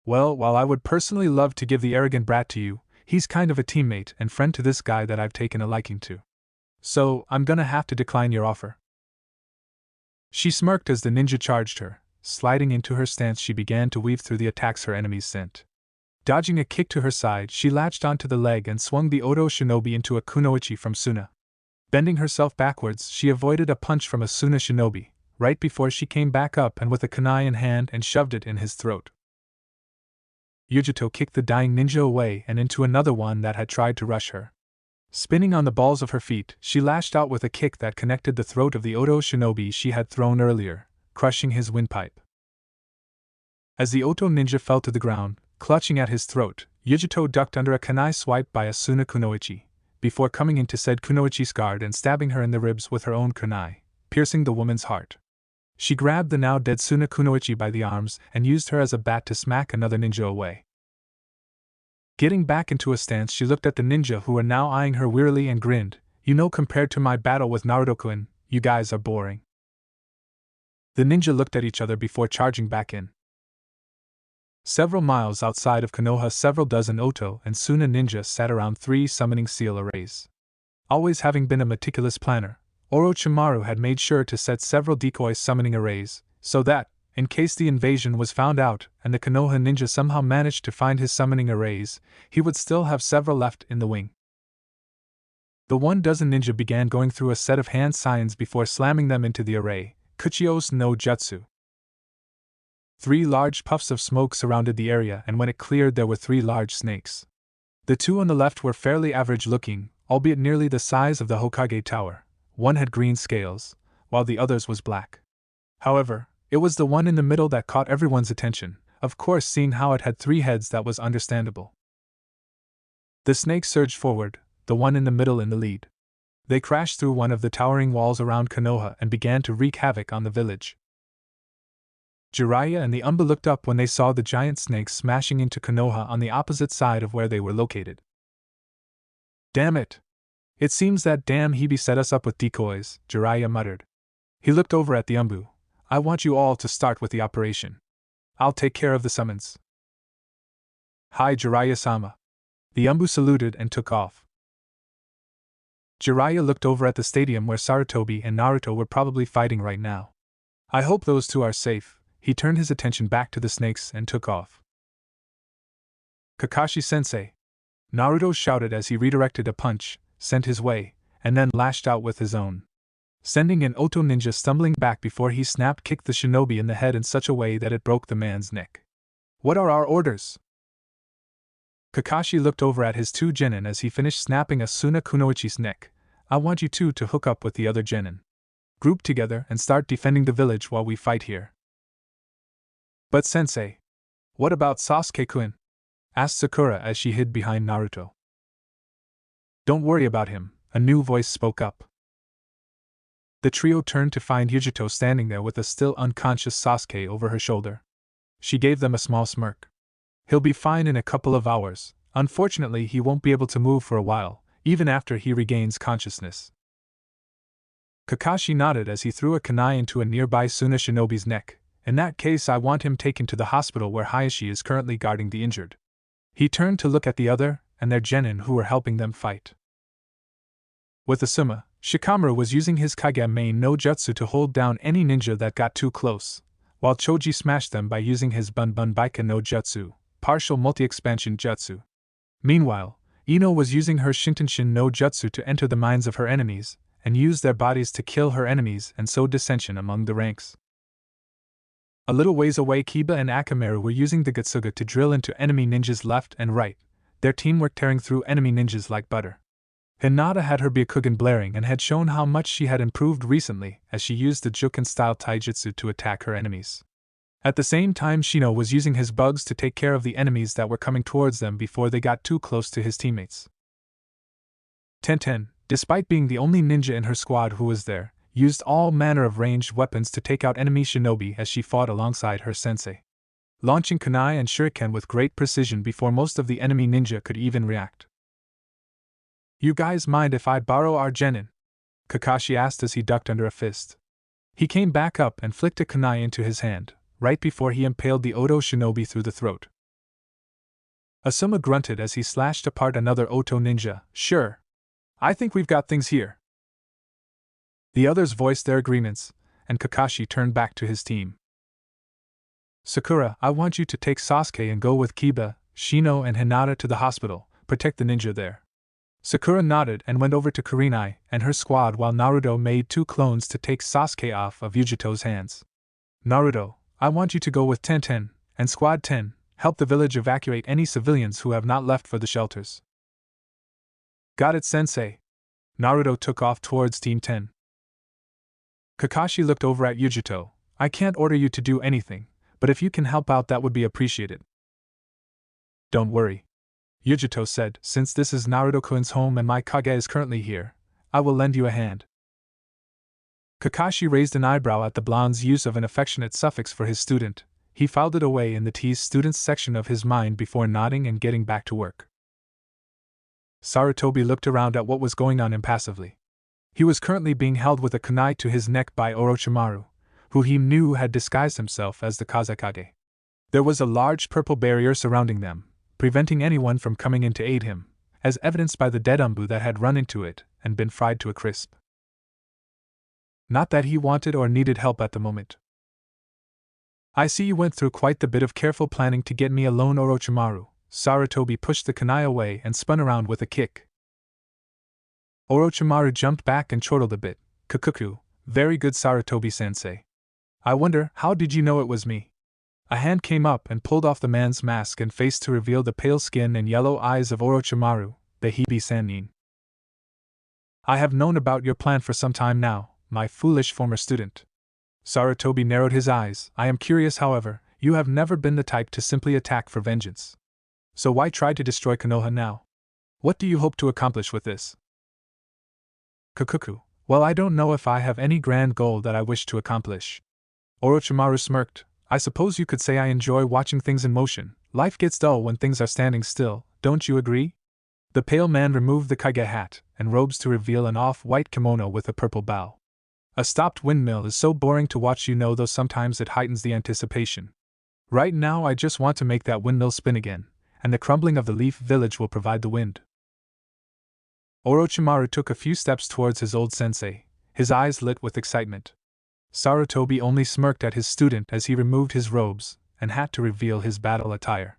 Well, while I would personally love to give the arrogant brat to you, he's kind of a teammate and friend to this guy that I've taken a liking to. So, I'm gonna have to decline your offer. She smirked as the ninja charged her. Sliding into her stance, she began to weave through the attacks her enemies sent. Dodging a kick to her side, she latched onto the leg and swung the Oto shinobi into a kunoichi from Suna. Bending herself backwards, she avoided a punch from a Suna shinobi, right before she came back up and with a kunai in hand and shoved it in his throat. Yugito kicked the dying ninja away and into another one that had tried to rush her. Spinning on the balls of her feet, she lashed out with a kick that connected the throat of the Oto shinobi she had thrown earlier, crushing his windpipe. As the Oto ninja fell to the ground, clutching at his throat, Yugito ducked under a kunai swipe by a Suna kunoichi, before coming into said kunoichi's guard and stabbing her in the ribs with her own kunai, piercing the woman's heart. She grabbed the now dead Suna kunoichi by the arms and used her as a bat to smack another ninja away. Getting back into a stance, she looked at the ninja who were now eyeing her wearily and grinned. You know, compared to my battle with Naruto-kun, you guys are boring. The ninja looked at each other before charging back in. Several miles outside of Konoha, several dozen Oto and Suna ninja sat around 3 summoning seal arrays. Always having been a meticulous planner, Orochimaru had made sure to set several decoy summoning arrays, so that, in case the invasion was found out and the Konoha ninja somehow managed to find his summoning arrays, he would still have several left in the wing. The 1 dozen ninja began going through a set of hand signs before slamming them into the array, Kuchios no Jutsu. 3 large puffs of smoke surrounded the area, and when it cleared there were 3 large snakes. The 2 on the left were fairly average-looking, albeit nearly the size of the Hokage Tower. One had green scales, while the other's was black. However, it was the one in the middle that caught everyone's attention. Of course, seeing how it had 3 heads, that was understandable. The snake surged forward, the one in the middle in the lead. They crashed through one of the towering walls around Konoha and began to wreak havoc on the village. Jiraiya and the Umba looked up when they saw the giant snakes smashing into Konoha on the opposite side of where they were located. "Damn it! It seems that damn Hebe set us up with decoys," Jiraiya muttered. He looked over at the Umbu. "I want you all to start with the operation. I'll take care of the summons." "Hi, Jiraiya-sama." The Umbu saluted and took off. Jiraiya looked over at the stadium where Sarutobi and Naruto were probably fighting right now. "I hope those 2 are safe." He turned his attention back to the snakes and took off. "Kakashi-sensei!" Naruto shouted as he redirected a punch, sent his way, and then lashed out with his own, sending an Oto ninja stumbling back before he snap-kicked the shinobi in the head in such a way that it broke the man's neck. "What are our orders?" Kakashi looked over at his 2 genin as he finished snapping a Suna Kunoichi's neck. "I want you 2 to hook up with the other genin. Group together and start defending the village while we fight here." "But sensei, what about Sasuke-kun?" asked Sakura as she hid behind Naruto. "Don't worry about him," a new voice spoke up. The trio turned to find Yugito standing there with a still unconscious Sasuke over her shoulder. She gave them a small smirk. "He'll be fine in a couple of hours. Unfortunately, he won't be able to move for a while, even after he regains consciousness." Kakashi nodded as he threw a kunai into a nearby Suna shinobi's neck. "In that case, I want him taken to the hospital where Hayashi is currently guarding the injured." He turned to look at the other and their genin who were helping them fight. With the Suma, Shikamaru was using his Kagame no Jutsu to hold down any ninja that got too close, while Choji smashed them by using his Bunbun Baika no Jutsu, partial multi-expansion jutsu. Meanwhile, Ino was using her Shintenshin no Jutsu to enter the minds of her enemies, and use their bodies to kill her enemies and sow dissension among the ranks. A little ways away, Kiba and Akamaru were using the Getsuga to drill into enemy ninjas left and right, their teamwork tearing through enemy ninjas like butter. Hinata had her Byakugan blaring and had shown how much she had improved recently as she used the Juken-style taijutsu to attack her enemies. At the same time, Shino was using his bugs to take care of the enemies that were coming towards them before they got too close to his teammates. Tenten, despite being the only ninja in her squad who was there, used all manner of ranged weapons to take out enemy shinobi as she fought alongside her sensei, launching kunai and shuriken with great precision before most of the enemy ninja could even react. "You guys mind if I borrow our genin?" Kakashi asked as he ducked under a fist. He came back up and flicked a kunai into his hand, right before he impaled the Oto shinobi through the throat. Asuma grunted as he slashed apart another Oto ninja. "Sure. I think we've got things here." The others voiced their agreements, and Kakashi turned back to his team. "Sakura, I want you to take Sasuke and go with Kiba, Shino and Hinata to the hospital, protect the ninja there." Sakura nodded and went over to Kurenai and her squad while Naruto made 2 clones to take Sasuke off of Yugito's hands. "Naruto, I want you to go with Tenten and Squad 10, help the village evacuate any civilians who have not left for the shelters." "Got it, sensei." Naruto took off towards Team 10. Kakashi looked over at Yugito. "I can't order you to do anything, but if you can help out that would be appreciated." "Don't worry," Yugito said, "since this is Naruto-kun's home and my Kage is currently here, I will lend you a hand." Kakashi raised an eyebrow at the blonde's use of an affectionate suffix for his student. He filed it away in the tease students section of his mind before nodding and getting back to work. Sarutobi looked around at what was going on impassively. He was currently being held with a kunai to his neck by Orochimaru, who he knew had disguised himself as the Kazekage. There was a large purple barrier surrounding them, preventing anyone from coming in to aid him, as evidenced by the dead umbu that had run into it and been fried to a crisp. Not that he wanted or needed help at the moment. I see you went through quite the bit of careful planning to get me alone, Orochimaru. Sarutobi pushed the kunai away and spun around with a kick. Orochimaru jumped back and chortled a bit. Kukuku, very good, Sarutobi-sensei. I wonder, how did you know it was me? A hand came up and pulled off the man's mask and face to reveal the pale skin and yellow eyes of Orochimaru, the Hibi-Sannin. I have known about your plan for some time now, my foolish former student. Sarutobi narrowed his eyes. I am curious, however, you have never been the type to simply attack for vengeance. So why try to destroy Konoha now? What do you hope to accomplish with this? Kukuku, well, I don't know if I have any grand goal that I wish to accomplish. Orochimaru smirked. I suppose you could say I enjoy watching things in motion. Life gets dull when things are standing still, don't you agree? The pale man removed the kage hat and robes to reveal an off-white kimono with a purple bow. A stopped windmill is so boring to watch, though sometimes it heightens the anticipation. Right now I just want to make that windmill spin again, and the crumbling of the leaf village will provide the wind. Orochimaru took a few steps towards his old sensei, his eyes lit with excitement. Sarutobi only smirked at his student as he removed his robes and hat to reveal his battle attire.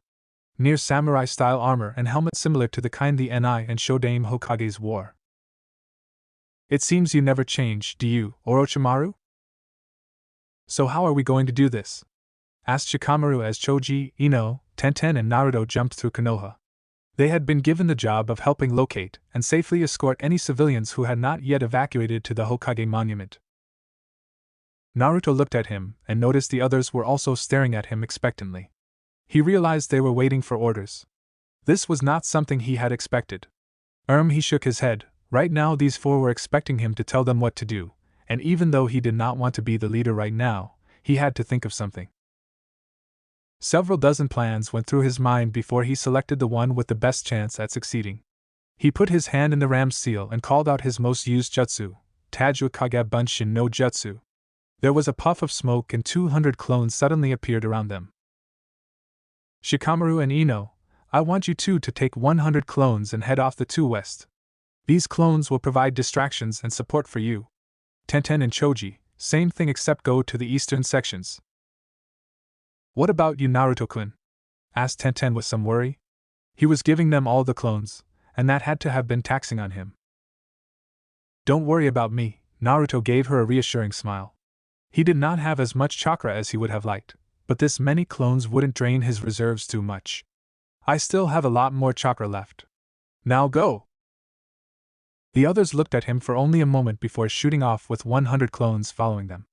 Near samurai-style armor and helmet similar to the kind the Ni and Shodaime Hokages wore. It seems you never change, do you, Orochimaru? So how are we going to do this? Asked Shikamaru as Choji, Ino, Tenten and Naruto jumped through Konoha. They had been given the job of helping locate and safely escort any civilians who had not yet evacuated to the Hokage monument. Naruto looked at him and noticed the others were also staring at him expectantly. He realized they were waiting for orders. This was not something he had expected. He shook his head. Right now these four were expecting him to tell them what to do, and even though he did not want to be the leader right now, he had to think of something. Several dozen plans went through his mind before he selected the one with the best chance at succeeding. He put his hand in the ram's seal and called out his most used jutsu, Taju Kage Bunshin no Jutsu. There was a puff of smoke and 200 clones suddenly appeared around them. Shikamaru and Ino, I want you two to take 100 clones and head off to west. These clones will provide distractions and support for you. Tenten and Choji, same thing except go to the eastern sections. What about you, Naruto-kun? Asked Tenten with some worry. He was giving them all the clones, and that had to have been taxing on him. Don't worry about me, Naruto gave her a reassuring smile. He did not have as much chakra as he would have liked, but this many clones wouldn't drain his reserves too much. I still have a lot more chakra left. Now go! The others looked at him for only a moment before shooting off with 100 clones following them.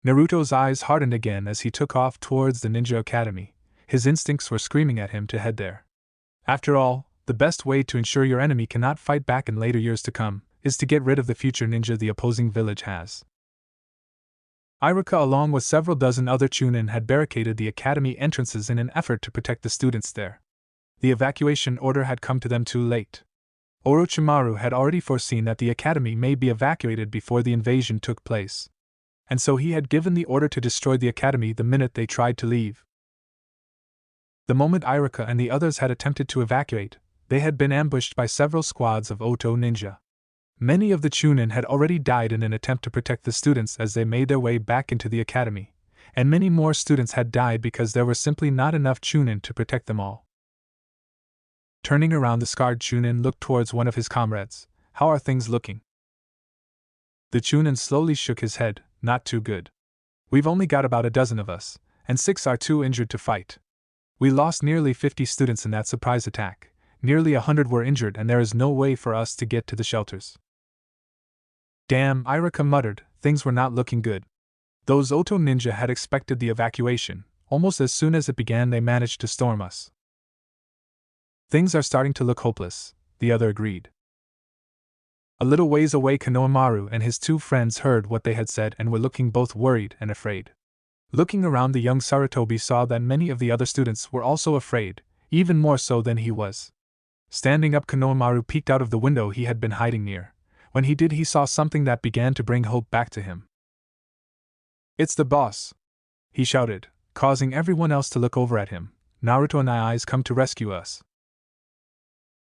Naruto's eyes hardened again as he took off towards the ninja academy. His instincts were screaming at him to head there. After all, the best way to ensure your enemy cannot fight back in later years to come is to get rid of the future ninja the opposing village has. Iruka along with several dozen other chunin had barricaded the academy entrances in an effort to protect the students there. The evacuation order had come to them too late. Orochimaru had already foreseen that the academy may be evacuated before the invasion took place, and so he had given the order to destroy the academy the minute they tried to leave. The moment Iruka and the others had attempted to evacuate, they had been ambushed by several squads of Oto ninja. Many of the chunin had already died in an attempt to protect the students as they made their way back into the academy, and many more students had died because there were simply not enough chunin to protect them all. Turning around, the scarred chunin looked towards one of his comrades. How are things looking? The chunin slowly shook his head. Not too good. We've only got about a dozen of us, and 6 are too injured to fight. We lost nearly 50 students in that surprise attack. Nearly 100 were injured and there is no way for us to get to the shelters. Damn, Iruka muttered, things were not looking good. Those Oto ninja had expected the evacuation. Almost as soon as it began they managed to storm us. Things are starting to look hopeless, the other agreed. A little ways away, Kimimaro and his 2 friends heard what they had said and were looking both worried and afraid. Looking around, the young Sarutobi saw that many of the other students were also afraid, even more so than he was. Standing up, Kimimaro peeked out of the window he had been hiding near. When he did, he saw something that began to bring hope back to him. It's the boss! He shouted, causing everyone else to look over at him. Naruto and I's come to rescue us.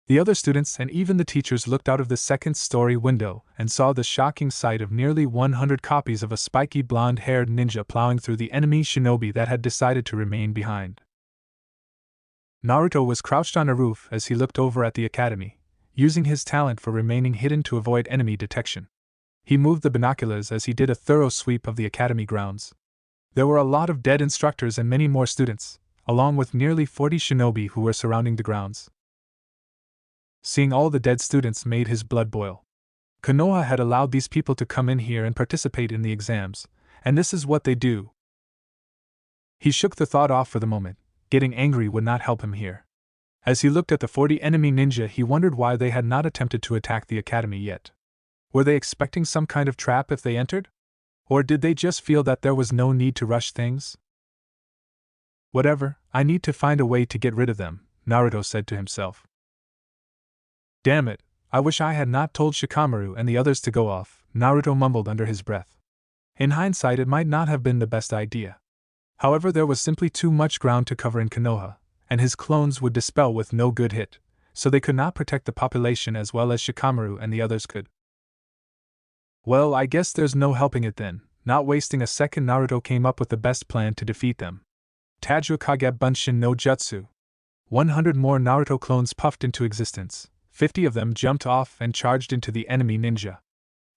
The other students and even the teachers looked out of the second-story window and saw the shocking sight of nearly 100 copies of a spiky blonde-haired ninja plowing through the enemy shinobi that had decided to remain behind. Naruto was crouched on a roof as he looked over at the academy, using his talent for remaining hidden to avoid enemy detection. He moved the binoculars as he did a thorough sweep of the academy grounds. There were a lot of dead instructors and many more students, along with nearly 40 shinobi who were surrounding the grounds. Seeing all the dead students made his blood boil. Konoha had allowed these people to come in here and participate in the exams, and this is what they do. He shook the thought off for the moment. Getting angry would not help him here. As he looked at the 40 enemy ninja, he wondered why they had not attempted to attack the academy yet. Were they expecting some kind of trap if they entered? Or did they just feel that there was no need to rush things? Whatever, I need to find a way to get rid of them, Naruto said to himself. Damn it, I wish I had not told Shikamaru and the others to go off, Naruto mumbled under his breath. In hindsight, it might not have been the best idea. However, there was simply too much ground to cover in Konoha, and his clones would dispel with no good hit, so they could not protect the population as well as Shikamaru and the others could. Well, I guess there's no helping it then. Not wasting a second, Naruto came up with the best plan to defeat them. Tajuu Kage Bunshin no Jutsu. 100 more Naruto clones puffed into existence. 50 of them jumped off and charged into the enemy ninja.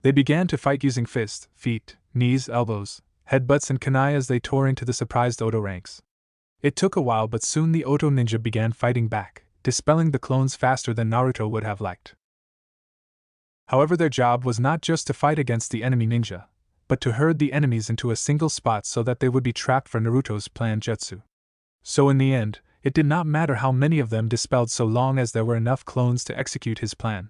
They began to fight using fists, feet, knees, elbows, headbutts and kunai as they tore into the surprised Oto ranks. It took a while, but soon the Oto ninja began fighting back, dispelling the clones faster than Naruto would have liked. However, their job was not just to fight against the enemy ninja, but to herd the enemies into a single spot so that they would be trapped for Naruto's planned jutsu. So in the end, it did not matter how many of them dispelled so long as there were enough clones to execute his plan.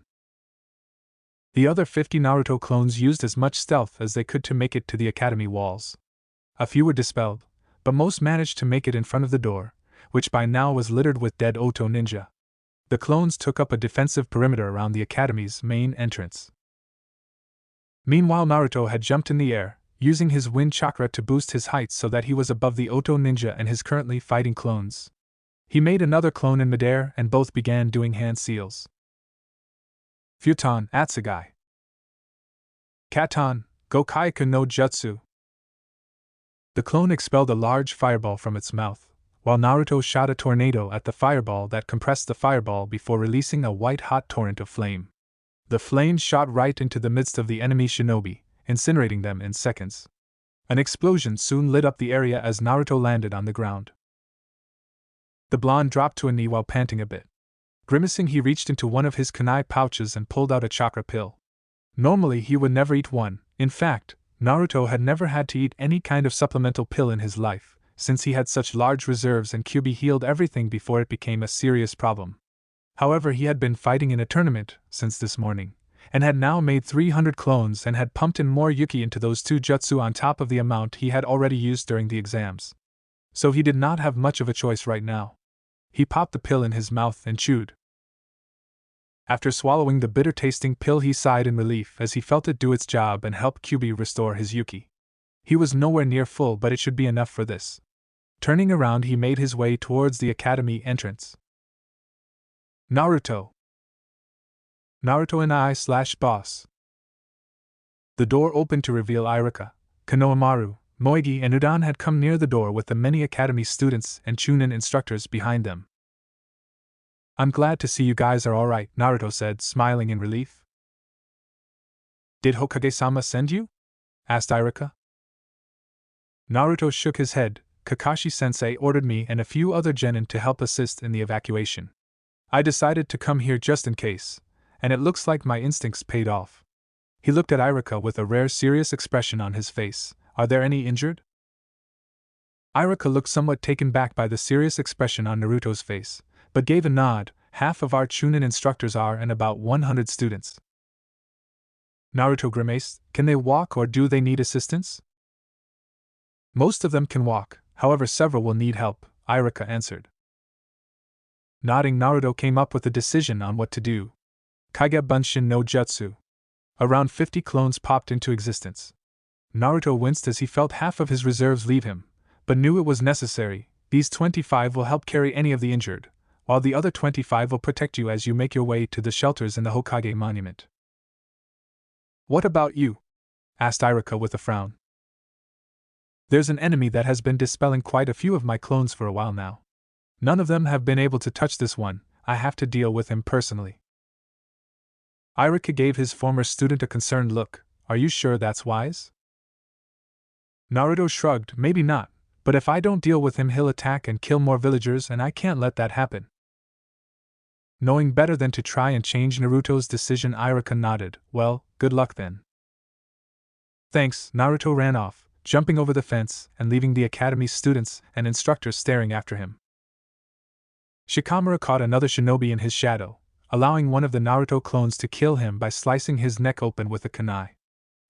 The other 50 Naruto clones used as much stealth as they could to make it to the academy walls. A few were dispelled, but most managed to make it in front of the door, which by now was littered with dead Oto ninja. The clones took up a defensive perimeter around the academy's main entrance. Meanwhile, Naruto had jumped in the air, using his wind chakra to boost his height so that he was above the Oto ninja and his currently fighting clones. He made another clone in midair and both began doing hand seals. Futon Atsugai. Katon, Gokaiku no Jutsu. The clone expelled a large fireball from its mouth, while Naruto shot a tornado at the fireball that compressed the fireball before releasing a white-hot torrent of flame. The flames shot right into the midst of the enemy shinobi, incinerating them in seconds. An explosion soon lit up the area as Naruto landed on the ground. The blonde dropped to a knee while panting a bit. Grimacing, he reached into one of his kunai pouches and pulled out a chakra pill. Normally he would never eat one. In fact, Naruto had never had to eat any kind of supplemental pill in his life, since he had such large reserves and Kyuubi healed everything before it became a serious problem. However, he had been fighting in a tournament since this morning, and had now made 300 clones and had pumped in more Yuki into those 2 jutsu on top of the amount he had already used during the exams. So he did not have much of a choice right now. He popped the pill in his mouth and chewed. After swallowing the bitter-tasting pill, he sighed in relief as he felt it do its job and help Kyuubi restore his Yuki. He was nowhere near full, but it should be enough for this. Turning around, he made his way towards the academy entrance. Naruto. Naruto and I/boss. The door opened to reveal Iruka, Konohamaru, Moegi and Udan had come near the door with the many academy students and chunin instructors behind them. I'm glad to see you guys are alright, Naruto said, smiling in relief. Did Hokage-sama send you? Asked Iruka. Naruto shook his head. Kakashi-sensei ordered me and a few other genin to help assist in the evacuation. I decided to come here just in case, and it looks like my instincts paid off. He looked at Iruka with a rare serious expression on his face. Are there any injured? Iruka looked somewhat taken back by the serious expression on Naruto's face, but gave a nod. Half of our chunin instructors are and about 100 students. Naruto grimaced. Can they walk or do they need assistance? Most of them can walk, however several will need help, Iruka answered. Nodding, Naruto came up with a decision on what to do. Kage Bunshin no Jutsu. Around 50 clones popped into existence. Naruto winced as he felt half of his reserves leave him, but knew it was necessary. These 25 will help carry any of the injured, while the other 25 will protect you as you make your way to the shelters in the Hokage monument. What about you? Asked Iruka with a frown. There's an enemy that has been dispelling quite a few of my clones for a while now. None of them have been able to touch this one. I have to deal with him personally. Iruka gave his former student a concerned look. Are you sure that's wise? Naruto shrugged. Maybe not, but if I don't deal with him he'll attack and kill more villagers and I can't let that happen. Knowing better than to try and change Naruto's decision, Iruka nodded. Well, good luck then. Thanks. Naruto ran off, jumping over the fence and leaving the academy's students and instructors staring after him. Shikamaru caught another shinobi in his shadow, allowing one of the Naruto clones to kill him by slicing his neck open with a kunai.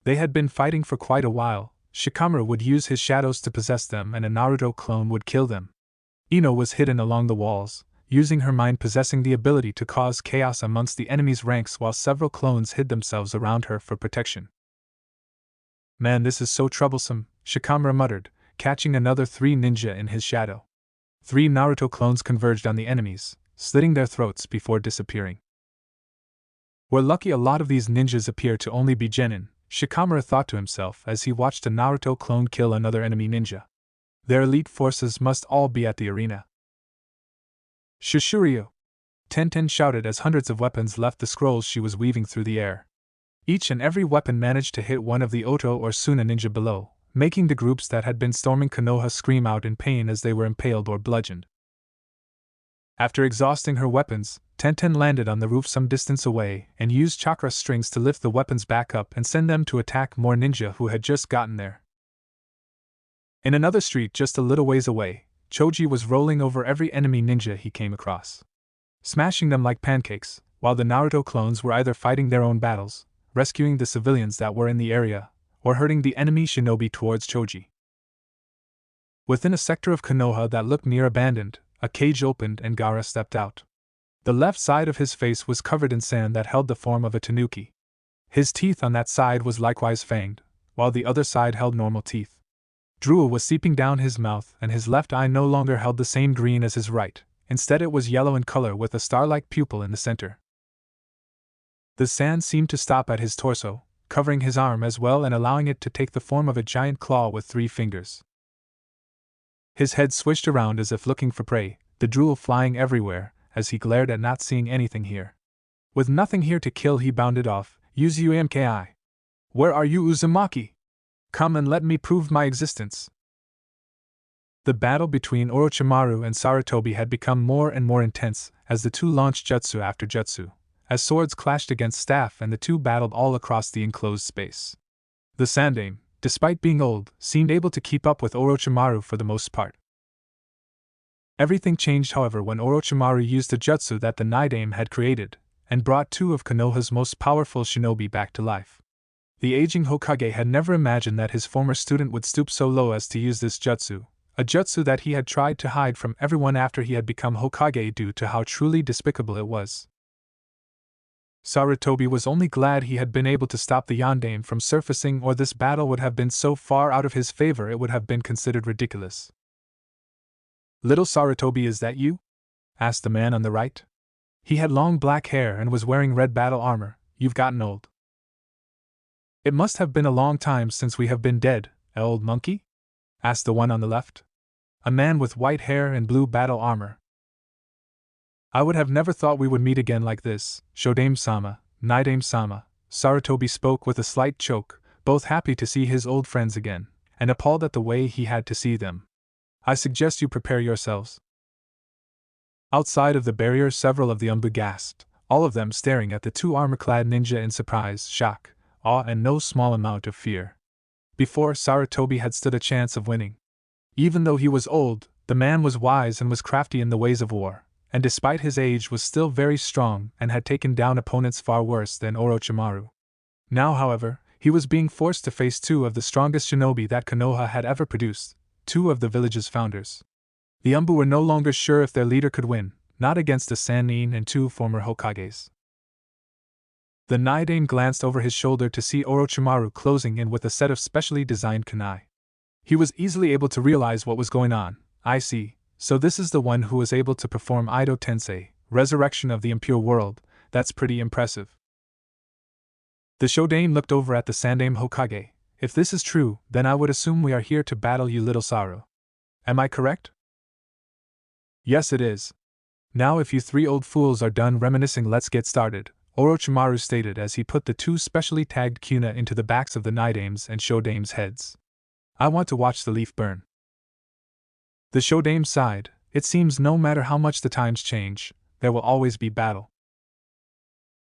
They had been fighting for quite a while. Shikamaru would use his shadows to possess them and a Naruto clone would kill them. Ino was hidden along the walls, using her mind possessing the ability to cause chaos amongst the enemy's ranks while several clones hid themselves around her for protection. Man, this is so troublesome, Shikamaru muttered, catching another 3 ninja in his shadow. 3 Naruto clones converged on the enemies, slitting their throats before disappearing. We're lucky a lot of these ninjas appear to only be genin, Shikamaru thought to himself as he watched a Naruto clone kill another enemy ninja. Their elite forces must all be at the arena. Shushuryō! Tenten shouted as hundreds of weapons left the scrolls she was weaving through the air. Each and every weapon managed to hit one of the Oto or Suna ninja below, making the groups that had been storming Konoha scream out in pain as they were impaled or bludgeoned. After exhausting her weapons, Tenten landed on the roof some distance away and used chakra strings to lift the weapons back up and send them to attack more ninja who had just gotten there. In another street just a little ways away, Choji was rolling over every enemy ninja he came across, smashing them like pancakes, while the Naruto clones were either fighting their own battles, rescuing the civilians that were in the area, or herding the enemy shinobi towards Choji. Within a sector of Konoha that looked near abandoned, a cage opened and Gaara stepped out. The left side of his face was covered in sand that held the form of a tanuki. His teeth on that side was likewise fanged, while the other side held normal teeth. Drool was seeping down his mouth and his left eye no longer held the same green as his right, instead it was yellow in color with a star-like pupil in the center. The sand seemed to stop at his torso, covering his arm as well and allowing it to take the form of a giant claw with 3 fingers. His head swished around as if looking for prey, the drool flying everywhere, as he glared at not seeing anything here. With nothing here to kill he bounded off. Use UMKI. Where are you, Uzumaki? Come and let me prove my existence. The battle between Orochimaru and Sarutobi had become more and more intense as the two launched jutsu after jutsu, as swords clashed against staff and the two battled all across the enclosed space. The Sandaime, despite being old, seemed able to keep up with Orochimaru for the most part. Everything changed, however, when Orochimaru used a jutsu that the Nidaime had created, and brought 2 of Konoha's most powerful shinobi back to life. The aging Hokage had never imagined that his former student would stoop so low as to use this jutsu, a jutsu that he had tried to hide from everyone after he had become Hokage due to how truly despicable it was. Sarutobi was only glad he had been able to stop the Yondaime from surfacing, or this battle would have been so far out of his favor it would have been considered ridiculous. Little Sarutobi, is that you? Asked the man on the right. He had long black hair and was wearing red battle armor. You've gotten old. It must have been a long time since we have been dead, old monkey? Asked the one on the left. A man with white hair and blue battle armor. I would have never thought we would meet again like this, Shodaime-sama, Nidaime-sama. Sarutobi spoke with a slight choke, both happy to see his old friends again, and appalled at the way he had to see them. I suggest you prepare yourselves. Outside of the barrier several of the Umbu gasped, all of them staring at the 2 armor-clad ninja in surprise, shock, awe and no small amount of fear. Before, Sarutobi had stood a chance of winning. Even though he was old, the man was wise and was crafty in the ways of war, and despite his age was still very strong and had taken down opponents far worse than Orochimaru. Now, however, he was being forced to face 2 of the strongest shinobi that Konoha had ever produced, 2 of the village's founders. The Umbu were no longer sure if their leader could win, not against a Sannin and 2 former Hokages. The Naidame glanced over his shoulder to see Orochimaru closing in with a set of specially designed kunai. He was easily able to realize what was going on. I see, so this is the one who was able to perform Ido Tensei, Resurrection of the Impure World. That's pretty impressive. The Shodaime looked over at the Sandaime Hokage. If this is true, then I would assume we are here to battle you, little Saru. Am I correct? Yes, it is. Now if you three old fools are done reminiscing, let's get started, Orochimaru stated as he put the two specially tagged kuna into the backs of the Naidames and Shodaime's heads. I want to watch the leaf burn. The Shodaime sighed. It seems no matter how much the times change, there will always be battle.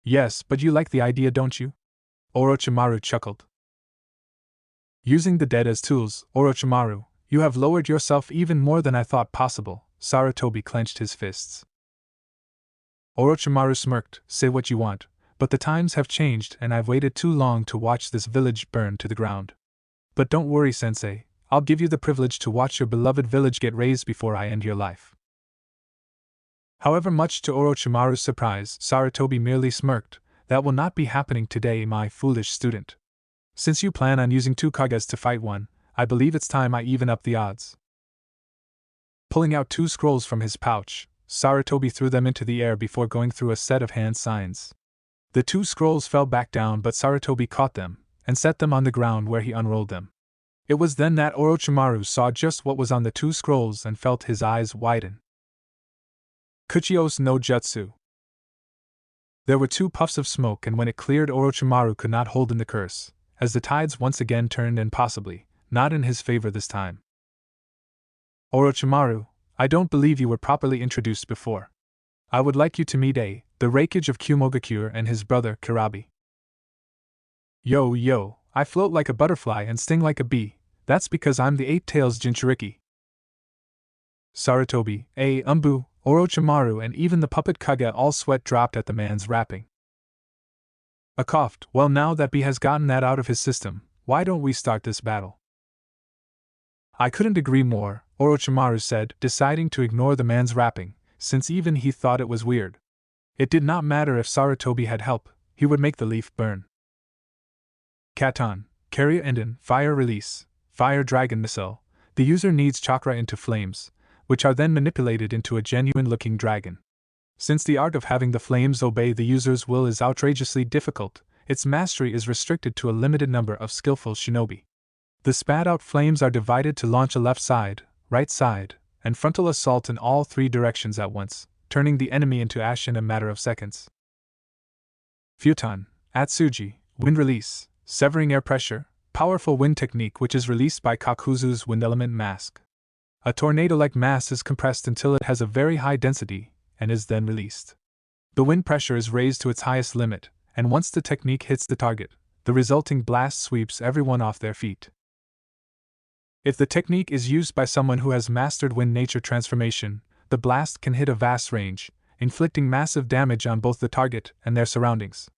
Yes, but you like the idea, don't you? Orochimaru chuckled. Using the dead as tools, Orochimaru, you have lowered yourself even more than I thought possible. Sarutobi clenched his fists. Orochimaru smirked. Say what you want, but the times have changed and I've waited too long to watch this village burn to the ground. But don't worry, Sensei, I'll give you the privilege to watch your beloved village get razed before I end your life. However, much to Orochimaru's surprise, Sarutobi merely smirked. That will not be happening today, my foolish student. Since you plan on using two Kages to fight one, I believe it's time I even up the odds. Pulling out two scrolls from his pouch, Sarutobi threw them into the air before going through a set of hand signs. The two scrolls fell back down, but Sarutobi caught them and set them on the ground where he unrolled them. It was then that Orochimaru saw just what was on the two scrolls and felt his eyes widen. Kuchios no Jutsu. There were two puffs of smoke, and when it cleared, Orochimaru could not hold in the curse, as the tides once again turned, and possibly not in his favor this time. Orochimaru, I don't believe you were properly introduced before. I would like you to meet the Raikage of Otogakure and his brother Kurabi. Yo, I float like a butterfly and sting like a bee. That's because I'm the Eight-Tails Jinchuriki. Sarutobi, Umbu, Orochimaru, and even the puppet Kage all sweat dropped at the man's rapping. A coughed. Well, now that B has gotten that out of his system, why don't we start this battle? I couldn't agree more, Orochimaru said, deciding to ignore the man's rapping, since even he thought it was weird. It did not matter if Sarutobi had help, he would make the leaf burn. Katon, Carrier Enden, Fire Release, Fire Dragon Missile. The user needs chakra into flames, which are then manipulated into a genuine-looking dragon. Since the art of having the flames obey the user's will is outrageously difficult, its mastery is restricted to a limited number of skillful shinobi. The spat-out flames are divided to launch a left side, right side, and frontal assault in all three directions at once, turning the enemy into ash in a matter of seconds. Futon, Atsuji, Wind Release, Severing Air Pressure, powerful wind technique which is released by Kakuzu's wind element mask. A tornado-like mass is compressed until it has a very high density, and is then released. The wind pressure is raised to its highest limit, and once the technique hits the target, the resulting blast sweeps everyone off their feet. If the technique is used by someone who has mastered wind nature transformation, the blast can hit a vast range, inflicting massive damage on both the target and their surroundings.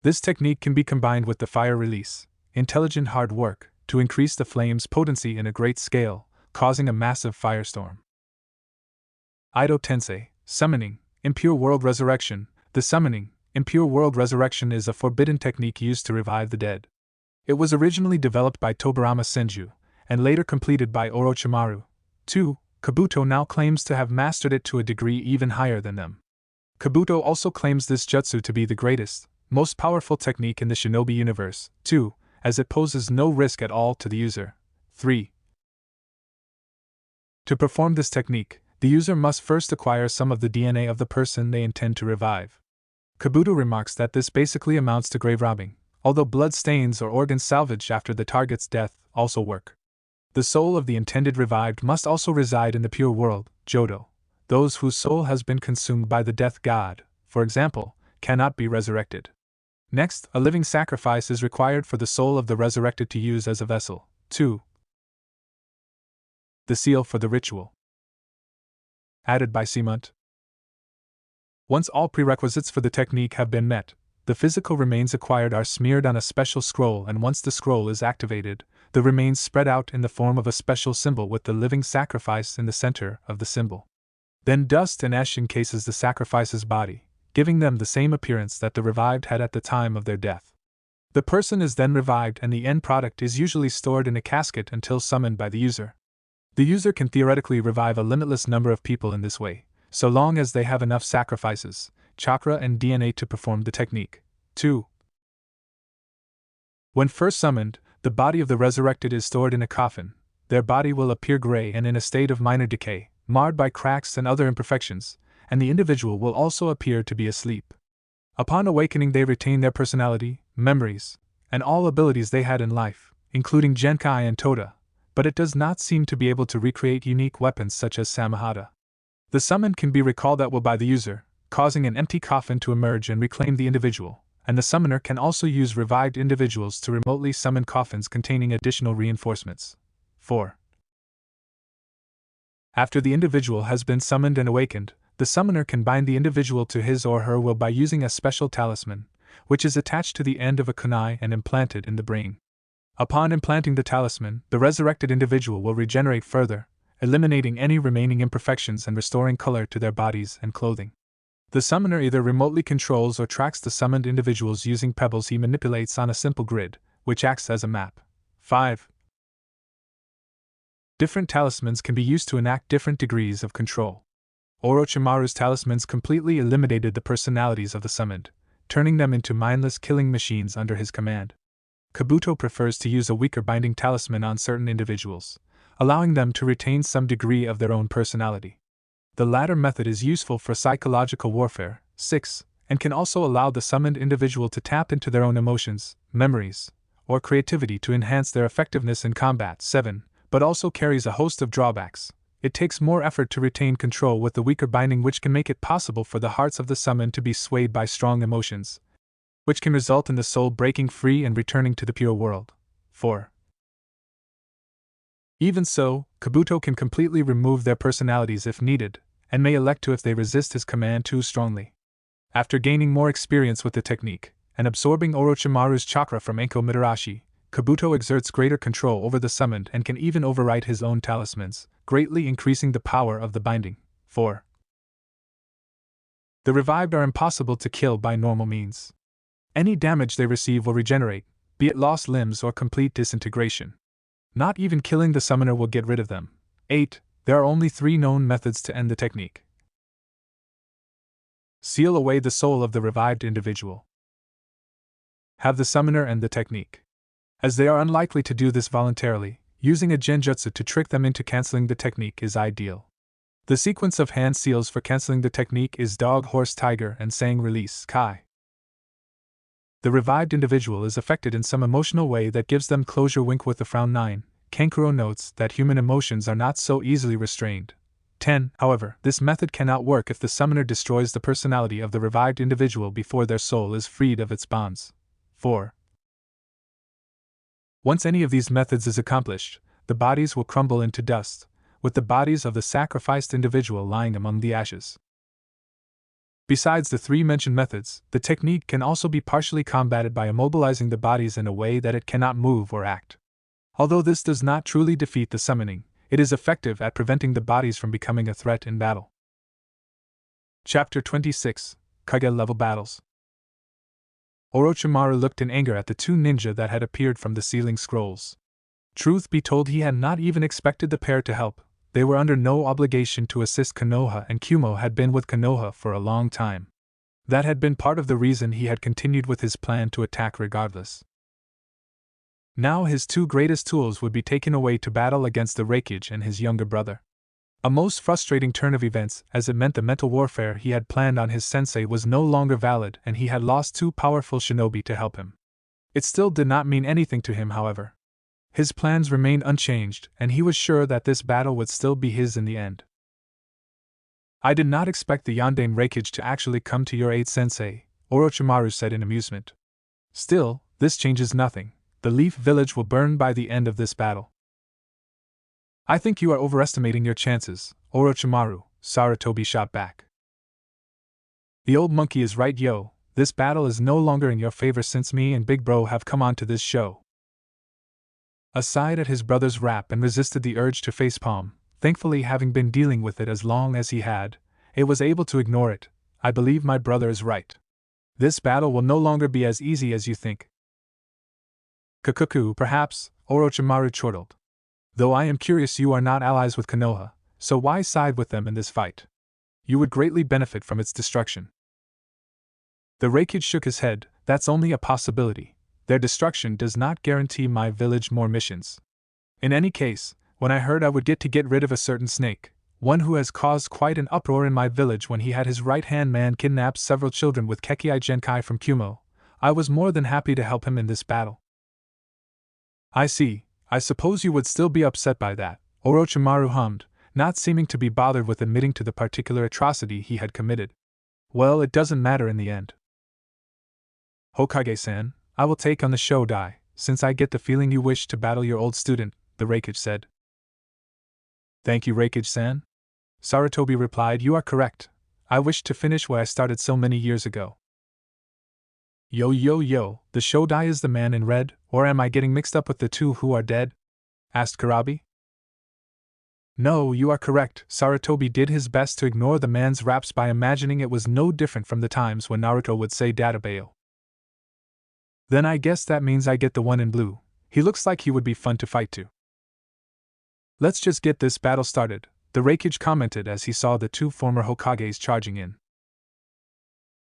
This technique can be combined with the fire release, intelligent hard work, to increase the flame's potency in a great scale, causing a massive firestorm. Ido Tensei, Summoning, Impure World Resurrection. The Summoning, Impure World Resurrection is a forbidden technique used to revive the dead. It was originally developed by Tobirama Senju, and later completed by Orochimaru. 2. Kabuto now claims to have mastered it to a degree even higher than them. Kabuto also claims this jutsu to be the greatest, most powerful technique in the shinobi universe. 2. As it poses no risk at all to the user. 3. To perform this technique, the user must first acquire some of the DNA of the person they intend to revive. Kabuto remarks that this basically amounts to grave robbing, although blood stains or organ salvage after the target's death also work. The soul of the intended revived must also reside in the pure world, Jodo. Those whose soul has been consumed by the death god, for example, cannot be resurrected. Next, a living sacrifice is required for the soul of the resurrected to use as a vessel. 2. The seal for the ritual. Added by Simont. Once all prerequisites for the technique have been met, the physical remains acquired are smeared on a special scroll, and once the scroll is activated, the remains spread out in the form of a special symbol with the living sacrifice in the center of the symbol. Then dust and ash encases the sacrifice's body, giving them the same appearance that the revived had at the time of their death. The person is then revived and the end product is usually stored in a casket until summoned by the user. The user can theoretically revive a limitless number of people in this way, so long as they have enough sacrifices, chakra and DNA to perform the technique. 2. When first summoned, the body of the resurrected is stored in a coffin. Their body will appear gray and in a state of minor decay, marred by cracks and other imperfections, and the individual will also appear to be asleep. Upon awakening, they retain their personality, memories, and all abilities they had in life, including Genkai and Toda, but it does not seem to be able to recreate unique weapons such as Samahata. The summon can be recalled at will by the user, causing an empty coffin to emerge and reclaim the individual, and the summoner can also use revived individuals to remotely summon coffins containing additional reinforcements. 4. After the individual has been summoned and awakened, the summoner can bind the individual to his or her will by using a special talisman, which is attached to the end of a kunai and implanted in the brain. Upon implanting the talisman, the resurrected individual will regenerate further, eliminating any remaining imperfections and restoring color to their bodies and clothing. The summoner either remotely controls or tracks the summoned individuals using pebbles he manipulates on a simple grid, which acts as a map. 5. Different talismans can be used to enact different degrees of control. Orochimaru's talismans completely eliminated the personalities of the summoned, turning them into mindless killing machines under his command. Kabuto prefers to use a weaker binding talisman on certain individuals, allowing them to retain some degree of their own personality. The latter method is useful for psychological warfare. 6. And can also allow the summoned individual to tap into their own emotions, memories, or creativity to enhance their effectiveness in combat. 7. But also carries a host of drawbacks. It takes more effort to retain control with the weaker binding, which can make it possible for the hearts of the summoned to be swayed by strong emotions, which can result in the soul breaking free and returning to the pure world. 4. Even so, Kabuto can completely remove their personalities if needed, and may elect to if they resist his command too strongly. After gaining more experience with the technique, and absorbing Orochimaru's chakra from Enko Mitarashi, Kabuto exerts greater control over the summoned and can even overwrite his own talismans, greatly increasing the power of the binding. 4. The revived are impossible to kill by normal means. Any damage they receive will regenerate, be it lost limbs or complete disintegration. Not even killing the summoner will get rid of them. 8. There are only 3 known methods to end the technique. Seal away the soul of the revived individual. Have the summoner end the technique. As they are unlikely to do this voluntarily, using a genjutsu to trick them into canceling the technique is ideal. The sequence of hand seals for canceling the technique is dog, horse, tiger, and saying release, kai. The revived individual is affected in some emotional way that gives them closure. Wink with a frown. 9. Kankuro notes that human emotions are not so easily restrained. 10. However, this method cannot work if the summoner destroys the personality of the revived individual before their soul is freed of its bonds. 4. Once any of these methods is accomplished, the bodies will crumble into dust, with the bodies of the sacrificed individual lying among the ashes. Besides the 3 mentioned methods, the technique can also be partially combated by immobilizing the bodies in a way that it cannot move or act. Although this does not truly defeat the summoning, it is effective at preventing the bodies from becoming a threat in battle. Chapter 26 Kage-level Battles. Orochimaru looked in anger at the 2 ninja that had appeared from the ceiling scrolls. Truth be told, he had not even expected the pair to help. They were under no obligation to assist Konoha, and Kumo had been with Konoha for a long time. That had been part of the reason he had continued with his plan to attack regardless. Now his 2 greatest tools would be taken away to battle against the Raikage and his younger brother. A most frustrating turn of events, as it meant the mental warfare he had planned on his sensei was no longer valid and he had lost 2 powerful shinobi to help him. It still did not mean anything to him, however. His plans remained unchanged, and he was sure that this battle would still be his in the end. I did not expect the Yondaime Raikage to actually come to your aid, sensei, Orochimaru said in amusement. Still, this changes nothing. The Leaf Village will burn by the end of this battle. I think you are overestimating your chances, Orochimaru, Sarutobi shot back. The old monkey is right, yo. This battle is no longer in your favor since me and Big Bro have come on to this show. Aside at his brother's rap and resisted the urge to facepalm, thankfully having been dealing with it as long as he had, it was able to ignore it, I believe my brother is right. This battle will no longer be as easy as you think. Kukuku, perhaps, Orochimaru chortled. Though I am curious, you are not allies with Konoha, so why side with them in this fight? You would greatly benefit from its destruction. The Raikage shook his head. That's only a possibility. Their destruction does not guarantee my village more missions. In any case, when I heard I would get rid of a certain snake, one who has caused quite an uproar in my village when he had his right-hand man kidnap several children with Kekkai Genkai from Kumo, I was more than happy to help him in this battle. I see. I suppose you would still be upset by that, Orochimaru hummed, not seeming to be bothered with admitting to the particular atrocity he had committed. Well, it doesn't matter in the end. Hokage-san, I will take on the Shodai, since I get the feeling you wish to battle your old student, the Raikage said. Thank you, Raikage-san. Sarutobi replied, you are correct. I wish to finish where I started so many years ago. Yo, the Shodai is the man in red, or am I getting mixed up with the two who are dead? Asked Kurabi. No, you are correct. Sarutobi did his best to ignore the man's raps by imagining it was no different from the times when Naruto would say Databayo. Then I guess that means I get the one in blue. He looks like he would be fun to fight to. Let's just get this battle started, the Raikage commented as he saw the two former Hokages charging in.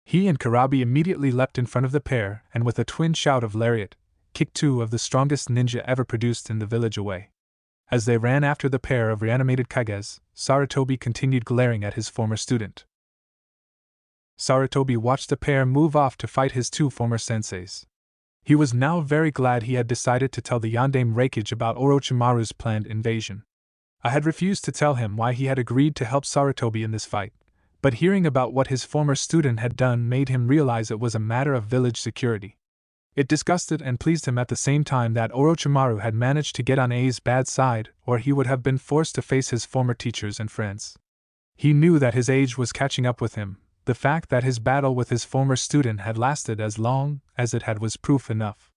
He and Kurabi immediately leapt in front of the pair and with a twin shout of lariat, kicked two of the strongest ninja ever produced in the village away. As they ran after the pair of reanimated Kages, Sarutobi continued glaring at his former student. Sarutobi watched the pair move off to fight his two former senseis. He was now very glad he had decided to tell the Yondaime Raikage about Orochimaru's planned invasion. I had refused to tell him why he had agreed to help Sarutobi in this fight, but hearing about what his former student had done made him realize it was a matter of village security. It disgusted and pleased him at the same time that Orochimaru had managed to get on A's bad side, or he would have been forced to face his former teachers and friends. He knew that his age was catching up with him. The fact that his battle with his former student had lasted as long as it had was proof enough.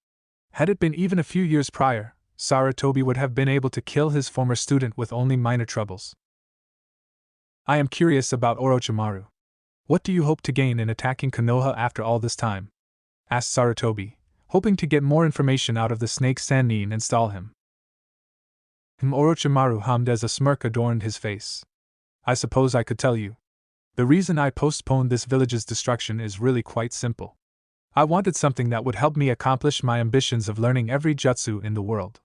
Had it been even a few years prior, Sarutobi would have been able to kill his former student with only minor troubles. I am curious about Orochimaru. What do you hope to gain in attacking Konoha after all this time? Asked Sarutobi, hoping to get more information out of the snake Sannin and stall him. Orochimaru hummed as a smirk adorned his face. I suppose I could tell you. The reason I postponed this village's destruction is really quite simple. I wanted something that would help me accomplish my ambitions of learning every jutsu in the world.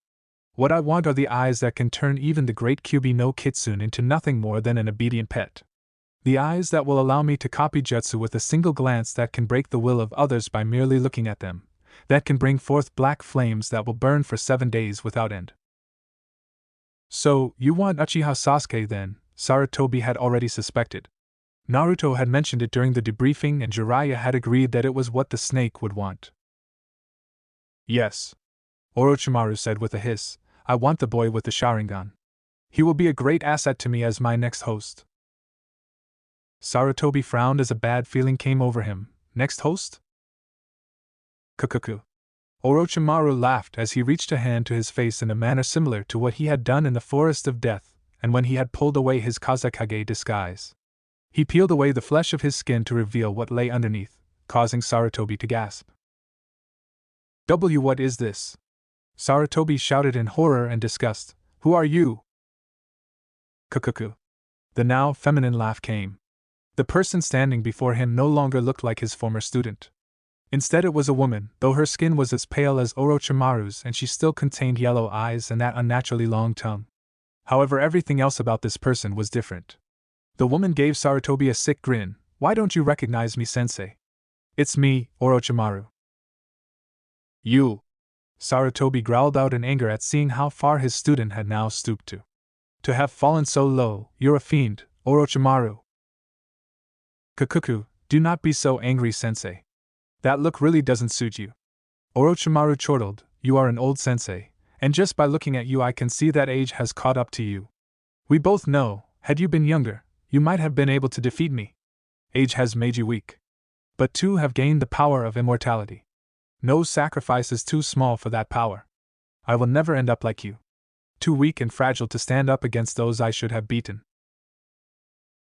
What I want are the eyes that can turn even the great Kyuubi no Kitsune into nothing more than an obedient pet. The eyes that will allow me to copy jutsu with a single glance, that can break the will of others by merely looking at them, that can bring forth black flames that will burn for 7 days without end. So, you want Uchiha Sasuke then? Sarutobi had already suspected. Naruto had mentioned it during the debriefing and Jiraiya had agreed that it was what the snake would want. Yes. Orochimaru said with a hiss, I want the boy with the Sharingan. He will be a great asset to me as my next host. Sarutobi frowned as a bad feeling came over him. Next host? Kukuku. Orochimaru laughed as he reached a hand to his face in a manner similar to what he had done in the Forest of Death, and when he had pulled away his Kazekage disguise. He peeled away the flesh of his skin to reveal what lay underneath, causing Sarutobi to gasp. What is this? Sarutobi shouted in horror and disgust. Who are you? Kukuku. The now feminine laugh came. The person standing before him no longer looked like his former student. Instead it was a woman, though her skin was as pale as Orochimaru's and she still contained yellow eyes and that unnaturally long tongue. However, everything else about this person was different. The woman gave Sarutobi a sick grin. Why don't you recognize me, sensei? It's me, Orochimaru. You! Sarutobi growled out in anger at seeing how far his student had now stooped to. To have fallen so low, you're a fiend, Orochimaru. Kukuku, do not be so angry, sensei. That look really doesn't suit you. Orochimaru chortled, you are an old sensei, and just by looking at you I can see that age has caught up to you. We both know, had you been younger, you might have been able to defeat me. Age has made you weak. But two have gained the power of immortality. No sacrifice is too small for that power. I will never end up like you. Too weak and fragile to stand up against those I should have beaten.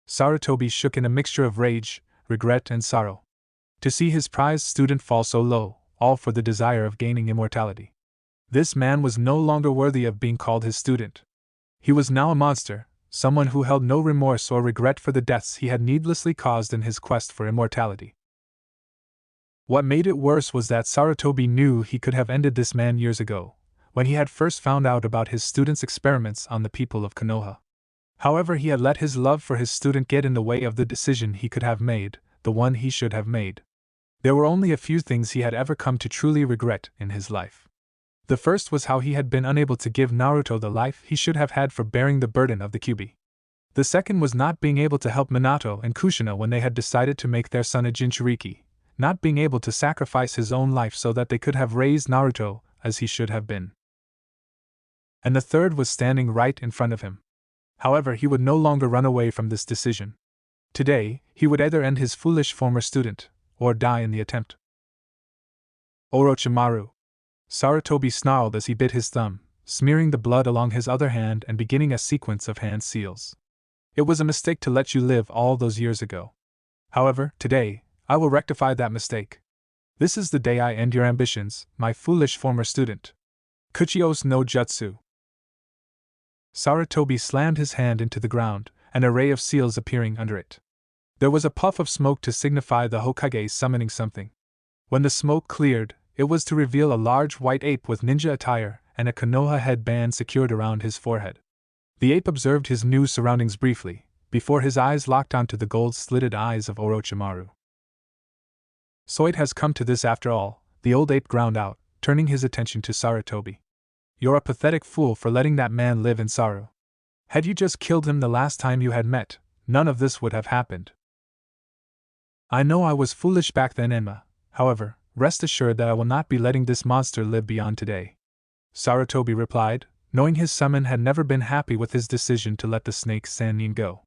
Sarutobi shook in a mixture of rage, regret, and sorrow. To see his prized student fall so low, all for the desire of gaining immortality. This man was no longer worthy of being called his student. He was now a monster, someone who held no remorse or regret for the deaths he had needlessly caused in his quest for immortality. What made it worse was that Sarutobi knew he could have ended this man years ago, when he had first found out about his student's experiments on the people of Konoha. However, he had let his love for his student get in the way of the decision he could have made, the one he should have made. There were only a few things he had ever come to truly regret in his life. The first was how he had been unable to give Naruto the life he should have had for bearing the burden of the Kyuubi. The second was not being able to help Minato and Kushina when they had decided to make their son a Jinchuriki, not being able to sacrifice his own life so that they could have raised Naruto as he should have been. And the third was standing right in front of him. However, he would no longer run away from this decision. Today, he would either end his foolish former student, or die in the attempt. Orochimaru. Sarutobi snarled as he bit his thumb, smearing the blood along his other hand and beginning a sequence of hand seals. It was a mistake to let you live all those years ago. However, today, I will rectify that mistake. This is the day I end your ambitions, my foolish former student. Kuchios no Jutsu. Sarutobi slammed his hand into the ground, an array of seals appearing under it. There was a puff of smoke to signify the Hokage summoning something. When the smoke cleared, it was to reveal a large white ape with ninja attire and a Konoha headband secured around his forehead. The ape observed his new surroundings briefly, before his eyes locked onto the gold-slitted eyes of Orochimaru. So it has come to this after all, the old ape ground out, turning his attention to Sarutobi. You're a pathetic fool for letting that man live in sorrow. Had you just killed him the last time you had met, none of this would have happened. I know I was foolish back then, Enma. However, rest assured that I will not be letting this monster live beyond today. Sarutobi replied, knowing his summon had never been happy with his decision to let the snake Sannin go.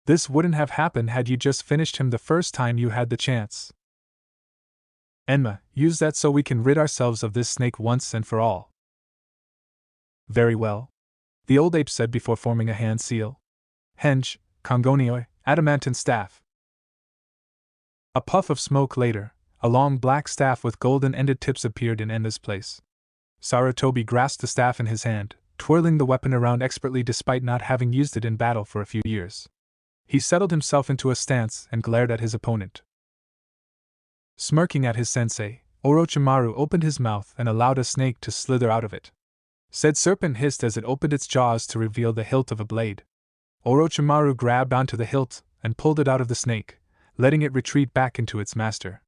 This wouldn't have happened had you just finished him the first time you had the chance. Enma, use that so we can rid ourselves of this snake once and for all. Very well, the old ape said before forming a hand seal. Henge, Kongonioi, adamantine staff. A puff of smoke later, a long black staff with golden-ended tips appeared in Enma's place. Sarutobi grasped the staff in his hand, twirling the weapon around expertly despite not having used it in battle for a few years. He settled himself into a stance and glared at his opponent. Smirking at his sensei, Orochimaru opened his mouth and allowed a snake to slither out of it. Said serpent hissed as it opened its jaws to reveal the hilt of a blade. Orochimaru grabbed onto the hilt and pulled it out of the snake, letting it retreat back into its master.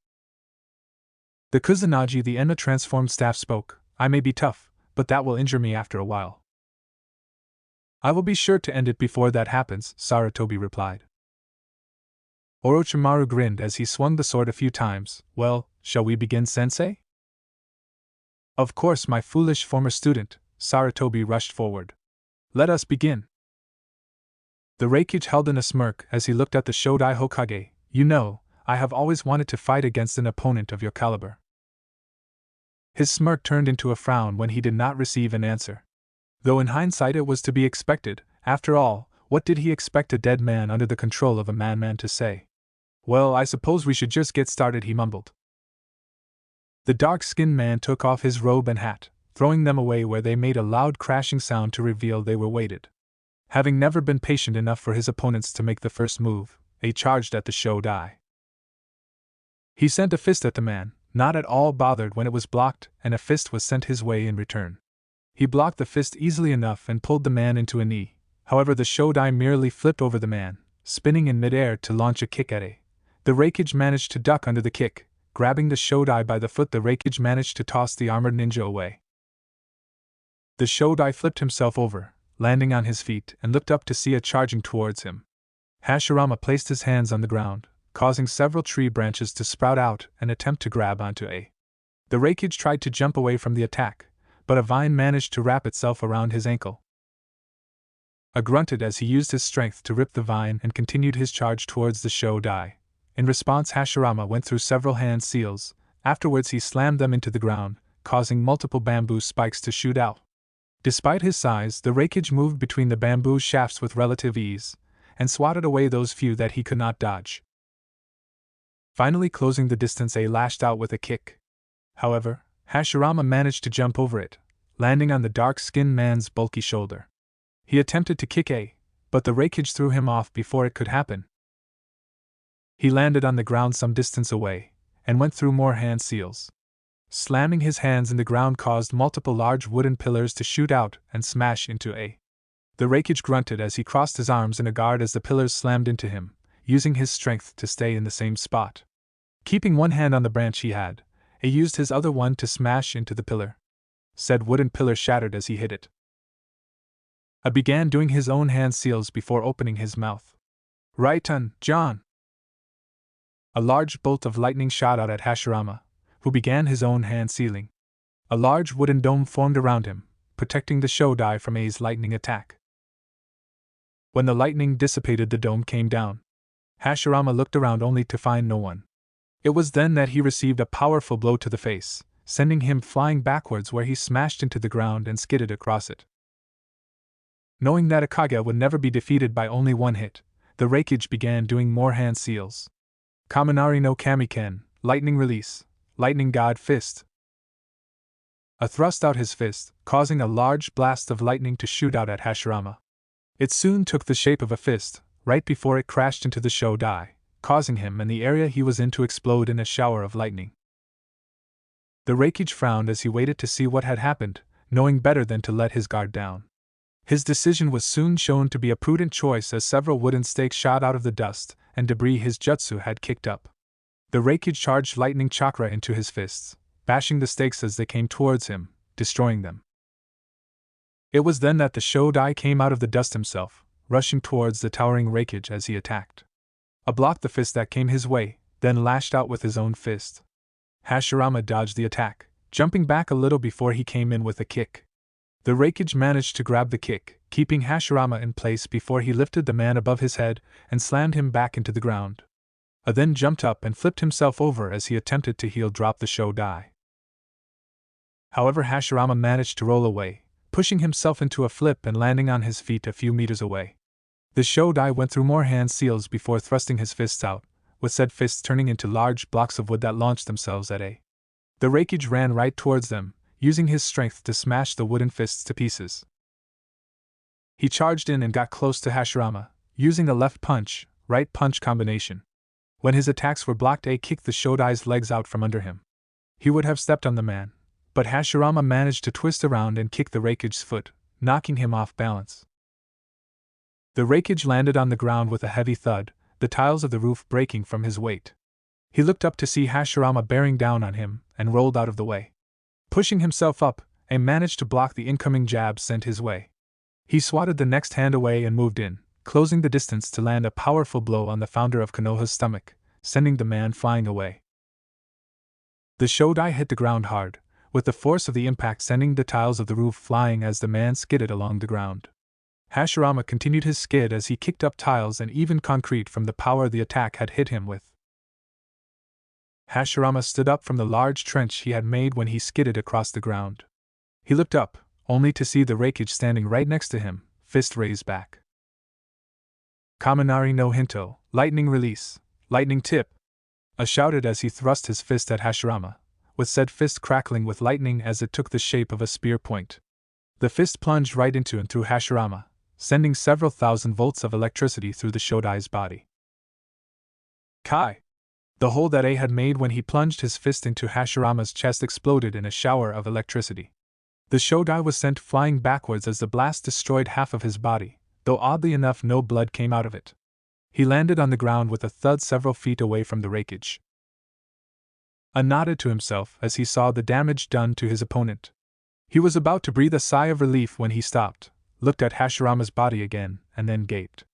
The Kusanagi, the Enma transformed staff, spoke. I may be tough, but that will injure me after a while. I will be sure to end it before that happens, Sarutobi replied. Orochimaru grinned as he swung the sword a few times. Well, shall we begin, sensei? Of course, my foolish former student, Sarutobi rushed forward. Let us begin. The Reikage held in a smirk as he looked at the Shodai Hokage. You know, I have always wanted to fight against an opponent of your caliber. His smirk turned into a frown when he did not receive an answer. Though in hindsight it was to be expected, after all, what did he expect a dead man under the control of a madman to say? Well, I suppose we should just get started, he mumbled. The dark-skinned man took off his robe and hat, throwing them away where they made a loud crashing sound to reveal they were weighted. Having never been patient enough for his opponents to make the first move, they charged at the Shodai. He sent a fist at the man, not at all bothered when it was blocked, and a fist was sent his way in return. He blocked the fist easily enough and pulled the man into a knee. However, the Shodai merely flipped over the man, spinning in midair to launch a kick at A. The Reikage managed to duck under the kick. Grabbing the Shodai by the foot, the Reikage managed to toss the armored ninja away. The Shodai flipped himself over, landing on his feet, and looked up to see a charging towards him. Hashirama placed his hands on the ground, causing several tree branches to sprout out and attempt to grab onto A. The Reikage tried to jump away from the attack, but a vine managed to wrap itself around his ankle. A grunted as he used his strength to rip the vine and continued his charge towards the Shodai. In response, Hashirama went through several hand seals. Afterwards he slammed them into the ground, causing multiple bamboo spikes to shoot out. Despite his size, the Reikage moved between the bamboo shafts with relative ease, and swatted away those few that he could not dodge. Finally closing the distance, A lashed out with a kick. However, Hashirama managed to jump over it, landing on the dark-skinned man's bulky shoulder. He attempted to kick A, but the Raikage threw him off before it could happen. He landed on the ground some distance away, and went through more hand seals. Slamming his hands in the ground caused multiple large wooden pillars to shoot out and smash into A. The Raikage grunted as he crossed his arms in a guard as the pillars slammed into him, using his strength to stay in the same spot. Keeping one hand on the branch he had, A used his other one to smash into the pillar. Said wooden pillar shattered as he hit it. A began doing his own hand seals before opening his mouth. Right on, John! A large bolt of lightning shot out at Hashirama, who began his own hand sealing. A large wooden dome formed around him, protecting the Shodai from A's lightning attack. When the lightning dissipated, the dome came down. Hashirama looked around only to find no one. It was then that he received a powerful blow to the face, sending him flying backwards where he smashed into the ground and skidded across it. Knowing that a Kage would never be defeated by only one hit, the Raikage began doing more hand seals. Kaminari no Kamiken, lightning release, lightning god fist. A thrust out his fist, causing a large blast of lightning to shoot out at Hashirama. It soon took the shape of a fist, right before it crashed into the Shodai, causing him and the area he was in to explode in a shower of lightning. The Raikage frowned as he waited to see what had happened, knowing better than to let his guard down. His decision was soon shown to be a prudent choice as several wooden stakes shot out of the dust and debris his jutsu had kicked up. The Raikage charged lightning chakra into his fists, bashing the stakes as they came towards him, destroying them. It was then that the Shodai came out of the dust himself, rushing towards the towering Raikage as he attacked. A blocked the fist that came his way, then lashed out with his own fist. Hashirama dodged the attack, jumping back a little before he came in with a kick. The Raikage managed to grab the kick, keeping Hashirama in place before he lifted the man above his head and slammed him back into the ground. A then jumped up and flipped himself over as he attempted to heel drop the Shodai. However, Hashirama managed to roll away, pushing himself into a flip and landing on his feet a few meters away. The Shodai went through more hand seals before thrusting his fists out, with said fists turning into large blocks of wood that launched themselves at A. The Raikage ran right towards them, using his strength to smash the wooden fists to pieces. He charged in and got close to Hashirama, using a left punch, right punch combination. When his attacks were blocked, A kicked the Shodai's legs out from under him. He would have stepped on the man, but Hashirama managed to twist around and kick the Raikage's foot, knocking him off balance. The Raikage landed on the ground with a heavy thud, the tiles of the roof breaking from his weight. He looked up to see Hashirama bearing down on him and rolled out of the way. Pushing himself up, A managed to block the incoming jab sent his way. He swatted the next hand away and moved in, closing the distance to land a powerful blow on the founder of Konoha's stomach, sending the man flying away. The Shodai hit the ground hard, with the force of the impact sending the tiles of the roof flying as the man skidded along the ground. Hashirama continued his skid as he kicked up tiles and even concrete from the power the attack had hit him with. Hashirama stood up from the large trench he had made when he skidded across the ground. He looked up, only to see the Raikage standing right next to him, fist raised back. Kaminari no Hinto, lightning release, lightning tip, A shouted as he thrust his fist at Hashirama, with said fist crackling with lightning as it took the shape of a spear point. The fist plunged right into and through Hashirama, sending several thousand volts of electricity through the Shodai's body. Kai! The hole that A had made when he plunged his fist into Hashirama's chest exploded in a shower of electricity. The Shodai was sent flying backwards as the blast destroyed half of his body, though oddly enough no blood came out of it. He landed on the ground with a thud several feet away from the Raikage. A nodded to himself as he saw the damage done to his opponent. He was about to breathe a sigh of relief when he stopped, looked at Hashirama's body again, and then gaped.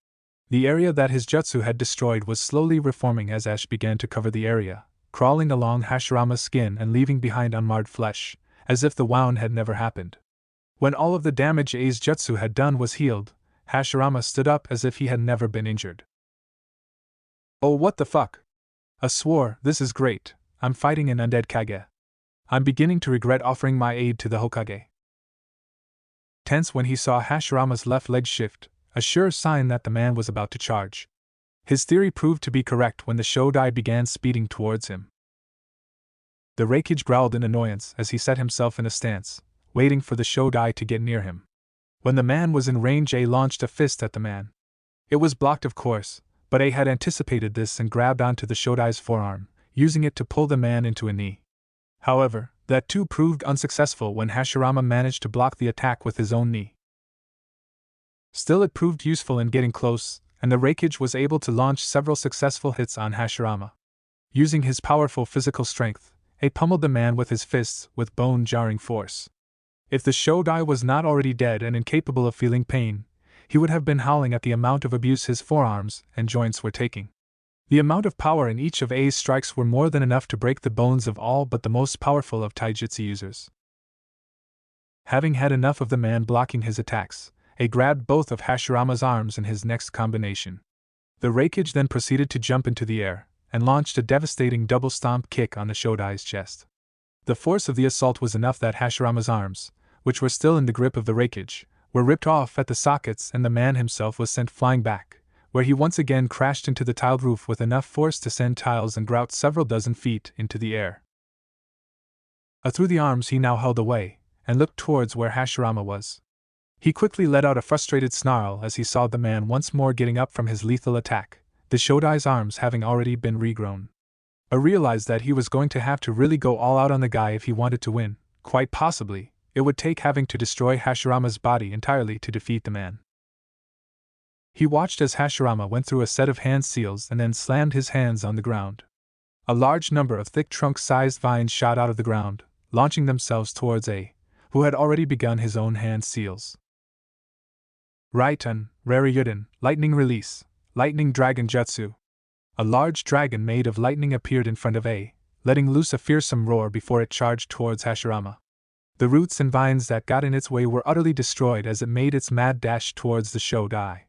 The area that his jutsu had destroyed was slowly reforming as ash began to cover the area, crawling along Hashirama's skin and leaving behind unmarred flesh, as if the wound had never happened. When all of the damage A's jutsu had done was healed, Hashirama stood up as if he had never been injured. Oh, what the fuck? I swore, this is great, I'm fighting an undead Kage. I'm beginning to regret offering my aid to the Hokage. Tense when he saw Hashirama's left leg shift, a sure sign that the man was about to charge. His theory proved to be correct when the Shodai began speeding towards him. The Raikage growled in annoyance as he set himself in a stance, waiting for the Shodai to get near him. When the man was in range, A launched a fist at the man. It was blocked, of course, but A had anticipated this and grabbed onto the Shodai's forearm, using it to pull the man into a knee. However, that too proved unsuccessful when Hashirama managed to block the attack with his own knee. Still, it proved useful in getting close, and the Raikage was able to launch several successful hits on Hashirama. Using his powerful physical strength, A pummeled the man with his fists with bone-jarring force. If the Shodai was not already dead and incapable of feeling pain, he would have been howling at the amount of abuse his forearms and joints were taking. The amount of power in each of A's strikes were more than enough to break the bones of all but the most powerful of taijutsu users. Having had enough of the man blocking his attacks, A grabbed both of Hashirama's arms in his next combination. The Raikage then proceeded to jump into the air, and launched a devastating double stomp kick on the Shodai's chest. The force of the assault was enough that Hashirama's arms, which were still in the grip of the Raikage, were ripped off at the sockets and the man himself was sent flying back, where he once again crashed into the tiled roof with enough force to send tiles and grout several dozen feet into the air. Through the arms he now held away, and looked towards where Hashirama was. He quickly let out a frustrated snarl as he saw the man once more getting up from his lethal attack, the Shodai's arms having already been regrown. A realized that he was going to have to really go all out on the guy if he wanted to win. Quite possibly, it would take having to destroy Hashirama's body entirely to defeat the man. He watched as Hashirama went through a set of hand seals and then slammed his hands on the ground. A large number of thick trunk-sized vines shot out of the ground, launching themselves towards A, who had already begun his own hand seals. Raiten, Raryuden, Lightning Release, Lightning Dragon Jutsu. A large dragon made of lightning appeared in front of A, letting loose a fearsome roar before it charged towards Hashirama. The roots and vines that got in its way were utterly destroyed as it made its mad dash towards the Shodai.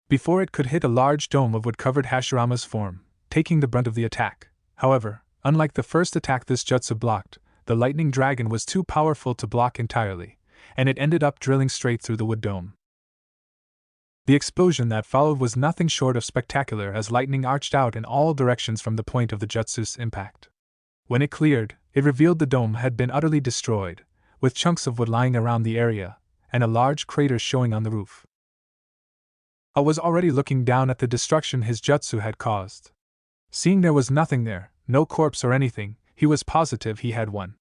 Before it could hit, a large dome of wood covered Hashirama's form, taking the brunt of the attack. However, unlike the first attack this jutsu blocked, the lightning dragon was too powerful to block entirely, and it ended up drilling straight through the wood dome. The explosion that followed was nothing short of spectacular as lightning arched out in all directions from the point of the jutsu's impact. When it cleared, it revealed the dome had been utterly destroyed, with chunks of wood lying around the area, and a large crater showing on the roof. A was already looking down at the destruction his jutsu had caused. Seeing there was nothing there, no corpse or anything, he was positive he had won.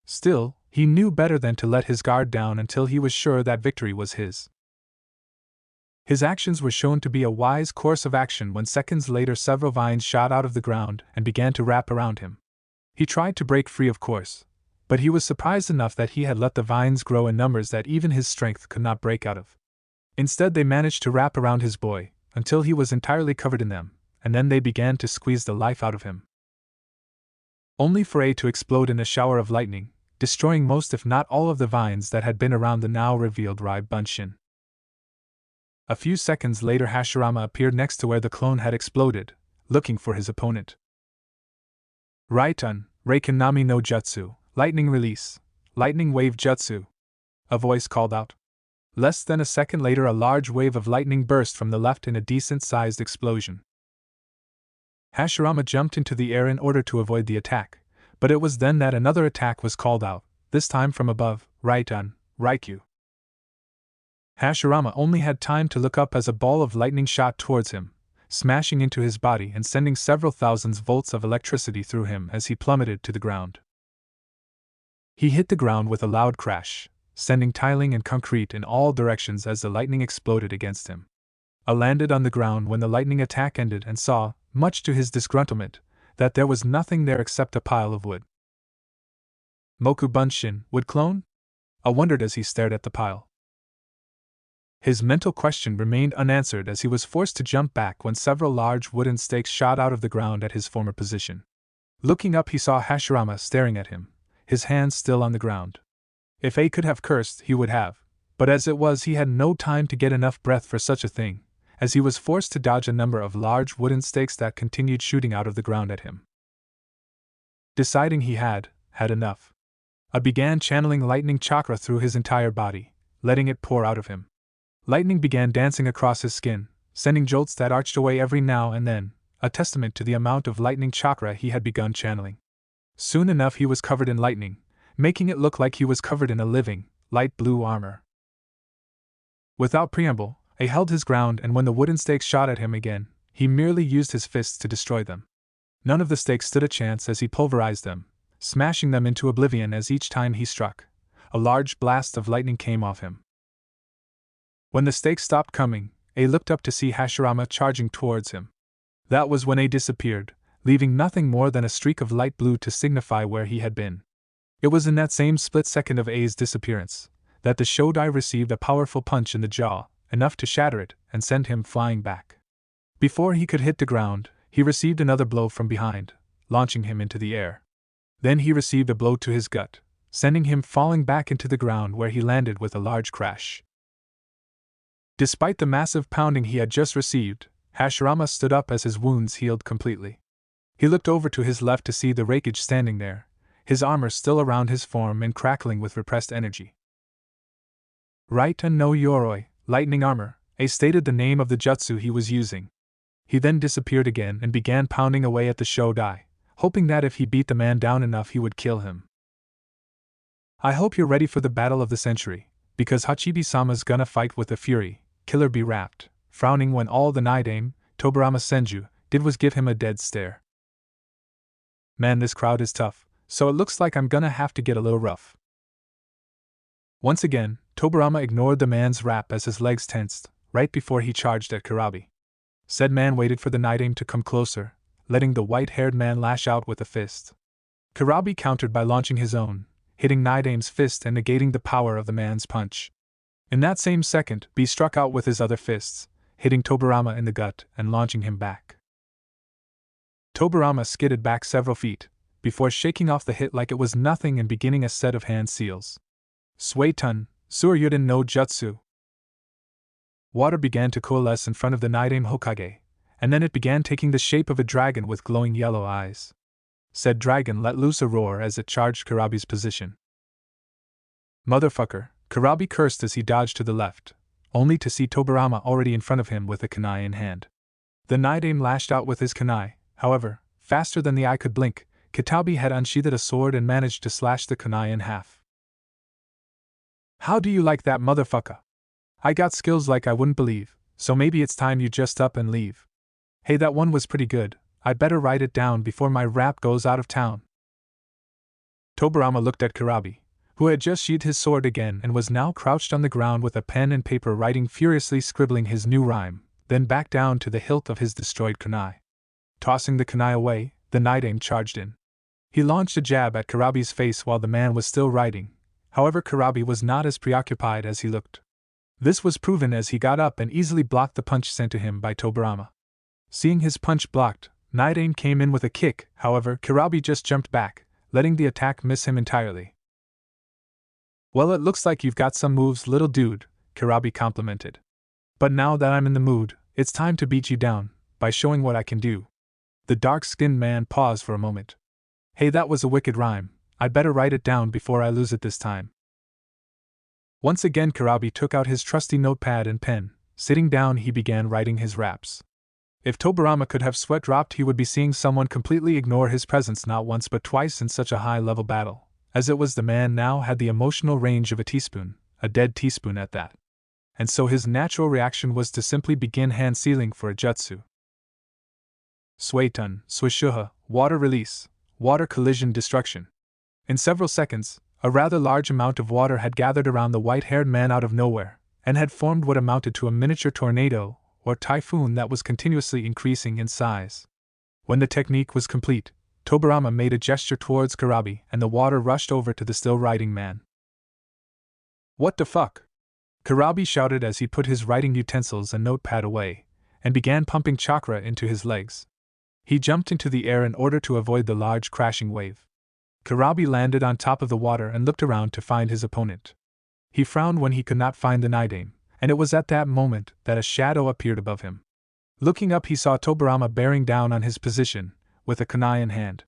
Still, he knew better than to let his guard down until he was sure that victory was his. His actions were shown to be a wise course of action when seconds later several vines shot out of the ground and began to wrap around him. He tried to break free, of course, but he was surprised enough that he had let the vines grow in numbers that even his strength could not break out of. Instead, they managed to wrap around his boy until he was entirely covered in them, and then they began to squeeze the life out of him. Only for A to explode in a shower of lightning, destroying most if not all of the vines that had been around the now revealed Rai Bunshin. A few seconds later, Hashirama appeared next to where the clone had exploded, looking for his opponent. Raiten, Reikinami no Jutsu, Lightning Release, Lightning Wave Jutsu, a voice called out. Less than a second later, a large wave of lightning burst from the left in a decent-sized explosion. Hashirama jumped into the air in order to avoid the attack, but it was then that another attack was called out, this time from above, Raiten, Raikyu. Hashirama only had time to look up as a ball of lightning shot towards him, smashing into his body and sending several thousands volts of electricity through him as he plummeted to the ground. He hit the ground with a loud crash, sending tiling and concrete in all directions as the lightning exploded against him. A landed on the ground when the lightning attack ended and saw, much to his disgruntlement, that there was nothing there except a pile of wood. Moku Bunshin, wood clone? A wondered as he stared at the pile. His mental question remained unanswered as he was forced to jump back when several large wooden stakes shot out of the ground at his former position. Looking up, he saw Hashirama staring at him, his hands still on the ground. If A could have cursed, he would have, but as it was, he had no time to get enough breath for such a thing, as he was forced to dodge a number of large wooden stakes that continued shooting out of the ground at him. Deciding he had enough, A began channeling lightning chakra through his entire body, letting it pour out of him. Lightning began dancing across his skin, sending jolts that arched away every now and then, a testament to the amount of lightning chakra he had begun channeling. Soon enough he was covered in lightning, making it look like he was covered in a living, light blue armor. Without preamble, he held his ground, and when the wooden stakes shot at him again, he merely used his fists to destroy them. None of the stakes stood a chance as he pulverized them, smashing them into oblivion as each time he struck, a large blast of lightning came off him. When the stakes stopped coming, A looked up to see Hashirama charging towards him. That was when A disappeared, leaving nothing more than a streak of light blue to signify where he had been. It was in that same split second of A's disappearance that the Shodai received a powerful punch in the jaw, enough to shatter it and send him flying back. Before he could hit the ground, he received another blow from behind, launching him into the air. Then he received a blow to his gut, sending him falling back into the ground where he landed with a large crash. Despite the massive pounding he had just received, Hashirama stood up as his wounds healed completely. He looked over to his left to see the wreckage standing there, his armor still around his form and crackling with repressed energy. Right and no Yoroi, lightning armor, A stated the name of the jutsu he was using. He then disappeared again and began pounding away at the Shodai, hoping that if he beat the man down enough he would kill him. I hope you're ready for the battle of the century, because Hachibi-sama's gonna fight with the fury, Killer Bee rapped, frowning when all the Nidaime, Tobirama Senju, did was give him a dead stare. Man, this crowd is tough, so it looks like I'm gonna have to get a little rough. Once again, Tobirama ignored the man's rap as his legs tensed, right before he charged at Kurabi. Said man waited for the Nidaime to come closer, letting the white-haired man lash out with a fist. Kurabi countered by launching his own, hitting Nidaime's fist and negating the power of the man's punch. In that same second, B struck out with his other fists, hitting Tobirama in the gut and launching him back. Tobirama skidded back several feet, before shaking off the hit like it was nothing and beginning a set of hand seals. Suetun, Suryuden no Jutsu. Water began to coalesce in front of the Nidaime Hokage, and then it began taking the shape of a dragon with glowing yellow eyes. Said dragon let loose a roar as it charged Kurabi's position. Motherfucker, Kurabi cursed as he dodged to the left, only to see Tobirama already in front of him with a kunai in hand. The Nidaime lashed out with his kunai, however, faster than the eye could blink. Kitabi had unsheathed a sword and managed to slash the kunai in half. How do you like that, motherfucker? I got skills like I wouldn't believe, so maybe it's time you just up and leave. Hey, that one was pretty good, I'd better write it down before my rap goes out of town. Tobirama looked at Kurabi, who had just sheathed his sword again and was now crouched on the ground with a pen and paper writing furiously, scribbling his new rhyme, then back down to the hilt of his destroyed kunai. Tossing the kunai away, the Nidaime charged in. He launched a jab at Kurabi's face while the man was still writing, however Kurabi was not as preoccupied as he looked. This was proven as he got up and easily blocked the punch sent to him by Tobirama. Seeing his punch blocked, Nidaime came in with a kick, however Kurabi just jumped back, letting the attack miss him entirely. Well, it looks like you've got some moves, little dude, Kurabi complimented. But now that I'm in the mood, it's time to beat you down, by showing what I can do. The dark-skinned man paused for a moment. Hey, that was a wicked rhyme, I'd better write it down before I lose it this time. Once again Kurabi took out his trusty notepad and pen. Sitting down he began writing his raps. If Tobirama could have sweat dropped, he would be seeing someone completely ignore his presence not once but twice in such a high-level battle. As it was, the man now had the emotional range of a teaspoon, a dead teaspoon at that. And so his natural reaction was to simply begin hand sealing for a jutsu. Suetun, Swishuha, water release, water collision destruction. In several seconds, a rather large amount of water had gathered around the white-haired man out of nowhere, and had formed what amounted to a miniature tornado, or typhoon that was continuously increasing in size. When the technique was complete, Tobirama made a gesture towards Kurabi and the water rushed over to the still writing man. What the fuck? Kurabi shouted as he put his writing utensils and notepad away, and began pumping chakra into his legs. He jumped into the air in order to avoid the large crashing wave. Kurabi landed on top of the water and looked around to find his opponent. He frowned when he could not find the Nidaime, and it was at that moment that a shadow appeared above him. Looking up he saw Tobirama bearing down on his position, with a kunai in hand.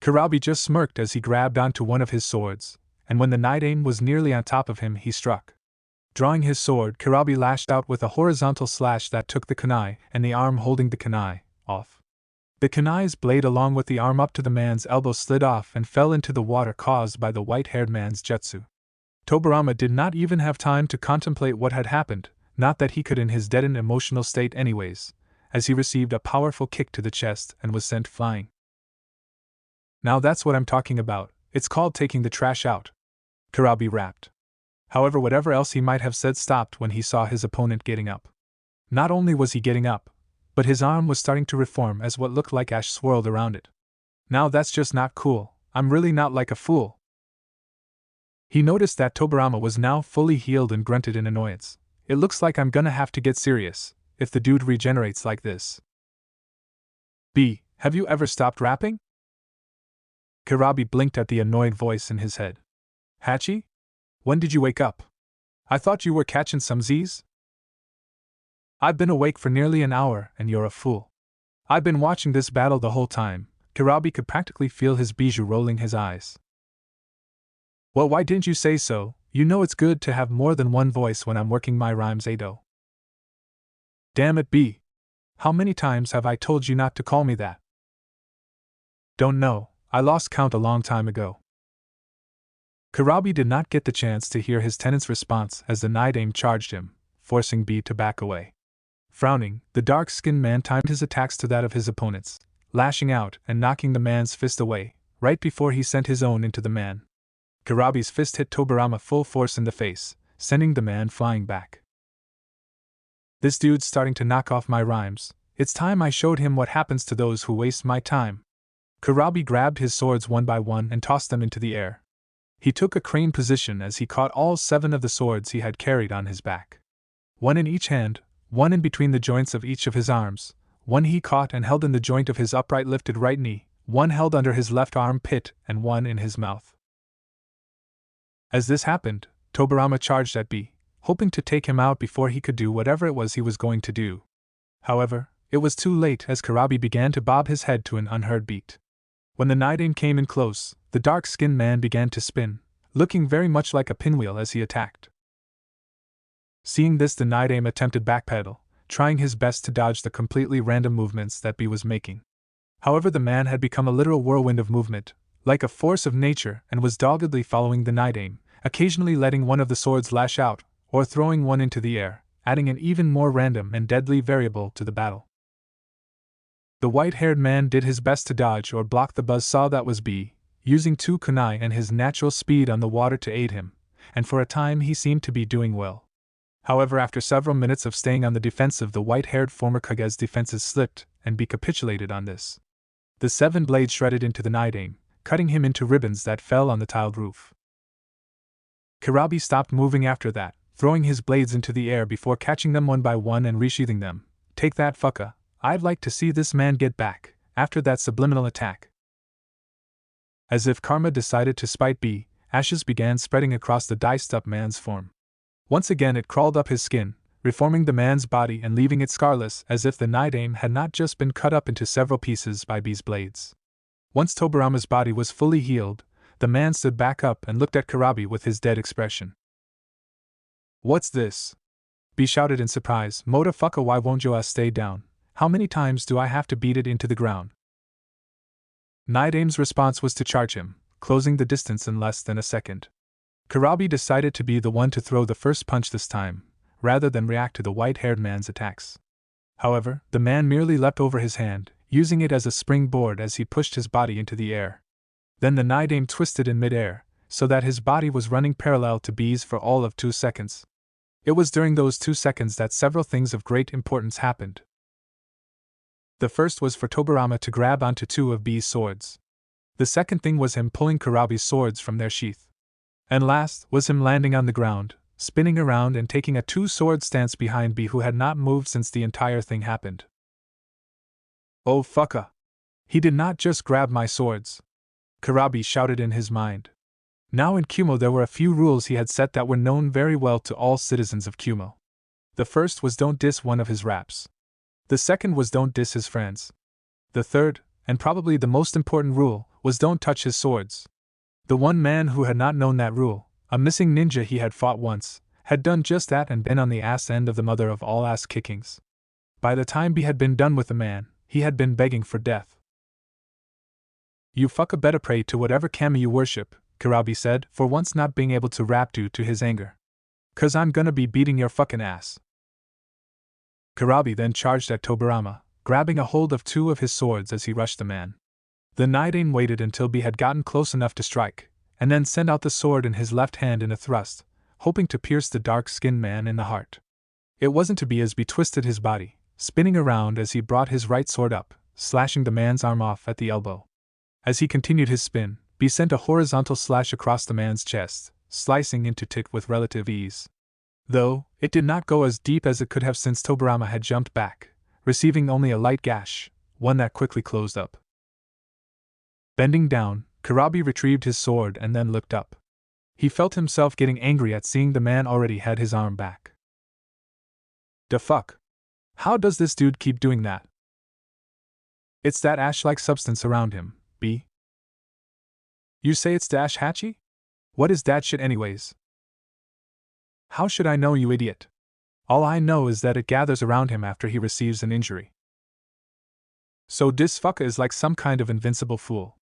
Kurabi just smirked as he grabbed onto one of his swords, and when the Nidaime was nearly on top of him he struck. Drawing his sword, Kurabi lashed out with a horizontal slash that took the kunai and the arm holding the kunai off. The kunai's blade along with the arm up to the man's elbow slid off and fell into the water caused by the white-haired man's jutsu. Tobirama did not even have time to contemplate what had happened, not that he could in his deadened emotional state anyways, as he received a powerful kick to the chest and was sent flying. Now that's what I'm talking about, it's called taking the trash out, Kurabi rapped. However, whatever else he might have said stopped when he saw his opponent getting up. Not only was he getting up, but his arm was starting to reform as what looked like ash swirled around it. Now that's just not cool, I'm really not like a fool. He noticed that Tobirama was now fully healed and grunted in annoyance. It looks like I'm gonna have to get serious, if the dude regenerates like this. B, have you ever stopped rapping? Kurabi blinked at the annoyed voice in his head. Hachi? When did you wake up? I thought you were catching some Z's? I've been awake for nearly an hour, and you're a fool. I've been watching this battle the whole time. Kurabi could practically feel his bijou rolling his eyes. Well, why didn't you say so? You know it's good to have more than one voice when I'm working my rhymes, Ado. Damn it, B. How many times have I told you not to call me that? Don't know, I lost count a long time ago. Kurabi did not get the chance to hear his tenant's response as the Nidaime charged him, forcing B to back away. Frowning, the dark-skinned man timed his attacks to that of his opponent's, lashing out and knocking the man's fist away, right before he sent his own into the man. Kurabi's fist hit Tobirama full force in the face, sending the man flying back. This dude's starting to knock off my rhymes. It's time I showed him what happens to those who waste my time. Kurabi grabbed his swords one by one and tossed them into the air. He took a crane position as he caught all 7 of the swords he had carried on his back. One in each hand, one in between the joints of each of his arms, one he caught and held in the joint of his upright lifted right knee, one held under his left arm pit, and one in his mouth. As this happened, Tobirama charged at B, hoping to take him out before he could do whatever it was he was going to do. However, it was too late as Kurabi began to bob his head to an unheard beat. When the Nidaime came in close, the dark-skinned man began to spin, looking very much like a pinwheel as he attacked. Seeing this, the Nidaime attempted backpedal, trying his best to dodge the completely random movements that B was making. However, the man had become a literal whirlwind of movement, like a force of nature, and was doggedly following the Nidaime, occasionally letting one of the swords lash out, or throwing one into the air, adding an even more random and deadly variable to the battle. The white-haired man did his best to dodge or block the buzzsaw that was B, using 2 kunai and his natural speed on the water to aid him, and for a time he seemed to be doing well. However, after several minutes of staying on the defensive, the white-haired former Kage's defenses slipped, and B capitulated on this. The 7 blades shredded into the Nidaime, cutting him into ribbons that fell on the tiled roof. Kurabi stopped moving after that, throwing his blades into the air before catching them one by one and resheathing them. Take that, fucka. I'd like to see this man get back, after that subliminal attack. As if karma decided to spite B, ashes began spreading across the diced-up man's form. Once again it crawled up his skin, reforming the man's body and leaving it scarless as if the Nidaime had not just been cut up into several pieces by B's blades. Once Tobirama's body was fully healed, the man stood back up and looked at Kurabi with his dead expression. What's this? B shouted in surprise. Motherfucker, why won't you stay down? How many times do I have to beat it into the ground? Nidaime's response was to charge him, closing the distance in less than a second. Kurabi decided to be the one to throw the first punch this time, rather than react to the white-haired man's attacks. However, the man merely leapt over his hand, using it as a springboard as he pushed his body into the air. Then the Nidaime twisted in mid-air, so that his body was running parallel to B's for all of 2 seconds. It was during those 2 seconds that several things of great importance happened. The first was for Tobirama to grab onto 2 of B's swords. The second thing was him pulling Kurabi's swords from their sheath. And last was him landing on the ground, spinning around and taking a 2-sword stance behind B, who had not moved since the entire thing happened. Oh fucka! He did not just grab my swords! Kurabi shouted in his mind. Now in Kumo there were a few rules he had set that were known very well to all citizens of Kumo. The first was don't diss one of his raps. The second was don't diss his friends. The third, and probably the most important rule, was don't touch his swords. The one man who had not known that rule, a missing ninja he had fought once, had done just that and been on the ass end of the mother of all ass kickings. By the time B had been done with the man, he had been begging for death. "You fucka better pray to whatever kami you worship," Kurabi said, for once not being able to rap due to his anger. "'Cause I'm gonna be beating your fucking ass." Kurabi then charged at Tobirama, grabbing a hold of two of his swords as he rushed the man. The Nidain waited until B had gotten close enough to strike, and then sent out the sword in his left hand in a thrust, hoping to pierce the dark-skinned man in the heart. It wasn't to be as B twisted his body, spinning around as he brought his right sword up, slashing the man's arm off at the elbow. As he continued his spin, B sent a horizontal slash across the man's chest, slicing into it with relative ease. Though, it did not go as deep as it could have since Tobirama had jumped back, receiving only a light gash, one that quickly closed up. Bending down, Kurabi retrieved his sword and then looked up. He felt himself getting angry at seeing the man already had his arm back. "Da fuck? How does this dude keep doing that? It's that ash-like substance around him, B. You say it's the ash hachi? What is that shit anyways?" "How should I know, you idiot? All I know is that it gathers around him after he receives an injury." "So this fucker is like some kind of invincible fool.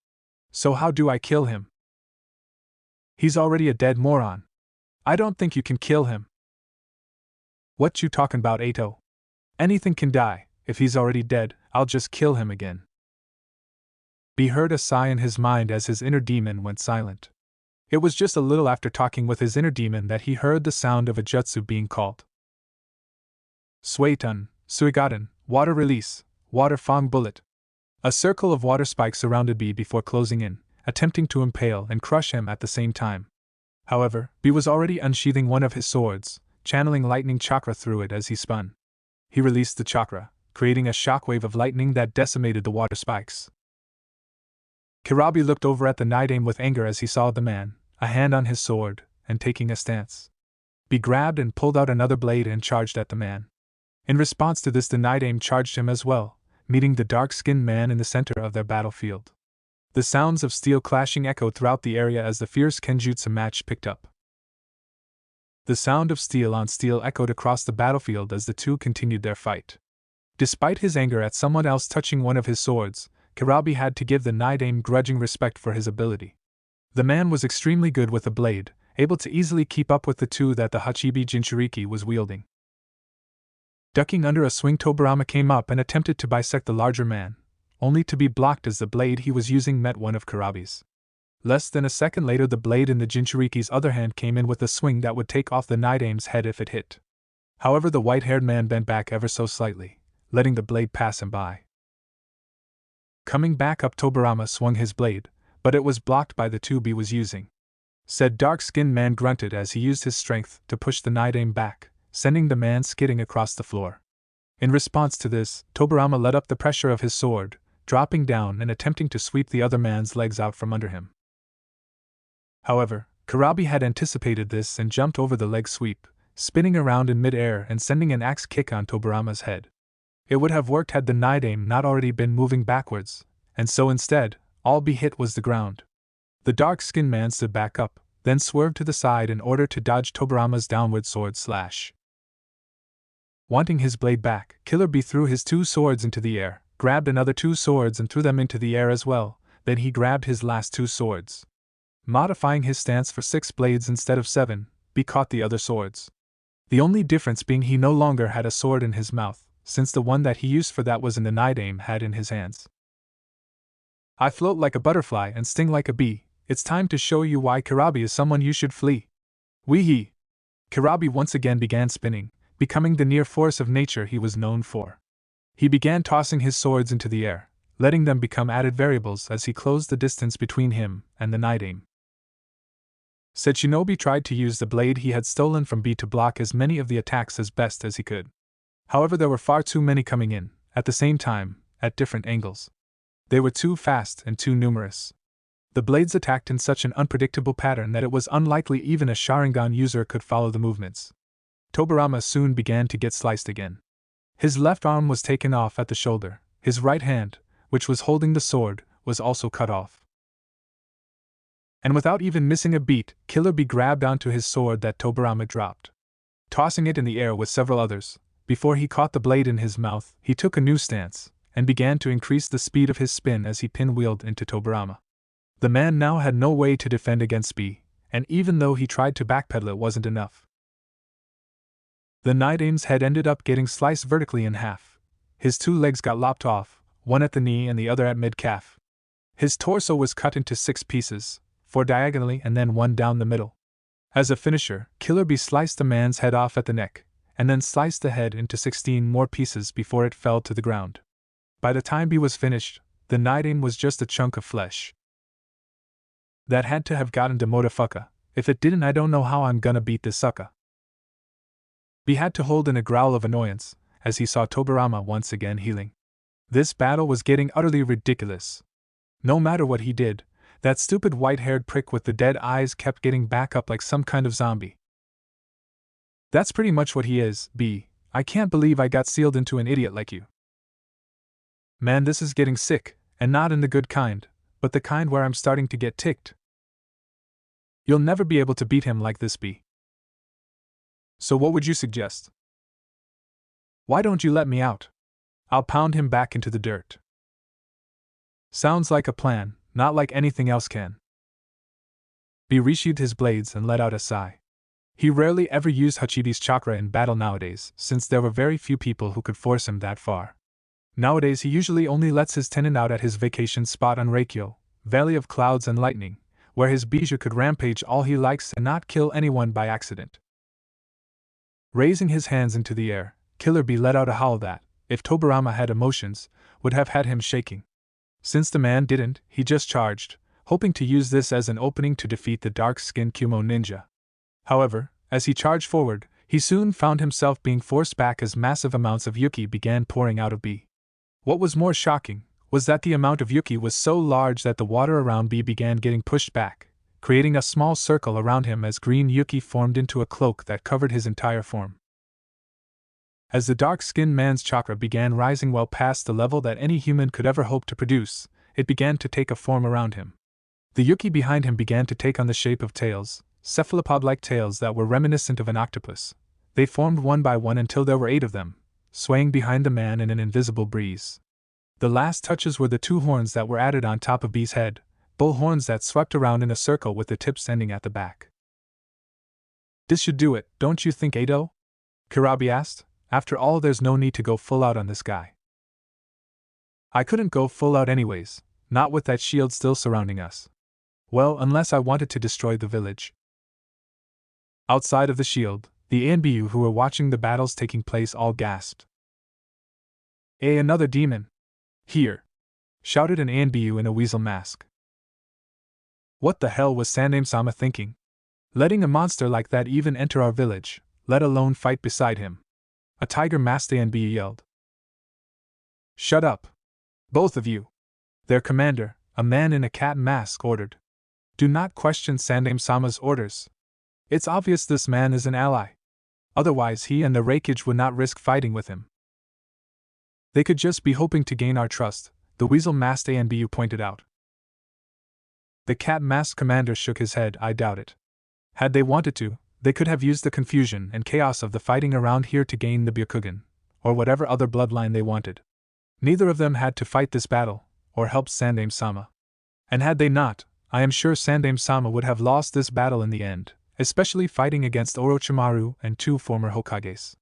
So how do I kill him?" "He's already a dead moron. I don't think you can kill him." "What you talking about, Ato? Anything can die. If he's already dead, I'll just kill him again." B heard a sigh in his mind as his inner demon went silent. It was just a little after talking with his inner demon that he heard the sound of a jutsu being called. Suiton, Suigaten, water release, water fong bullet. A circle of water spikes surrounded B before closing in, attempting to impale and crush him at the same time. However, B was already unsheathing one of his swords, channeling lightning chakra through it as he spun. He released the chakra, creating a shockwave of lightning that decimated the water spikes. Kurabi looked over at the Nidain with anger as he saw the man, a hand on his sword, and taking a stance. B grabbed and pulled out another blade and charged at the man. In response to this, the Nidain charged him as well, meeting the dark-skinned man in the center of their battlefield. The sounds of steel clashing echoed throughout the area as the fierce Kenjutsu match picked up. The sound of steel on steel echoed across the battlefield as the two continued their fight. Despite his anger at someone else touching one of his swords, Kurabi had to give the Nidain grudging respect for his ability. The man was extremely good with a blade, able to easily keep up with the two that the Hachibi Jinchuriki was wielding. Ducking under a swing, Tobirama came up and attempted to bisect the larger man, only to be blocked as the blade he was using met one of Kurabi's. Less than a second later, the blade in the Jinchuriki's other hand came in with a swing that would take off the Nidain's head if it hit. However, the white-haired man bent back ever so slightly, letting the blade pass him by. Coming back up, Tobirama swung his blade, but it was blocked by the tube he was using. Said dark-skinned man grunted as he used his strength to push the Nidain back, sending the man skidding across the floor. In response to this, Tobirama let up the pressure of his sword, dropping down and attempting to sweep the other man's legs out from under him. However, Kurabi had anticipated this and jumped over the leg sweep, spinning around in mid-air and sending an axe kick on Tobirama's head. It would have worked had the Nidain not already been moving backwards, and so instead, all B hit was the ground. The dark-skinned man stood back up, then swerved to the side in order to dodge Tobirama's downward sword slash. Wanting his blade back, Killer B threw his two swords into the air, grabbed another two swords and threw them into the air as well, then he grabbed his last two swords. Modifying his stance for 6 blades instead of 7, B caught the other swords. The only difference being he no longer had a sword in his mouth, since the one that he used for that was in the Nidain had in his hands. "I float like a butterfly and sting like a bee. It's time to show you why Kurabi is someone you should flee. Wee-hee!" Kurabi once again began spinning, becoming the near force of nature he was known for. He began tossing his swords into the air, letting them become added variables as he closed the distance between him and the Nidain. Said Shinobi tried to use the blade he had stolen from B to block as many of the attacks as best as he could. However, there were far too many coming in, at the same time, at different angles. They were too fast and too numerous. The blades attacked in such an unpredictable pattern that it was unlikely even a Sharingan user could follow the movements. Tobirama soon began to get sliced again. His left arm was taken off at the shoulder, his right hand, which was holding the sword, was also cut off. And without even missing a beat, Killer B grabbed onto his sword that Tobirama dropped. tossing it in the air with several others. Before he caught the blade in his mouth, he took a new stance, and began to increase the speed of his spin as he pinwheeled into Tobirama. The man now had no way to defend against B, and even though he tried to backpedal, it wasn't enough. The Nidame's head ended up getting sliced vertically in half. His 2 legs got lopped off, one at the knee and the other at mid-calf. His torso was cut into 6 pieces, 4 diagonally and then 1 down the middle. As a finisher, Killer Bee sliced the man's head off at the neck, and then sliced the head into 16 more pieces before it fell to the ground. By the time B was finished, the Nidame was just a chunk of flesh. That had to have gotten to motherfucker. If it didn't, I don't know how I'm gonna beat this sucker. B had to hold in a growl of annoyance as he saw Tobirama once again healing. This battle was getting utterly ridiculous. No matter what he did, that stupid white-haired prick with the dead eyes kept getting back up like some kind of zombie. That's pretty much what he is, B. I can't believe I got sealed into an idiot like you. Man, this is getting sick, and not in the good kind, but the kind where I'm starting to get ticked. You'll never be able to beat him like this, B. So what would you suggest? Why don't you let me out? I'll pound him back into the dirt. Sounds like a plan, not like anything else can. B resheathed his blades and let out a sigh. He rarely ever used Hachibi's chakra in battle nowadays, since there were very few people who could force him that far. Nowadays he usually only lets his Tenten out at his vacation spot on Reikyo, Valley of Clouds and Lightning, where his bijou could rampage all he likes and not kill anyone by accident. Raising his hands into the air, Killer Bee let out a howl that, if Tobirama had emotions, would have had him shaking. Since the man didn't, he just charged, hoping to use this as an opening to defeat the dark-skinned Kumo ninja. However, as he charged forward, he soon found himself being forced back as massive amounts of Yuki began pouring out of B. What was more shocking was that the amount of Yuki was so large that the water around B began getting pushed back, creating a small circle around him as green Yuki formed into a cloak that covered his entire form. As the dark-skinned man's chakra began rising well past the level that any human could ever hope to produce, it began to take a form around him. The Yuki behind him began to take on the shape of tails, cephalopod-like tails that were reminiscent of an octopus. They formed one by one until there were 8 of them, swaying behind the man in an invisible breeze. The last touches were the 2 horns that were added on top of B's head, bull horns that swept around in a circle with the tips ending at the back. This should do it, don't you think, Ado? Kurabi asked. After all, there's no need to go full out on this guy. I couldn't go full out anyways, not with that shield still surrounding us. Well, unless I wanted to destroy the village. Outside of the shield, the Anbu who were watching the battles taking place all gasped. Another demon! Here! Shouted an Anbu in a weasel mask. What the hell was Sandaime-sama thinking? Letting a monster like that even enter our village, let alone fight beside him. A tiger-masked Anbu yelled. Shut up! Both of you! Their commander, a man in a cat mask, ordered. Do not question Sandaime-sama's orders. It's obvious this man is an ally. Otherwise he and the Reikage would not risk fighting with him. They could just be hoping to gain our trust, the weasel-masked Anbu pointed out. The cat-masked commander shook his head. I doubt it. Had they wanted to, they could have used the confusion and chaos of the fighting around here to gain the Byakugan, or whatever other bloodline they wanted. Neither of them had to fight this battle, or help Sandaime-sama. And had they not, I am sure Sandaime-sama would have lost this battle in the end, especially fighting against Orochimaru and 2 former Hokages.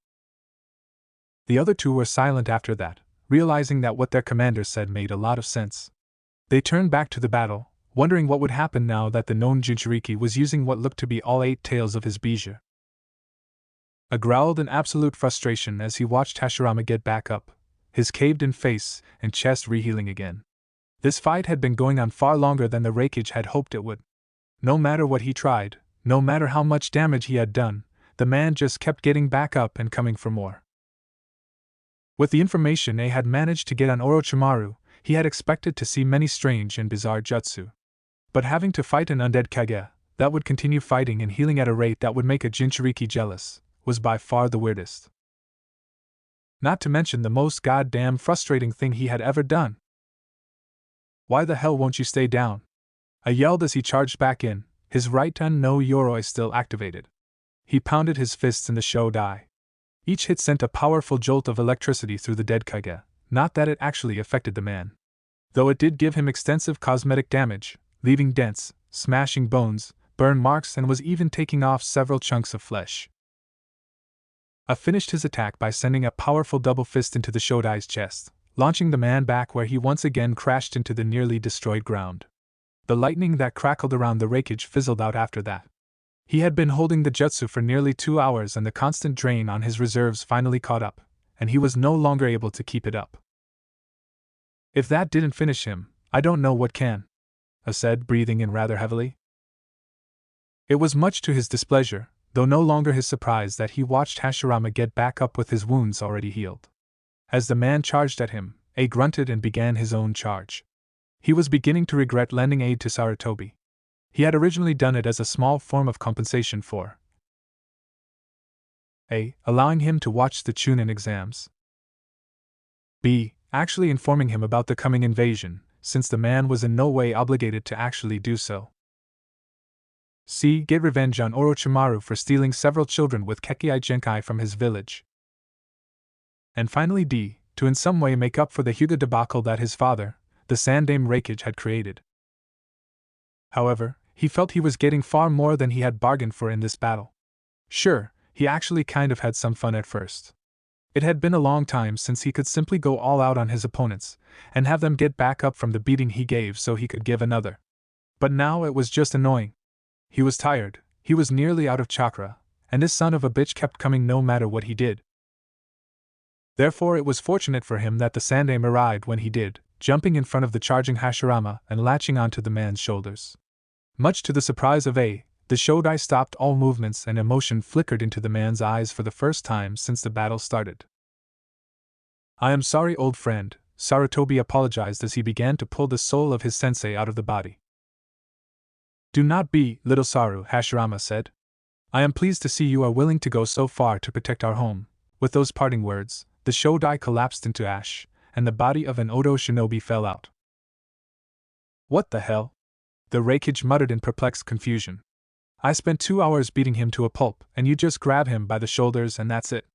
The other 2 were silent after that, realizing that what their commander said made a lot of sense. They turned back to the battle, wondering what would happen now that the known Jinchuriki was using what looked to be all 8 tails of his bijou. A growled in absolute frustration as he watched Hashirama get back up, his caved-in face and chest rehealing again. This fight had been going on far longer than the Reikage had hoped it would. No matter what he tried, no matter how much damage he had done, the man just kept getting back up and coming for more. With the information A had managed to get on Orochimaru, he had expected to see many strange and bizarre jutsu. But having to fight an undead Kage, that would continue fighting and healing at a rate that would make a Jinchuriki jealous, was by far the weirdest. Not to mention the most goddamn frustrating thing he had ever done. Why the hell won't you stay down? I yelled as he charged back in, his right no Yoroi still activated. He pounded his fists in the shodai. Each hit sent a powerful jolt of electricity through the dead Kage, not that it actually affected the man. Though it did give him extensive cosmetic damage, leaving dents, smashing bones, burn marks, and was even taking off several chunks of flesh. Finished his attack by sending a powerful double fist into the shodai's chest, launching the man back where he once again crashed into the nearly destroyed ground. The lightning that crackled around the rakeage fizzled out after that. He had been holding the jutsu for nearly 2 hours and the constant drain on his reserves finally caught up, and he was no longer able to keep it up. If that didn't finish him, I don't know what can, said, breathing in rather heavily. It was much to his displeasure, though no longer his surprise, that he watched Hashirama get back up with his wounds already healed. As the man charged at him, A grunted and began his own charge. He was beginning to regret lending aid to Sarutobi. He had originally done it as a small form of compensation for A. allowing him to watch the chunin exams. B. actually informing him about the coming invasion, since the man was in no way obligated to actually do so. C. get revenge on Orochimaru for stealing several children with Kekei Genkai from his village. And finally D. to in some way make up for the Hyuga debacle that his father, the Sandaime Reikage, had created. However, he felt he was getting far more than he had bargained for in this battle. Sure, he actually kind of had some fun at first. It had been a long time since he could simply go all out on his opponents, and have them get back up from the beating he gave so he could give another. But now it was just annoying. He was tired, he was nearly out of chakra, and this son of a bitch kept coming no matter what he did. Therefore it was fortunate for him that the Sandaime arrived when he did, jumping in front of the charging Hashirama and latching onto the man's shoulders. Much to the surprise of A, the shodai stopped all movements and emotion flickered into the man's eyes for the first time since the battle started. "I am sorry, old friend," Sarutobi apologized as he began to pull the soul of his sensei out of the body. "Do not be, little Saru," Hashirama said. "I am pleased to see you are willing to go so far to protect our home." With those parting words, the shodai collapsed into ash, and the body of an Odo shinobi fell out. "What the hell?" the Reikage muttered in perplexed confusion. "I spent 2 hours beating him to a pulp, and you just grab him by the shoulders and that's it."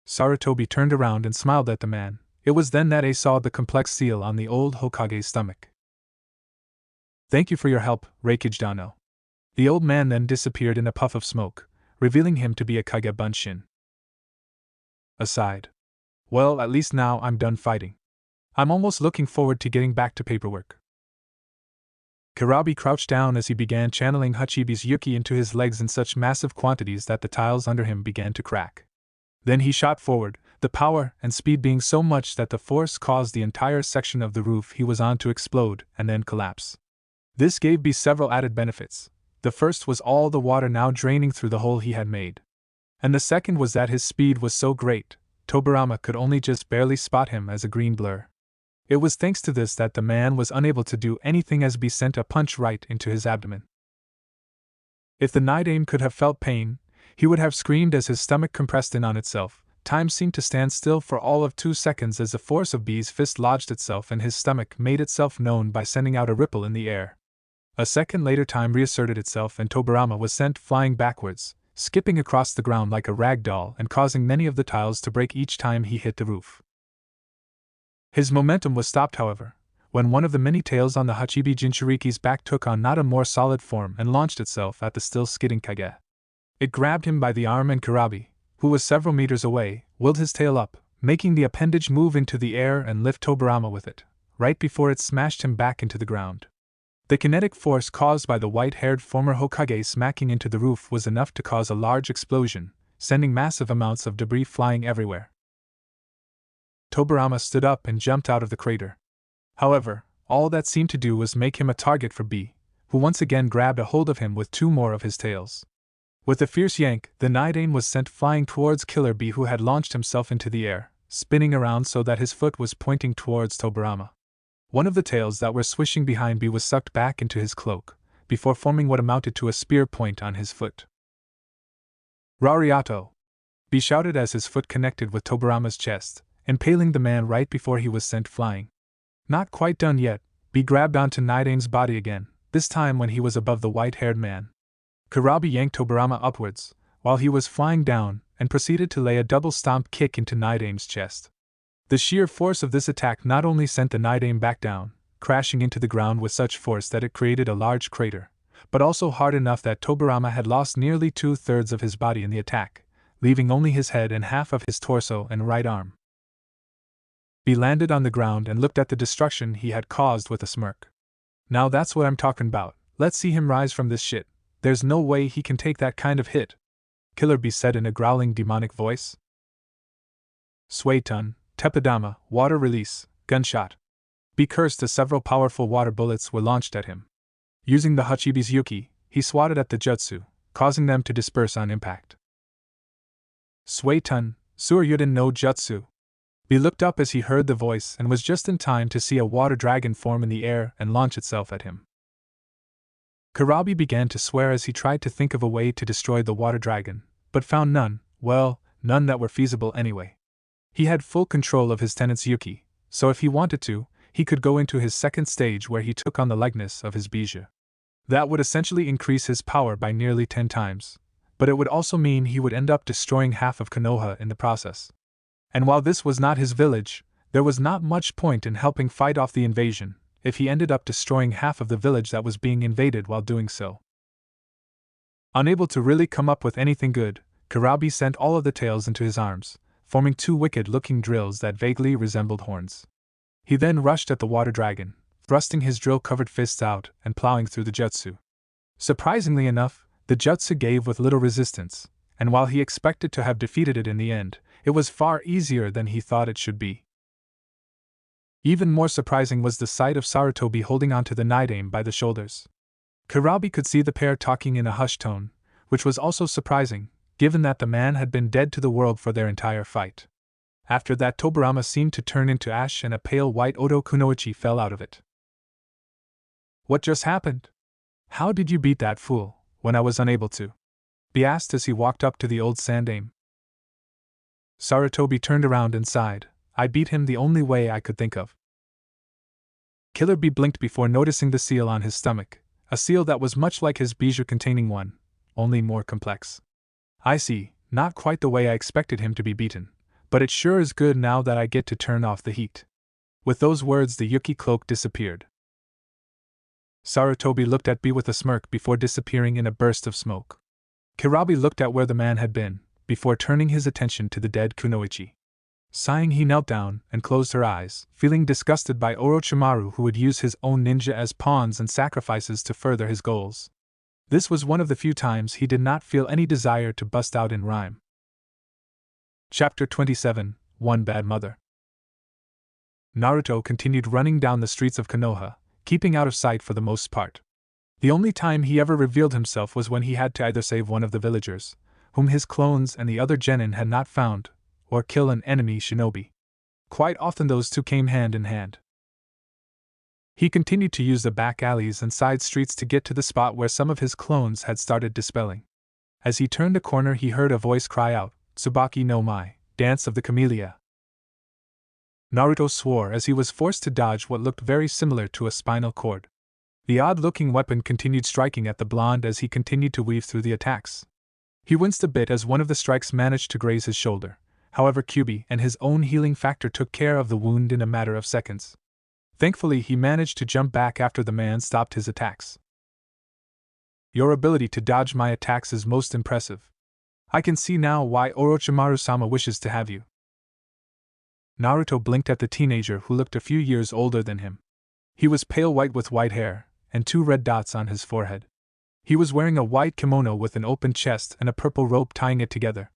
Sarutobi turned around and smiled at the man. It was then that A saw the complex seal on the old Hokage's stomach. "Thank you for your help, Reikage Dano." The old man then disappeared in a puff of smoke, revealing him to be a Kage Bunshin. Aside. "Well, at least now I'm done fighting. I'm almost looking forward to getting back to paperwork." Kurabi crouched down as he began channeling Hachibi's Yuki into his legs in such massive quantities that the tiles under him began to crack. Then he shot forward, the power and speed being so much that the force caused the entire section of the roof he was on to explode and then collapse. This gave B several added benefits. The first was all the water now draining through the hole he had made. And the second was that his speed was so great, Tobirama could only just barely spot him as a green blur. It was thanks to this that the man was unable to do anything as B sent a punch right into his abdomen. If the Nidaime could have felt pain, he would have screamed as his stomach compressed in on itself. Time seemed to stand still for all of 2 seconds as the force of B's fist lodged itself in his stomach made itself known by sending out a ripple in the air. A second later time reasserted itself and Tobirama was sent flying backwards, skipping across the ground like a rag doll and causing many of the tiles to break each time he hit the roof. His momentum was stopped, however, when one of the many tails on the Hachibi Jinchuriki's back took on not a more solid form and launched itself at the still skidding Kage. It grabbed him by the arm and Kurabi, who was several meters away, whirled his tail up, making the appendage move into the air and lift Tobirama with it, right before it smashed him back into the ground. The kinetic force caused by the white-haired former Hokage smacking into the roof was enough to cause a large explosion, sending massive amounts of debris flying everywhere. Tobirama stood up and jumped out of the crater. However, all that seemed to do was make him a target for B, who once again grabbed a hold of him with 2 more of his tails. With a fierce yank, the Nidaime was sent flying towards Killer B, who had launched himself into the air, spinning around so that his foot was pointing towards Tobirama. One of the tails that were swishing behind B was sucked back into his cloak, before forming what amounted to a spear point on his foot. "Rariato!" B shouted as his foot connected with Tobirama's chest, impaling the man right before he was sent flying. Not quite done yet, B grabbed onto Nidaime's body again, this time when he was above the white-haired man. Kurama yanked Tobirama upwards, while he was flying down, and proceeded to lay a double stomp kick into Nidame's chest. The sheer force of this attack not only sent the Nidame back down, crashing into the ground with such force that it created a large crater, but also hard enough that Tobirama had lost nearly 2/3 of his body in the attack, leaving only his head and half of his torso and right arm. He landed on the ground and looked at the destruction he had caused with a smirk. Now that's what I'm talking about, let's see him rise from this shit. There's no way he can take that kind of hit, Killer Bee said in a growling demonic voice. Suetun, Tepidama, water release, gunshot. Be cursed as several powerful water bullets were launched at him. Using the Hachibi's Yuki, he swatted at the jutsu, causing them to disperse on impact. Suetun, Suryuden no Jutsu. He looked up as he heard the voice and was just in time to see a water dragon form in the air and launch itself at him. Karabi began to swear as he tried to think of a way to destroy the water dragon, but found none, well, none that were feasible anyway. He had full control of his tenant's Yuki, so if he wanted to, he could go into his second stage where he took on the likeness of his Bijou. That would essentially increase his power by nearly 10 times, but it would also mean he would end up destroying half of Konoha in the process. And while this was not his village, there was not much point in helping fight off the invasion, if he ended up destroying half of the village that was being invaded while doing so. Unable to really come up with anything good, Karabi sent all of the tails into his arms, forming 2 wicked-looking drills that vaguely resembled horns. He then rushed at the water dragon, thrusting his drill-covered fists out and plowing through the jutsu. Surprisingly enough, the jutsu gave with little resistance, and while he expected to have defeated it in the end, it was far easier than he thought it should be. Even more surprising was the sight of Sarutobi holding onto the Nidame by the shoulders. Karabi could see the pair talking in a hushed tone, which was also surprising, given that the man had been dead to the world for their entire fight. After that, Tobirama seemed to turn into ash and a pale white Oto Kunoichi fell out of it. What just happened? How did you beat that fool, when I was unable to? He asked as he walked up to the old Sandame. Sarutobi turned around and sighed. I beat him the only way I could think of. Killer Bee blinked before noticing the seal on his stomach, a seal that was much like his Bijou containing one, only more complex. I see, not quite the way I expected him to be beaten, but it sure is good now that I get to turn off the heat. With those words, the Yuki cloak disappeared. Sarutobi looked at Bee with a smirk before disappearing in a burst of smoke. Karabi looked at where the man had been, before turning his attention to the dead Kunoichi. Sighing, he knelt down and closed her eyes, feeling disgusted by Orochimaru, who would use his own ninja as pawns and sacrifices to further his goals. This was one of the few times he did not feel any desire to bust out in rhyme. Chapter 27, One Bad Mother. Naruto continued running down the streets of Konoha, keeping out of sight for the most part. The only time he ever revealed himself was when he had to either save one of the villagers, whom his clones and the other genin had not found, or kill an enemy shinobi. Quite often those two came hand in hand. He continued to use the back alleys and side streets to get to the spot where some of his clones had started dispelling. As he turned a corner, he heard a voice cry out, "Tsubaki no Mai, Dance of the Camellia." Naruto swore as he was forced to dodge what looked very similar to a spinal cord. The odd-looking weapon continued striking at the blonde as he continued to weave through the attacks. He winced a bit as one of the strikes managed to graze his shoulder. However, Kyubi and his own healing factor took care of the wound in a matter of seconds. Thankfully, he managed to jump back after the man stopped his attacks. Your ability to dodge my attacks is most impressive. I can see now why Orochimaru-sama wishes to have you. Naruto blinked at the teenager who looked a few years older than him. He was pale white with white hair, and 2 red dots on his forehead. He was wearing a white kimono with an open chest and a purple rope tying it together.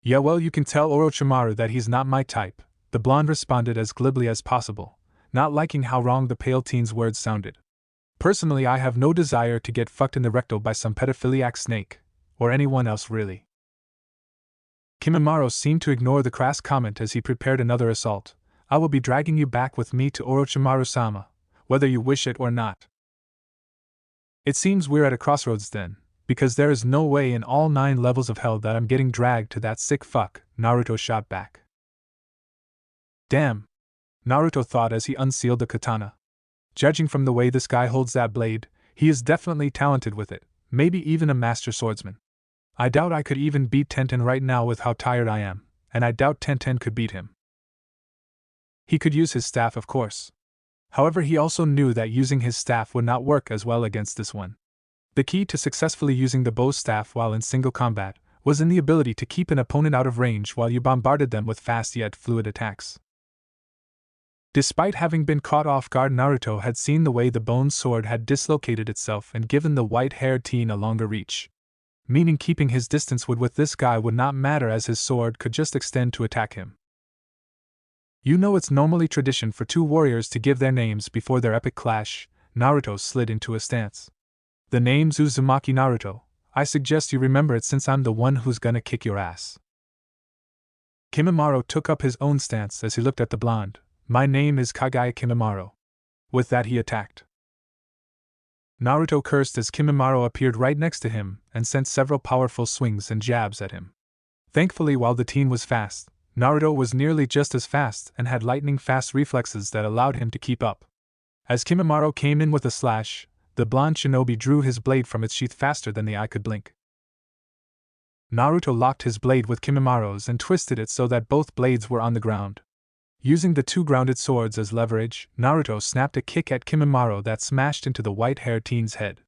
Yeah, well, you can tell Orochimaru that he's not my type, the blonde responded as glibly as possible, not liking how wrong the pale teen's words sounded. Personally, I have no desire to get fucked in the rectal by some pedophiliac snake, or anyone else really. Kimimaro seemed to ignore the crass comment as he prepared another assault. I will be dragging you back with me to Orochimaru-sama, whether you wish it or not. It seems we're at a crossroads then, because there is no way in all 9 levels of hell that I'm getting dragged to that sick fuck, Naruto shot back. Damn, Naruto thought as he unsealed the katana. Judging from the way this guy holds that blade, he is definitely talented with it, maybe even a master swordsman. I doubt I could even beat Tenten right now with how tired I am, and I doubt Tenten could beat him. He could use his staff, of course. However, he also knew that using his staff would not work as well against this one. The key to successfully using the bow staff while in single combat was in the ability to keep an opponent out of range while you bombarded them with fast yet fluid attacks. Despite having been caught off guard, Naruto had seen the way the bone sword had dislocated itself and given the white-haired teen a longer reach. Meaning keeping his distance with this guy would not matter, as his sword could just extend to attack him. You know, it's normally tradition for two warriors to give their names before their epic clash. Naruto slid into a stance. The name's Uzumaki Naruto. I suggest you remember it, since I'm the one who's gonna kick your ass. Kimimaro took up his own stance as he looked at the blonde. My name is Kagaya Kimimaro. With that, he attacked. Naruto cursed as Kimimaro appeared right next to him and sent several powerful swings and jabs at him. Thankfully, while the teen was fast, Naruto was nearly just as fast and had lightning-fast reflexes that allowed him to keep up. As Kimimaro came in with a slash, the blonde shinobi drew his blade from its sheath faster than the eye could blink. Naruto locked his blade with Kimimaro's and twisted it so that both blades were on the ground. Using the two grounded swords as leverage, Naruto snapped a kick at Kimimaro that smashed into the white-haired teen's head.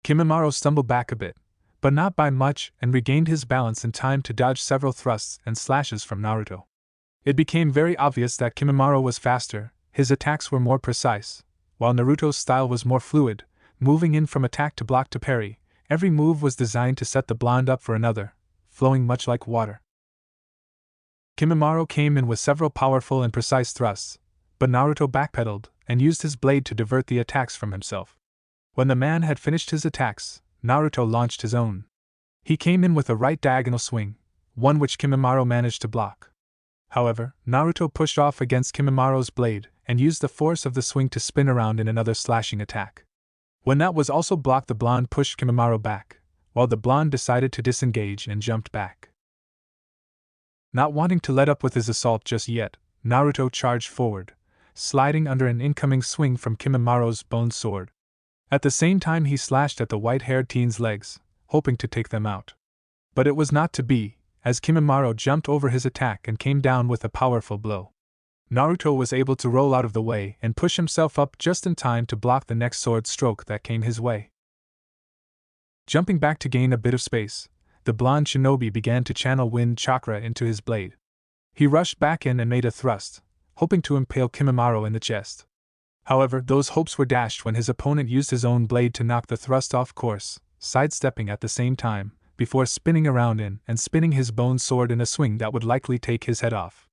Kimimaro stumbled back a bit, but not by much, and regained his balance in time to dodge several thrusts and slashes from Naruto. It became very obvious that Kimimaro was faster, his attacks were more precise, while Naruto's style was more fluid, moving in from attack to block to parry. Every move was designed to set the blonde up for another, flowing much like water. Kimimaro came in with several powerful and precise thrusts, but Naruto backpedaled and used his blade to divert the attacks from himself. When the man had finished his attacks, Naruto launched his own. He came in with a right diagonal swing, one which Kimimaro managed to block. However, Naruto pushed off against Kimimaro's blade and used the force of the swing to spin around in another slashing attack. When that was also blocked, the blonde pushed Kimimaro back, while the blonde decided to disengage and jumped back. Not wanting to let up with his assault just yet, Naruto charged forward, sliding under an incoming swing from Kimimaro's bone sword. At the same time, he slashed at the white-haired teen's legs, hoping to take them out. But it was not to be, as Kimimaro jumped over his attack and came down with a powerful blow. Naruto was able to roll out of the way and push himself up just in time to block the next sword stroke that came his way. Jumping back to gain a bit of space, the blonde shinobi began to channel wind chakra into his blade. He rushed back in and made a thrust, hoping to impale Kimimaro in the chest. However, those hopes were dashed when his opponent used his own blade to knock the thrust off course, sidestepping at the same time, before spinning around in and spinning his bone sword in a swing that would likely take his head off.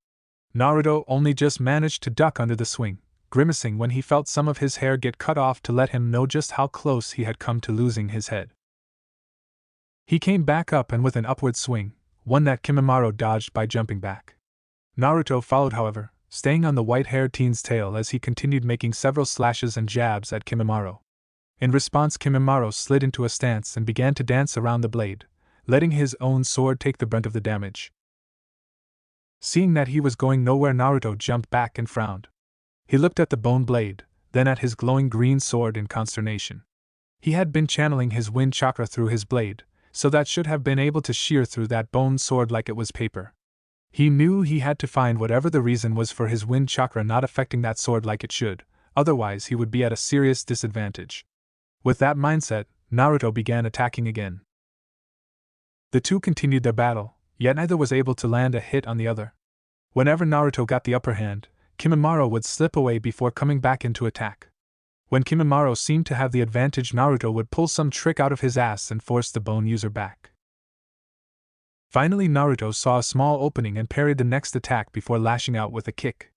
Naruto only just managed to duck under the swing, grimacing when he felt some of his hair get cut off to let him know just how close he had come to losing his head. He came back up and with an upward swing, one that Kimimaro dodged by jumping back. Naruto followed, however, staying on the white-haired teen's tail as he continued making several slashes and jabs at Kimimaro. In response, Kimimaro slid into a stance and began to dance around the blade, letting his own sword take the brunt of the damage. Seeing that he was going nowhere, Naruto jumped back and frowned. He looked at the bone blade, then at his glowing green sword in consternation. He had been channeling his wind chakra through his blade, so that should have been able to shear through that bone sword like it was paper. He knew he had to find whatever the reason was for his wind chakra not affecting that sword like it should, otherwise he would be at a serious disadvantage. With that mindset, Naruto began attacking again. The two continued their battle, yet neither was able to land a hit on the other. Whenever Naruto got the upper hand, Kimimaro would slip away before coming back into attack. When Kimimaro seemed to have the advantage, Naruto would pull some trick out of his ass and force the bone user back. Finally, Naruto saw a small opening and parried the next attack before lashing out with a kick.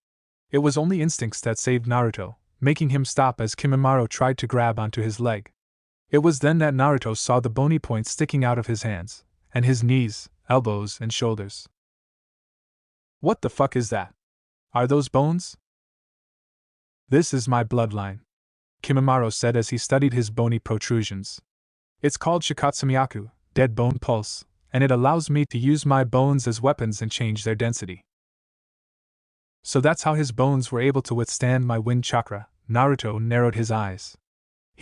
It was only instincts that saved Naruto, making him stop as Kimimaro tried to grab onto his leg. It was then that Naruto saw the bony points sticking out of his hands, and his knees, elbows, and shoulders. What the fuck is that? Are those bones? This is my bloodline, Kimimaro said as he studied his bony protrusions. It's called Shikatsumiyaku, dead bone pulse, and it allows me to use my bones as weapons and change their density. So that's how his bones were able to withstand my wind chakra. Naruto narrowed his eyes.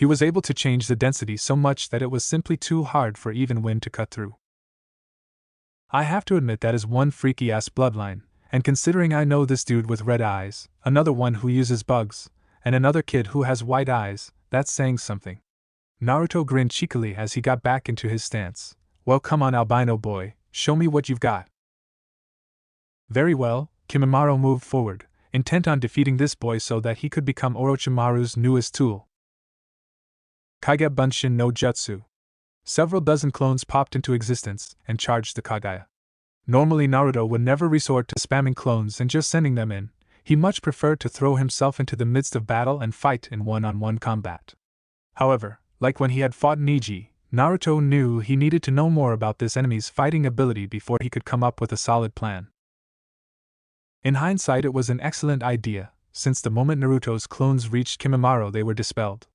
He was able to change the density so much that it was simply too hard for even wind to cut through. I have to admit that is one freaky-ass bloodline, and considering I know this dude with red eyes, another one who uses bugs, and another kid who has white eyes, that's saying something. Naruto grinned cheekily as he got back into his stance. Well, come on, albino boy, show me what you've got. Very well, Kimimaro moved forward, intent on defeating this boy so that he could become Orochimaru's newest tool. Kage Bunshin no Jutsu. Several dozen clones popped into existence and charged the Kagaya. Normally Naruto would never resort to spamming clones and just sending them in. He much preferred to throw himself into the midst of battle and fight in one-on-one combat. However, like when he had fought Neji, Naruto knew he needed to know more about this enemy's fighting ability before he could come up with a solid plan. In hindsight, it was an excellent idea, since the moment Naruto's clones reached Kimimaro they were dispelled.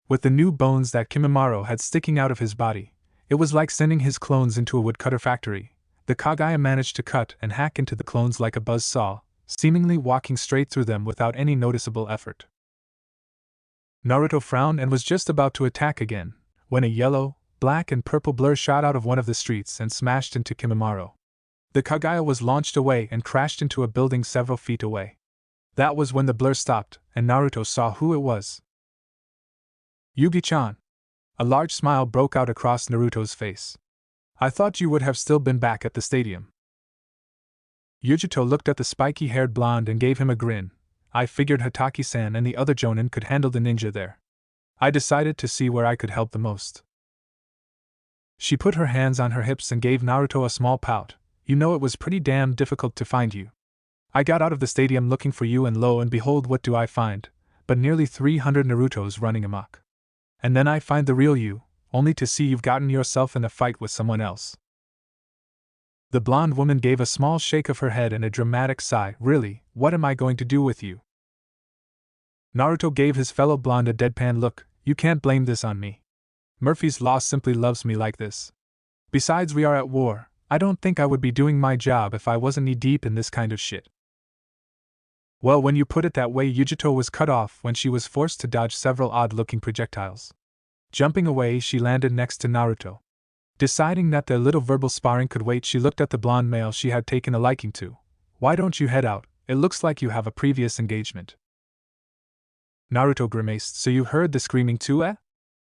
With the new bones that Kimimaro had sticking out of his body, it was like sending his clones into a woodcutter factory. The Kagaya managed to cut and hack into the clones like a buzz saw, seemingly walking straight through them without any noticeable effort. Naruto frowned and was just about to attack again, when a yellow, black and purple blur shot out of one of the streets and smashed into Kimimaro. The Kagaya was launched away and crashed into a building several feet away. That was when the blur stopped, and Naruto saw who it was. Yugi-chan. A large smile broke out across Naruto's face. I thought you would have still been back at the stadium. Yugito looked at the spiky-haired blonde and gave him a grin. I figured Hatake-san and the other Jonin could handle the ninja there. I decided to see where I could help the most. She put her hands on her hips and gave Naruto a small pout. You know, it was pretty damn difficult to find you. I got out of the stadium looking for you, and lo and behold, what do I find? But nearly 300 Narutos running amok. And then I find the real you, only to see you've gotten yourself in a fight with someone else. The blonde woman gave a small shake of her head and a dramatic sigh. Really, what am I going to do with you? Naruto gave his fellow blonde a deadpan look. You can't blame this on me. Murphy's Law simply loves me like this. Besides, we are at war. I don't think I would be doing my job if I wasn't knee-deep in this kind of shit. Well, when you put it that way, Yugito was cut off when she was forced to dodge several odd-looking projectiles. Jumping away, she landed next to Naruto. Deciding that their little verbal sparring could wait, she looked at the blonde male she had taken a liking to. Why don't you head out? It looks like you have a previous engagement. Naruto grimaced. So you heard the screaming too, eh?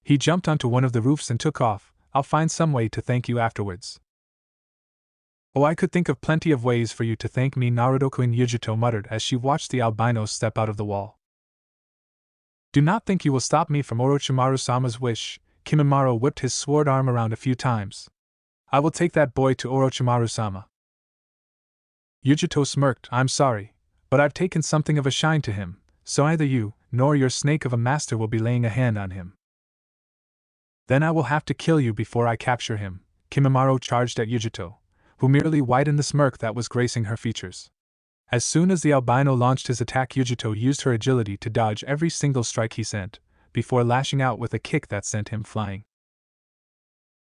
He jumped onto one of the roofs and took off. I'll find some way to thank you afterwards. Oh, I could think of plenty of ways for you to thank me, Naruto-kun, Yugito muttered as she watched the albino step out of the wall. Do not think you will stop me from Orochimaru-sama's wish. Kimimaro whipped his sword arm around a few times. I will take that boy to Orochimaru-sama. Yugito smirked. I'm sorry, but I've taken something of a shine to him, so neither you nor your snake of a master will be laying a hand on him. Then I will have to kill you before I capture him. Kimimaro charged at Yugito, who merely widened the smirk that was gracing her features. As soon as the albino launched his attack, Yugito used her agility to dodge every single strike he sent, before lashing out with a kick that sent him flying.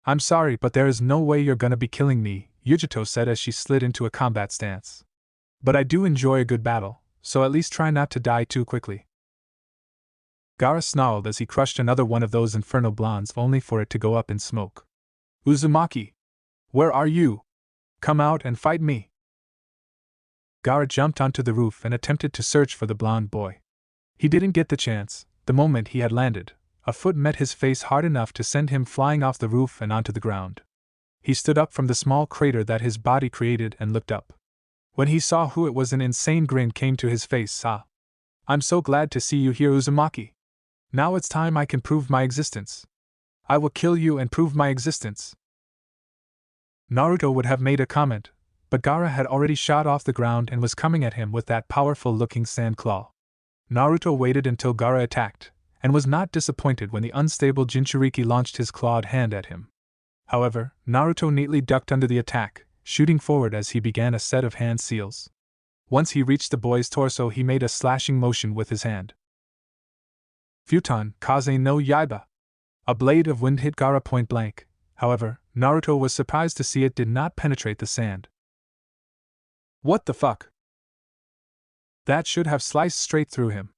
I'm sorry, but there is no way you're gonna be killing me, Yugito said as she slid into a combat stance. But I do enjoy a good battle, so at least try not to die too quickly. Gaara snarled as he crushed another one of those infernal blondes, only for it to go up in smoke. Uzumaki! Where are you? Come out and fight me! Gaara jumped onto the roof and attempted to search for the blonde boy. He didn't get the chance. The moment he had landed, a foot met his face hard enough to send him flying off the roof and onto the ground. He stood up from the small crater that his body created and looked up. When he saw who it was, an insane grin came to his face. I'm so glad to see you here, Uzumaki. Now it's time I can prove my existence. I will kill you and prove my existence. Naruto would have made a comment, but Gaara had already shot off the ground and was coming at him with that powerful-looking sand claw. Naruto waited until Gaara attacked, and was not disappointed when the unstable Jinchuriki launched his clawed hand at him. However, Naruto neatly ducked under the attack, shooting forward as he began a set of hand seals. Once he reached the boy's torso, he made a slashing motion with his hand. Futon Kaze no Yaiba. A blade of wind hit Gaara point blank. However, Naruto was surprised to see it did not penetrate the sand. What the fuck? That should have sliced straight through him.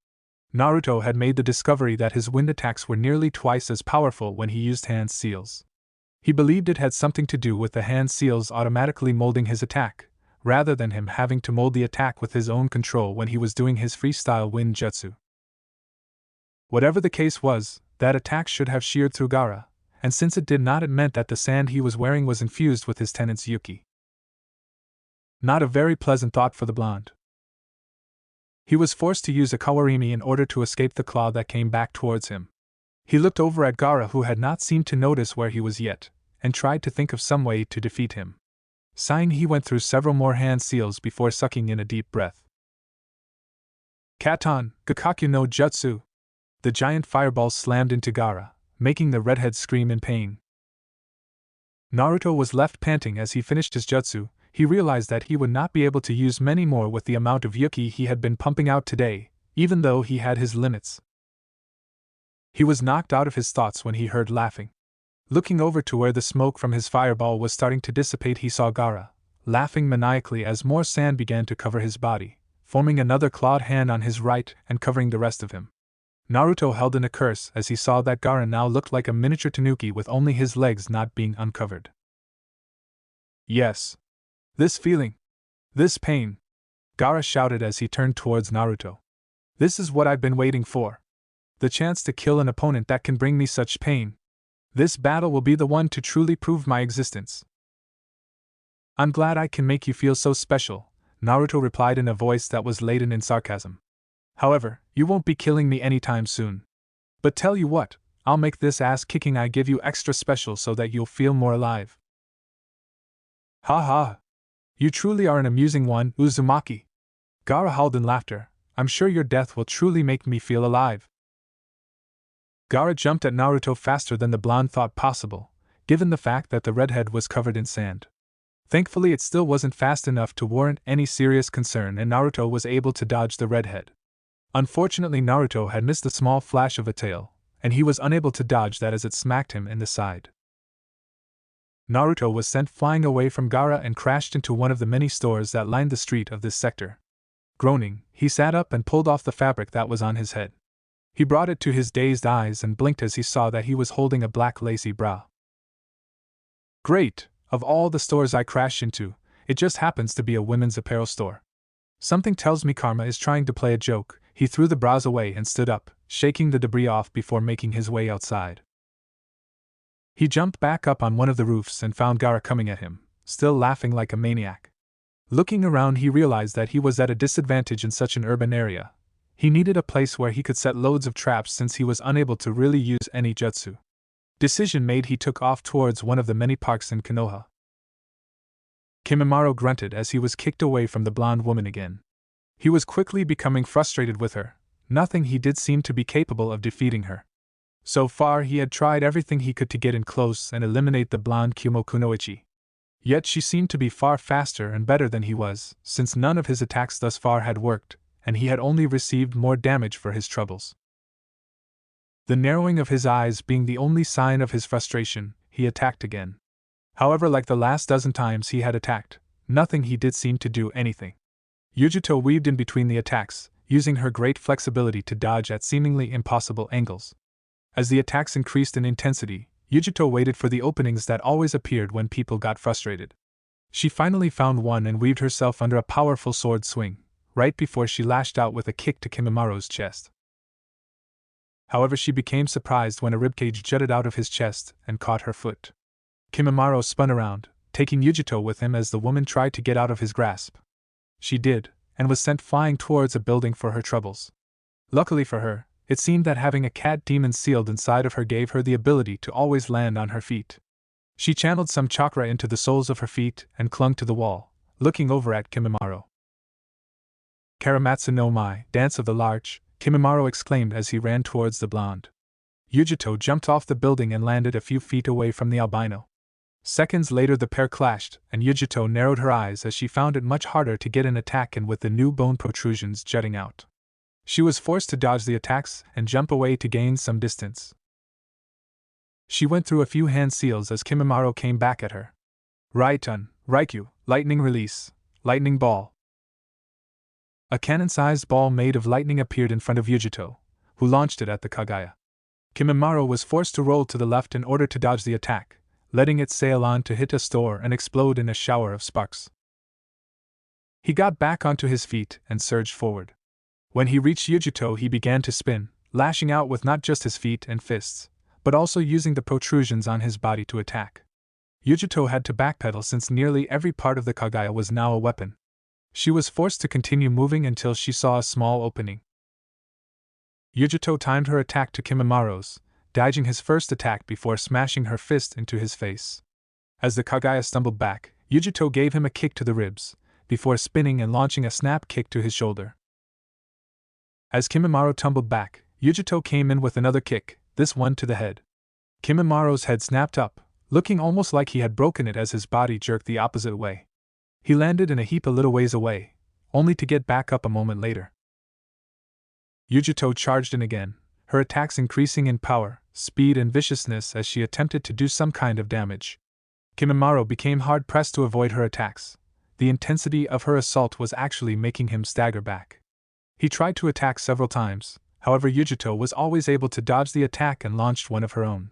Naruto had made the discovery that his wind attacks were nearly twice as powerful when he used hand seals. He believed it had something to do with the hand seals automatically molding his attack, rather than him having to mold the attack with his own control when he was doing his freestyle wind jutsu. Whatever the case was, that attack should have sheared through Gaara, and since it did not, it meant that the sand he was wearing was infused with his tenant's Yuki. Not a very pleasant thought for the blonde. He was forced to use a kawarimi in order to escape the claw that came back towards him. He looked over at Gaara, who had not seemed to notice where he was yet, and tried to think of some way to defeat him. Sighing, he went through several more hand seals before sucking in a deep breath. Katon, Gakakyu no Jutsu! The giant fireball slammed into Gaara, making the redhead scream in pain. Naruto was left panting as he finished his jutsu. He realized that he would not be able to use many more with the amount of Yuki he had been pumping out today, even though he had his limits. He was knocked out of his thoughts when he heard laughing. Looking over to where the smoke from his fireball was starting to dissipate, he saw Gaara, laughing maniacally as more sand began to cover his body, forming another clawed hand on his right and covering the rest of him. Naruto held in a curse as he saw that Gaara now looked like a miniature tanuki with only his legs not being uncovered. Yes. This feeling. This pain. Gaara shouted as he turned towards Naruto. This is what I've been waiting for. The chance to kill an opponent that can bring me such pain. This battle will be the one to truly prove my existence. I'm glad I can make you feel so special, Naruto replied in a voice that was laden in sarcasm. However, you won't be killing me anytime soon. But tell you what, I'll make this ass-kicking I give you extra special so that you'll feel more alive. Ha ha! You truly are an amusing one, Uzumaki. Gaara howled in laughter. I'm sure your death will truly make me feel alive. Gaara jumped at Naruto faster than the blonde thought possible, given the fact that the redhead was covered in sand. Thankfully, it still wasn't fast enough to warrant any serious concern, and Naruto was able to dodge the redhead. Unfortunately, Naruto had missed the small flash of a tail, and he was unable to dodge that as it smacked him in the side. Naruto was sent flying away from Gaara and crashed into one of the many stores that lined the street of this sector. Groaning, he sat up and pulled off the fabric that was on his head. He brought it to his dazed eyes and blinked as he saw that he was holding a black lacy bra. Great! Of all the stores I crashed into, it just happens to be a women's apparel store. Something tells me karma is trying to play a joke. He threw the bras away and stood up, shaking the debris off before making his way outside. He jumped back up on one of the roofs and found Gaara coming at him, still laughing like a maniac. Looking around, he realized that he was at a disadvantage in such an urban area. He needed a place where he could set loads of traps since he was unable to really use any jutsu. Decision made, he took off towards one of the many parks in Konoha. Kimimaro grunted as he was kicked away from the blonde woman again. He was quickly becoming frustrated with her. Nothing he did seemed to be capable of defeating her. So far, he had tried everything he could to get in close and eliminate the blonde Kunoichi. Yet she seemed to be far faster and better than he was, since none of his attacks thus far had worked, and he had only received more damage for his troubles. The narrowing of his eyes being the only sign of his frustration, he attacked again. However, like the last dozen times he had attacked, nothing he did seemed to do anything. Yugito weaved in between the attacks, using her great flexibility to dodge at seemingly impossible angles. As the attacks increased in intensity, Yugito waited for the openings that always appeared when people got frustrated. She finally found one and weaved herself under a powerful sword swing, right before she lashed out with a kick to Kimimaro's chest. However, she became surprised when a ribcage jutted out of his chest and caught her foot. Kimimaro spun around, taking Yugito with him as the woman tried to get out of his grasp. She did, and was sent flying towards a building for her troubles. Luckily for her, it seemed that having a cat demon sealed inside of her gave her the ability to always land on her feet. She channeled some chakra into the soles of her feet and clung to the wall, looking over at Kimimaro. Karamatsu no Mai, Dance of the Larch, Kimimaro exclaimed as he ran towards the blonde. Yugito jumped off the building and landed a few feet away from the albino. Seconds later the pair clashed, and Yugito narrowed her eyes as she found it much harder to get an attack in with the new bone protrusions jutting out. She was forced to dodge the attacks and jump away to gain some distance. She went through a few hand seals as Kimimaro came back at her. Raitun, Raikyu, lightning release, lightning ball. A cannon-sized ball made of lightning appeared in front of Yugito, who launched it at the Kaguya. Kimimaro was forced to roll to the left in order to dodge the attack, letting it sail on to hit a store and explode in a shower of sparks. He got back onto his feet and surged forward. When he reached Yugito, he began to spin, lashing out with not just his feet and fists, but also using the protrusions on his body to attack. Yugito had to backpedal since nearly every part of the Kaguya was now a weapon. She was forced to continue moving until she saw a small opening. Yugito timed her attack to Kimimaro's, dodging his first attack before smashing her fist into his face. As the Kaguya stumbled back, Yugito gave him a kick to the ribs, before spinning and launching a snap kick to his shoulder. As Kimimaro tumbled back, Yugito came in with another kick, this one to the head. Kimimaro's head snapped up, looking almost like he had broken it as his body jerked the opposite way. He landed in a heap a little ways away, only to get back up a moment later. Yugito charged in again, her attacks increasing in power, speed and viciousness as she attempted to do some kind of damage. Kimimaro became hard-pressed to avoid her attacks. The intensity of her assault was actually making him stagger back. He tried to attack several times, however Yugito was always able to dodge the attack and launched one of her own.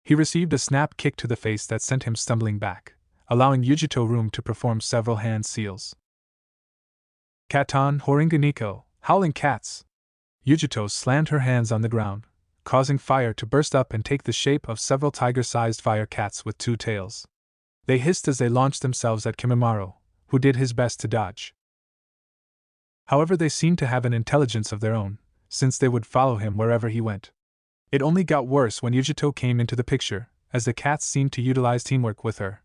He received a snap kick to the face that sent him stumbling back, allowing Yugito room to perform several hand seals. Katon Horinganiko, howling cats! Yugito slammed her hands on the ground, causing fire to burst up and take the shape of several tiger-sized fire cats with two tails. They hissed as they launched themselves at Kimimaro, who did his best to dodge. However, they seemed to have an intelligence of their own, since they would follow him wherever he went. It only got worse when Yugito came into the picture, as the cats seemed to utilize teamwork with her.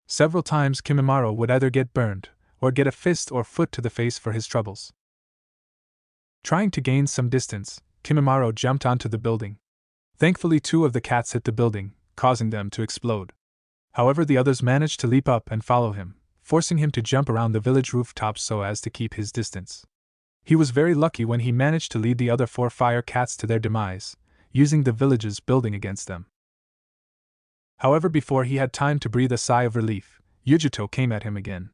Several times Kimimaro would either get burned, or get a fist or foot to the face for his troubles. Trying to gain some distance, Kimimaro jumped onto the building. Thankfully, two of the cats hit the building, causing them to explode. However, the others managed to leap up and follow him, forcing him to jump around the village rooftops so as to keep his distance. He was very lucky when he managed to lead the other 4 fire cats to their demise, using the village's building against them. However, before he had time to breathe a sigh of relief, Yugito came at him again.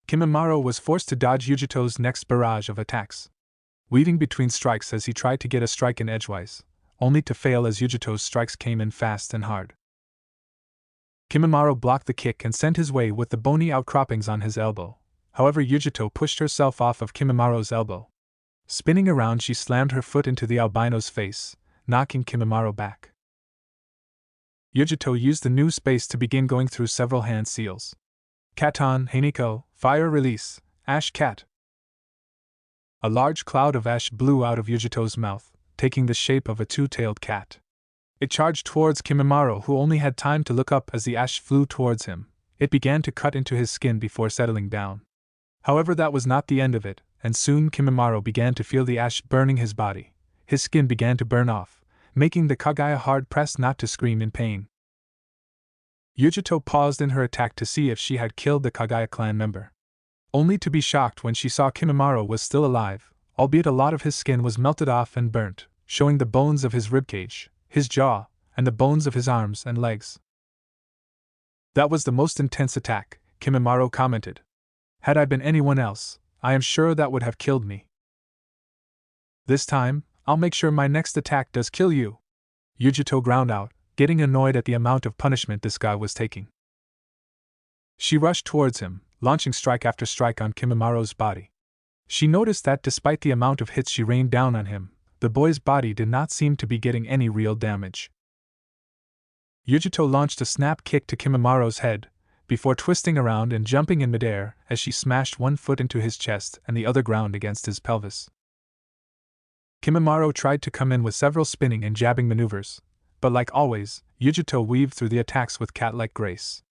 Kimimaro was forced to dodge Yugito's next barrage of attacks, weaving between strikes as he tried to get a strike in edgewise, only to fail as Yugito's strikes came in fast and hard. Kimimaro blocked the kick and sent his way with the bony outcroppings on his elbow. However, Yugito pushed herself off of Kimimaro's elbow. Spinning around, she slammed her foot into the albino's face, knocking Kimimaro back. Yugito used the new space to begin going through several hand seals. Katon Heiniko, fire release, ash cat. A large cloud of ash blew out of Yugito's mouth, taking the shape of a two-tailed cat. It charged towards Kimimaro, who only had time to look up as the ash flew towards him. It began to cut into his skin before settling down. However, that was not the end of it, and soon Kimimaro began to feel the ash burning his body. His skin began to burn off, making the Kaguya hard-pressed not to scream in pain. Yugito paused in her attack to see if she had killed the Kaguya clan member, only to be shocked when she saw Kimimaro was still alive, albeit a lot of his skin was melted off and burnt, showing the bones of his ribcage, his jaw, and the bones of his arms and legs. That was the most intense attack, Kimimaro commented. Had I been anyone else, I am sure that would have killed me. This time, I'll make sure my next attack does kill you, Yugito ground out, getting annoyed at the amount of punishment this guy was taking. She rushed towards him, launching strike after strike on Kimimaro's body. She noticed that despite the amount of hits she rained down on him, the boy's body did not seem to be getting any real damage. Yugito launched a snap kick to Kimimaro's head, before twisting around and jumping in midair as she smashed one foot into his chest and the other ground against his pelvis. Kimimaro tried to come in with several spinning and jabbing maneuvers, but like always, Yugito weaved through the attacks with cat-like grace.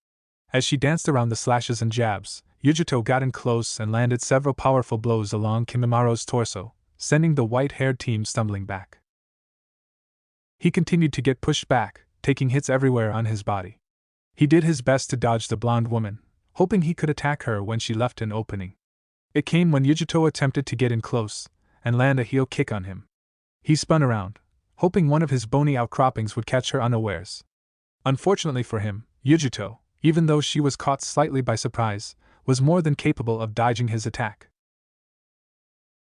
As she danced around the slashes and jabs, Yugito got in close and landed several powerful blows along Kimimaro's torso, sending the white-haired team stumbling back. He continued to get pushed back, taking hits everywhere on his body. He did his best to dodge the blonde woman, hoping he could attack her when she left an opening. It came when Yugito attempted to get in close and land a heel kick on him. He spun around, hoping one of his bony outcroppings would catch her unawares. Unfortunately for him, Yugito, even though she was caught slightly by surprise, was more than capable of dodging his attack.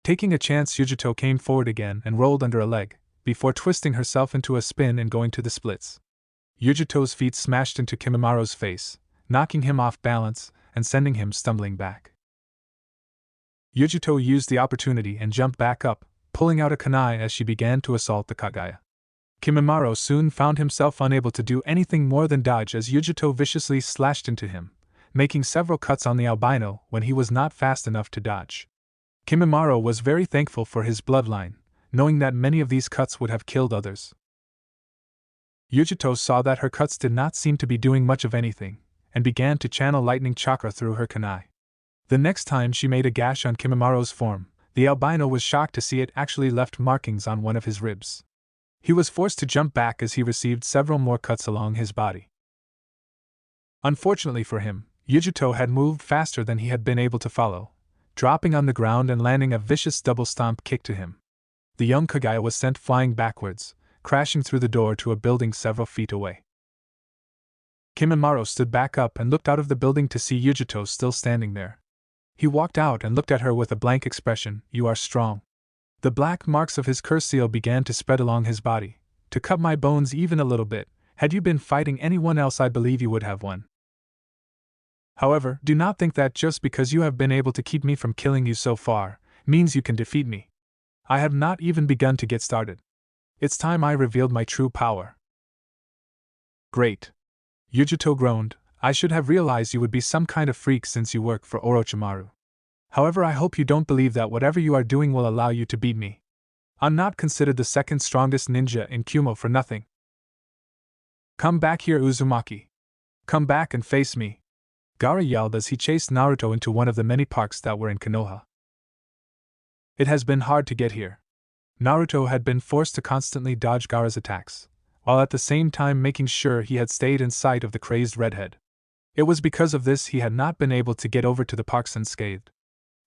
Taking a chance, Yugito came forward again and rolled under a leg, before twisting herself into a spin and going to the splits. Yugito's feet smashed into Kimimaro's face, knocking him off balance and sending him stumbling back. Yugito used the opportunity and jumped back up, pulling out a kunai as she began to assault the Kaguya. Kimimaro soon found himself unable to do anything more than dodge as Yugito viciously slashed into him, making several cuts on the albino when he was not fast enough to dodge. Kimimaro was very thankful for his bloodline, knowing that many of these cuts would have killed others. Yugito saw that her cuts did not seem to be doing much of anything, and began to channel lightning chakra through her kunai. The next time she made a gash on Kimimaro's form, the albino was shocked to see it actually left markings on one of his ribs. He was forced to jump back as he received several more cuts along his body. Unfortunately for him, Yugito had moved faster than he had been able to follow, dropping on the ground and landing a vicious double stomp kick to him. The young Kaguya was sent flying backwards, crashing through the door to a building several feet away. Kimimaro stood back up and looked out of the building to see Yugito still standing there. He walked out and looked at her with a blank expression. "You are strong." The black marks of his curse seal began to spread along his body, to cut my bones even a little bit. Had you been fighting anyone else, I believe you would have won. However, do not think that just because you have been able to keep me from killing you so far, means you can defeat me. I have not even begun to get started. It's time I revealed my true power. Great. Yugito groaned. I should have realized you would be some kind of freak since you work for Orochimaru. However, I hope you don't believe that whatever you are doing will allow you to beat me. I'm not considered the second strongest ninja in Kumo for nothing. Come back here, Uzumaki. Come back and face me. Gaara yelled as he chased Naruto into one of the many parks that were in Konoha. It has been hard to get here. Naruto had been forced to constantly dodge Gaara's attacks, while at the same time making sure he had stayed in sight of the crazed redhead. It was because of this he had not been able to get over to the parks unscathed.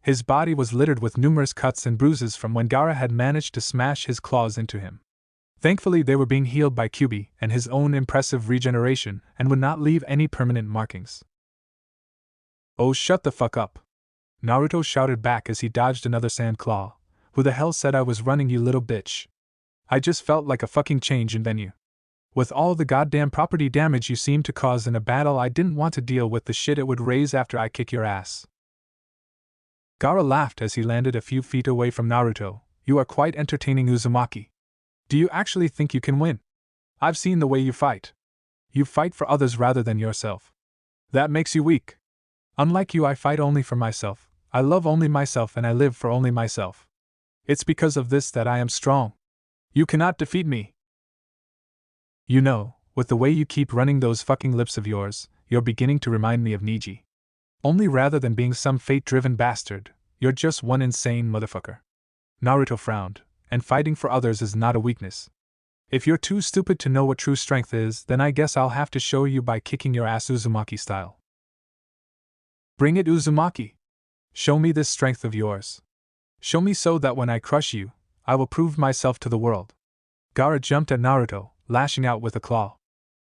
His body was littered with numerous cuts and bruises from when Gaara had managed to smash his claws into him. Thankfully, they were being healed by Kyuubi and his own impressive regeneration and would not leave any permanent markings. Oh, shut the fuck up! Naruto shouted back as he dodged another sand claw. Who the hell said I was running, you little bitch? I just felt like a fucking change in venue. With all the goddamn property damage you seem to cause in a battle, I didn't want to deal with the shit it would raise after I kick your ass. Gaara laughed as he landed a few feet away from Naruto. You are quite entertaining, Uzumaki. Do you actually think you can win? I've seen the way you fight. You fight for others rather than yourself. That makes you weak. Unlike you, I fight only for myself. I love only myself and I live for only myself. It's because of this that I am strong. You cannot defeat me. You know, with the way you keep running those fucking lips of yours, you're beginning to remind me of Neji. Only rather than being some fate-driven bastard, you're just one insane motherfucker. Naruto frowned, and fighting for others is not a weakness. If you're too stupid to know what true strength is, then I guess I'll have to show you by kicking your ass Uzumaki style. Bring it, Uzumaki. Show me this strength of yours. Show me so that when I crush you, I will prove myself to the world. Gaara jumped at Naruto, lashing out with a claw.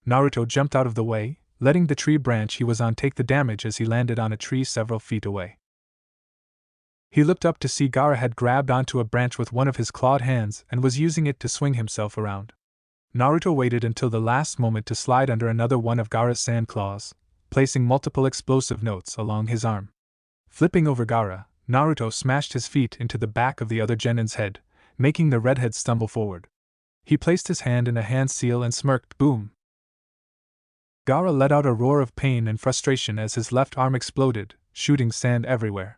Naruto jumped out of the way, letting the tree branch he was on take the damage as he landed on a tree several feet away. He looked up to see Gaara had grabbed onto a branch with one of his clawed hands and was using it to swing himself around. Naruto waited until the last moment to slide under another one of Gaara's sand claws, placing multiple explosive notes along his arm. Flipping over Gaara, Naruto smashed his feet into the back of the other genin's head, making the redhead stumble forward. He placed his hand in a hand seal and smirked. Boom! Gaara let out a roar of pain and frustration as his left arm exploded, shooting sand everywhere.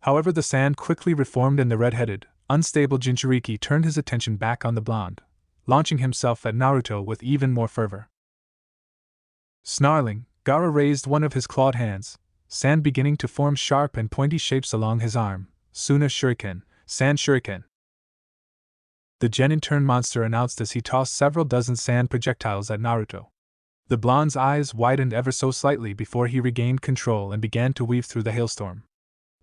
However, the sand quickly reformed and the red-headed, unstable Jinchuriki turned his attention back on the blonde, launching himself at Naruto with even more fervor. Snarling, Gaara raised one of his clawed hands, sand beginning to form sharp and pointy shapes along his arm. Suna Shuriken, Sand Shuriken. The genin-turned monster announced as he tossed several dozen sand projectiles at Naruto. The blonde's eyes widened ever so slightly before he regained control and began to weave through the hailstorm.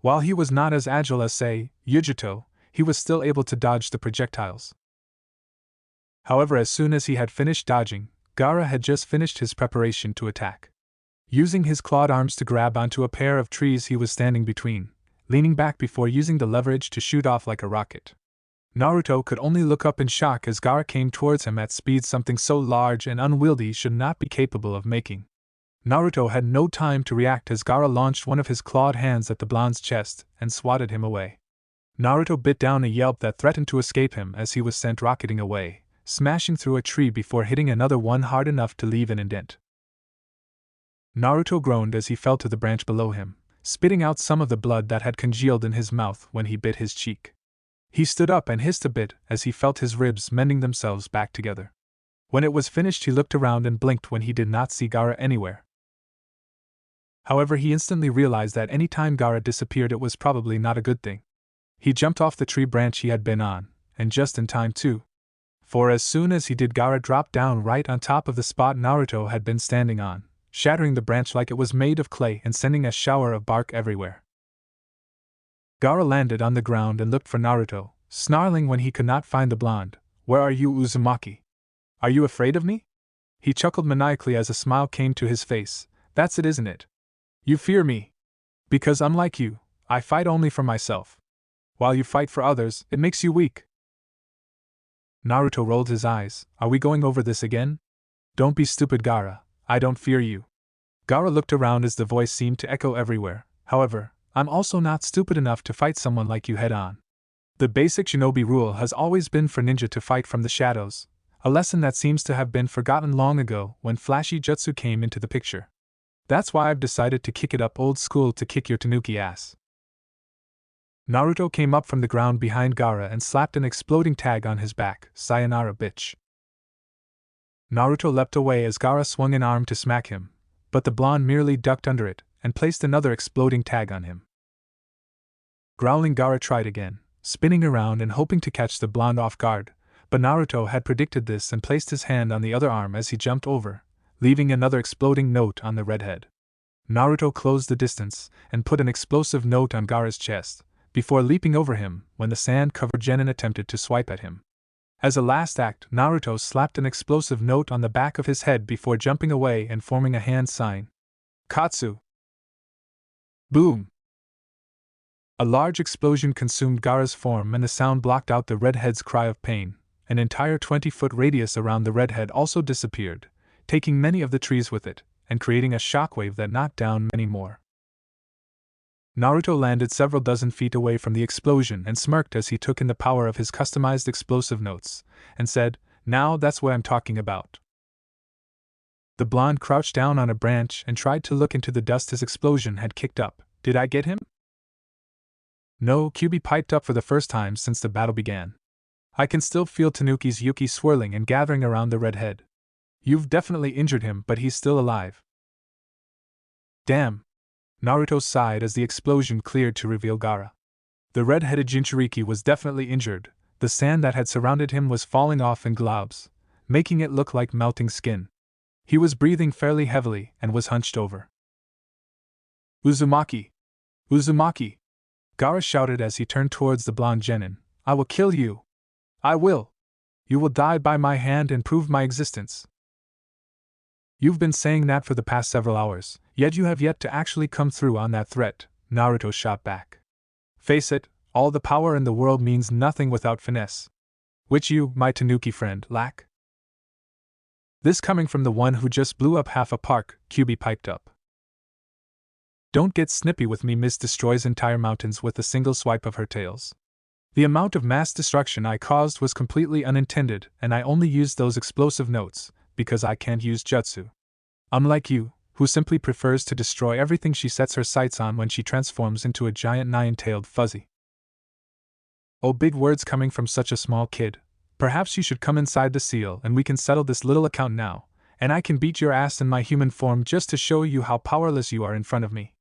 While he was not as agile as, say, Yugito, he was still able to dodge the projectiles. However, as soon as he had finished dodging, Gaara had just finished his preparation to attack. Using his clawed arms to grab onto a pair of trees he was standing between, leaning back before using the leverage to shoot off like a rocket. Naruto could only look up in shock as Gaara came towards him at speed something so large and unwieldy should not be capable of making. Naruto had no time to react as Gaara launched one of his clawed hands at the blonde's chest and swatted him away. Naruto bit down a yelp that threatened to escape him as he was sent rocketing away, smashing through a tree before hitting another one hard enough to leave an indent. Naruto groaned as he fell to the branch below him, spitting out some of the blood that had congealed in his mouth when he bit his cheek. He stood up and hissed a bit as he felt his ribs mending themselves back together. When it was finished, he looked around and blinked when he did not see Gaara anywhere. However, he instantly realized that any time Gaara disappeared it was probably not a good thing. He jumped off the tree branch he had been on, and just in time too. For as soon as he did, Gaara dropped down right on top of the spot Naruto had been standing on, shattering the branch like it was made of clay and sending a shower of bark everywhere. Gaara landed on the ground and looked for Naruto, snarling when he could not find the blonde. "Where are you, Uzumaki? Are you afraid of me?" He chuckled maniacally as a smile came to his face. "That's it, isn't it? You fear me. Because unlike you, I fight only for myself. While you fight for others, it makes you weak." Naruto rolled his eyes. "Are we going over this again?" "Don't be stupid, Gaara. I don't fear you." Gaara looked around as the voice seemed to echo everywhere. "However, I'm also not stupid enough to fight someone like you head on. The basic shinobi rule has always been for ninja to fight from the shadows, a lesson that seems to have been forgotten long ago when flashy jutsu came into the picture. That's why I've decided to kick it up old school to kick your tanuki ass." Naruto came up from the ground behind Gaara and slapped an exploding tag on his back. "Sayonara, bitch." Naruto leapt away as Gaara swung an arm to smack him, but the blonde merely ducked under it and placed another exploding tag on him. Growling, Gaara tried again, spinning around and hoping to catch the blonde off guard, but Naruto had predicted this and placed his hand on the other arm as he jumped over, leaving another exploding note on the redhead. Naruto closed the distance and put an explosive note on Gaara's chest, before leaping over him when the sand-covered genin attempted to swipe at him. As a last act, Naruto slapped an explosive note on the back of his head before jumping away and forming a hand sign. Katsu! Boom! A large explosion consumed Gaara's form and the sound blocked out the redhead's cry of pain. An entire 20-foot radius around the redhead also disappeared, taking many of the trees with it, and creating a shockwave that knocked down many more. Naruto landed several dozen feet away from the explosion and smirked as he took in the power of his customized explosive notes, and said, "Now that's what I'm talking about." The blonde crouched down on a branch and tried to look into the dust his explosion had kicked up. "Did I get him?" "No," Kyubi piped up for the first time since the battle began. "I can still feel Tanuki's Yuki swirling and gathering around the redhead. You've definitely injured him, but he's still alive." "Damn." Naruto sighed as the explosion cleared to reveal Gaara. The red-headed Jinchuriki was definitely injured. The sand that had surrounded him was falling off in globs, making it look like melting skin. He was breathing fairly heavily and was hunched over. "Uzumaki! Uzumaki!" Gaara shouted as he turned towards the blonde genin. "I will kill you! I will! You will die by my hand and prove my existence." "You've been saying that for the past several hours, yet you have yet to actually come through on that threat," Naruto shot back. "Face it, all the power in the world means nothing without finesse. Which you, my Tanuki friend, lack." This coming from the one who just blew up half a park, Kyubi piped up. "Don't get snippy with me. Miss destroys entire mountains with a single swipe of her tails. The amount of mass destruction I caused was completely unintended, and I only used those explosive notes because I can't use jutsu. Unlike you, who simply prefers to destroy everything she sets her sights on when she transforms into a giant nine-tailed fuzzy." "Oh, big words coming from such a small kid. Perhaps you should come inside the seal and we can settle this little account now, and I can beat your ass in my human form just to show you how powerless you are in front of me.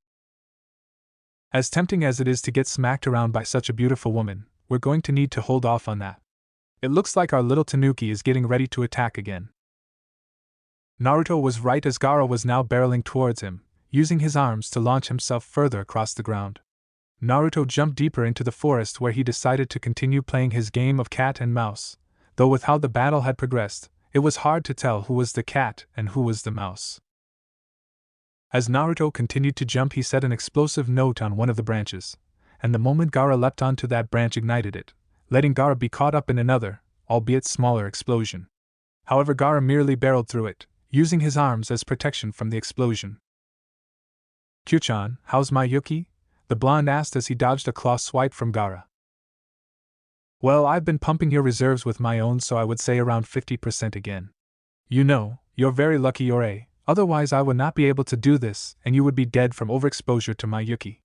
As tempting as it is to get smacked around by such a beautiful woman, we're going to need to hold off on that. It looks like our little Tanuki is getting ready to attack again." Naruto was right as Gaara was now barreling towards him, using his arms to launch himself further across the ground. Naruto jumped deeper into the forest where he decided to continue playing his game of cat and mouse, though with how the battle had progressed, it was hard to tell who was the cat and who was the mouse. As Naruto continued to jump, he set an explosive note on one of the branches, and the moment Gaara leapt onto that branch ignited it, letting Gaara be caught up in another, albeit smaller explosion. However, Gaara merely barreled through it, using his arms as protection from the explosion. "Q-chan, how's my Yuki?" the blonde asked as he dodged a claw swipe from Gaara. "Well, I've been pumping your reserves with my own, so I would say around 50% again. You know, you're very lucky you're A, otherwise I would not be able to do this and you would be dead from overexposure to my Yuki."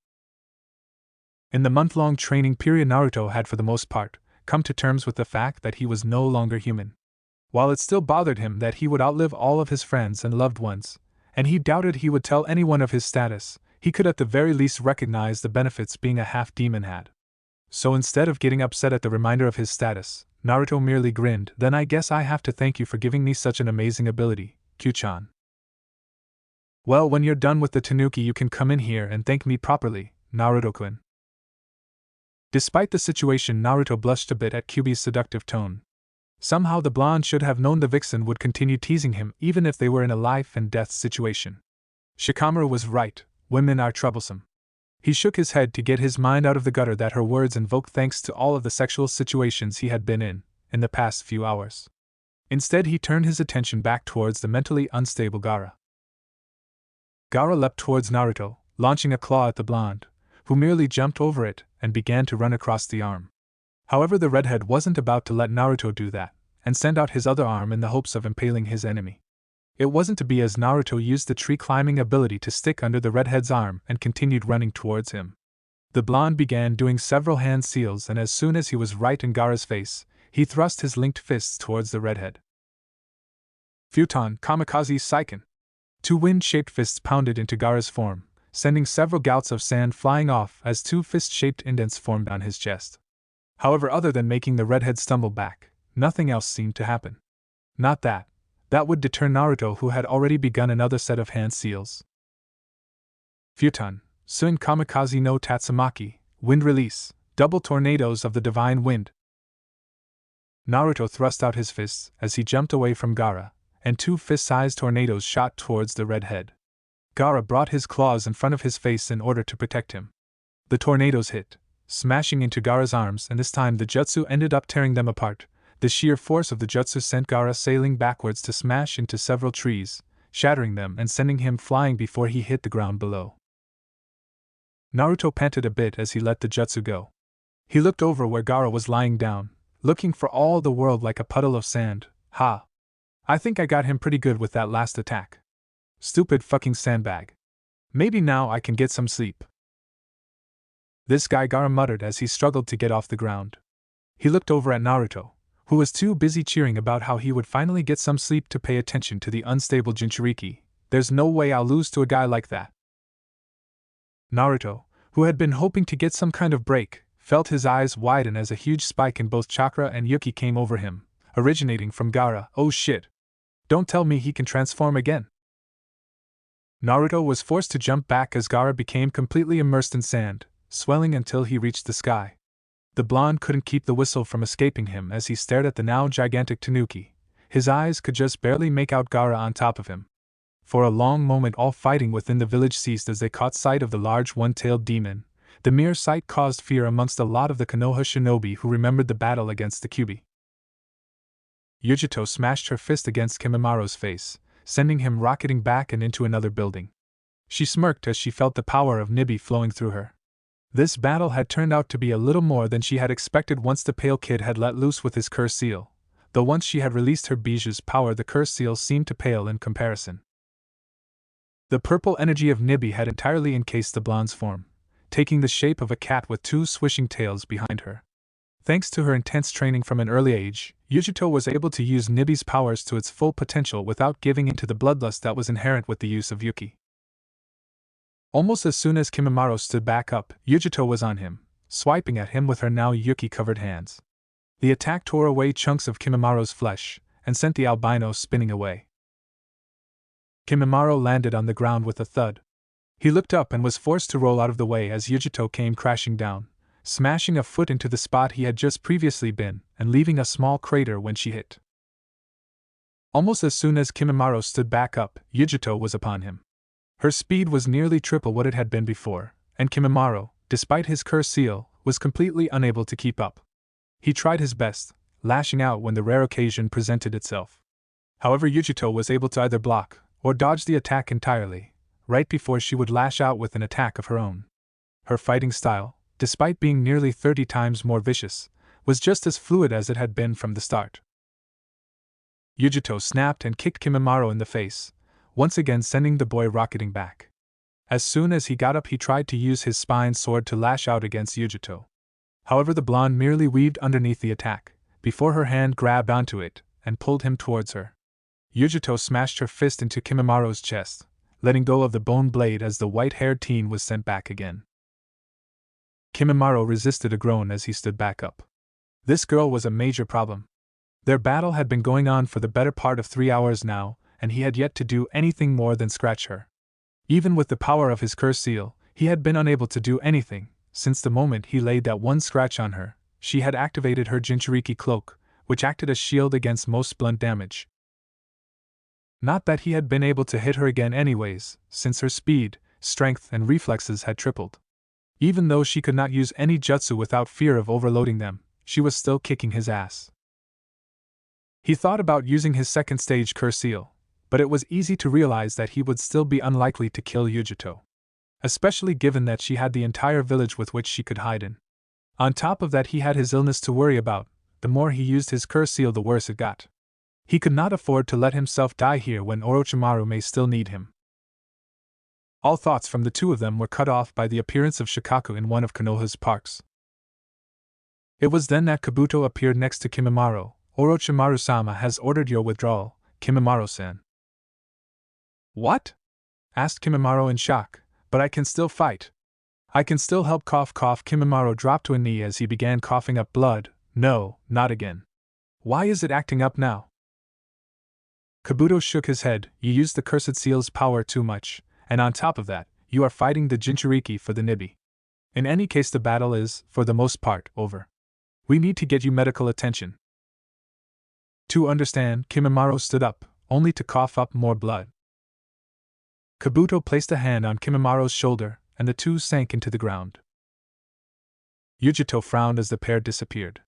In the month-long training period, Naruto had for the most part come to terms with the fact that he was no longer human. While it still bothered him that he would outlive all of his friends and loved ones, and he doubted he would tell anyone of his status, he could at the very least recognize the benefits being a half-demon had. So instead of getting upset at the reminder of his status, Naruto merely grinned. "Then I guess I have to thank you for giving me such an amazing ability, Q-chan. Well, when you're done with the tanuki you can come in here and thank me properly, Naruto-kun." Despite the situation, Naruto blushed a bit at Kyuubi's seductive tone. Somehow the blonde should have known the vixen would continue teasing him even if they were in a life-and-death situation. Shikamaru was right, women are troublesome. He shook his head to get his mind out of the gutter that her words invoked thanks to all of the sexual situations he had been in the past few hours. Instead he turned his attention back towards the mentally unstable Gaara. Gaara leapt towards Naruto, launching a claw at the blonde, who merely jumped over it and began to run across the arm. However, the redhead wasn't about to let Naruto do that, and send out his other arm in the hopes of impaling his enemy. It wasn't to be, as Naruto used the tree-climbing ability to stick under the redhead's arm and continued running towards him. The blonde began doing several hand seals, and as soon as he was right in Gaara's face, he thrust his linked fists towards the redhead. Futon Kamikaze Seiken. Two wind-shaped fists pounded into Gaara's form, sending several gouts of sand flying off as two fist-shaped indents formed on his chest. However, other than making the redhead stumble back, nothing else seemed to happen. Not that. That would deter Naruto, who had already begun another set of hand seals. Futon, Sun Kamikaze no Tatsumaki, Wind Release, Double Tornadoes of the Divine Wind. Naruto thrust out his fists as he jumped away from Gaara, and two fist-sized tornadoes shot towards the redhead. Gaara brought his claws in front of his face in order to protect him. The tornadoes hit, smashing into Gaara's arms, and this time the jutsu ended up tearing them apart. The sheer force of the jutsu sent Gaara sailing backwards to smash into several trees, shattering them and sending him flying before he hit the ground below. Naruto panted a bit as he let the jutsu go. He looked over where Gaara was lying down, looking for all the world like a puddle of sand. Ha! I think I got him pretty good with that last attack. Stupid fucking sandbag. Maybe now I can get some sleep. This guy, Gaara muttered as he struggled to get off the ground. He looked over at Naruto, who was too busy cheering about how he would finally get some sleep to pay attention to the unstable Jinchuriki. There's no way I'll lose to a guy like that. Naruto, who had been hoping to get some kind of break, felt his eyes widen as a huge spike in both chakra and Yuki came over him, originating from Gaara. Oh shit! Don't tell me he can transform again. Naruto was forced to jump back as Gaara became completely immersed in sand, swelling until he reached the sky. The blonde couldn't keep the whistle from escaping him as he stared at the now gigantic tanuki. His eyes could just barely make out Gaara on top of him. For a long moment all fighting within the village ceased as they caught sight of the large one-tailed demon. The mere sight caused fear amongst a lot of the Konoha shinobi who remembered the battle against the Kyuubi. Yugito smashed her fist against Kimimaro's face, sending him rocketing back and into another building. She smirked as she felt the power of Nibi flowing through her. This battle had turned out to be a little more than she had expected once the pale kid had let loose with his curse seal, though once she had released her Bijuu's power the curse seal seemed to pale in comparison. The purple energy of Nibi had entirely encased the blonde's form, taking the shape of a cat with two swishing tails behind her. Thanks to her intense training from an early age, Yugito was able to use Nibi's powers to its full potential without giving in to the bloodlust that was inherent with the use of Yuki. Almost as soon as Kimimaro stood back up, Yugito was on him, swiping at him with her now Yuki-covered hands. The attack tore away chunks of Kimimaro's flesh, and sent the albino spinning away. Kimimaro landed on the ground with a thud. He looked up and was forced to roll out of the way as Yugito came crashing down, smashing a foot into the spot he had just previously been, and leaving a small crater when she hit. Almost as soon as Kimimaro stood back up, Yugito was upon him. Her speed was nearly triple what it had been before, and Kimimaro, despite his curse seal, was completely unable to keep up. He tried his best, lashing out when the rare occasion presented itself. However, Yugito was able to either block or dodge the attack entirely, right before she would lash out with an attack of her own. Her fighting style, despite being nearly 30 times more vicious, was just as fluid as it had been from the start. Yugito snapped and kicked Kimimaro in the face, once again sending the boy rocketing back. As soon as he got up, he tried to use his spine sword to lash out against Yugito. However, the blonde merely weaved underneath the attack, before her hand grabbed onto it and pulled him towards her. Yugito smashed her fist into Kimimaro's chest, letting go of the bone blade as the white-haired teen was sent back again. Kimimaro resisted a groan as he stood back up. This girl was a major problem. Their battle had been going on for the better part of 3 hours now, and he had yet to do anything more than scratch her. Even with the power of his curse seal, he had been unable to do anything. Since the moment he laid that one scratch on her, she had activated her Jinchuriki cloak, which acted as shield against most blunt damage. Not that he had been able to hit her again anyways, since her speed, strength, and reflexes had tripled. Even though she could not use any jutsu without fear of overloading them, she was still kicking his ass. He thought about using his second stage curse seal, but it was easy to realize that he would still be unlikely to kill Yugito, especially given that she had the entire village with which she could hide in. On top of that, he had his illness to worry about. The more he used his curse seal, the worse it got. He could not afford to let himself die here when Orochimaru may still need him. All thoughts from the two of them were cut off by the appearance of Shikaku in one of Konoha's parks. It was then that Kabuto appeared next to Kimimaro. Orochimaru-sama has ordered your withdrawal, Kimimaro-san. What? Asked Kimimaro in shock. But I can still fight. I can still help. Cough. Kimimaro dropped to a knee as he began coughing up blood. No, not again. Why is it acting up now? Kabuto shook his head. You used the cursed seal's power too much, and on top of that, you are fighting the Jinchuriki for the Nibi. In any case, the battle is, for the most part, over. We need to get you medical attention. To understand, Kimimaro stood up, only to cough up more blood. Kabuto placed a hand on Kimimaro's shoulder, and the two sank into the ground. Yugito frowned as the pair disappeared.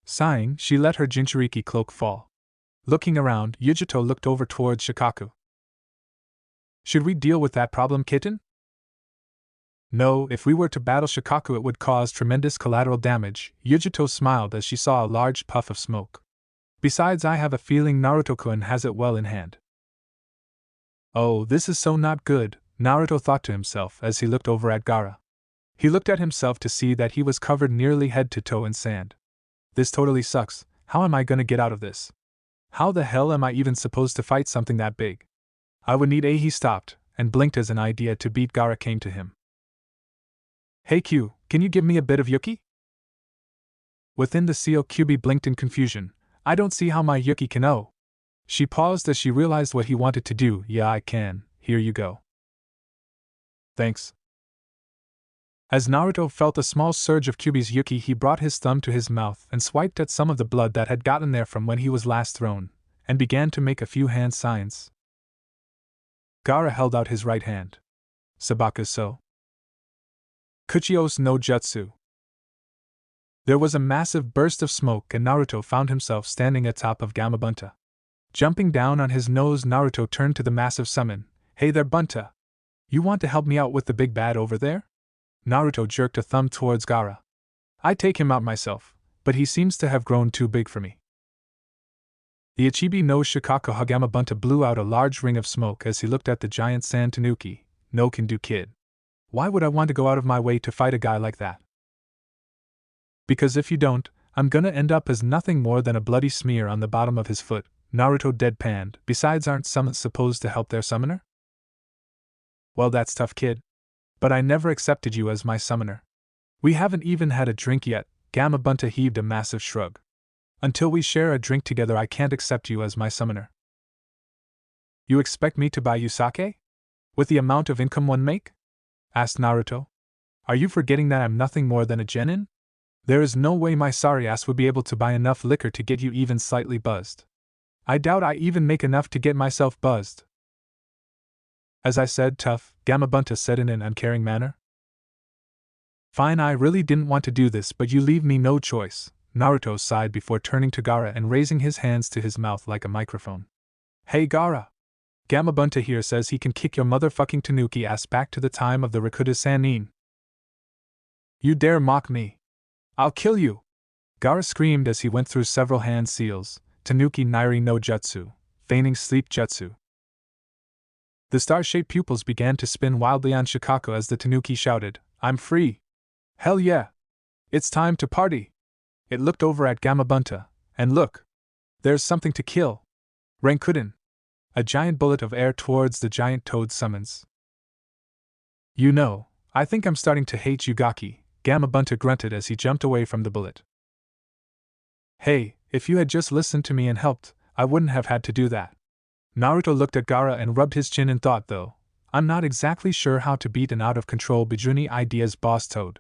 Sighing, she let her Jinchuriki cloak fall. Looking around, Yugito looked over towards Shikaku. Should we deal with that problem, kitten? No, if we were to battle Shikaku it would cause tremendous collateral damage. Yugito smiled as she saw a large puff of smoke. Besides, I have a feeling Naruto-kun has it well in hand. Oh, this is so not good, Naruto thought to himself as he looked over at Gaara. He looked at himself to see that he was covered nearly head to toe in sand. This totally sucks. How am I gonna get out of this? How the hell am I even supposed to fight something that big? I would need a. He stopped, and blinked as an idea to beat Gaara came to him. Hey Q, can you give me a bit of Yuki? Within the seal, QB blinked in confusion. I don't see how my Yuki can. Oh. She paused as she realized what he wanted to do. Yeah, I can. Here you go. Thanks. As Naruto felt a small surge of QB's Yuki, he brought his thumb to his mouth and swiped at some of the blood that had gotten there from when he was last thrown, and began to make a few hand signs. Gaara held out his right hand. Sabaku so. Kuchios no Jutsu. There was a massive burst of smoke and Naruto found himself standing atop of Gamabunta. Jumping down on his nose, Naruto turned to the massive summon. Hey there, Bunta. You want to help me out with the big bad over there? Naruto jerked a thumb towards Gaara. I'd take him out myself, but he seems to have grown too big for me. The Ichibi no Shikaku Hagamabunta blew out a large ring of smoke as he looked at the giant sand tanuki. No can do, kid. Why would I want to go out of my way to fight a guy like that? Because if you don't, I'm gonna end up as nothing more than a bloody smear on the bottom of his foot, Naruto deadpanned. Besides, aren't summons supposed to help their summoner? Well, that's tough, kid. But I never accepted you as my summoner. We haven't even had a drink yet. Gamabunta heaved a massive shrug. Until we share a drink together, I can't accept you as my summoner. You expect me to buy you sake? With the amount of income one make? Asked Naruto. Are you forgetting that I'm nothing more than a genin? There is no way my sorry ass would be able to buy enough liquor to get you even slightly buzzed. I doubt I even make enough to get myself buzzed. As I said, tough, Gamabunta said in an uncaring manner. Fine, I really didn't want to do this, but you leave me no choice, Naruto sighed before turning to Gaara and raising his hands to his mouth like a microphone. Hey Gaara! Gamabunta here says he can kick your motherfucking tanuki ass back to the time of the Rakuta Sannin. You dare mock me? I'll kill you! Gaara screamed as he went through several hand seals, Tanuki Nairi no Jutsu, feigning sleep jutsu. The star-shaped pupils began to spin wildly on Shikaku as the Tanuki shouted, I'm free! Hell yeah! It's time to party! It looked over at Gamabunta, and look! There's something to kill! Rankuden! A giant bullet of air towards the giant toad summons. You know, I think I'm starting to hate Yugaki, Gamabunta grunted as he jumped away from the bullet. Hey, if you had just listened to me and helped, I wouldn't have had to do that. Naruto looked at Gaara and rubbed his chin in thought though, I'm not exactly sure how to beat an out-of-control Bijuni idea's boss toad.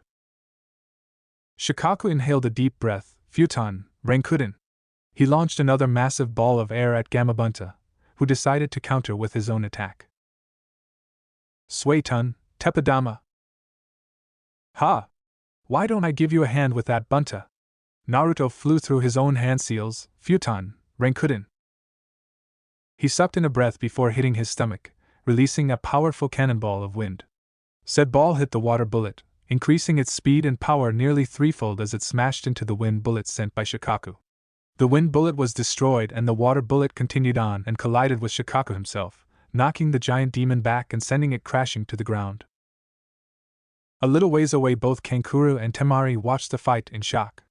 Shikaku inhaled a deep breath, Futon, Rankuden. He launched another massive ball of air at Gamabunta, who decided to counter with his own attack. Suetun, Teppadama. Ha! Why don't I give you a hand with that, Bunta? Naruto flew through his own hand seals, Futon, Rankuden. He sucked in a breath before hitting his stomach, releasing a powerful cannonball of wind. Said ball hit the water bullet, increasing its speed and power nearly threefold as it smashed into the wind bullet sent by Shikaku. The wind bullet was destroyed and the water bullet continued on and collided with Shikaku himself, knocking the giant demon back and sending it crashing to the ground. A little ways away, both Kankuro and Temari watched the fight in shock.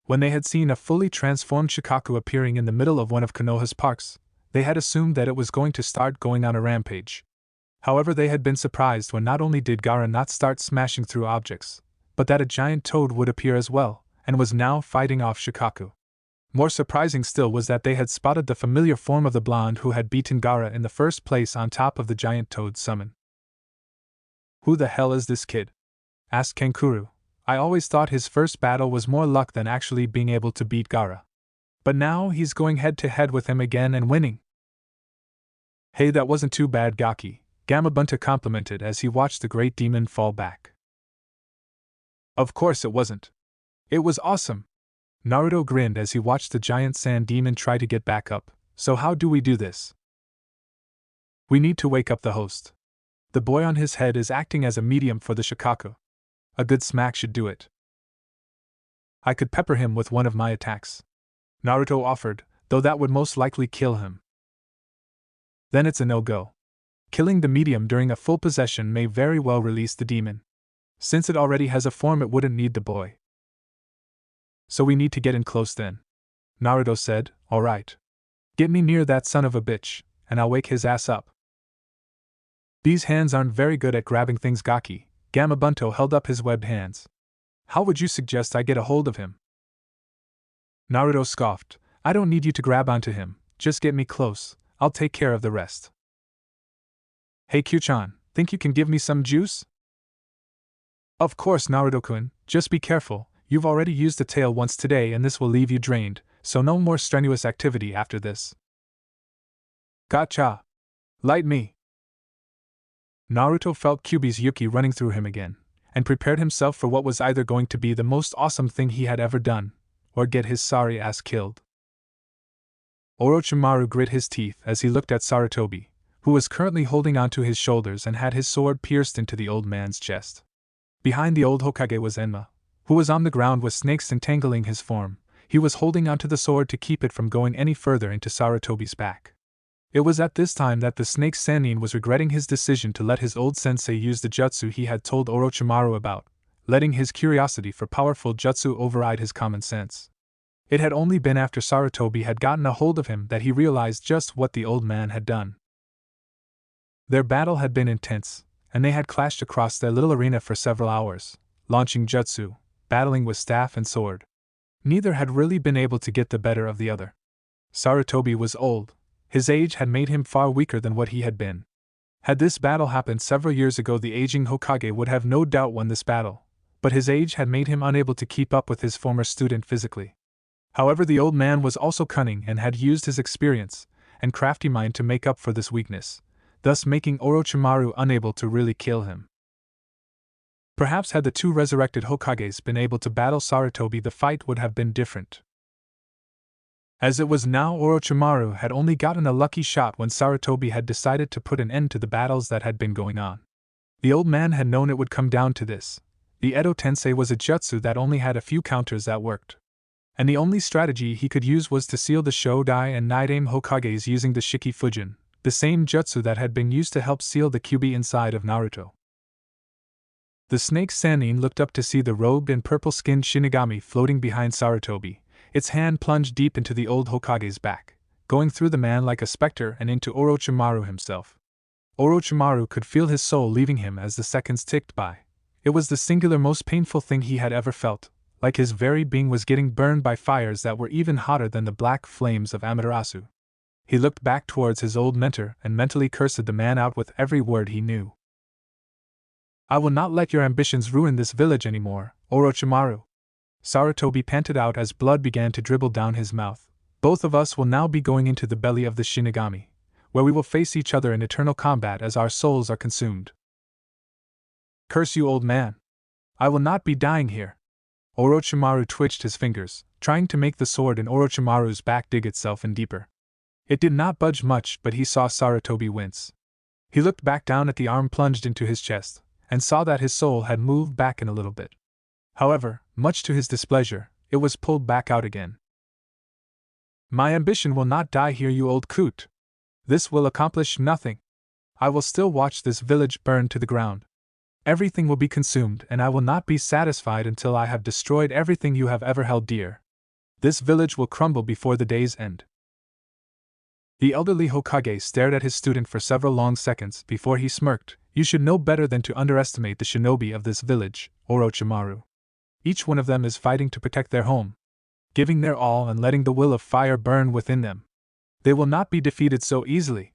When they had seen a fully transformed Shikaku appearing in the middle of one of Konoha's parks, they had assumed that it was going to start going on a rampage. However, they had been surprised when not only did Gaara not start smashing through objects, but that a giant toad would appear as well, and was now fighting off Shikaku. More surprising still was that they had spotted the familiar form of the blonde who had beaten Gaara in the first place on top of the giant toad summon. Who the hell is this kid? Asked Kankuro. I always thought his first battle was more luck than actually being able to beat Gaara. But now he's going head to head with him again and winning. Hey, that wasn't too bad, Gaki, Gamabunta complimented as he watched the great demon fall back. Of course it wasn't. It was awesome. Naruto grinned as he watched the giant sand demon try to get back up. So how do we do this? We need to wake up the host. The boy on his head is acting as a medium for the Shikaku. A good smack should do it. I could pepper him with one of my attacks, Naruto offered, though that would most likely kill him. Then it's a no-go. Killing the medium during a full possession may very well release the demon. Since it already has a form, it wouldn't need the boy. So we need to get in close then, Naruto said. Alright. Get me near that son of a bitch, and I'll wake his ass up. These hands aren't very good at grabbing things, Gaki. Gamabunta held up his webbed hands. How would you suggest I get a hold of him? Naruto scoffed. I don't need you to grab onto him, just get me close, I'll take care of the rest. Hey Q-chan, think you can give me some juice? Of course, Naruto-kun, just be careful, you've already used the tail once today and this will leave you drained, so no more strenuous activity after this. Gotcha! Light me! Naruto felt Kyuubi's Yuki running through him again, and prepared himself for what was either going to be the most awesome thing he had ever done, or get his sorry ass killed. Orochimaru grit his teeth as he looked at Sarutobi, who was currently holding onto his shoulders and had his sword pierced into the old man's chest. Behind the old Hokage was Enma, who was on the ground with snakes entangling his form. He was holding onto the sword to keep it from going any further into Sarutobi's back. It was at this time that the snake Sannin was regretting his decision to let his old sensei use the jutsu he had told Orochimaru about, letting his curiosity for powerful jutsu override his common sense. It had only been after Sarutobi had gotten a hold of him that he realized just what the old man had done. Their battle had been intense, and they had clashed across their little arena for several hours, launching jutsu, battling with staff and sword. Neither had really been able to get the better of the other. Sarutobi was old. His age had made him far weaker than what he had been. Had this battle happened several years ago, the aging Hokage would have no doubt won this battle, but his age had made him unable to keep up with his former student physically. However, the old man was also cunning and had used his experience and crafty mind to make up for this weakness, thus making Orochimaru unable to really kill him. Perhaps had the two resurrected Hokages been able to battle Sarutobi, the fight would have been different. As it was now, Orochimaru had only gotten a lucky shot when Sarutobi had decided to put an end to the battles that had been going on. The old man had known it would come down to this. The Edo Tensei was a jutsu that only had a few counters that worked. And the only strategy he could use was to seal the Shodai and Nidaime Hokages using the Shiki Fujin, the same jutsu that had been used to help seal the Kyuubi inside of Naruto. The snake Sannin looked up to see the robed and purple-skinned Shinigami floating behind Sarutobi, its hand plunged deep into the old Hokage's back, going through the man like a specter and into Orochimaru himself. Orochimaru could feel his soul leaving him as the seconds ticked by. It was the singular most painful thing he had ever felt, like his very being was getting burned by fires that were even hotter than the black flames of Amaterasu. He looked back towards his old mentor and mentally cursed the man out with every word he knew. "I will not let your ambitions ruin this village anymore, Orochimaru," Sarutobi panted out as blood began to dribble down his mouth. "Both of us will now be going into the belly of the Shinigami, where we will face each other in eternal combat as our souls are consumed." "Curse you, old man! I will not be dying here." Orochimaru twitched his fingers, trying to make the sword in Orochimaru's back dig itself in deeper. It did not budge much, but he saw Sarutobi wince. He looked back down at the arm plunged into his chest, and saw that his soul had moved back in a little bit. However, much to his displeasure, it was pulled back out again. "My ambition will not die here, you old coot. This will accomplish nothing. I will still watch this village burn to the ground. Everything will be consumed, and I will not be satisfied until I have destroyed everything you have ever held dear. This village will crumble before the day's end." The elderly Hokage stared at his student for several long seconds before he smirked. "You should know better than to underestimate the shinobi of this village, Orochimaru. Each one of them is fighting to protect their home, giving their all and letting the will of fire burn within them. They will not be defeated so easily.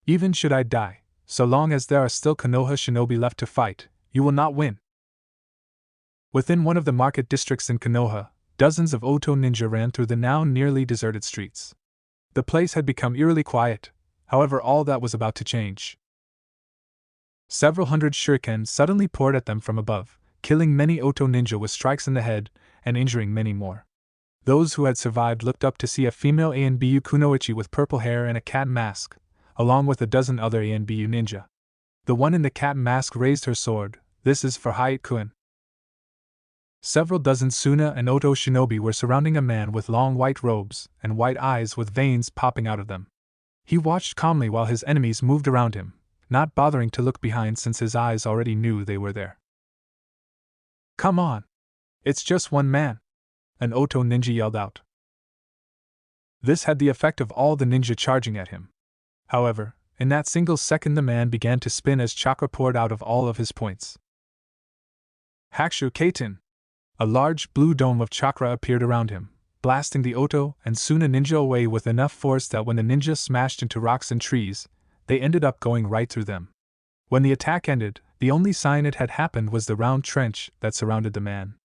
Even should I die, so long as there are still Konoha shinobi left to fight, you will not win." Within one of the market districts in Konoha, dozens of Oto ninja ran through the now nearly deserted streets. The place had become eerily quiet, however all that was about to change. Several hundred shurikens suddenly poured at them from above, killing many Oto ninja with strikes in the head, and injuring many more. Those who had survived looked up to see a female ANBU kunoichi with purple hair and a cat mask, along with a dozen other ANBU ninja. The one in the cat mask raised her sword. "This is for Hayate-kun." Several dozen Suna and Oto shinobi were surrounding a man with long white robes and white eyes with veins popping out of them. He watched calmly while his enemies moved around him, not bothering to look behind since his eyes already knew they were there. "Come on! It's just one man!" an Oto ninja yelled out. This had the effect of all the ninja charging at him. However, in that single second the man began to spin as chakra poured out of all of his points. Hakushu Kaiten! A large blue dome of chakra appeared around him, blasting the Oto and Suna ninja away with enough force that when the ninja smashed into rocks and trees, they ended up going right through them. When the attack ended, the only sign it had happened was the round trench that surrounded the man.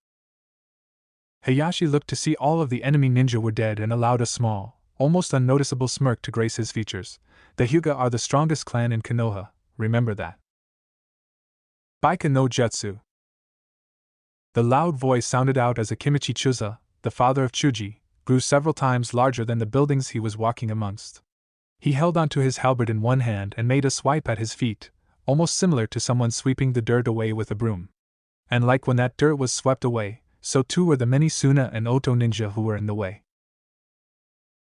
Hayashi looked to see all of the enemy ninja were dead and allowed a small, almost unnoticeable smirk to grace his features. The Hyuga are the strongest clan in Konoha, remember that. Baika no Jutsu. The loud voice sounded out as Akimichi Chuza, the father of Chuji, grew several times larger than the buildings he was walking amongst. He held onto his halberd in one hand and made a swipe at his feet, almost similar to someone sweeping the dirt away with a broom. And like when that dirt was swept away, so too were the many Suna and Oto ninja who were in the way.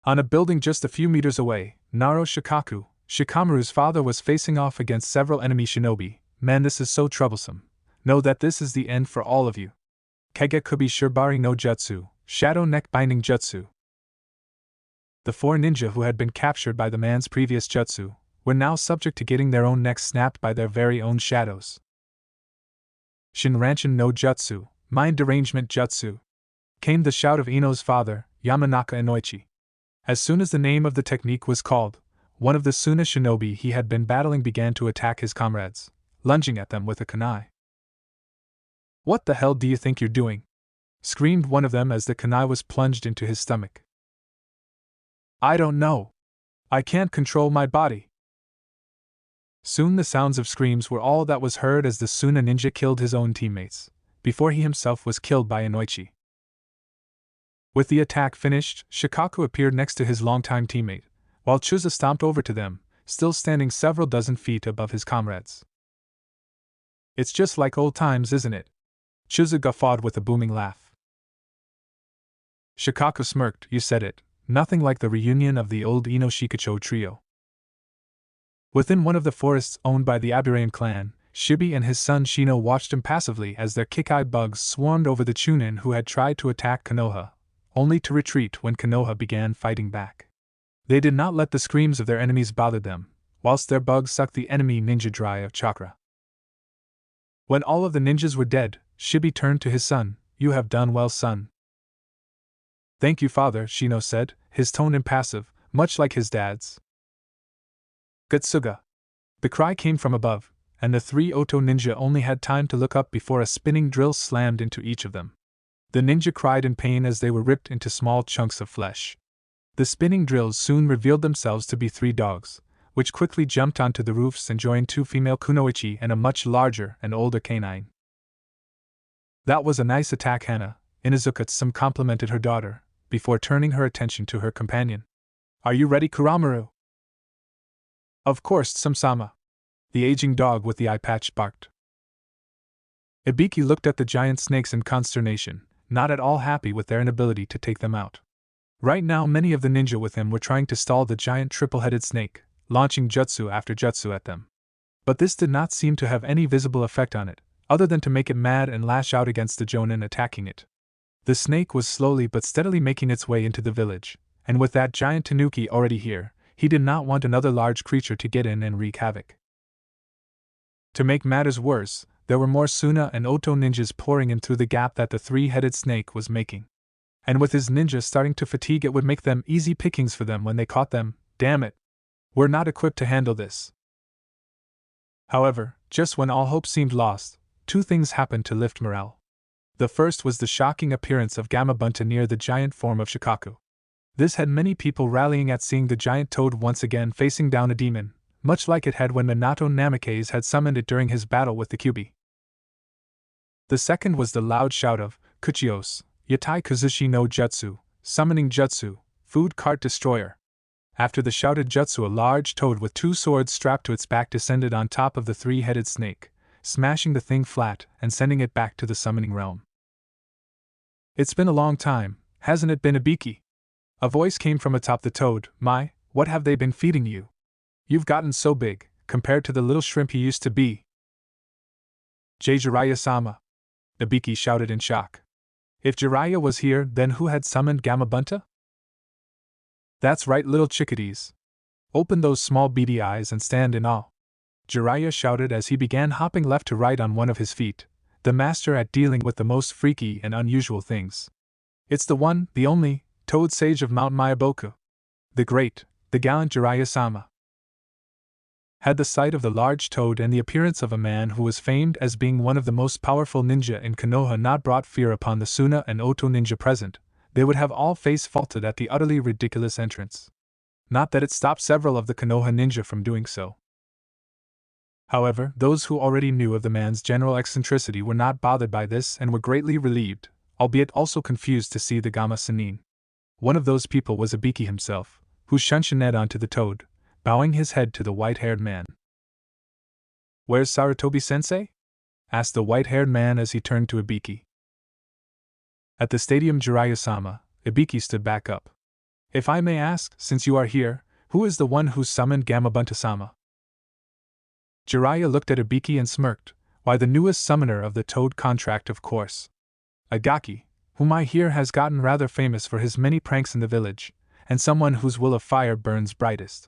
On a building just a few meters away, Naro Shikaku, Shikamaru's father, was facing off against several enemy shinobi. "Man, this is so troublesome. Know that this is the end for all of you. Kagekubi Shirbari no Jutsu, Shadow Neck Binding Jutsu." The four ninja who had been captured by the man's previous jutsu were now subject to getting their own necks snapped by their very own shadows. Shinranshin no Jutsu, Mind Derangement Jutsu, came the shout of Ino's father, Yamanaka Inoichi. As soon as the name of the technique was called, one of the Suna shinobi he had been battling began to attack his comrades, lunging at them with a kunai. "What the hell do you think you're doing?" screamed one of them as the kunai was plunged into his stomach. "I don't know. I can't control my body." Soon the sounds of screams were all that was heard as the Suna ninja killed his own teammates, before he himself was killed by Inoichi. With the attack finished, Shikaku appeared next to his longtime teammate, while Chuza stomped over to them, still standing several dozen feet above his comrades. It's just like old times, isn't it? Chuza guffawed with a booming laugh. Shikaku smirked. You said it, nothing like the reunion of the old Ino-Shikacho trio. Within one of the forests owned by the Aburame clan, Shibi and his son Shino watched impassively as their kick-eye bugs swarmed over the chunin who had tried to attack Konoha, only to retreat when Konoha began fighting back. They did not let the screams of their enemies bother them, whilst their bugs sucked the enemy ninja dry of chakra. When all of the ninjas were dead, Shibi turned to his son. You have done well, son. Thank you, father, Shino said, his tone impassive, much like his dad's. Gutsuga. The cry came from above, and the three Oto ninja only had time to look up before a spinning drill slammed into each of them. The ninja cried in pain as they were ripped into small chunks of flesh. The spinning drills soon revealed themselves to be 3 dogs, which quickly jumped onto the roofs and joined 2 female kunoichi and a much larger and older canine. That was a nice attack, Hana, Inuzuka-tsum complimented her daughter, before turning her attention to her companion. Are you ready, Kuramaru? Of course, Tsum-sama. The aging dog with the eye patch barked. Ibiki looked at the giant snakes in consternation, not at all happy with their inability to take them out. Right now many of the ninja with him were trying to stall the giant triple-headed snake, launching jutsu after jutsu at them. But this did not seem to have any visible effect on it, other than to make it mad and lash out against the jonin attacking it. The snake was slowly but steadily making its way into the village, and with that giant tanuki already here, he did not want another large creature to get in and wreak havoc. To make matters worse, there were more Suna and Oto ninjas pouring in through the gap that the 3-headed snake was making. And with his ninja starting to fatigue, it would make them easy pickings for them when they caught them. Damn it! We're not equipped to handle this. However, just when all hope seemed lost, 2 things happened to lift morale. The first was the shocking appearance of Gamabunta near the giant form of Shikaku. This had many people rallying at seeing the giant toad once again facing down a demon, much like it had when Minato Namikaze had summoned it during his battle with the Kyuubi. The second was the loud shout of Kuchios, Yatai Kazushi no Jutsu, summoning Jutsu, food cart destroyer. After the shouted jutsu, a large toad with 2 swords strapped to its back descended on top of the 3-headed snake, smashing the thing flat and sending it back to the summoning realm. It's been a long time, hasn't it been, Ibiki? A voice came from atop the toad. My, what have they been feeding you? You've gotten so big, compared to the little shrimp you used to be. Jiraiya-sama, Ibiki shouted in shock. If Jiraiya was here, then who had summoned Gamabunta? That's right, little chickadees. Open those small beady eyes and stand in awe. Jiraiya shouted as he began hopping left to right on one of his feet, the master at dealing with the most freaky and unusual things. It's the one, the only, Toad Sage of Mount Myaboku. The great, the gallant Jiraiya-sama. Had the sight of the large toad and the appearance of a man who was famed as being one of the most powerful ninja in Konoha not brought fear upon the Suna and Oto ninja present, they would have all face-faulted at the utterly ridiculous entrance. Not that it stopped several of the Konoha ninja from doing so. However, those who already knew of the man's general eccentricity were not bothered by this and were greatly relieved, albeit also confused to see the Gama Sennin. One of those people was Ibiki himself, who shunshined onto the toad, bowing his head to the white-haired man. Where's Sarutobi-sensei? Asked the white-haired man as he turned to Ibiki. At the stadium, Jiraiya-sama, Ibiki stood back up. If I may ask, since you are here, who is the one who summoned Gamabunta-sama? Jiraiya looked at Ibiki and smirked. Why, the newest summoner of the Toad contract, of course. Agaki, whom I hear has gotten rather famous for his many pranks in the village, and someone whose will of fire burns brightest.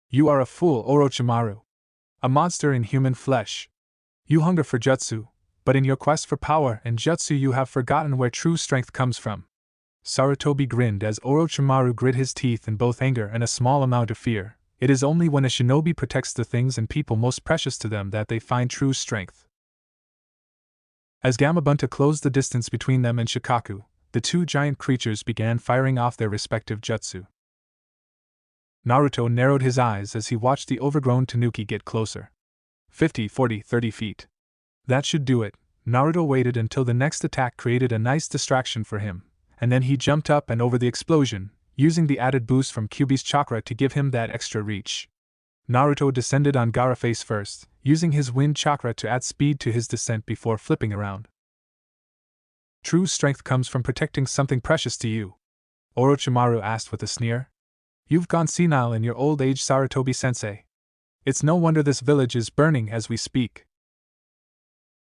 You are a fool, Orochimaru. A monster in human flesh. You hunger for jutsu, but in your quest for power and jutsu you have forgotten where true strength comes from. Sarutobi grinned as Orochimaru grit his teeth in both anger and a small amount of fear. It is only when a shinobi protects the things and people most precious to them that they find true strength. As Gamabunta closed the distance between them and Shikaku, the 2 giant creatures began firing off their respective jutsu. Naruto narrowed his eyes as he watched the overgrown tanuki get closer. 50, 40, 30 feet. That should do it. Naruto waited until the next attack created a nice distraction for him, and then he jumped up and over the explosion, using the added boost from Kyuubi's chakra to give him that extra reach. Naruto descended on Gaara face first, using his wind chakra to add speed to his descent before flipping around. True strength comes from protecting something precious to you, Orochimaru asked with a sneer. You've gone senile in your old age, Sarutobi-sensei. It's no wonder this village is burning as we speak.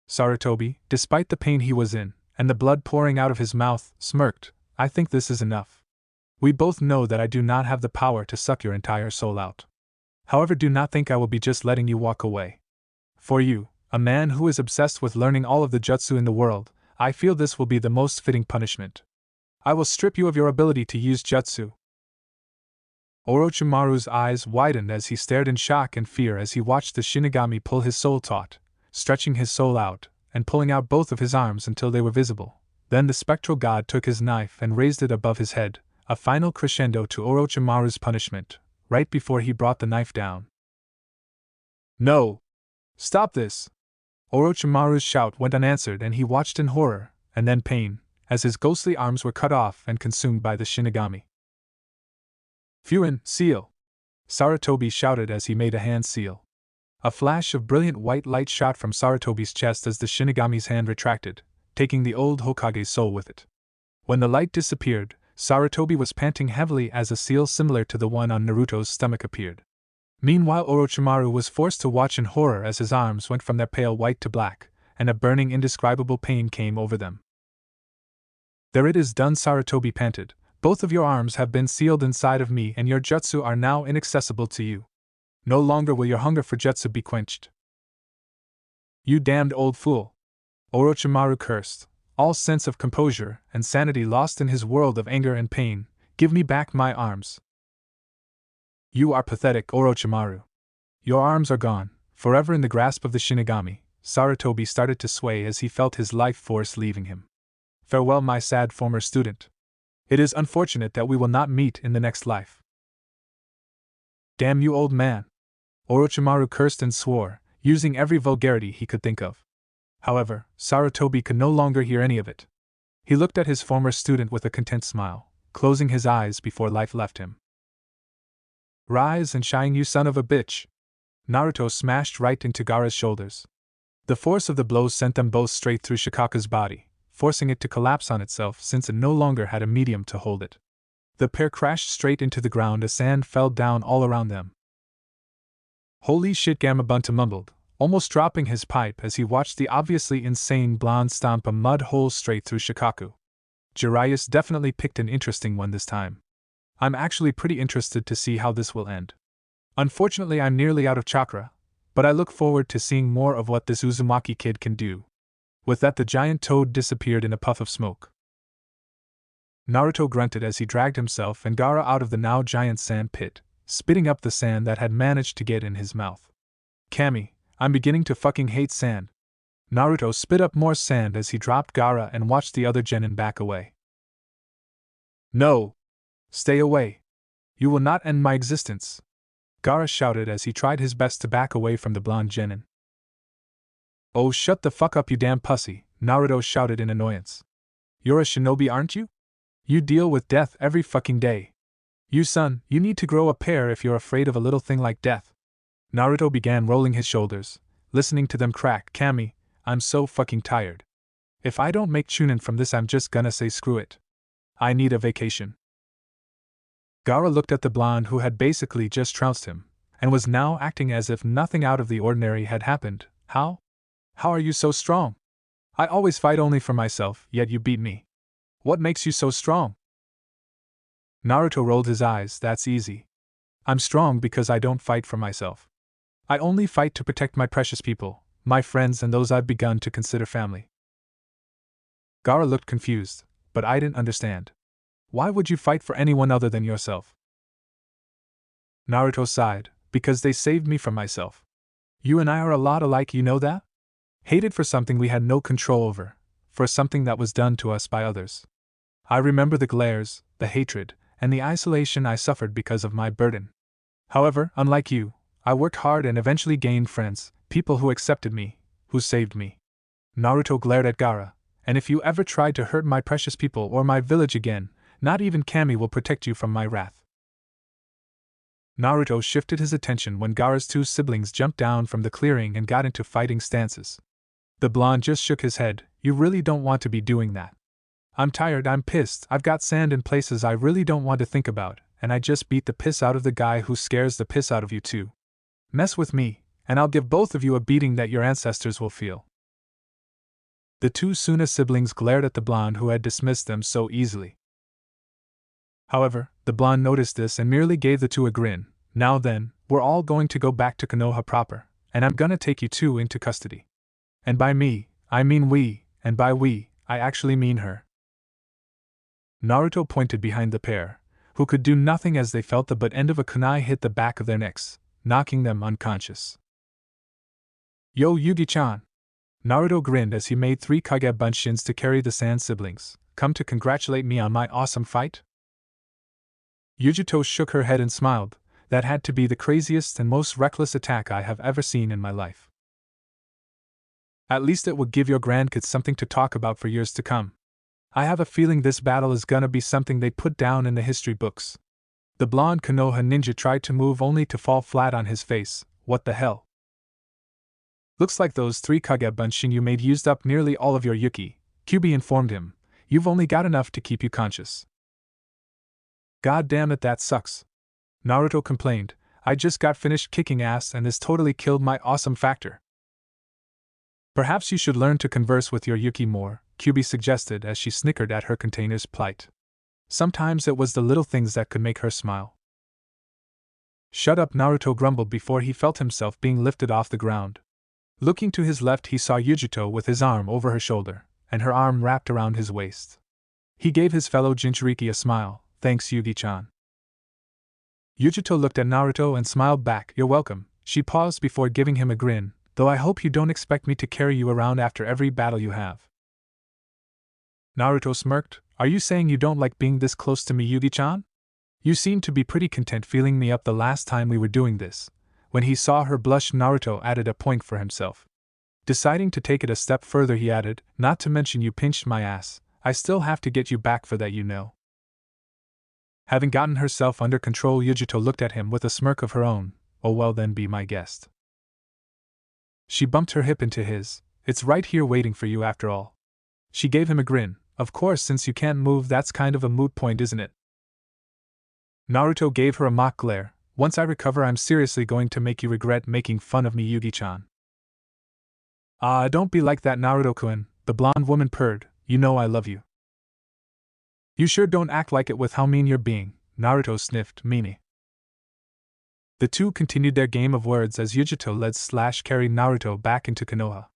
Sarutobi, despite the pain he was in, and the blood pouring out of his mouth, smirked. I think this is enough. We both know that I do not have the power to suck your entire soul out. However, do not think I will be just letting you walk away. For you, a man who is obsessed with learning all of the jutsu in the world, I feel this will be the most fitting punishment. I will strip you of your ability to use jutsu. Orochimaru's eyes widened as he stared in shock and fear as he watched the Shinigami pull his soul taut, stretching his soul out, and pulling out both of his arms until they were visible. Then the spectral god took his knife and raised it above his head, a final crescendo to Orochimaru's punishment, right before he brought the knife down. No! Stop this! Orochimaru's shout went unanswered and he watched in horror, and then pain, as his ghostly arms were cut off and consumed by the Shinigami. Fuin, seal! Sarutobi shouted as he made a hand seal. A flash of brilliant white light shot from Sarutobi's chest as the Shinigami's hand retracted, taking the old Hokage's soul with it. When the light disappeared, Sarutobi was panting heavily as a seal similar to the one on Naruto's stomach appeared. Meanwhile, Orochimaru was forced to watch in horror as his arms went from their pale white to black, and a burning indescribable pain came over them. There it is done, Sarutobi panted. Both of your arms have been sealed inside of me and your jutsu are now inaccessible to you. No longer will your hunger for jutsu be quenched. You damned old fool! Orochimaru cursed, all sense of composure and sanity lost in his world of anger and pain. Give me back my arms. You are pathetic, Orochimaru. Your arms are gone, forever in the grasp of the Shinigami. Sarutobi started to sway as he felt his life force leaving him. Farewell, my sad former student. It is unfortunate that we will not meet in the next life. Damn you, old man! Orochimaru cursed and swore, using every vulgarity he could think of. However, Sarutobi could no longer hear any of it. He looked at his former student with a content smile, closing his eyes before life left him. Rise and shine, you son of a bitch! Naruto smashed right into Gaara's shoulders. The force of the blows sent them both straight through Shikaka's body, forcing it to collapse on itself since it no longer had a medium to hold it. The pair crashed straight into the ground as sand fell down all around them. Holy shit, Gamabunta mumbled, almost dropping his pipe as he watched the obviously insane blonde stomp a mud hole straight through Shikaku. Jiraiya's definitely picked an interesting one this time. I'm actually pretty interested to see how this will end. Unfortunately, I'm nearly out of chakra, but I look forward to seeing more of what this Uzumaki kid can do. With that, the giant toad disappeared in a puff of smoke. Naruto grunted as he dragged himself and Gaara out of the now giant sand pit, spitting up the sand that had managed to get in his mouth. Kami, I'm beginning to fucking hate sand. Naruto spit up more sand as he dropped Gaara and watched the other genin back away. No! Stay away! You will not end my existence! Gaara shouted as he tried his best to back away from the blonde genin. Oh, shut the fuck up, you damn pussy! Naruto shouted in annoyance. You're a shinobi, aren't you? You deal with death every fucking day. You son, you need to grow a pair if you're afraid of a little thing like death. Naruto began rolling his shoulders, listening to them crack. Kami, I'm so fucking tired. If I don't make chunin from this, I'm just gonna say screw it. I need a vacation. Gaara looked at the blonde who had basically just trounced him, and was now acting as if nothing out of the ordinary had happened. How? How are you so strong? I always fight only for myself, yet you beat me. What makes you so strong? Naruto rolled his eyes. That's easy. I'm strong because I don't fight for myself. I only fight to protect my precious people, my friends and those I've begun to consider family. Gaara looked confused, but I didn't understand. Why would you fight for anyone other than yourself? Naruto sighed, because they saved me from myself. You and I are a lot alike, you know that? Hated for something we had no control over, for something that was done to us by others. I remember the glares, the hatred, and the isolation I suffered because of my burden. However, unlike you, I worked hard and eventually gained friends, people who accepted me, who saved me. Naruto glared at Gaara, and if you ever try to hurt my precious people or my village again, not even Kami will protect you from my wrath. Naruto shifted his attention when Gaara's two siblings jumped down from the clearing and got into fighting stances. The blonde just shook his head. You really don't want to be doing that. I'm tired, I'm pissed, I've got sand in places I really don't want to think about, and I just beat the piss out of the guy who scares the piss out of you too. Mess with me, and I'll give both of you a beating that your ancestors will feel. The two Suna siblings glared at the blonde who had dismissed them so easily. However, the blonde noticed this and merely gave the two a grin. Now then, we're all going to go back to Konoha proper, and I'm gonna take you two into custody. And by me, I mean we, and by we, I actually mean her. Naruto pointed behind the pair, who could do nothing as they felt the butt end of a kunai hit the back of their necks, knocking them unconscious. Yo Yugi-chan! Naruto grinned as he made 3 Kage Bunshins to carry the Sand siblings. Come to congratulate me on my awesome fight? Yugito shook her head and smiled. That had to be the craziest and most reckless attack I have ever seen in my life. At least it will give your grandkids something to talk about for years to come. I have a feeling this battle is gonna be something they put down in the history books. The blonde Konoha ninja tried to move only to fall flat on his face. What the hell? Looks like those 3 Kage Bunshin you made used up nearly all of your Yuki, Kyuubi informed him. You've only got enough to keep you conscious. God damn it, that sucks. Naruto complained. I just got finished kicking ass and this totally killed my awesome factor. Perhaps you should learn to converse with your Yuki more, Kyuubi suggested as she snickered at her container's plight. Sometimes it was the little things that could make her smile. Shut up, Naruto grumbled before he felt himself being lifted off the ground. Looking to his left, he saw Yugito with his arm over her shoulder, and her arm wrapped around his waist. He gave his fellow Jinchuriki a smile. Thanks, Yugi-chan. Yugito looked at Naruto and smiled back. You're welcome. She paused before giving him a grin, though I hope you don't expect me to carry you around after every battle you have. Naruto smirked. Are you saying you don't like being this close to me, Yugi-chan? You seemed to be pretty content feeling me up the last time we were doing this. When he saw her blush, Naruto added a point for himself. Deciding to take it a step further, he added, not to mention you pinched my ass. I still have to get you back for that, you know. Having gotten herself under control, Yugito looked at him with a smirk of her own. Oh well then, be my guest. She bumped her hip into his. It's right here waiting for you after all. She gave him a grin. Of course, since you can't move, that's kind of a moot point, isn't it? Naruto gave her a mock glare. Once I recover, I'm seriously going to make you regret making fun of me, Yugi-chan. Ah, don't be like that, Naruto-kun, the blonde woman purred. You know I love you. You sure don't act like it with how mean you're being, Naruto sniffed, meanie. The two continued their game of words as Yugito led/carried Naruto back into Konoha.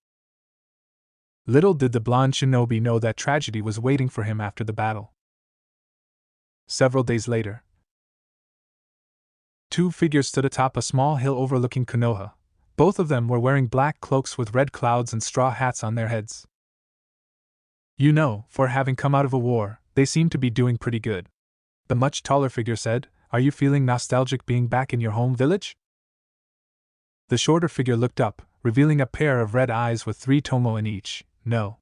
Little did the blonde shinobi know that tragedy was waiting for him after the battle. Several days later, 2 figures stood atop a small hill overlooking Konoha. Both of them were wearing black cloaks with red clouds and straw hats on their heads. You know, for having come out of a war, they seem to be doing pretty good. The much taller figure said, Are you feeling nostalgic being back in your home village? The shorter figure looked up, revealing a pair of red eyes with 3 tomo in each. No.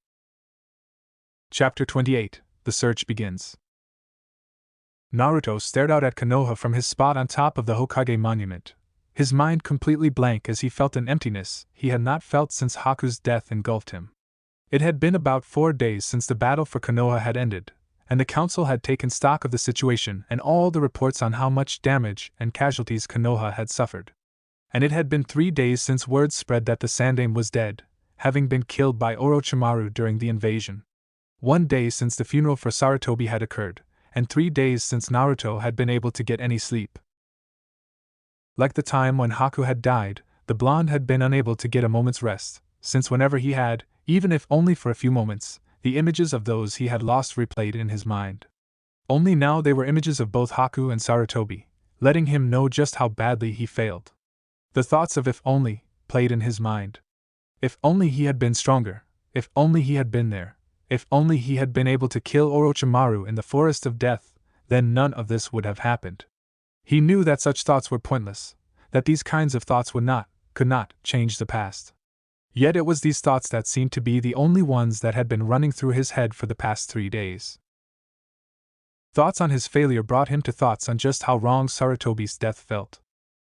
Chapter 28. The Search Begins. Naruto stared out at Konoha from his spot on top of the Hokage monument, his mind completely blank as he felt an emptiness he had not felt since Haku's death engulfed him. It had been about 4 days since the battle for Konoha had ended, and the council had taken stock of the situation and all the reports on how much damage and casualties Konoha had suffered. And it had been 3 days since word spread that the Sandaime was dead, having been killed by Orochimaru during the invasion. 1 day since the funeral for Sarutobi had occurred, and 3 days since Naruto had been able to get any sleep. Like the time when Haku had died, the blonde had been unable to get a moment's rest, since whenever he had, even if only for a few moments, the images of those he had lost replayed in his mind. Only now they were images of both Haku and Sarutobi, letting him know just how badly he failed. The thoughts of if only played in his mind. If only he had been stronger, if only he had been there, if only he had been able to kill Orochimaru in the Forest of Death, then none of this would have happened. He knew that such thoughts were pointless, that these kinds of thoughts could not, change the past. Yet it was these thoughts that seemed to be the only ones that had been running through his head for the past 3 days. Thoughts on his failure brought him to thoughts on just how wrong Sarutobi's death felt.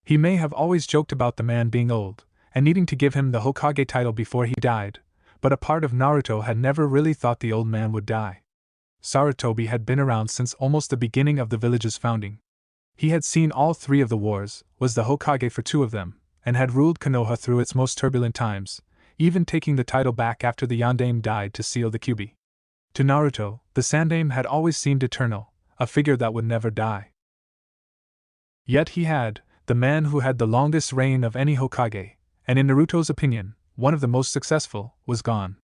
He may have always joked about the man being old, and needing to give him the Hokage title before he died, but a part of Naruto had never really thought the old man would die. Sarutobi had been around since almost the beginning of the village's founding. He had seen all 3 of the wars, was the Hokage for 2 of them, and had ruled Konoha through its most turbulent times, even taking the title back after the Yondaime died to seal the Kyuubi. To Naruto, the Sandaime had always seemed eternal, a figure that would never die. Yet he had, the man who had the longest reign of any Hokage, and in Naruto's opinion, one of the most successful, was gone.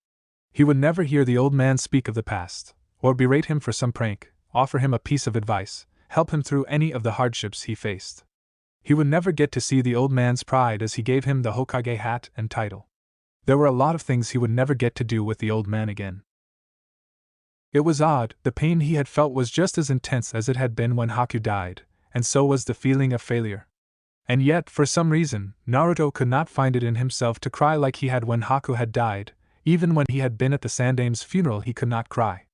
He would never hear the old man speak of the past, or berate him for some prank, offer him a piece of advice, help him through any of the hardships he faced. He would never get to see the old man's pride as he gave him the Hokage hat and title. There were a lot of things he would never get to do with the old man again. It was odd, the pain he had felt was just as intense as it had been when Haku died, and so was the feeling of failure. And yet, for some reason, Naruto could not find it in himself to cry like he had when Haku had died. Even when he had been at the Sandaime's funeral he could not cry.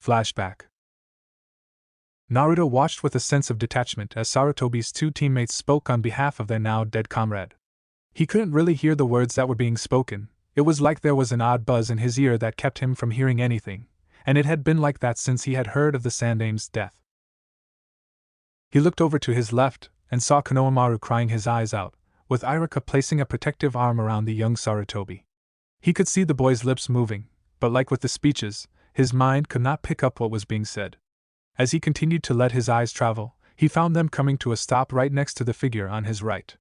Flashback. Naruto watched with a sense of detachment as Sarutobi's 2 teammates spoke on behalf of their now dead comrade. He couldn't really hear the words that were being spoken. It was like there was an odd buzz in his ear that kept him from hearing anything, and it had been like that since he had heard of the Sandaime's death. He looked over to his left, and saw Kimimaro crying his eyes out, with Iruka placing a protective arm around the young Sarutobi. He could see the boy's lips moving, but like with the speeches, his mind could not pick up what was being said. As he continued to let his eyes travel, he found them coming to a stop right next to the figure on his right.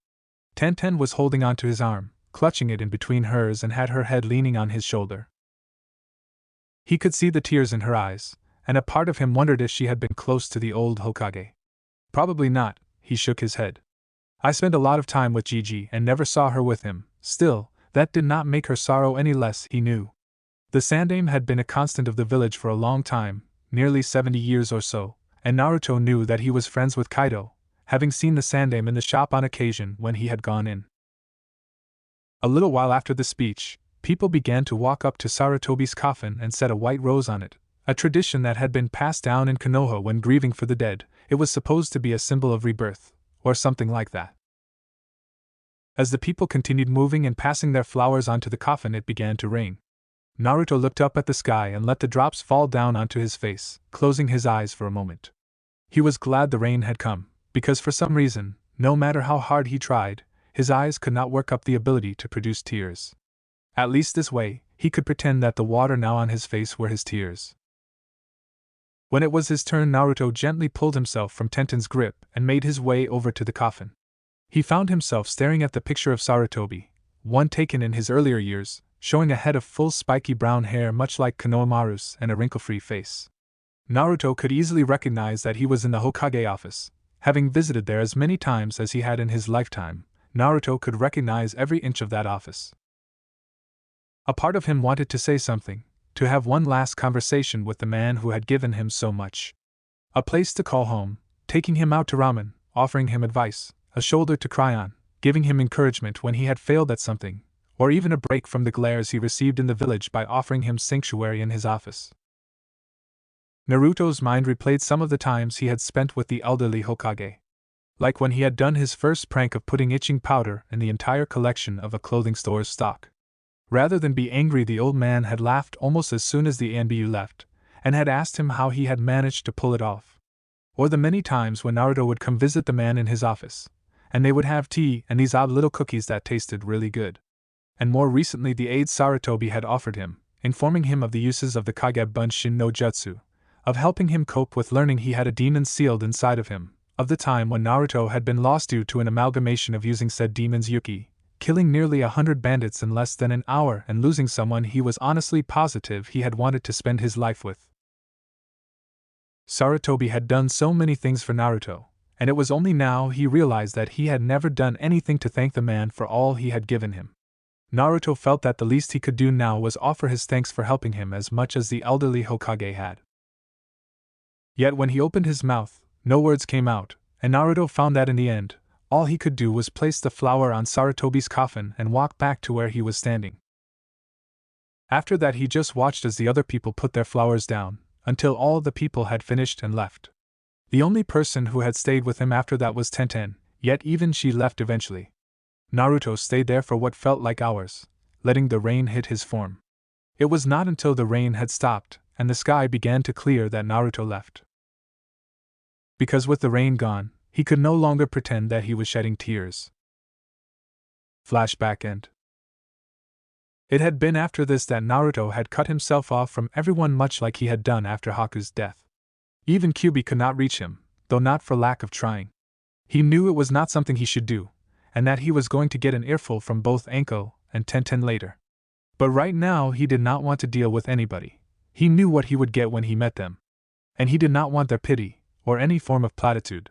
Tenten was holding onto his arm, clutching it in between hers, and had her head leaning on his shoulder. He could see the tears in her eyes, and a part of him wondered if she had been close to the old Hokage. Probably not, he shook his head. I spent a lot of time with Gigi and never saw her with him. Still, that did not make her sorrow any less, he knew. The Sandaime had been a constant of the village for a long time, nearly 70 years or so, and Naruto knew that he was friends with Kaido, having seen the Sandaime in the shop on occasion when he had gone in. A little while after the speech, people began to walk up to Sarutobi's coffin and set a white rose on it, a tradition that had been passed down in Konoha when grieving for the dead. It was supposed to be a symbol of rebirth, or something like that. As the people continued moving and passing their flowers onto the coffin, it began to rain. Naruto looked up at the sky and let the drops fall down onto his face, closing his eyes for a moment. He was glad the rain had come, because for some reason, no matter how hard he tried, his eyes could not work up the ability to produce tears. At least this way, he could pretend that the water now on his face were his tears. When it was his turn, Naruto gently pulled himself from Tenten's grip and made his way over to the coffin. He found himself staring at the picture of Sarutobi, one taken in his earlier years, showing a head of full spiky brown hair much like Konohamaru's and a wrinkle-free face. Naruto could easily recognize that he was in the Hokage office. Having visited there as many times as he had in his lifetime, Naruto could recognize every inch of that office. A part of him wanted to say something, to have one last conversation with the man who had given him so much. A place to call home, taking him out to ramen, offering him advice, a shoulder to cry on, giving him encouragement when he had failed at something, or even a break from the glares he received in the village by offering him sanctuary in his office. Naruto's mind replayed some of the times he had spent with the elderly Hokage. Like when he had done his first prank of putting itching powder in the entire collection of a clothing store's stock. Rather than be angry, the old man had laughed almost as soon as the ANBU left, and had asked him how he had managed to pull it off. Or the many times when Naruto would come visit the man in his office, and they would have tea and these odd little cookies that tasted really good. And more recently the aid Sarutobi had offered him, informing him of the uses of the Kage Bunshin no Jutsu, of helping him cope with learning he had a demon sealed inside of him, of the time when Naruto had been lost due to an amalgamation of using said demon's Yuki, killing nearly 100 bandits in less than an hour and losing someone he was honestly positive he had wanted to spend his life with. Sarutobi had done so many things for Naruto, and it was only now he realized that he had never done anything to thank the man for all he had given him. Naruto felt that the least he could do now was offer his thanks for helping him as much as the elderly Hokage had. Yet when he opened his mouth, no words came out, and Naruto found that in the end, all he could do was place the flower on Sarutobi's coffin and walk back to where he was standing. After that he just watched as the other people put their flowers down, until all the people had finished and left. The only person who had stayed with him after that was Tenten, yet even she left eventually. Naruto stayed there for what felt like hours, letting the rain hit his form. It was not until the rain had stopped and the sky began to clear that Naruto left. Because with the rain gone, he could no longer pretend that he was shedding tears. Flashback end. It had been after this that Naruto had cut himself off from everyone, much like he had done after Haku's death. Even Kyuubi could not reach him, though not for lack of trying. He knew it was not something he should do, and that he was going to get an earful from both Anko and Tenten later. But right now he did not want to deal with anybody. He knew what he would get when he met them. And he did not want their pity, or any form of platitude.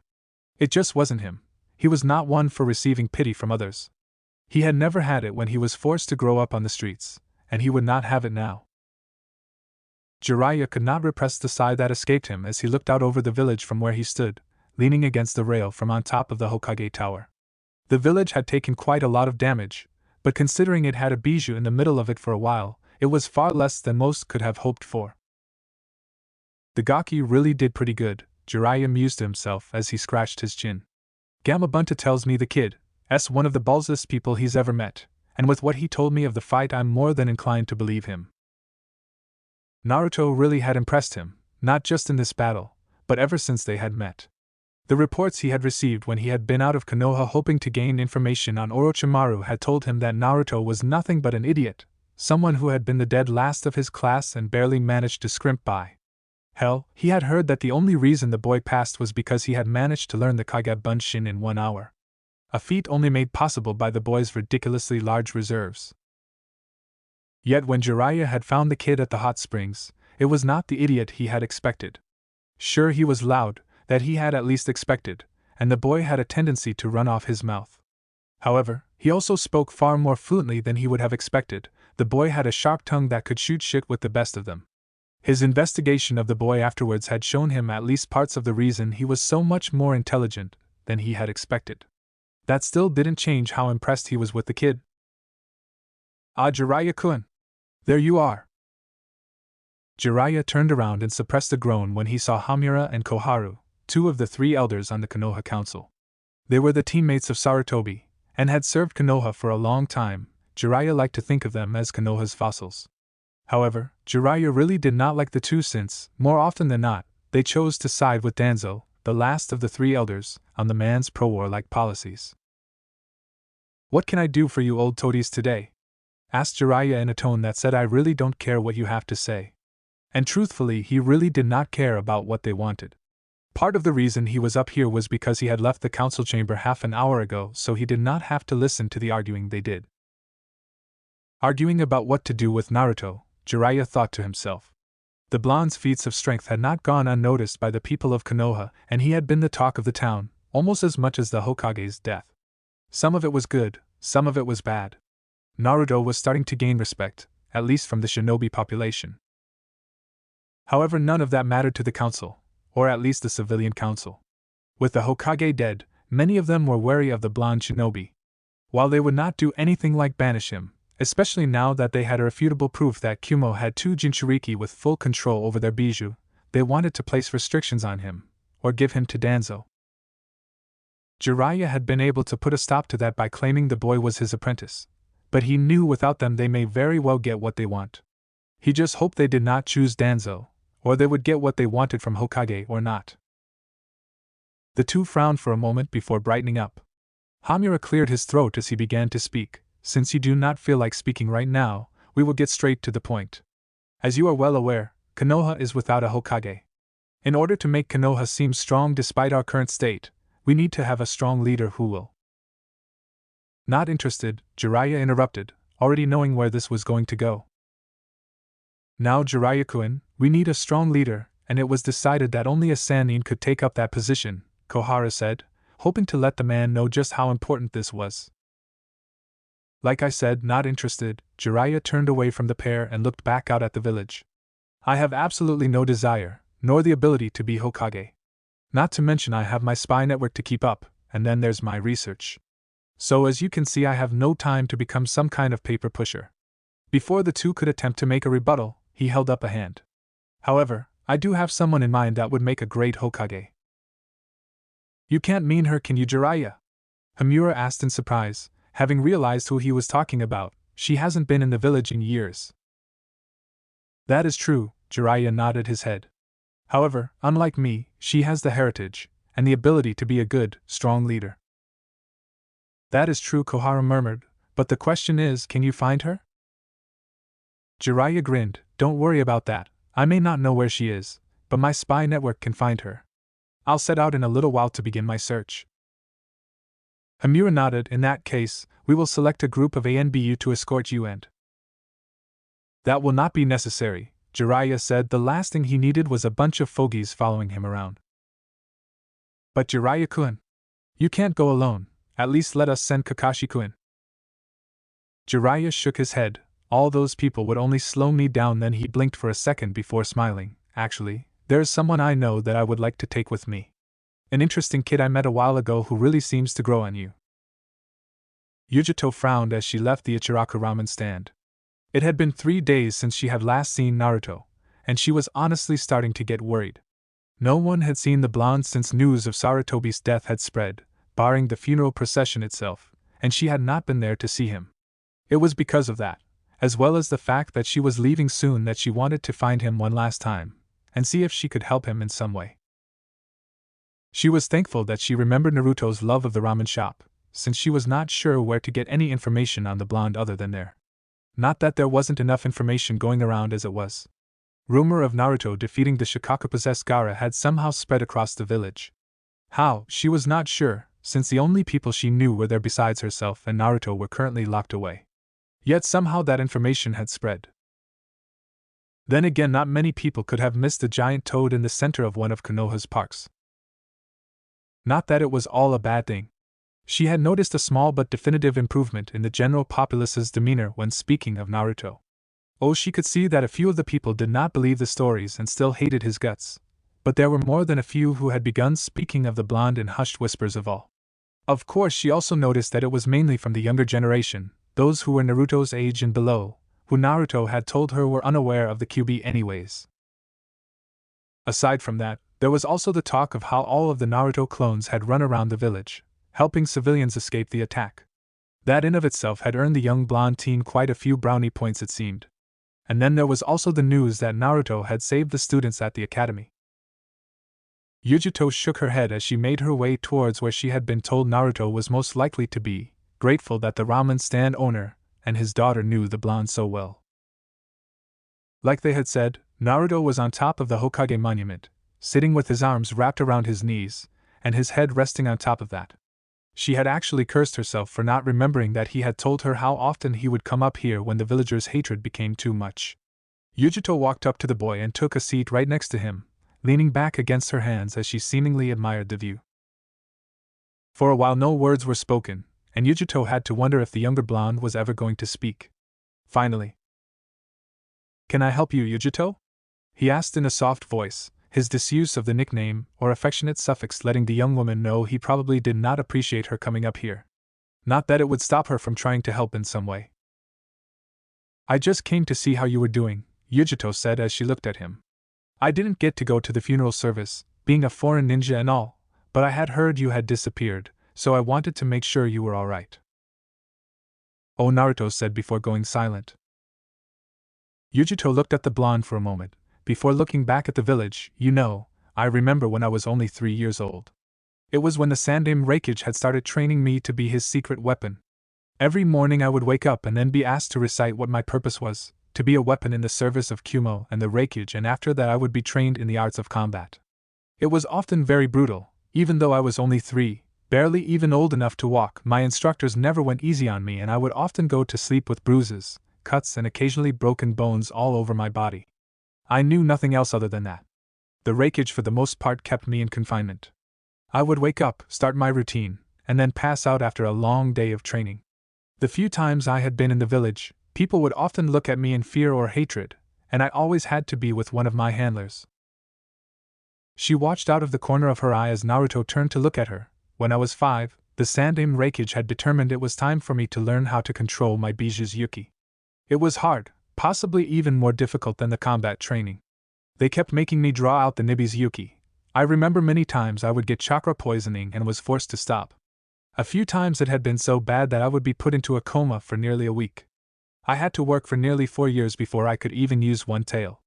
It just wasn't him. He was not one for receiving pity from others. He had never had it when he was forced to grow up on the streets, and he would not have it now. Jiraiya could not repress the sigh that escaped him as he looked out over the village from where he stood, leaning against the rail from on top of the Hokage Tower. The village had taken quite a lot of damage, but considering it had a bijou in the middle of it for a while, it was far less than most could have hoped for. The Gaki really did pretty good, Jiraiya mused to himself as he scratched his chin. Gamabunta tells me the kid's one of the ballsiest people he's ever met, and with what he told me of the fight I'm more than inclined to believe him. Naruto really had impressed him, not just in this battle, but ever since they had met. The reports he had received when he had been out of Konoha hoping to gain information on Orochimaru had told him that Naruto was nothing but an idiot, someone who had been the dead last of his class and barely managed to scrimp by. Hell, he had heard that the only reason the boy passed was because he had managed to learn the Kage Bunshin in 1 hour. A feat only made possible by the boy's ridiculously large reserves. Yet when Jiraiya had found the kid at the hot springs, it was not the idiot he had expected. Sure, he was loud, that he had at least expected, and the boy had a tendency to run off his mouth. However, he also spoke far more fluently than he would have expected. The boy had a sharp tongue that could shoot shit with the best of them. His investigation of the boy afterwards had shown him at least parts of the reason he was so much more intelligent than he had expected. That still didn't change how impressed he was with the kid. "Ah, Jiraiya-kun! There you are!" Jiraiya turned around and suppressed a groan when he saw Hamura and Koharu, 2 of the 3 elders on the Konoha Council. They were the teammates of Sarutobi, and had served Konoha for a long time. Jiraiya liked to think of them as Konoha's fossils. However, Jiraiya really did not like the 2 since, more often than not, they chose to side with Danzo, the last of the 3 elders, on the man's pro-warlike policies. "What can I do for you old toadies today?" asked Jiraiya in a tone that said, "I really don't care what you have to say." And truthfully, he really did not care about what they wanted. Part of the reason he was up here was because he had left the council chamber half an hour ago, so he did not have to listen to the arguing they did. Arguing about what to do with Naruto, Jiraiya thought to himself. The blonde's feats of strength had not gone unnoticed by the people of Konoha, and he had been the talk of the town, almost as much as the Hokage's death. Some of it was good, some of it was bad. Naruto was starting to gain respect, at least from the shinobi population. However, none of that mattered to the council, or at least the civilian council. With the Hokage dead, many of them were wary of the blonde shinobi. While they would not do anything like banish him, especially now that they had irrefutable proof that Kumo had 2 Jinchuriki with full control over their bijou, they wanted to place restrictions on him, or give him to Danzo. Jiraiya had been able to put a stop to that by claiming the boy was his apprentice, but he knew without them they may very well get what they want. He just hoped they did not choose Danzo, or they would get what they wanted from Hokage or not. The 2 frowned for a moment before brightening up. Hamura cleared his throat as he began to speak. "Since you do not feel like speaking right now, we will get straight to the point. As you are well aware, Konoha is without a Hokage. In order to make Konoha seem strong despite our current state, we need to have a strong leader who will—" Not interested, Jiraiya interrupted, already knowing where this was going to go. "Now, Jiraiya-kun, we need a strong leader, and it was decided that only a Sannin could take up that position," Kohara said, hoping to let the man know just how important this was. Like I said, not interested, Jiraiya turned away from the pair and looked back out at the village. "I have absolutely no desire, nor the ability to be Hokage. Not to mention I have my spy network to keep up, and then there's my research. So as you can see, I have no time to become some kind of paper pusher. Before the two could attempt to make a rebuttal, he held up a hand. However, I do have someone in mind that would make a great Hokage. You can't mean her, can you, Jiraiya? Himura asked in surprise, having realized who he was talking about. She hasn't been in the village in years. That is true, Jiraiya nodded his head. However, unlike me, she has the heritage, and the ability to be a good, strong leader. That is true, Koharu murmured, but the question is, can you find her? Jiraiya grinned. Don't worry about that, I may not know where she is, but my spy network can find her. I'll set out in a little while to begin my search. Himura nodded. In that case, we will select a group of ANBU to escort you and… That will not be necessary, Jiraiya said. The last thing he needed was a bunch of fogies following him around. But Jiraiya-kun, you can't go alone, at least let us send Kakashi-kun. Jiraiya shook his head. All those people would only slow me down. Then he blinked for a second before smiling. Actually, there's someone I know that I would like to take with me. An interesting kid I met a while ago who really seems to grow on you. Yugito frowned as she left the Ichiraku ramen stand. It had been 3 days since she had last seen Naruto, and she was honestly starting to get worried. No one had seen the blonde since news of Sarutobi's death had spread, barring the funeral procession itself, and she had not been there to see him. It was because of that, as well as the fact that she was leaving soon, that she wanted to find him one last time, and see if she could help him in some way. She was thankful that she remembered Naruto's love of the ramen shop, since she was not sure where to get any information on the blonde other than there. Not that there wasn't enough information going around as it was. Rumor of Naruto defeating the Shikamaru-possessed Gaara had somehow spread across the village. How, she was not sure, since the only people she knew were there besides herself and Naruto were currently locked away. Yet somehow that information had spread. Then again, not many people could have missed the giant toad in the center of one of Konoha's parks. Not that it was all a bad thing. She had noticed a small but definitive improvement in the general populace's demeanor when speaking of Naruto. Oh, she could see that a few of the people did not believe the stories and still hated his guts, but there were more than a few who had begun speaking of the blonde in hushed whispers of all. Of course, she also noticed that it was mainly from the younger generation, those who were Naruto's age and below, who Naruto had told her were unaware of the QB anyways. Aside from that, there was also the talk of how all of the Naruto clones had run around the village, helping civilians escape the attack. That in of itself had earned the young blonde teen quite a few brownie points, it seemed. And then there was also the news that Naruto had saved the students at the academy. Yugito shook her head as she made her way towards where she had been told Naruto was most likely to be, grateful that the ramen stand owner and his daughter knew the blonde so well. Like they had said, Naruto was on top of the Hokage monument, sitting with his arms wrapped around his knees, and his head resting on top of that. She had actually cursed herself for not remembering that he had told her how often he would come up here when the villagers' hatred became too much. Yugito walked up to the boy and took a seat right next to him, leaning back against her hands as she seemingly admired the view. For a while no words were spoken, and Yugito had to wonder if the younger blonde was ever going to speak. Finally, "Can I help you, Yugito?" he asked in a soft voice, his disuse of the nickname or affectionate suffix letting the young woman know he probably did not appreciate her coming up here. Not that it would stop her from trying to help in some way. "I just came to see how you were doing," Yugito said as she looked at him. "I didn't get to go to the funeral service, being a foreign ninja and all, but I had heard you had disappeared, so I wanted to make sure you were all right." "Oh," Naruto said before going silent. Yugito looked at the blonde for a moment, before looking back at the village. "You know, I remember when I was only 3 years old. It was when the Sandame Reikage had started training me to be his secret weapon. Every morning I would wake up and then be asked to recite what my purpose was, to be a weapon in the service of Kumo and the Reikage, and after that I would be trained in the arts of combat. It was often very brutal, even though I was only 3, barely even old enough to walk. My instructors never went easy on me and I would often go to sleep with bruises, cuts and occasionally broken bones all over my body. I knew nothing else other than that. The Reikage for the most part kept me in confinement. I would wake up, start my routine, and then pass out after a long day of training. The few times I had been in the village, people would often look at me in fear or hatred, and I always had to be with one of my handlers." She watched out of the corner of her eye as Naruto turned to look at her. When I was 5, the Sandaime Reikage had determined it was time for me to learn how to control my Biju's Yuki. It was hard, possibly even more difficult than the combat training. They kept making me draw out the Nibi's Yuki. I remember many times I would get chakra poisoning and was forced to stop. A few times it had been so bad that I would be put into a coma for nearly a week. I had to work for nearly 4 years before I could even use one tail.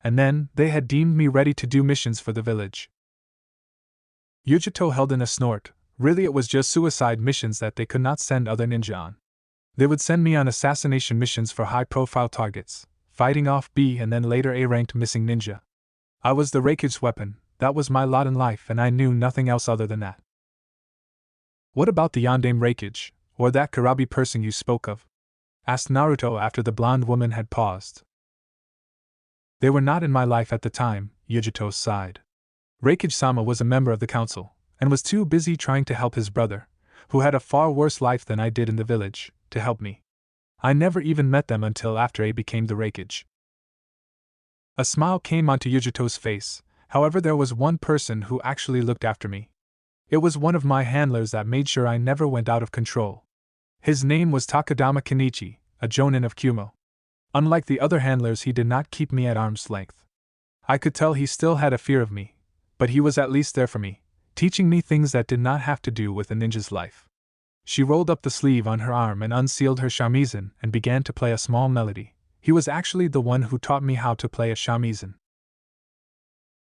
And then, they had deemed me ready to do missions for the village. Yugito held in a snort. Really, it was just suicide missions that they could not send other ninja on. They would send me on assassination missions for high-profile targets, fighting off B and then later A-ranked missing ninja. I was the Reikage's weapon, that was my lot in life, and I knew nothing else other than that. What about the Yondaime Reikage, or that Karabi person you spoke of? Asked Naruto after the blonde woman had paused. They were not in my life at the time, Yugito sighed. Reikage-sama was a member of the council, and was too busy trying to help his brother, who had a far worse life than I did in the village, to help me. I never even met them until after A became the Reikage. A smile came onto Yugito's face. However, there was one person who actually looked after me. It was one of my handlers that made sure I never went out of control. His name was Takadama Kenichi, a jonin of Kumo. Unlike the other handlers, he did not keep me at arm's length. I could tell he still had a fear of me, but he was at least there for me, teaching me things that did not have to do with a ninja's life. She rolled up the sleeve on her arm and unsealed her shamisen and began to play a small melody. He was actually the one who taught me how to play a shamisen.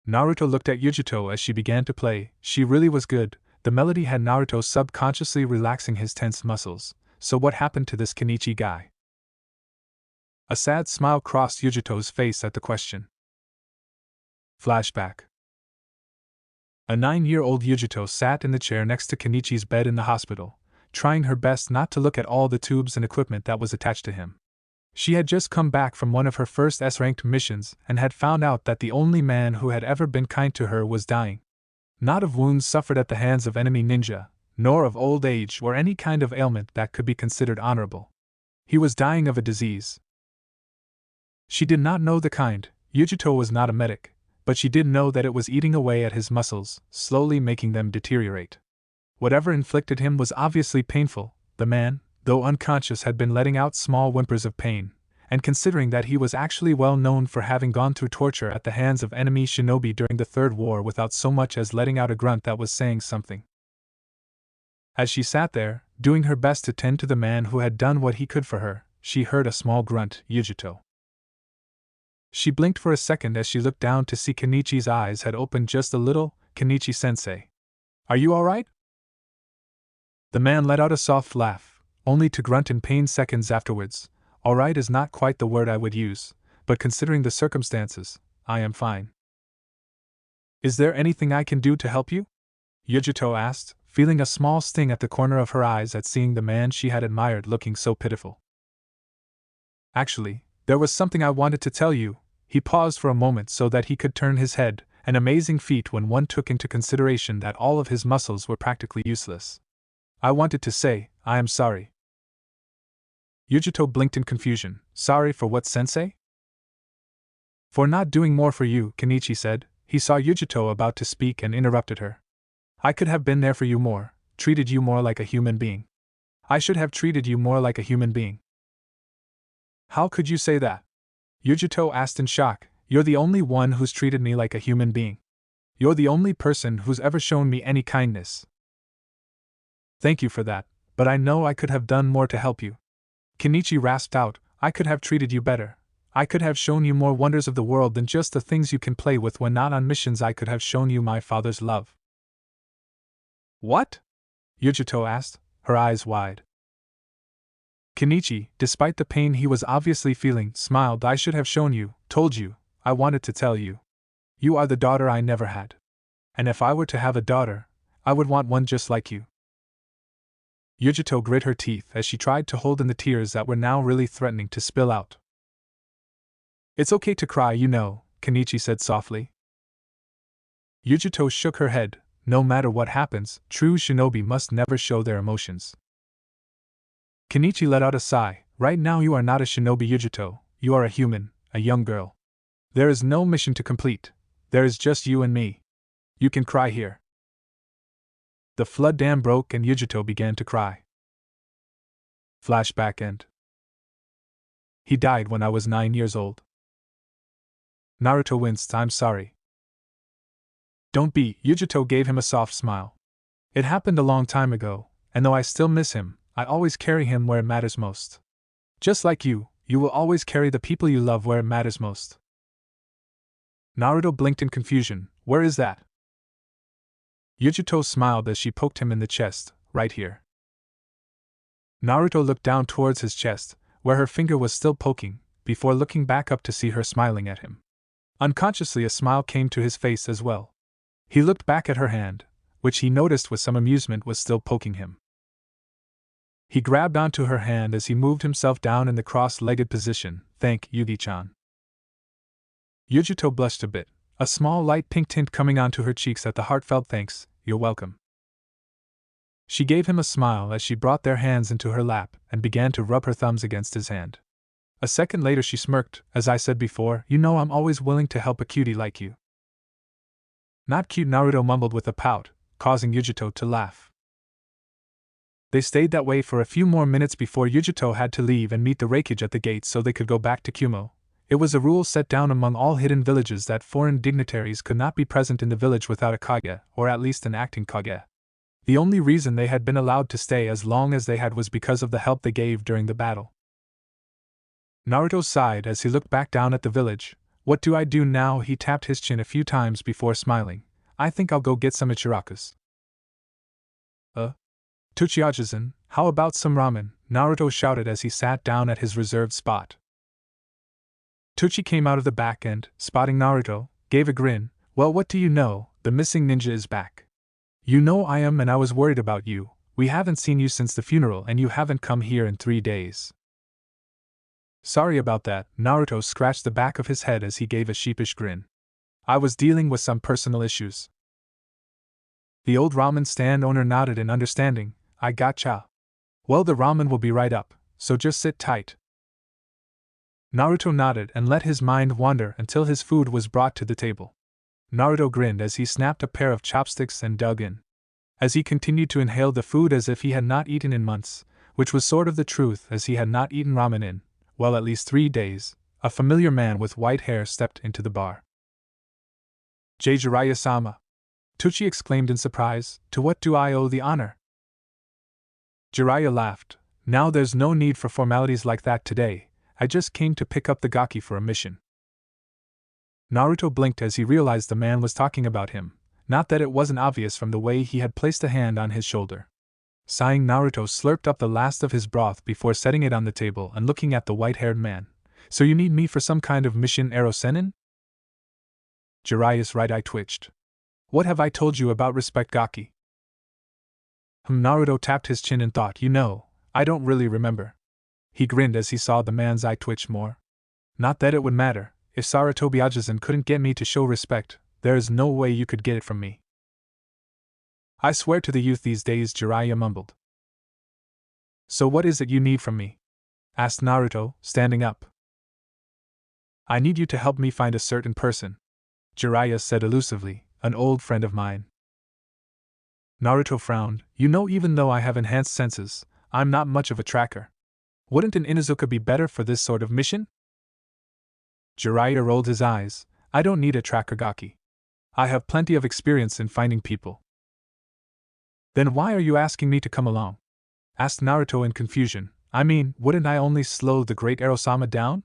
Naruto looked at Yugito as she began to play. She really was good. The melody had Naruto subconsciously relaxing his tense muscles. So what happened to this Kenichi guy? A sad smile crossed Yugito's face at the question. Flashback. A 9-year-old Yugito sat in the chair next to Kenichi's bed in the hospital, trying her best not to look at all the tubes and equipment that was attached to him. She had just come back from one of her first S-ranked missions and had found out that the only man who had ever been kind to her was dying. Not of wounds suffered at the hands of enemy ninja, nor of old age or any kind of ailment that could be considered honorable. He was dying of a disease. She did not know the kind. Yugito was not a medic, but she did know that it was eating away at his muscles, slowly making them deteriorate. Whatever inflicted him was obviously painful. The man, though unconscious, had been letting out small whimpers of pain, and considering that he was actually well known for having gone through torture at the hands of enemy shinobi during the Third War without so much as letting out a grunt, that was saying something. As she sat there, doing her best to tend to the man who had done what he could for her, she heard a small grunt, Yugito. She blinked for a second as she looked down to see Kenichi's eyes had opened just a little. Kenichi-sensei. Are you alright? The man let out a soft laugh, only to grunt in pain seconds afterwards. Alright is not quite the word I would use, but considering the circumstances, I am fine. Is there anything I can do to help you? Yugito asked, feeling a small sting at the corner of her eyes at seeing the man she had admired looking so pitiful. Actually, there was something I wanted to tell you. He paused for a moment so that he could turn his head, an amazing feat when one took into consideration that all of his muscles were practically useless. I wanted to say, I am sorry. Yugito blinked in confusion. Sorry for what, sensei? For not doing more for you, Kenichi said. He saw Yugito about to speak and interrupted her. I could have been there for you more, treated you more like a human being. I should have treated you more like a human being. How could you say that? Yugito asked in shock. You're the only one who's treated me like a human being. You're the only person who's ever shown me any kindness. Thank you for that, but I know I could have done more to help you. Kenichi rasped out, I could have treated you better. I could have shown you more wonders of the world than just the things you can play with when not on missions. I could have shown you my father's love. What? Yugito asked, her eyes wide. Kenichi, despite the pain he was obviously feeling, smiled. I should have shown you, told you, I wanted to tell you. You are the daughter I never had. And if I were to have a daughter, I would want one just like you. Yugito grit her teeth as she tried to hold in the tears that were now really threatening to spill out. It's okay to cry, you know, Kenichi said softly. Yugito shook her head. No matter what happens, true shinobi must never show their emotions. Kenichi let out a sigh. Right now you are not a shinobi, Yugito. You are a human, a young girl. There is no mission to complete. There is just you and me. You can cry here. The flood dam broke and Yugito began to cry. Flashback end. He died when I was 9 years old. Naruto winced. I'm sorry. Don't be. Yugito gave him a soft smile. It happened a long time ago, and though I still miss him, I always carry him where it matters most. Just like you will always carry the people you love where it matters most. Naruto blinked in confusion. Where is that? Yugito smiled as she poked him in the chest, right here. Naruto looked down towards his chest, where her finger was still poking, before looking back up to see her smiling at him. Unconsciously a smile came to his face as well. He looked back at her hand, which he noticed with some amusement was still poking him. He grabbed onto her hand as he moved himself down in the cross-legged position. Thank Yugi-chan. Yugito blushed a bit, a small light pink tint coming onto her cheeks at the heartfelt thanks. You're welcome. She gave him a smile as she brought their hands into her lap and began to rub her thumbs against his hand. A second later she smirked. As I said before, you know I'm always willing to help a cutie like you. Not cute, Naruto mumbled with a pout, causing Yugito to laugh. They stayed that way for a few more minutes before Yugito had to leave and meet the Raikage at the gate so they could go back to Kumo. It was a rule set down among all hidden villages that foreign dignitaries could not be present in the village without a Kage, or at least an acting Kage. The only reason they had been allowed to stay as long as they had was because of the help they gave during the battle. Naruto sighed as he looked back down at the village. What do I do now? He tapped his chin a few times before smiling. I think I'll go get some Ichirakus. Tuchiajizen, how about some ramen? Naruto shouted as he sat down at his reserved spot. Tuchi came out of the back and, spotting Naruto, gave a grin. Well, what do you know, the missing ninja is back. You know I am, and I was worried about you. We haven't seen you since the funeral and you haven't come here in 3 days. Sorry about that. Naruto scratched the back of his head as he gave a sheepish grin. I was dealing with some personal issues. The old ramen stand owner nodded in understanding. I gotcha. Well, the ramen will be right up, so just sit tight. Naruto nodded and let his mind wander until his food was brought to the table. Naruto grinned as he snapped a pair of chopsticks and dug in. As he continued to inhale the food as if he had not eaten in months, which was sort of the truth as he had not eaten ramen in, well, at least 3 days, a familiar man with white hair stepped into the bar. Jiraiya-sama. Tuchi exclaimed in surprise, to what do I owe the honor? Jiraiya laughed. Now there's no need for formalities like that today, I just came to pick up the gaki for a mission. Naruto blinked as he realized the man was talking about him, not that it wasn't obvious from the way he had placed a hand on his shoulder. Sighing, Naruto slurped up the last of his broth before setting it on the table and looking at the white-haired man. So you need me for some kind of mission, Erosenin? Jiraiya's right eye twitched. What have I told you about respect gaki? Naruto tapped his chin and thought, I don't really remember. He grinned as he saw the man's eye twitch more. Not that it would matter, if Sarutobi-Ajizen couldn't get me to show respect, there is no way you could get it from me. I swear to the youth these days, Jiraiya mumbled. So what is it you need from me? Asked Naruto, standing up. I need you to help me find a certain person, Jiraiya said elusively, an old friend of mine. Naruto frowned. Even though I have enhanced senses, I'm not much of a tracker. Wouldn't an Inuzuka be better for this sort of mission? Jiraiya rolled his eyes. I don't need a tracker gaki. I have plenty of experience in finding people. Then why are you asking me to come along? Asked Naruto in confusion. Wouldn't I only slow the great Erosama down?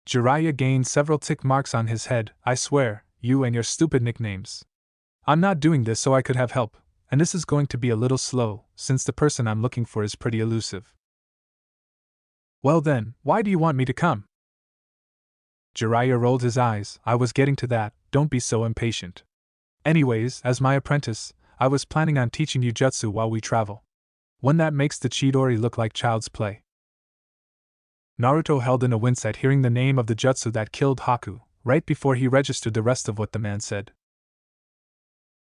Jiraiya gained several tick marks on his head. I swear, you and your stupid nicknames. I'm not doing this so I could have help, and this is going to be a little slow, since the person I'm looking for is pretty elusive. Well then, why do you want me to come? Jiraiya rolled his eyes. I was getting to that, don't be so impatient. Anyways, as my apprentice, I was planning on teaching you jutsu while we travel. One that makes the Chidori look like child's play. Naruto held in a wince at hearing the name of the jutsu that killed Haku, right before he registered the rest of what the man said.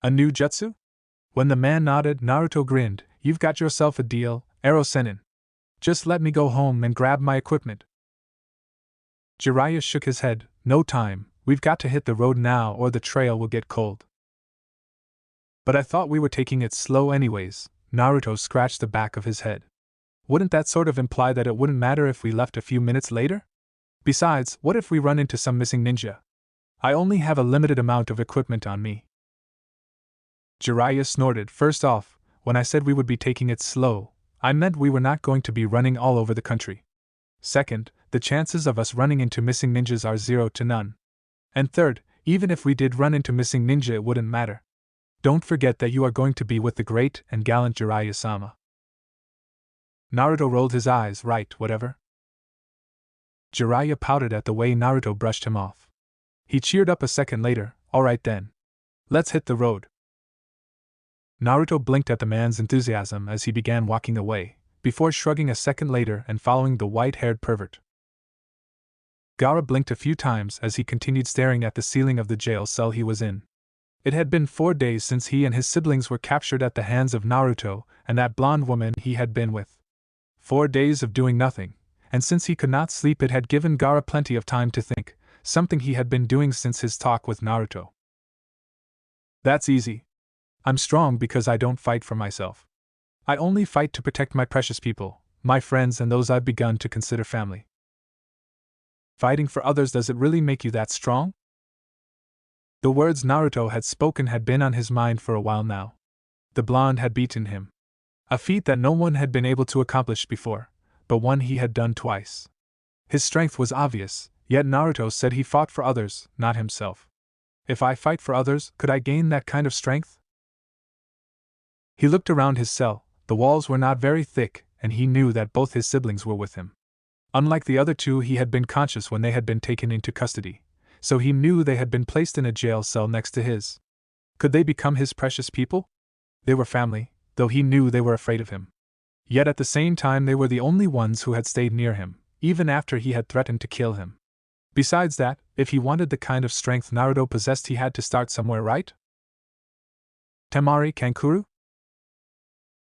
A new jutsu? When the man nodded, Naruto grinned. You've got yourself a deal, Erosenin. Just let me go home and grab my equipment. Jiraiya shook his head. No time, we've got to hit the road now or the trail will get cold. But I thought we were taking it slow anyways. Naruto scratched the back of his head. Wouldn't that sort of imply that it wouldn't matter if we left a few minutes later? Besides, what if we run into some missing ninja? I only have a limited amount of equipment on me. Jiraiya snorted. First off, when I said we would be taking it slow, I meant we were not going to be running all over the country. Second, the chances of us running into missing ninjas are 0 to none. And third, even if we did run into missing ninja, it wouldn't matter. Don't forget that you are going to be with the great and gallant Jiraiya-sama. Naruto rolled his eyes. Right, whatever. Jiraiya pouted at the way Naruto brushed him off. He cheered up a second later. Alright then. Let's hit the road. Naruto blinked at the man's enthusiasm as he began walking away, before shrugging a second later and following the white-haired pervert. Gaara blinked a few times as he continued staring at the ceiling of the jail cell he was in. It had been 4 days since he and his siblings were captured at the hands of Naruto and that blonde woman he had been with. 4 days of doing nothing, and since he could not sleep, it had given Gaara plenty of time to think, something he had been doing since his talk with Naruto. That's easy. I'm strong because I don't fight for myself. I only fight to protect my precious people, my friends, and those I've begun to consider family. Fighting for others, does it really make you that strong? The words Naruto had spoken had been on his mind for a while now. The blonde had beaten him. A feat that no one had been able to accomplish before, but one he had done twice. His strength was obvious, yet Naruto said he fought for others, not himself. If I fight for others, could I gain that kind of strength? He looked around his cell. The walls were not very thick, and he knew that both his siblings were with him. Unlike the other two, he had been conscious when they had been taken into custody, so he knew they had been placed in a jail cell next to his. Could they become his precious people? They were family, though he knew they were afraid of him. Yet at the same time, they were the only ones who had stayed near him, even after he had threatened to kill him. Besides that, if he wanted the kind of strength Naruto possessed, he had to start somewhere, right? Temari Kankuro?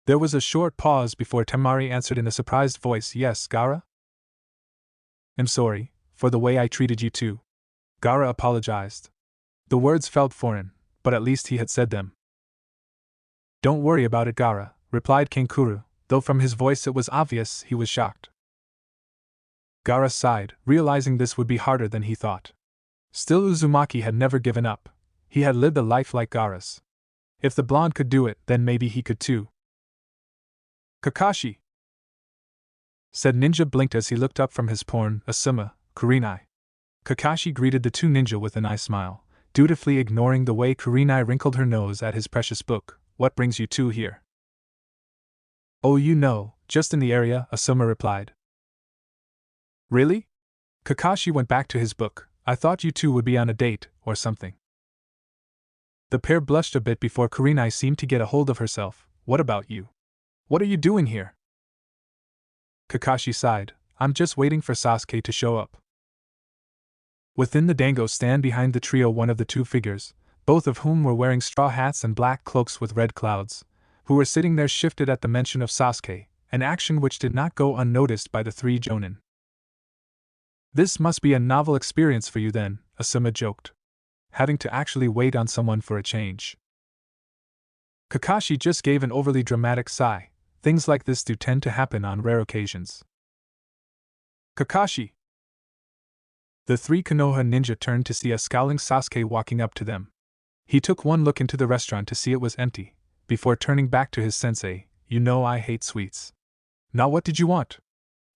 There was a short pause before Temari answered in a surprised voice. Yes, Gaara? I'm sorry for the way I treated you too. Gaara apologized. The words felt foreign, but at least he had said them. Don't worry about it, Gaara, replied Kankuro, though from his voice it was obvious he was shocked. Gaara sighed, realizing this would be harder than he thought. Still, Uzumaki had never given up. He had lived a life like Gaara's. If the blonde could do it, then maybe he could too. Kakashi, said Ninja blinked as he looked up from his porn, Asuma, Kurenai. Kakashi greeted the two ninja with an eye smile, dutifully ignoring the way Kurenai wrinkled her nose at his precious book. What brings you two here? Oh, you know, just in the area, Asuma replied. Really? Kakashi went back to his book. I thought you two would be on a date, or something. The pair blushed a bit before Kurenai seemed to get a hold of herself. What about you? What are you doing here? Kakashi sighed. I'm just waiting for Sasuke to show up. Within the dango stand behind the trio, one of the two figures, both of whom were wearing straw hats and black cloaks with red clouds, who were sitting there, shifted at the mention of Sasuke, an action which did not go unnoticed by the three jonin. This must be a novel experience for you then, Asuma joked. Having to actually wait on someone for a change. Kakashi just gave an overly dramatic sigh. Things like this do tend to happen on rare occasions. Kakashi! The three Konoha ninja turned to see a scowling Sasuke walking up to them. He took one look into the restaurant to see it was empty, before turning back to his sensei. You know I hate sweets. Now what did you want?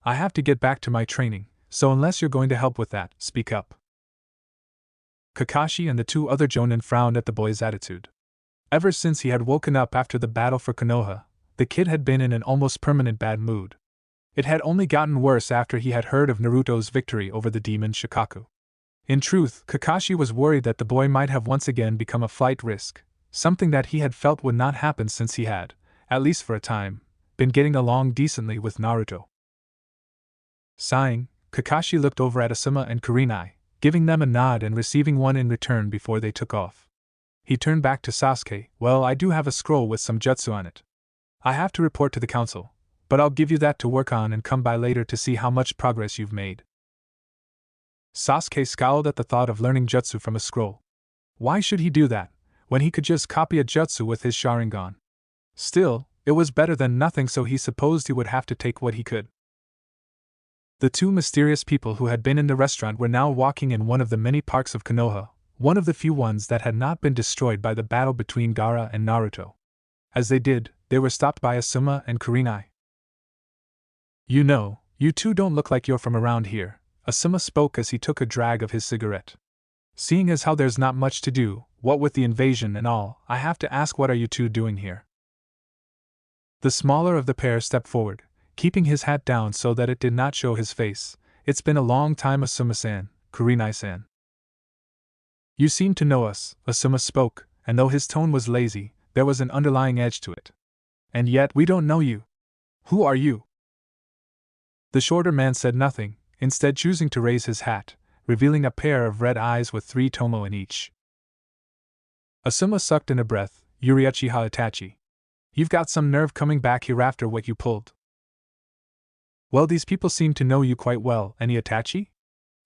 I have to get back to my training, so unless you're going to help with that, speak up. Kakashi and the two other jonin frowned at the boy's attitude. Ever since he had woken up after the battle for Konoha, the kid had been in an almost permanent bad mood. It had only gotten worse after he had heard of Naruto's victory over the demon Shikaku. In truth, Kakashi was worried that the boy might have once again become a flight risk, something that he had felt would not happen since he had, at least for a time, been getting along decently with Naruto. Sighing, Kakashi looked over at Asuma and Kurenai, giving them a nod and receiving one in return before they took off. He turned back to Sasuke. Well, I do have a scroll with some jutsu on it. I have to report to the council, but I'll give you that to work on and come by later to see how much progress you've made. Sasuke scowled at the thought of learning jutsu from a scroll. Why should he do that, when he could just copy a jutsu with his Sharingan. Still, it was better than nothing, so he supposed he would have to take what he could. The two mysterious people who had been in the restaurant were now walking in one of the many parks of Konoha, one of the few ones that had not been destroyed by the battle between Gaara and Naruto. As they did, they were stopped by Asuma and Kurenai. "You know, you two don't look like you're from around here," Asuma spoke as he took a drag of his cigarette. "Seeing as how there's not much to do, what with the invasion and all, I have to ask, what are you two doing here?" The smaller of the pair stepped forward, keeping his hat down so that it did not show his face. "It's been a long time, Asuma-san, Kurenai-san." "You seem to know us," Asuma spoke, and though his tone was lazy, there was an underlying edge to it. "And yet we don't know you. Who are you?" The shorter man said nothing, instead choosing to raise his hat, revealing a pair of red eyes with 3 tomo in each. Asuma sucked in a breath. "Yuriuchi-ha Itachi. You've got some nerve coming back here after what you pulled." "Well, these people seem to know you quite well, any Itachi?"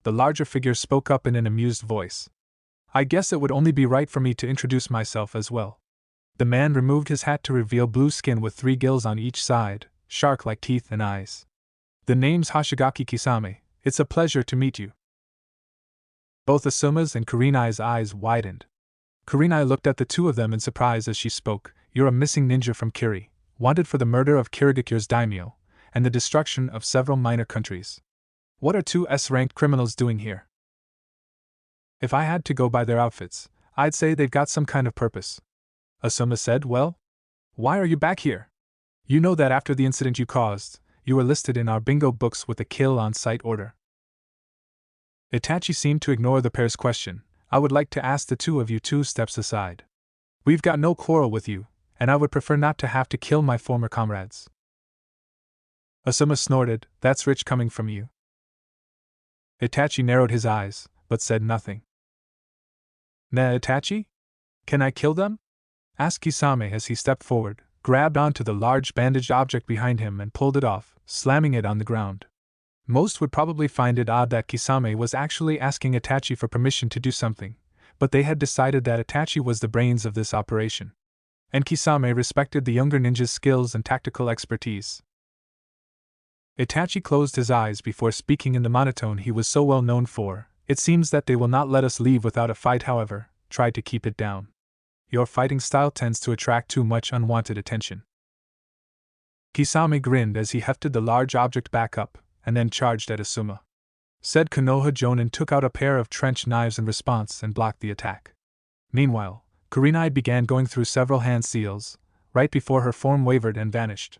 The larger figure spoke up in an amused voice. "I guess it would only be right for me to introduce myself as well." The man removed his hat to reveal blue skin with 3 gills on each side, shark-like teeth and eyes. "The name's Hoshigaki Kisame. It's a pleasure to meet you." Both Asuma's and Kurenai's eyes widened. Kurenai looked at the two of them in surprise as she spoke. "You're a missing ninja from Kiri, wanted for the murder of Kirigakure's daimyo, and the destruction of several minor countries. What are 2 S-ranked criminals doing here?" "If I had to go by their outfits, I'd say they've got some kind of purpose," Asuma said. "Well? Why are you back here? You know that after the incident you caused, you were listed in our bingo books with a kill-on-sight order." Itachi seemed to ignore the pair's question. "I would like to ask the two of you 2 steps aside. We've got no quarrel with you, and I would prefer not to have to kill my former comrades." Asuma snorted. "That's rich coming from you." Itachi narrowed his eyes, but said nothing. "Nah, Itachi? Can I kill them?" asked Kisame as he stepped forward, grabbed onto the large bandaged object behind him and pulled it off, slamming it on the ground. Most would probably find it odd that Kisame was actually asking Itachi for permission to do something, but they had decided that Itachi was the brains of this operation. And Kisame respected the younger ninja's skills and tactical expertise. Itachi closed his eyes before speaking in the monotone he was so well known for. "It seems that they will not let us leave without a fight, however. Try to keep it down. Your fighting style tends to attract too much unwanted attention." Kisame grinned as he hefted the large object back up, and then charged at Asuma. Said Konoha Jonin took out a pair of trench knives in response and blocked the attack. Meanwhile, Kurenai began going through several hand seals, right before her form wavered and vanished.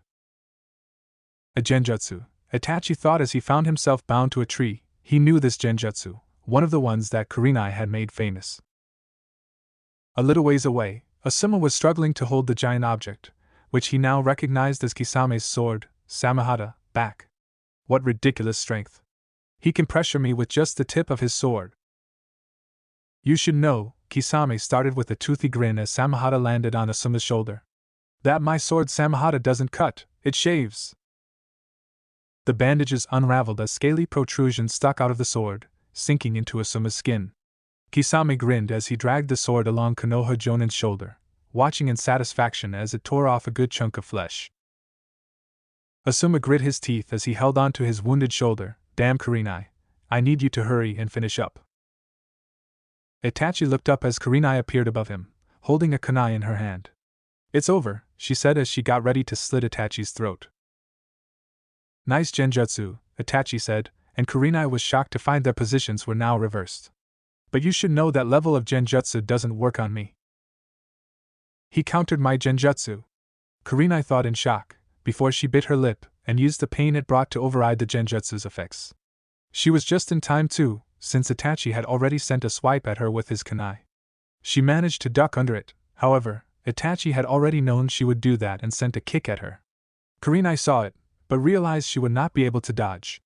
A genjutsu, Itachi thought as he found himself bound to a tree. He knew this genjutsu, one of the ones that Kurenai had made famous. A little ways away, Asuma was struggling to hold the giant object, which he now recognized as Kisame's sword, Samehada, back. What ridiculous strength! He can pressure me with just the tip of his sword. "You should know," Kisame started with a toothy grin as Samehada landed on Asuma's shoulder, "that my sword Samehada doesn't cut, it shaves." The bandages unraveled as scaly protrusions stuck out of the sword, sinking into Asuma's skin. Kisame grinned as he dragged the sword along Konoha Jonin's shoulder, watching in satisfaction as it tore off a good chunk of flesh. Asuma grit his teeth as he held on to his wounded shoulder. "Damn, Kurenai, I need you to hurry and finish up." Itachi looked up as Kurenai appeared above him, holding a kunai in her hand. "It's over," she said as she got ready to slit Itachi's throat. "Nice genjutsu," Itachi said, and Kurenai was shocked to find their positions were now reversed. "But you should know that level of genjutsu doesn't work on me." "He countered my genjutsu," Kurenai thought in shock, before she bit her lip and used the pain it brought to override the genjutsu's effects. She was just in time too, since Itachi had already sent a swipe at her with his kunai. She managed to duck under it, however. Itachi had already known she would do that and sent a kick at her. Kurenai saw it, but realized she would not be able to dodge.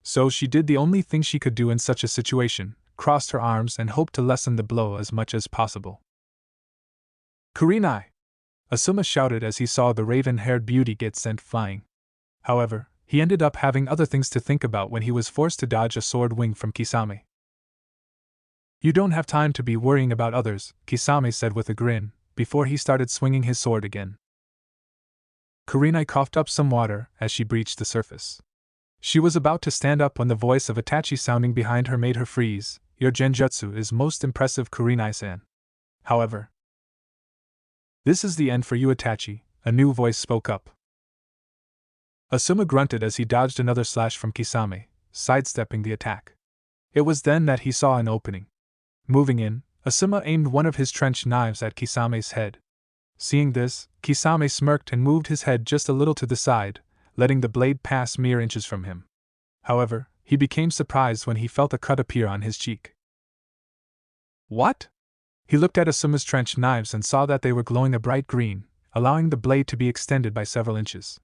So she did the only thing she could do in such a situation, crossed her arms and hoped to lessen the blow as much as possible. "Kurenai!" Asuma shouted as he saw the raven-haired beauty get sent flying. However, he ended up having other things to think about when he was forced to dodge a sword wing from Kisame. You don't have time to be worrying about others, Kisame said with a grin, before he started swinging his sword again. Kurenai coughed up some water as she breached the surface. She was about to stand up when the voice of Itachi sounding behind her made her freeze. Your genjutsu is most impressive, Kurenai-san. However, this is the end for you, Itachi, a new voice spoke up. Asuma grunted as he dodged another slash from Kisame, sidestepping the attack. It was then that he saw an opening. Moving in, Asuma aimed one of his trench knives at Kisame's head. Seeing this, Kisame smirked and moved his head just a little to the side, letting the blade pass mere inches from him. However, he became surprised when he felt a cut appear on his cheek. What? He looked at Asuma's trench knives and saw that they were glowing a bright green, allowing the blade to be extended by several inches.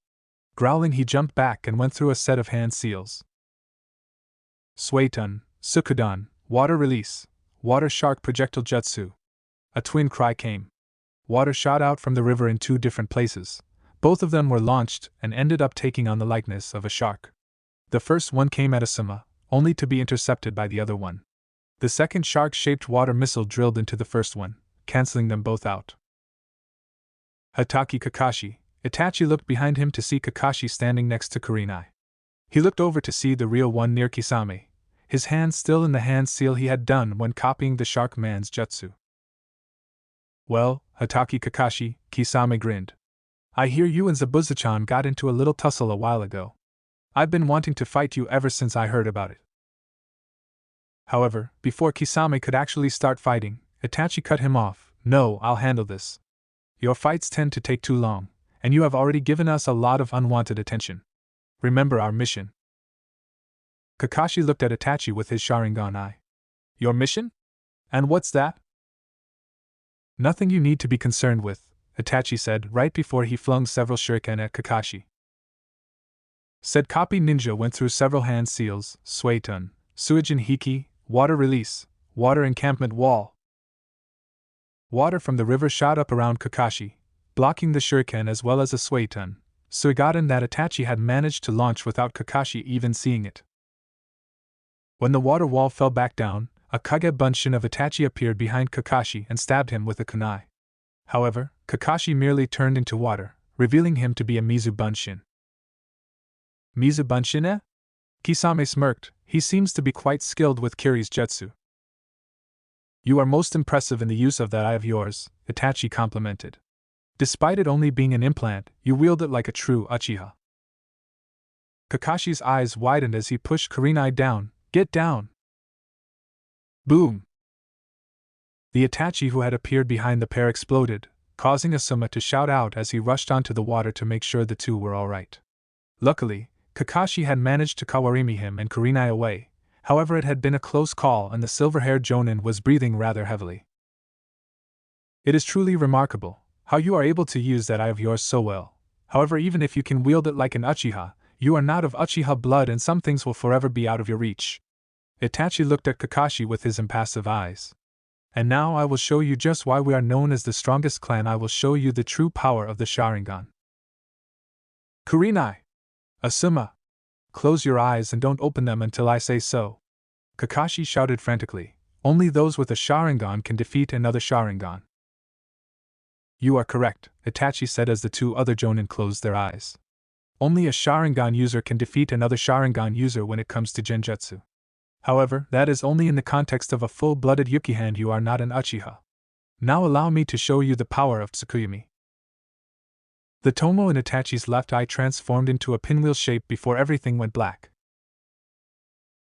Growling, he jumped back and went through a set of hand seals. Suiton, Sukudan, Water Release, Water Shark Projectile Jutsu. A twin cry came. Water shot out from the river in two different places. Both of them were launched and ended up taking on the likeness of a shark. The first one came at Asuma, only to be intercepted by the other one. The second shark-shaped water missile drilled into the first one, canceling them both out. Hatake Kakashi. Itachi looked behind him to see Kakashi standing next to Kurenai. He looked over to see the real one near Kisame, his hand still in the hand seal he had done when copying the shark man's jutsu. Well, Hatake Kakashi, Kisame grinned. I hear you and Zabuza-chan got into a little tussle a while ago. I've been wanting to fight you ever since I heard about it. However, before Kisame could actually start fighting, Itachi cut him off. No, I'll handle this. Your fights tend to take too long, and you have already given us a lot of unwanted attention. Remember our mission. Kakashi looked at Itachi with his Sharingan eye. Your mission? And what's that? Nothing you need to be concerned with, Itachi said right before he flung several shuriken at Kakashi. Said copy ninja went through several hand seals, Suiton, Suijin Hiki, Water Release, Water Encampment Wall. Water from the river shot up around Kakashi, blocking the shuriken as well as a Suiton, Suigaden that Itachi had managed to launch without Kakashi even seeing it. When the water wall fell back down, a Kage Bunshin of Itachi appeared behind Kakashi and stabbed him with a kunai. However, Kakashi merely turned into water, revealing him to be a Mizu Bunshin. Mizu Bunshin, eh? Kisame smirked. He seems to be quite skilled with Kiri's jutsu. You are most impressive in the use of that eye of yours, Itachi complimented. Despite it only being an implant, you wield it like a true Uchiha. Kakashi's eyes widened as he pushed Kurenai down. Get down! Boom! The Itachi who had appeared behind the pair exploded, causing Asuma to shout out as he rushed onto the water to make sure the two were alright. Luckily, Kakashi had managed to kawarimi him and Kurenai away, however it had been a close call and the silver-haired jonin was breathing rather heavily. It is truly remarkable how you are able to use that eye of yours so well. However, even if you can wield it like an Uchiha, you are not of Uchiha blood and some things will forever be out of your reach. Itachi looked at Kakashi with his impassive eyes. And now I will show you just why we are known as the strongest clan. I will show you the true power of the Sharingan. Kurenai! Asuma! Close your eyes and don't open them until I say so. Kakashi shouted frantically. Only those with a Sharingan can defeat another Sharingan. You are correct, Itachi said as the two other jonin closed their eyes. Only a Sharingan user can defeat another Sharingan user when it comes to genjutsu. However, that is only in the context of a full-blooded Yuki hand. You are not an Uchiha. Now allow me to show you the power of Tsukuyomi. The Tomo in Itachi's left eye transformed into a pinwheel shape before everything went black.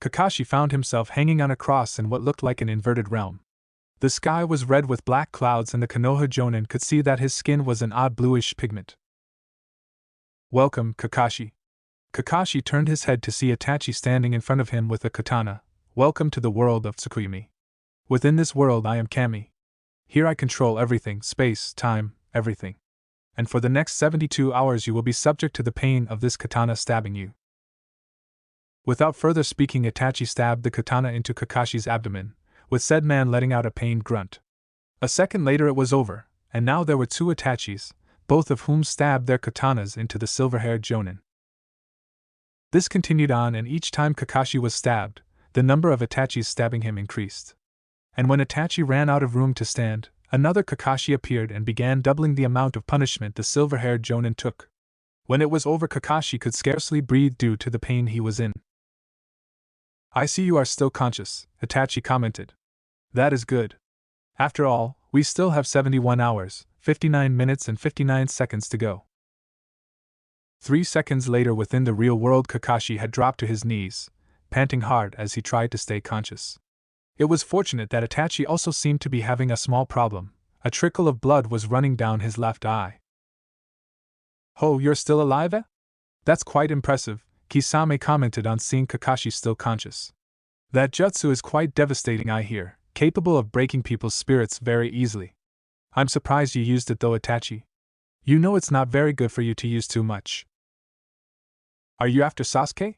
Kakashi found himself hanging on a cross in what looked like an inverted realm. The sky was red with black clouds and the Konoha jonin could see that his skin was an odd bluish pigment. Welcome, Kakashi. Kakashi turned his head to see Itachi standing in front of him with a katana. Welcome to the world of Tsukuyomi. Within this world I am Kami. Here I control everything, space, time, everything. And for the next 72 hours you will be subject to the pain of this katana stabbing you. Without further speaking, Itachi stabbed the katana into Kakashi's abdomen, with said man letting out a pained grunt. A second later it was over, and now there were two Itachis, both of whom stabbed their katanas into the silver-haired jonin. This continued on, and each time Kakashi was stabbed, the number of Itachis stabbing him increased. And when Itachi ran out of room to stand, another Kakashi appeared and began doubling the amount of punishment the silver-haired jonin took. When it was over, Kakashi could scarcely breathe due to the pain he was in. "I see you are still conscious," Itachi commented. "That is good. After all, we still have 71 hours, 59 minutes and 59 seconds to go." 3 seconds later, within the real world, Kakashi had dropped to his knees, panting hard as he tried to stay conscious. It was fortunate that Itachi also seemed to be having a small problem. A trickle of blood was running down his left eye. "Oh, you're still alive, eh? That's quite impressive," Kisame commented on seeing Kakashi still conscious. "That jutsu is quite devastating, I hear, capable of breaking people's spirits very easily. I'm surprised you used it though, Itachi. You know it's not very good for you to use too much." "Are you after Sasuke?"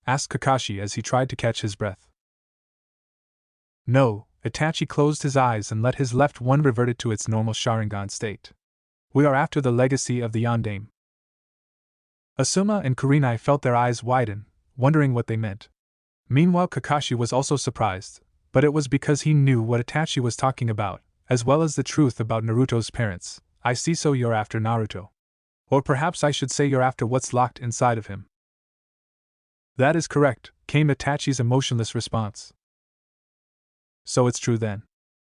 asked Kakashi as he tried to catch his breath. "No," Itachi closed his eyes and let his left one revert to its normal Sharingan state. "We are after the legacy of the Yondaime." Asuma and Kurenai felt their eyes widen, wondering what they meant. Meanwhile, Kakashi was also surprised, but it was because he knew what Itachi was talking about, as well as the truth about Naruto's parents. "I see, so you're after Naruto. Or perhaps I should say you're after what's locked inside of him." "That is correct," came Itachi's emotionless response. "So it's true then.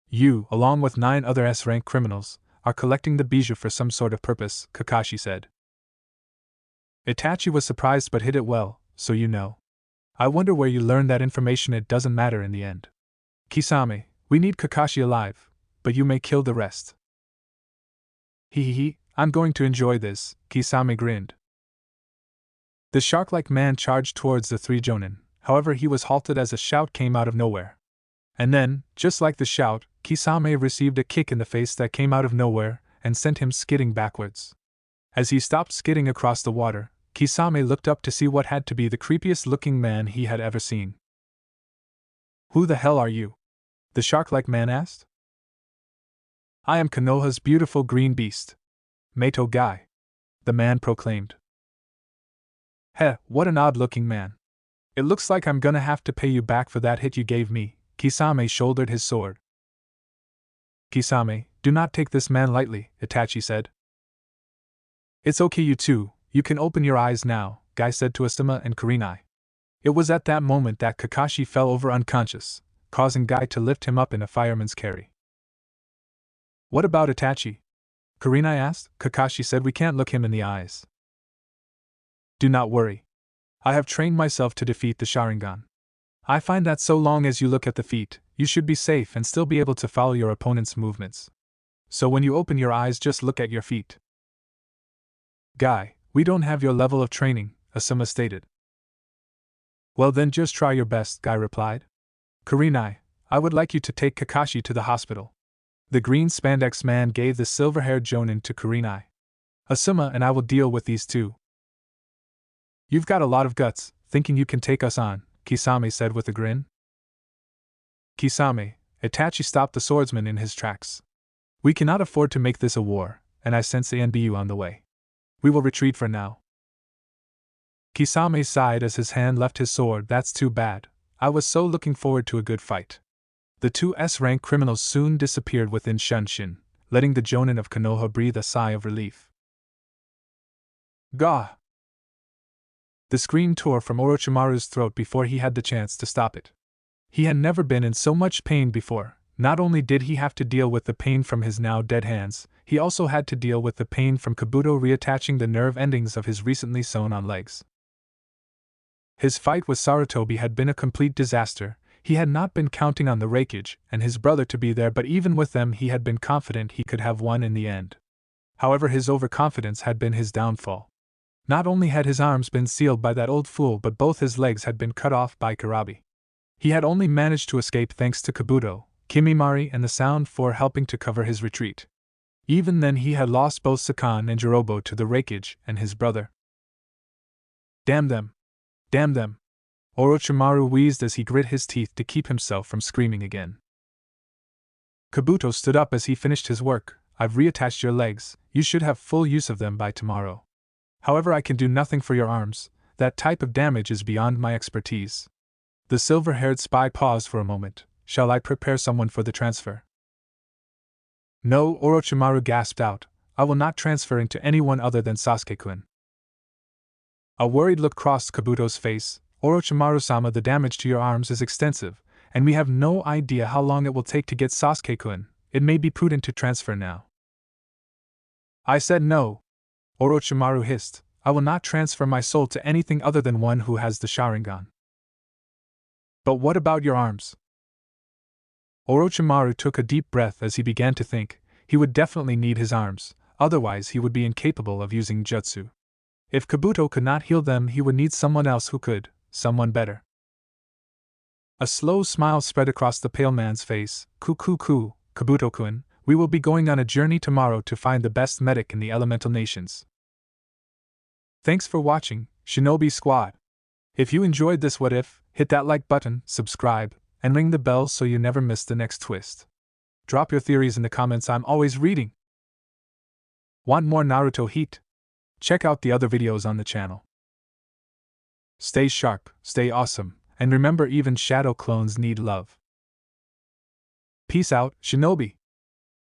You, along with 9 other S-rank criminals, are collecting the bijou for some sort of purpose," Kakashi said. Itachi was surprised but hid it well. "So you know. I wonder where you learned that information. It doesn't matter in the end. Kisame, we need Kakashi alive, but you may kill the rest." "Hehehe, I'm going to enjoy this," Kisame grinned. The shark-like man charged towards the 3 jonin, however he was halted as a shout came out of nowhere. And then, just like the shout, Kisame received a kick in the face that came out of nowhere and sent him skidding backwards. As he stopped skidding across the water, Kisame looked up to see what had to be the creepiest-looking man he had ever seen. "Who the hell are you?" the shark-like man asked. "I am Konoha's beautiful green beast. Meito Guy," the man proclaimed. "Heh, what an odd-looking man. It looks like I'm gonna have to pay you back for that hit you gave me." Kisame shouldered his sword. "Kisame, do not take this man lightly," Itachi said. "It's okay, you two, you can open your eyes now," Guy said to Asuma and Kurenai. It was at that moment that Kakashi fell over unconscious, causing Guy to lift him up in a fireman's carry. "What about Itachi?" Kurenai asked. Kakashi said, "We can't look him in the eyes." "Do not worry. I have trained myself to defeat the Sharingan. I find that so long as you look at the feet, you should be safe and still be able to follow your opponent's movements. So when you open your eyes, just look at your feet." "Guy, we don't have your level of training," Asuma stated. "Well then just try your best," Guy replied. "Kurenai, I would like you to take Kakashi to the hospital." The green spandex man gave the silver-haired jonin to Kurenai. "Asuma and I will deal with these two." "You've got a lot of guts, thinking you can take us on," Kisame said with a grin. "Kisame," Itachi stopped the swordsman in his tracks. "We cannot afford to make this a war, and I sense the NBU on the way. We will retreat for now." Kisame sighed as his hand left his sword. "That's too bad. I was so looking forward to a good fight." The 2 S-rank criminals soon disappeared within Shunshin, letting the jonin of Konoha breathe a sigh of relief. "Gah!" The scream tore from Orochimaru's throat before he had the chance to stop it. He had never been in so much pain before. Not only did he have to deal with the pain from his now dead hands, he also had to deal with the pain from Kabuto reattaching the nerve endings of his recently sewn-on legs. His fight with Sarutobi had been a complete disaster. He had not been counting on the Raikage and his brother to be there, but even with them he had been confident he could have won in the end. However, his overconfidence had been his downfall. Not only had his arms been sealed by that old fool, but both his legs had been cut off by Karabi. He had only managed to escape thanks to Kabuto, Kimimaro and the Sound 4 helping to cover his retreat. Even then he had lost both Sakan and Jirobo to the Raikage and his brother. "Damn them! Damn them!" Orochimaru wheezed as he grit his teeth to keep himself from screaming again. Kabuto stood up as he finished his work. "I've reattached your legs, you should have full use of them by tomorrow. However, I can do nothing for your arms, that type of damage is beyond my expertise." The silver-haired spy paused for a moment, shall I prepare someone for the transfer? No, Orochimaru gasped out, I will not transfer into anyone other than Sasuke-kun. A worried look crossed Kabuto's face. Orochimaru-sama, the damage to your arms is extensive, and we have no idea how long it will take to get Sasuke-kun. It may be prudent to transfer now. I said no, Orochimaru hissed. I will not transfer my soul to anything other than one who has the Sharingan. But what about your arms? Orochimaru took a deep breath as he began to think. He would definitely need his arms, otherwise he would be incapable of using jutsu. If Kabuto could not heal them, he would need someone else who could, someone better. A slow smile spread across the pale man's face. Kabuto-kun, we will be going on a journey tomorrow to find the best medic in the elemental nations. Thanks for watching, Shinobi Squad. If you enjoyed this what if, hit that like button, subscribe, and ring the bell so you never miss the next twist. Drop your theories in the comments, I'm always reading. Want more Naruto heat? Check out the other videos on the channel. Stay sharp, stay awesome, and remember even shadow clones need love. Peace out, Shinobi!